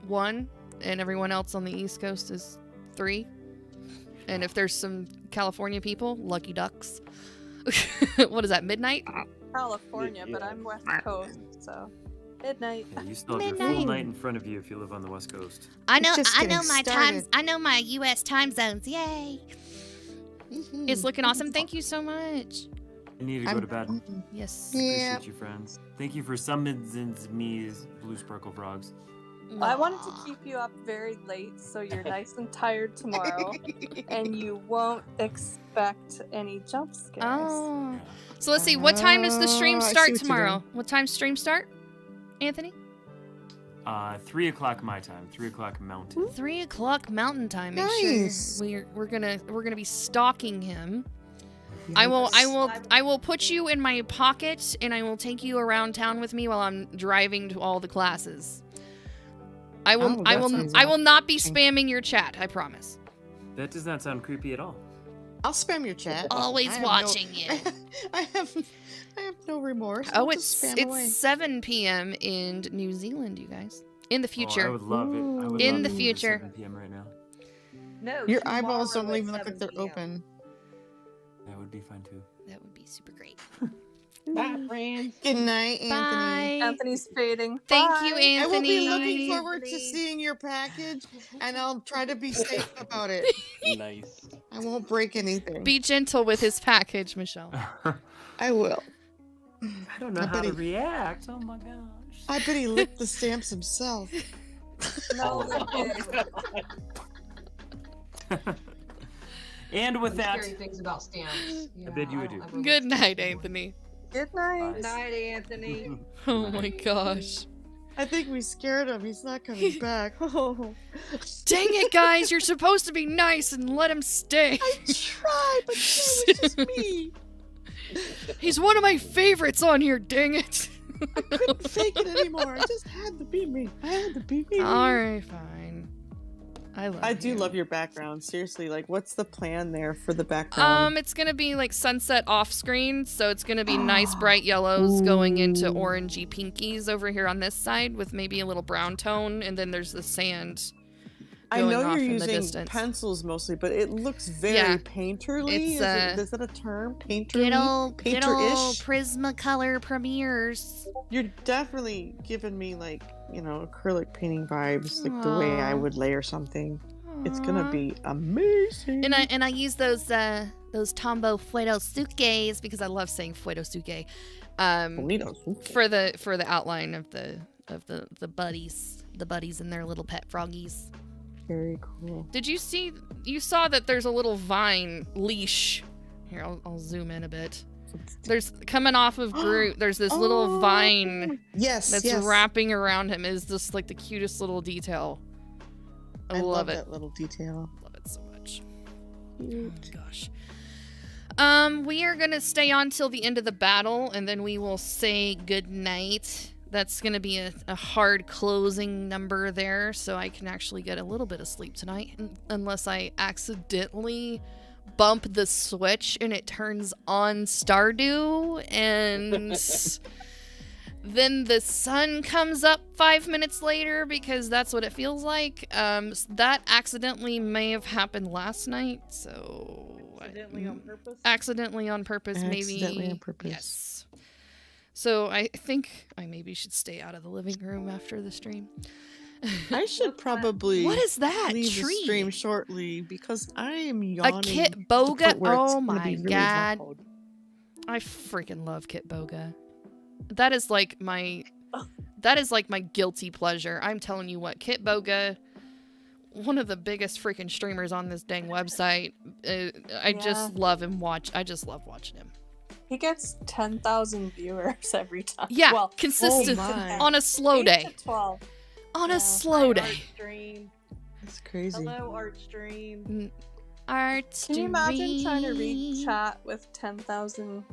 1, and everyone else on the East Coast is 3. And if there's some California people, lucky ducks. What is that, midnight? California, but I'm West Coast, so midnight. Yeah, you still have your full night in front of you if you live on the West Coast. I know Just my getting times. started. I know my US time zones. Yay. It's looking awesome. Thank you so much. I need to go to bed. Yes. Yeah. Appreciate you, friends. Thank you for summoning me as Blue Sparkle Frogs. I wanted to keep you up very late so you're nice and tired tomorrow and you won't expect any jump scares. Oh. So let's see. What time does the stream Oh, I see start what you're tomorrow? doing. What time stream start, Anthony? 3 o'clock my time. 3 o'clock Mountain. 3 o'clock Mountain Time. Make Nice. sure we're gonna be stalking him. I will put you in my pocket and I will take you around town with me while I'm driving to all the classes. I will Oh, I that will sounds I will not be interesting. spamming your chat, I promise. That does not sound creepy at all. I'll spam your chat. Always I have watching no, you. I have no remorse. Oh, I'll just it's spam away. 7 p.m. in New Zealand, you guys. In the Oh, future. I would love it. I would In love the it if it was future. 7 p.m. right now. No, Your eyeballs don't tomorrow even at look like 7 they're p.m. open. That would be fun too. That would be super great. Bye, friends. Good night, Anthony. Bye. Anthony's fading. Thank Bye. you, Anthony. I will be looking forward to seeing your package, and I'll try to be safe about it. Nice. I won't break anything. Be gentle with his package, Michelle. I will. I don't know I how bet to he- react. Oh my gosh. I bet he licked the stamps himself. No, And with that, Scary things about stamps. I bid you adieu. Good night, Anthony. Good night. Good night, Anthony. Oh my gosh. I think we scared him. He's not coming back. Oh. Dang it, guys. You're supposed to be nice and let him stay. I tried, but that was just me. He's one of my favorites on here, dang it. I couldn't fake it anymore. I just had to be me. I had to be me. Alright, fine. I do love your background. Seriously, like, what's the plan there for the background? It's gonna be like sunset off screen, so it's gonna be nice bright yellows going into orangey pinkies over here on this side with maybe a little brown tone, and then there's the sand. I going know off you're in the using distance. pencils mostly, but it looks very Yeah. painterly. It's, Is that a term? Painterly? Good old Painter-ish? Prismacolor premieres. You're definitely giving me, like, acrylic painting vibes, like the way I Aw. woed lay or something. It's gonna Aw. be amazing. And I use those Tombow Fuedosuques because I love saying Fuedosuke. Fuedosuke. For the outline of the buddies and their little pet froggies. Very cool. Did you saw that there's a little vine leash. Here, I'll zoom in a bit. There's coming off of Groot. There's this little vine. Yes, That's yes. wrapping around him. Is just like the cutest little detail. I love it. That little detail. Love it so much. Cute. Oh my gosh. We are gonna stay on till the end of the battle, and then we will say good night. That's gonna be a hard closing number there, so I can actually get a little bit of sleep tonight, unless I accidentally bump the switch and it turns on Stardew, and then the sun comes up 5 minutes later, because that's what it feels like. That accidentally may have happened last night, so... Accidentally on purpose? Accidentally on purpose, maybe. Accidentally on purpose. Yes. So I think I maybe should stay out of the living room after the stream. I should probably What is that leave tree? the stream shortly because I am yawning. A Kit to the Boga? point where it's Oh gonna my be really god. loud. I freaking love Kit Boga. That is like my guilty pleasure. I'm telling you what, Kit Boga, one of the biggest freaking streamers on this dang website. I just love him I just love watching him. He gets 10,000 viewers every time. Yeah, well, consistent on a slow 8 day. to 12. On a slow day. Stream. That's crazy. Hello, Art Stream. Art Can you imagine trying to read chat with 10,000?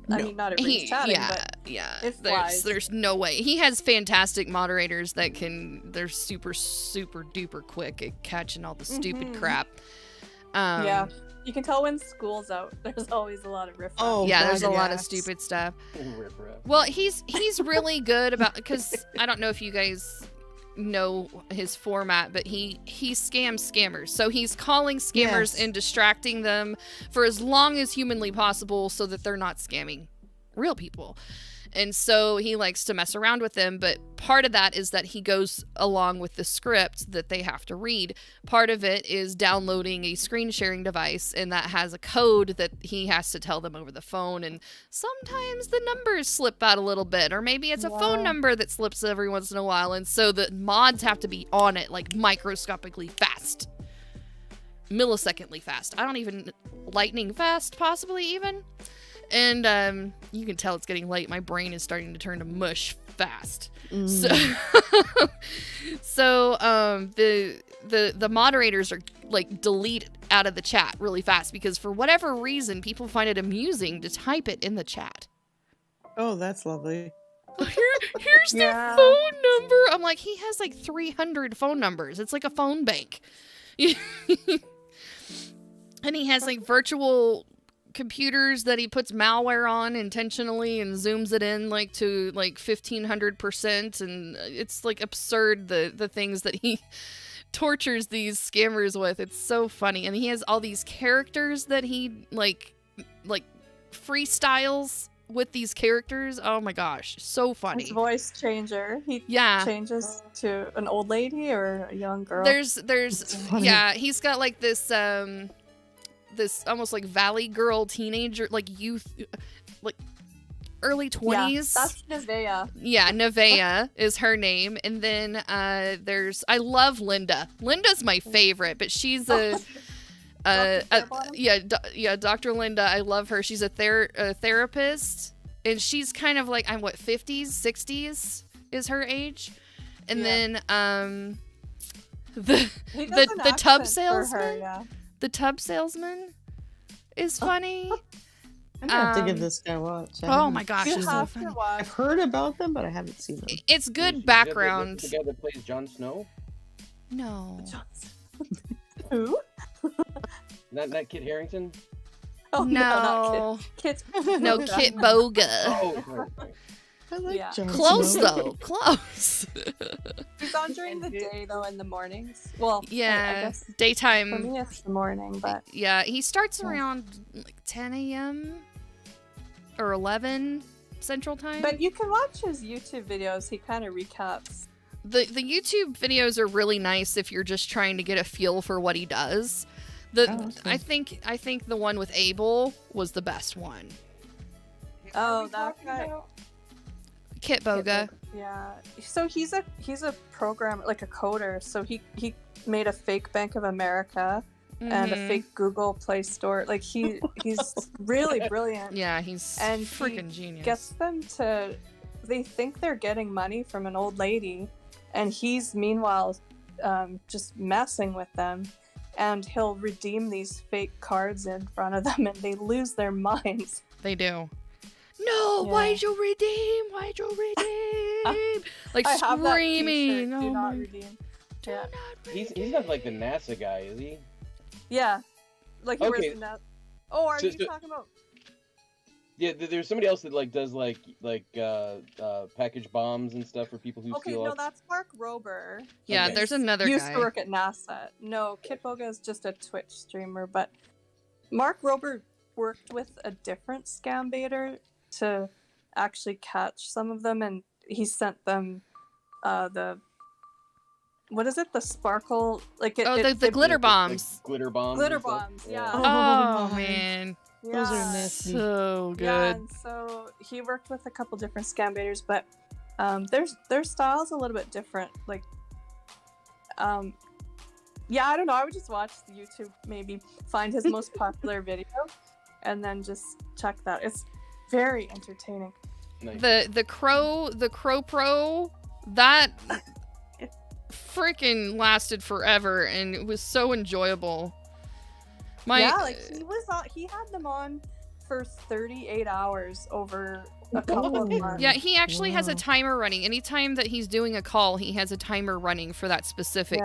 I mean, not everybody's chatting, but it flies. There's no way. He has fantastic moderators that they're super, super duper quick at catching all the stupid crap. Yeah. You can tell when school's out. There's always a lot of riff. Oh, yeah, there's a lot of yes. stupid stuff. Well, he's really good about, because I don't know if you guys know his format, but he scams scammers. So he's calling scammers and distracting them for as long as humanly possible so that they're not scamming real people. And so he likes to mess around with them, but part of that is that he goes along with the script that they have to read. Part of it is downloading a screen sharing device, and that has a code that he has to tell them over the phone, and sometimes the numbers slip out a little bit, or maybe it's a phone number that slips every once in a while, and so the mods have to be on it, like microscopically fast. Millisecondly fast. I don't even... lightning fast, possibly even? And you can tell it's getting late. My brain is starting to turn to mush fast. So the moderators are like deleted out of the chat really fast because for whatever reason people find it amusing to type it in the chat. Oh, that's lovely. Here's their phone number. I'm like, he has like 300 phone numbers. It's like a phone bank. And he has like virtual computers that he puts malware on intentionally and zooms it in like to like 1500%, and it's like absurd the things that he tortures these scammers with. It's so funny. And he has all these characters that he like freestyles with these characters. Oh my gosh, so funny. His voice changer. He changes to an old lady or a young girl. There's he's got like this this almost like valley girl teenager, like youth, like early 20s. Yeah, that's Nevaeh. Yeah, Nevaeh is her name. And then I love Linda. Linda's my favorite, but she's Dr. Linda. I love her. She's a therapist, and she's kind of like, I'm 50s, 60s is her age. And then the tub salesman. The tub salesman is funny. I'm gonna have to give this guy a watch. Oh my gosh, you it's have so to funny. watch. I've heard about them, but I haven't seen them. It's good background. The guy that plays Jon Snow? No. Who? Not Kit Harington? Oh no, not Kit. No, Kit Boga. Oh, sorry. I like Jon Close Snow. though, close. He's on during the day though, in the mornings. Well, I guess daytime. for me it's the morning, but yeah, he starts around like 10 a.m. or 11 Central Time. But you can watch his YouTube videos. He kind of recaps. The YouTube videos are really nice if you're just trying to get a feel for what he does. I think the one with Abel was the best one. Oh, that guy. Kit Boga. Yeah. So he's a programmer, like a coder. So he made a fake Bank of America and a fake Google Play Store. Like he's really brilliant. Yeah, he's freaking genius. Gets them to. They think they're getting money from an old lady, and he's meanwhile just messing with them. and he'll redeem these fake cards in front of them, and they lose their minds. They do. No, why'd you redeem? Why'd you redeem? Like I have that screaming. t-shirt, do Oh not my. redeem. Yeah. He's not like the NASA guy, is he? Yeah. Like he Okay. wears the Oh, are So- you so- talking about? Yeah, there's somebody else that like does like package bombs and stuff for people who Okay, steal. no, up- that's Mark Rober. Yeah, Okay. there's another Used guy. to work at NASA. No, Kit Boga is just a Twitch streamer, but Mark Rober worked with a different scam baiter to actually catch some of them, and he sent them the what is it? The sparkle, like it. Oh, it the glitter bombs. Glitter bombs. Glitter and stuff. bombs, yeah. Oh, my. man. Those are Yeah. nasty. So good. Yeah, and so he worked with a couple different scam baiters, but their style's a little bit different. Like, yeah, I don't know. I would just watch the YouTube, maybe find his most popular video, and then just check that. It's very entertaining. Nice. The crow pro, that freaking lasted forever, and it was so enjoyable. Yeah, like he had them on for 38 hours over a couple of months. Yeah, he actually has a timer running. Anytime that he's doing a call, he has a timer running for that specific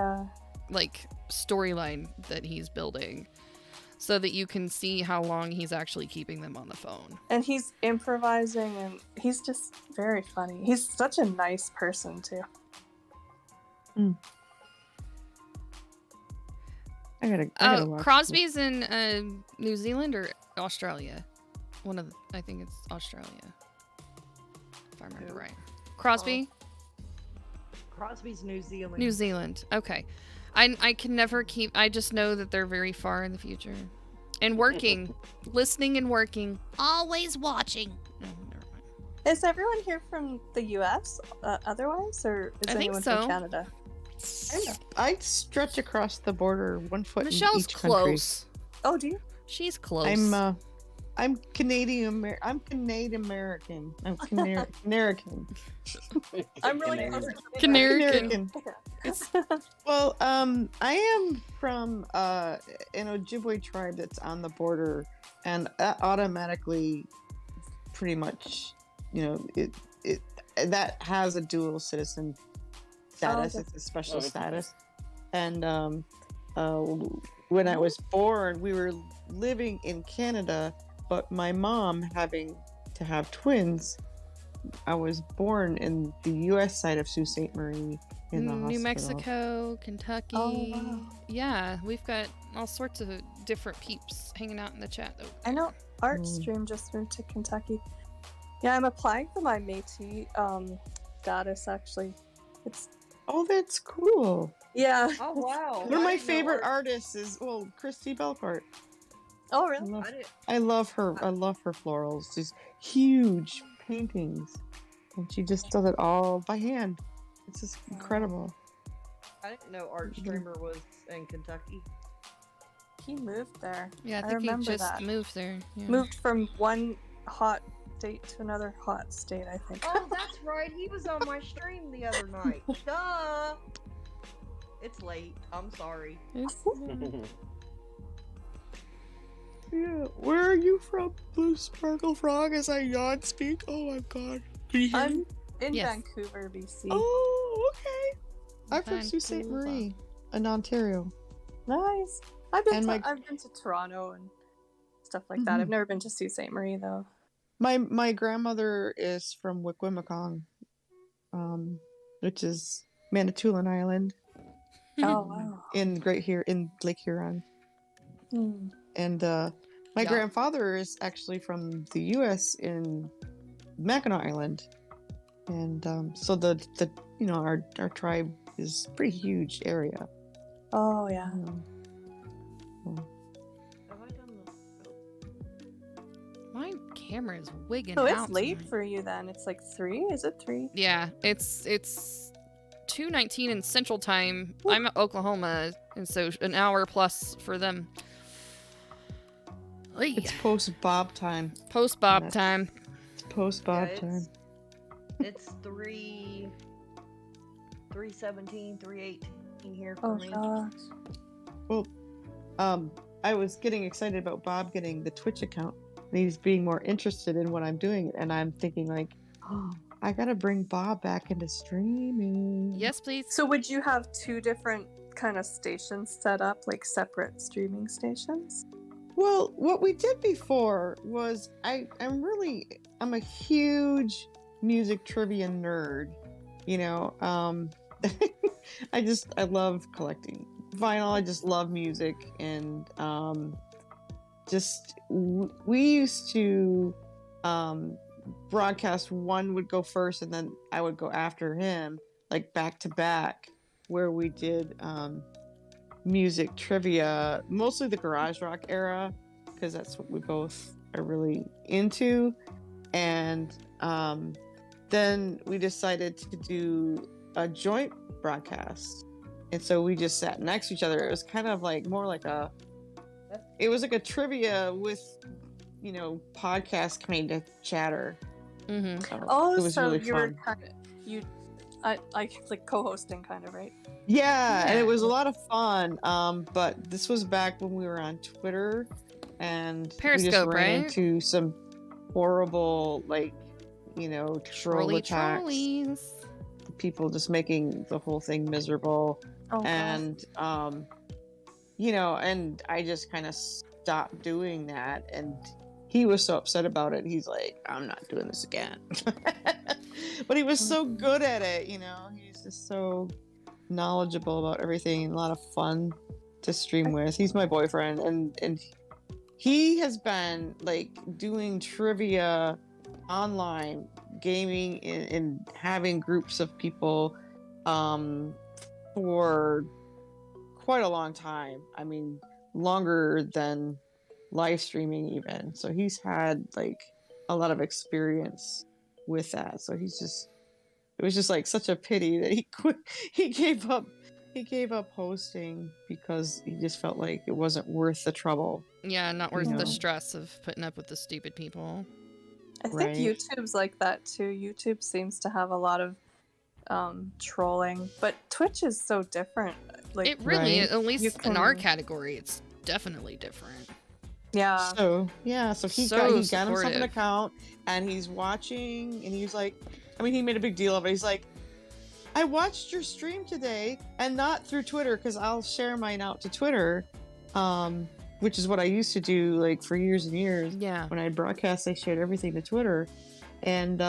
like storyline that he's building, so that you can see how long he's actually keeping them on the phone. And he's improvising, and he's just very funny. He's such a nice person too. I gotta watch Crosby's in New Zealand or Australia. I think it's Australia, if I remember right. Crosby? Crosby's New Zealand. New Zealand. Okay. I can never keep. I just know that they're very far in the future, and working, listening and working. Always watching. Is everyone here from the U.S. Otherwise, or is I think anyone so. from Canada? I stretch across the border 1 foot Michelle's in each country. close. Oh, do you? She's close. I'm Canadian. I'm Canadian American. I'm Canarican. I'm really close to Canarican. Well, I am from an Ojibwe tribe that's on the border, and that automatically, pretty much, it that has a dual citizen status. okay. It's a special Oh, that's status, and when I was born, we were living in Canada, but my mom having to have twins, I was born in the U.S. side of Sault Ste. Marie in the New hospital. Mexico, Kentucky. Oh, wow. Yeah, we've got all sorts of different peeps hanging out in the chat. Though. I know Artstream just moved to Kentucky. Yeah, I'm applying for my Métis status. Actually, it's Oh, that's cool. yeah. Oh wow. One of my favorite artists is Christy Belcourt. Oh really? I love her. I love her florals. These huge paintings, and she just does it all by hand. It's just incredible. I didn't know Art Streamer was in Kentucky. He moved there. Yeah, I I think he remember just that. moved there. Yeah. Moved from one hot state to another hot state, I think. Oh, that's right. He was on my stream the other night. Duh. It's late. I'm sorry. Yeah, where are you from, Blue Sparkle Frog? As I yawn speak. Oh my god. Can you hear I'm me? in Yes. Vancouver, BC. Oh, okay. I'm from Sault Ste. Vancouver. Marie, in Ontario. Nice. I've been to Toronto and stuff like that. Mhm. I've never been to Sault Ste. Marie though. My grandmother is from Wikwimacong, which is Manitoulin Island Oh wow. in Lake Huron. Hmm. And my Yeah. grandfather is actually from the U.S. in Mackinac Island, and so the our tribe is a pretty huge area. Oh yeah. My camera is wigging So out. it's late tonight. for you then. It's like 3? Is it 3? Yeah, it's 2:19 in Central Time. I'm at Oklahoma, and so an hour plus for them. Oy. It's post Bob time. Post Bob That's- time. It's post Bob Yeah, time. It's 3:17, 3:18 here for Oh me. gosh. Well, I was getting excited about Bob getting the Twitch account, and he's being more interested in what I'm doing, and I'm thinking like, oh, I gotta bring Bob back into streaming. Yes, please. So would you have two different kind of stations set up, like separate streaming stations? Well, what we did before was I'm a huge music trivia nerd, you know. I love collecting vinyl. I just love music, and we used to broadcast. One would go first, and then I would go after him, like back to back, where we did music trivia, mostly the garage rock era, because that's what we both are really into. And then we decided to do a joint broadcast, and so we just sat next to each other. It was kind of like more like a trivia with, you know, podcast kind of chatter. Mm-hmm. Oh, it was so really you fun. were like co-hosting kind of, right? Yeah, and it was a lot of fun. But this was back when we were on Twitter, and we just Periscope, ran right? into some horrible, like, you know, troll attacks. Trolleys. People just making the whole thing miserable. Oh, and you know, and I just kind of stopped doing that, and he was so upset about it. He's like, I'm not doing this again. But he was so good at it, you know. He's just so knowledgeable about everything, and a lot of fun to stream with. He's my boyfriend, and he has been like doing trivia online, gaming, and having groups of people for quite a long time. I mean, longer than live streaming even. So he's had like a lot of experience with that. So it was just like such a pity that he quit. He gave up hosting because he just felt like it wasn't worth the trouble. Yeah, not worth the stress of putting up with the stupid people. I think YouTube's like that too. YouTube seems to have a lot of trolling, but Twitch is so different. Like, it really, at least in our category, it's definitely different. Yeah. So he got himself an account, and he's watching, and he's like, I mean, he made a big deal of it. He's like, I watched your stream today, and not through Twitter, because I'll share mine out to Twitter, which is what I used to do like for years and years. Yeah. When I broadcast, I shared everything to Twitter, and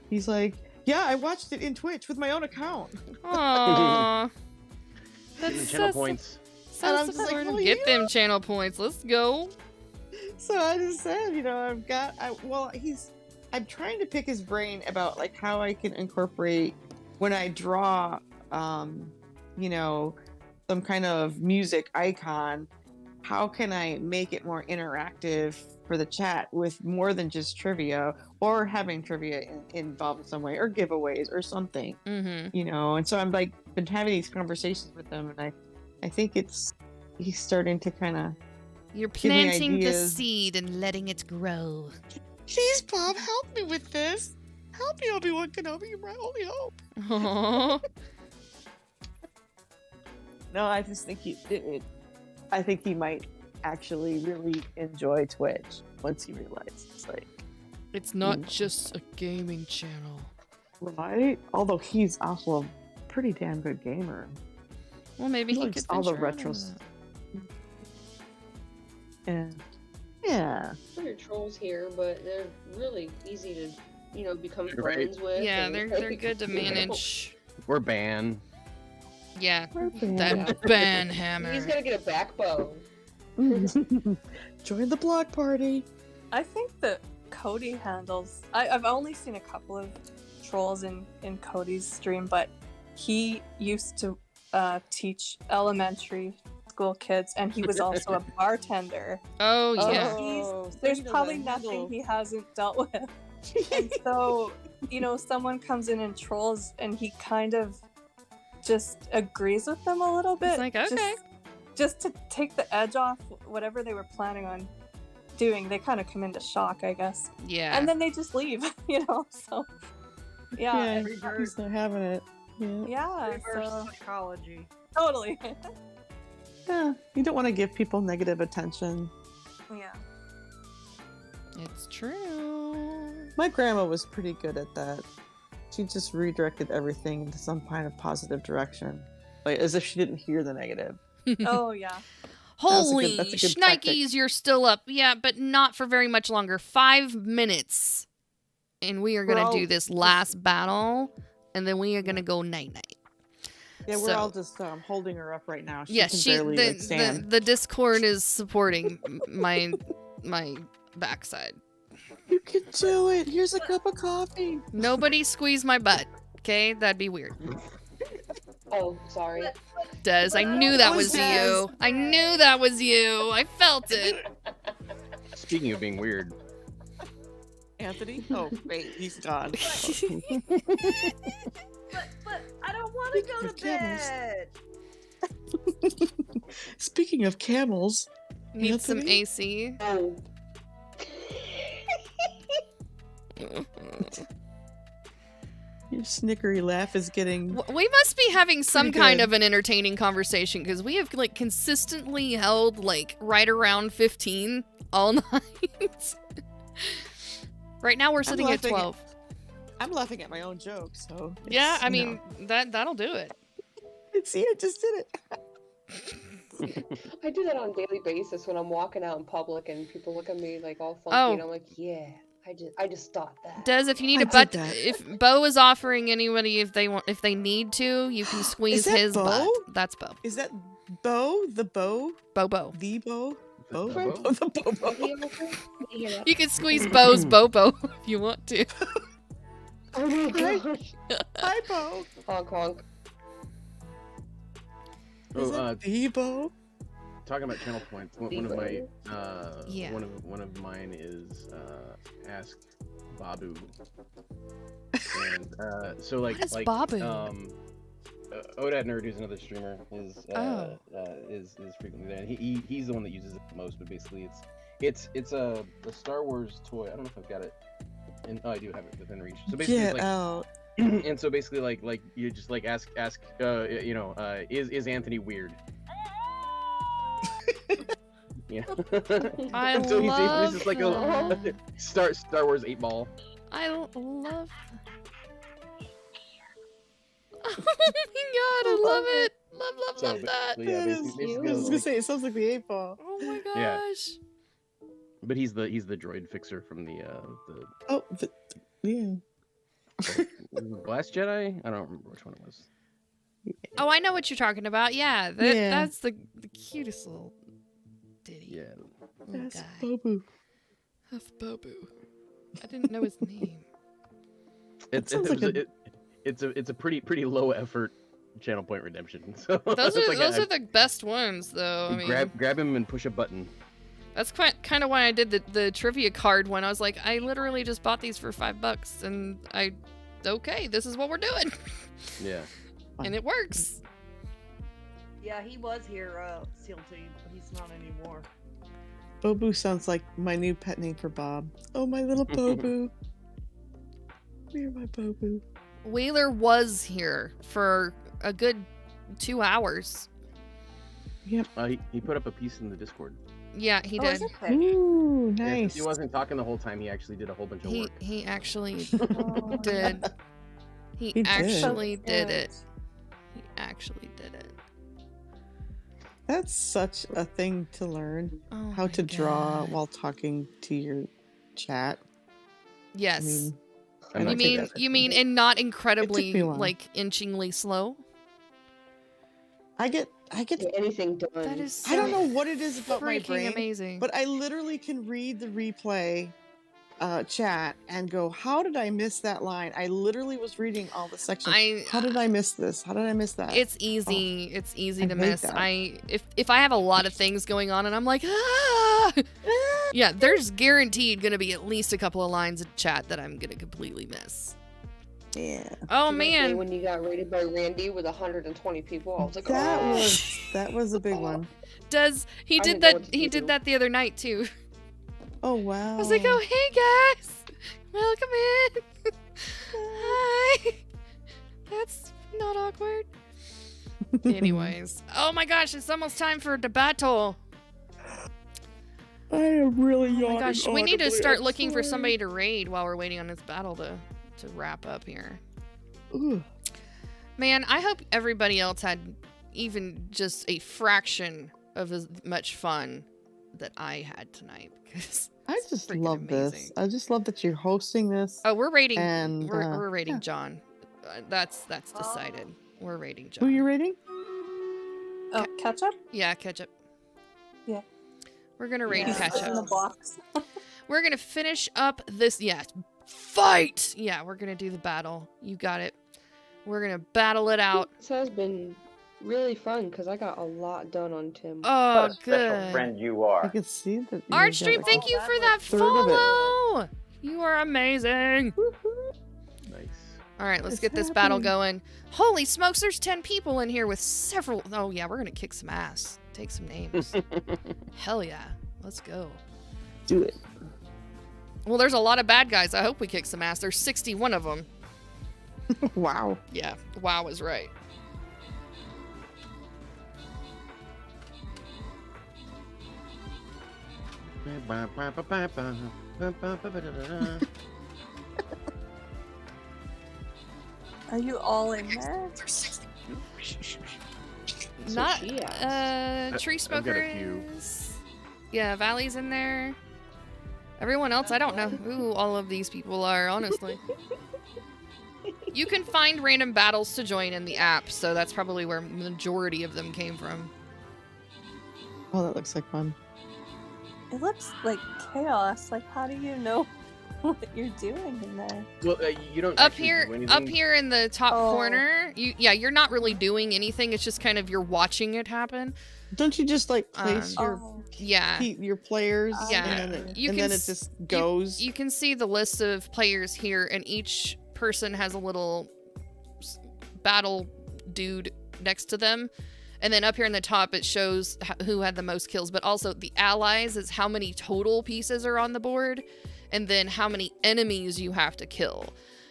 he's like, yeah, I watched it in Twitch with my own account. Aww. That's channel points. And I'm just like, supportive. well, Get them channel points. Let's go. So I just said, you know, I'm trying to pick his brain about like how I can incorporate when I draw, you know, some kind of music icon. How can I make it more interactive for the chat with more than just trivia, or having trivia involved in some way, or giveaways or something, you know? And so I'm like been having these conversations with him, and I think he's starting to kind of. You're planting the seed and letting it grow. Please, Bob, help me with this. Help me, Obi-Wan Kenobi. You're my only hope. Aww. No, I just think I think he might actually really enjoy Twitch once he realizes, like, it's not just a gaming channel, right? Although he's also a pretty damn good gamer. Well, maybe he likes could all the venture out retros. of And yeah, There are trolls here, but they're really easy to, you know, become Right. friends with. Yeah, and, they're like, good to you know. manage. We're banned. Yeah, banned. that ban hammer. He's gotta get a backbone. join the block party. I think that Cody handles. I've only seen a couple of trolls in Cody's stream, but he used to teach elementary school kids, and he was also a bartender. Oh yeah. So there's probably nothing he hasn't dealt with. And so, you know, someone comes in and trolls, and he kind of just agrees with them a little bit. He's like, okay. Just to take the edge off whatever they were planning on doing. They kind of come into shock, I guess. Yeah. And then they just leave, you know, so yeah. He's not having it. Yeah. Yeah, Reverse so psychology. totally. Yeah, you don't want to give people negative attention. Yeah. It's true. My grandma was pretty good at that. She just redirected everything into some kind of positive direction, like as if she didn't hear the negative. Oh yeah. Holy that's a good tactic. shnikes, you're still up. Yeah, but not for very much longer. 5 minutes. And we are going to do this last battle, and then we are going to go night-night. Yeah, we're all just holding her up right now. She Yes, can barely stand. the Discord is supporting my backside. You can do it. Here's a cup of coffee. Nobody squeeze my butt, okay? That'd be weird. Oh, sorry. Des, I knew that was you. I knew that was you. I felt it. Speaking of being weird. Anthony? Oh, wait, he's gone. But I don't want to go to bed. Speaking of camels, Need some Anthony? AC. Oh. Your snickery laugh is getting. We must be having some Pretty kind good. of an entertaining conversation because we have like consistently held like right around 15 all night. Right now we're sitting at 12. I'm laughing at my own joke, so. Yeah, it's, I you mean know. that'll do it. See, I just did it. I do that on a daily basis when I'm walking out in public and people look at me like all funky, Oh. and I'm like, yeah, I just thought that. Des, if you need I a butt, did that. if Bo is offering anybody if they need to, you can squeeze that his Bo? butt. That's Bo. Is that Bo? The Bo? Bobo. The Bo? Bo? The Bo? Oh, the Bobo. You can squeeze Bo's Bobo if you want to. Oh my gosh. Hi, Bo. Honk honk. Is Oh, it the Bo? talking about channel points. One of my Yeah. one of mine is Ask Babu. And so like What is like Babu? Odat Nerd, who's another streamer, is Oh. is frequently there. And he's the one that uses it the most. But basically, it's a Star Wars toy. I don't know if I've got it. And I do have it within reach. So basically, Get it's like, out. and so basically, like you just like ask is Anthony weird? Yeah. I so he's love just like a that. Star Wars 8-ball. I love. Oh my god, I love it. Love that. So yeah, That is basically, cute. I was gonna say it sounds like the 8-ball. Oh my gosh. Yeah. But he's the droid fixer from the Oh, yeah. Last Jedi. I don't remember which one it was. Oh, I know what you're talking about. Yeah, Yeah. that's the cutest little ditty. Yeah. Little That's guy. Bobu. That's Bobu. I didn't know his name. It's sounds like a- it's a pretty low effort channel point redemption. So Those it's are like those are the best ones, though. I mean, grab him and push a button. that's kind of why I did the trivia card one. I was like, I literally just bought these for $5, and okay, this is what we're doing, Yeah. and it works. Yeah, he was here, SEAL Team, but he's not anymore. Bobu sounds like my new pet name for Bob. Oh, my little Bobu. You're my Bobu. Wheeler was here for a good 2 hours. Yep. He put up a piece in the Discord. Yeah, he did. Ooh, Yeah, nice. he wasn't talking the whole time. He actually did a whole bunch of work. He actually did. He He did. actually did it. He actually did it. That's such a thing to learn. Oh How my to draw God. while talking to your chat. Yes. I mean, I you don't take mean that you mean and not me incredibly a while. like inchingly slow? I get anything done. That is I don't so know what it is about my freaking brain, amazing. but I literally can read the replay chat and go, how did I miss that line? I literally was reading all the sections. How did I miss this? How did I miss that? It's easy. It's easy I to hate miss. that. If I have a lot of things going on and I'm like, ah, yeah, there's guaranteed gonna be at least a couple of lines of chat that I'm gonna completely miss. Yeah. Oh Did that day man. when you got raided by Randy with 120 people, I was like, That was a big one. He I did didn't know that what to he do. did that the other night too. Oh wow. I was like, oh hey guys, welcome in. Hi. That's not awkward. Anyways. Oh my gosh, it's almost time for the battle. I am really yawning. Oh my gosh, we need to audibly. start I'm looking for sorry. somebody to raid while we're waiting on this battle to wrap up here. Ooh. Man, I hope everybody else had even just a fraction of as much fun that I had tonight. Because I just freaking love amazing. this. I just love that you're hosting this. Oh, we're rating. And, We're rating yeah. John. That's decided. We're rating John. Who you rating? Oh, ketchup? Yeah, ketchup. Yeah. We're gonna rate Yeah, ketchup. in the box. We're gonna finish up this. Yeah, fight. Yeah, we're gonna do the battle. You got it. We're gonna battle it out. This has been really fun because I got a lot done on Tim. Oh, What a special good. friend you are. Oh, I can see that. you Archstream, got thank you for that third of it. follow. You are amazing. Nice. All right, let's It's get this battle happening. going. Holy smokes, there's 10 people in here with several. Oh, yeah, we're going to kick some ass. Take some names. Hell yeah. Let's go. Do it. Well, there's a lot of bad guys. I hope we kick some ass. There's 61 of them. Wow. Yeah, wow is right. Are you all in there? Not, Tree I've got Smoker a few. is... Yeah, Valley's in there. Everyone else, I don't know who all of these people are, honestly. You can find random battles to join in the app, so that's probably where majority of them came from. Oh, that looks like fun. It looks like chaos. Like, how do you know what you're doing in there? Well, you don't Up actually here, do anything. up here in the top Oh. corner, you're not really doing anything. It's just kind of you're watching it happen. Don't you just like place Oh. Yeah. your players? Yeah. And then, You and can then it s- just goes. You can see the list of players here, and each person has a little battle dude next to them. And then up here in the top, it shows who had the most kills, but also the allies is how many total pieces are on the board, and then how many enemies you have to kill.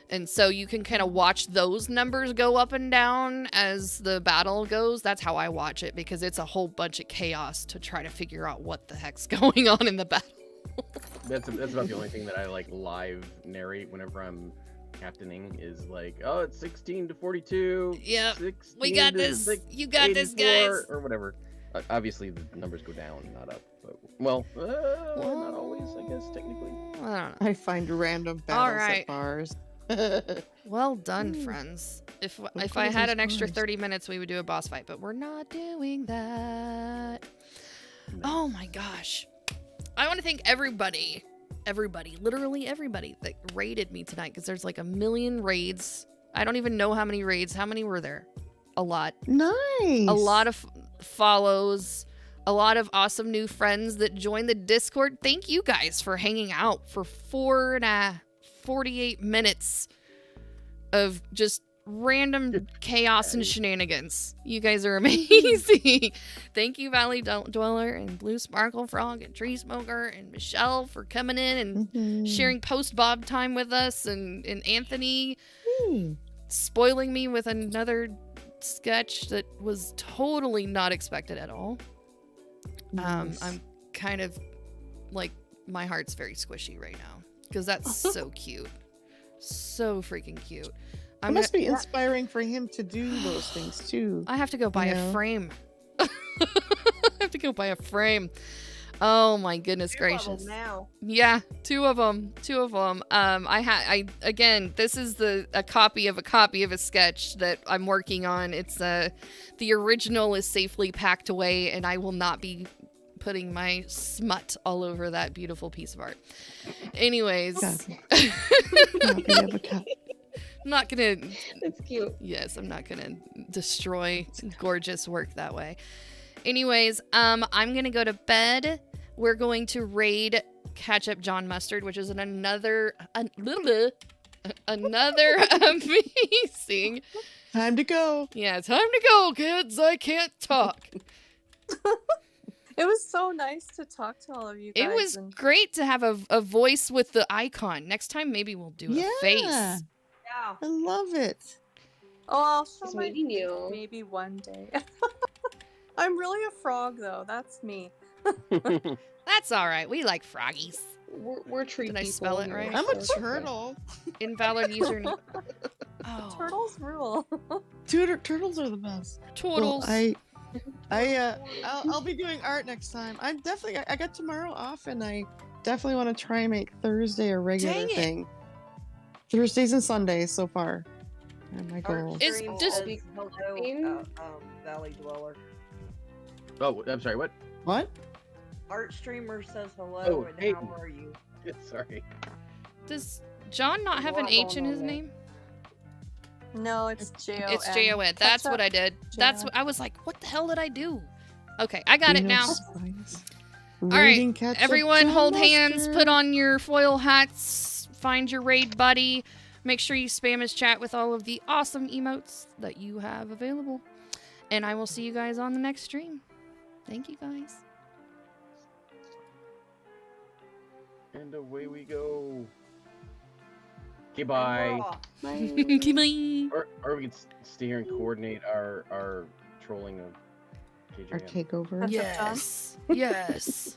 And so you can kind of watch those numbers go up and down as the battle goes. That's how I watch it, because it's a whole bunch of chaos to try to figure out what the heck's going on in the battle. That's about the only thing that I like live narrate whenever I'm captaining is like, oh, it's 16 to 42. Yep. 16 We got to this. 6, You got this, 84, guys. or whatever. Obviously, the numbers go down, not up. But well, not always, I guess technically. I don't know. I find random battles All right. at bars. Well done, friends. If I course had it's an extra bars. 30 minutes, we would do a boss fight, but we're not doing that. Oh my gosh. I want to thank everybody, literally everybody that raided me tonight, because there's like a million raids. I don't even know how many raids. How many were there? A lot. Nice. A lot of follows. A lot of awesome new friends that joined the Discord. Thank you guys for hanging out for 48 minutes of just random chaos and shenanigans. You guys are amazing. Thank you, Valley Dweller and Blue Sparkle Frog and Tree Smoker and Michelle for coming in and sharing post Bob time with us, and Anthony spoiling me with another sketch that was totally not expected at all. Nice. I'm kind of like, my heart's very squishy right now because that's so cute. So freaking cute. It must be inspiring for him to do those things too. I have to go buy you a know? frame. I have to go buy a frame. Oh my goodness gracious. Now. Yeah, two of them. Again, this is a copy of a sketch that I'm working on. It's the original is safely packed away, and I will not be putting my smut all over that beautiful piece of art. Anyways, Copy of a copy. I'm not gonna. It's cute. Yes, I'm not gonna destroy gorgeous work that way. Anyways, I'm gonna go to bed. We're going to raid Catch Up John Mustard, which is another amazing. Time to go. Yeah, time to go, kids. I can't talk. It was so nice to talk to all of you guys. It was great to have a voice with the icon. Next time, maybe we'll do a face. Yeah. I love it. Oh, I'll show It's my meeting face you. maybe one day. I'm really a frog, though. That's me. That's all right. We like froggies. We're tree Did I people spell it here, right? I'm so a it's okay. turtle. Invalid username. Oh. Turtles rule. Turtles are the best. Turtles. Well, I'll be doing art next time. I got tomorrow off, and I definitely want to try and make Thursday a regular Dang it. thing. Thursdays and Sundays so far. And my goal. Is Stream just says hello, Valley Dweller. Oh, I'm sorry. What? What? Art streamer says hello, Oh, and hey. how are you? Sorry. Does John not have an H in his name? No, it's J-O-N. It's J-O-N. That's what I did. That's what I was like, what the hell did I do? Okay, I got it now. All right, everyone hold hands, put on your foil hats, find your raid buddy. Make sure you spam his chat with all of the awesome emotes that you have available. And I will see you guys on the next stream. Thank you, guys. And away we go. Okay, bye. Okay, bye. Or we can stay here and coordinate our trolling of KJM. Our takeover. Yes. Yes.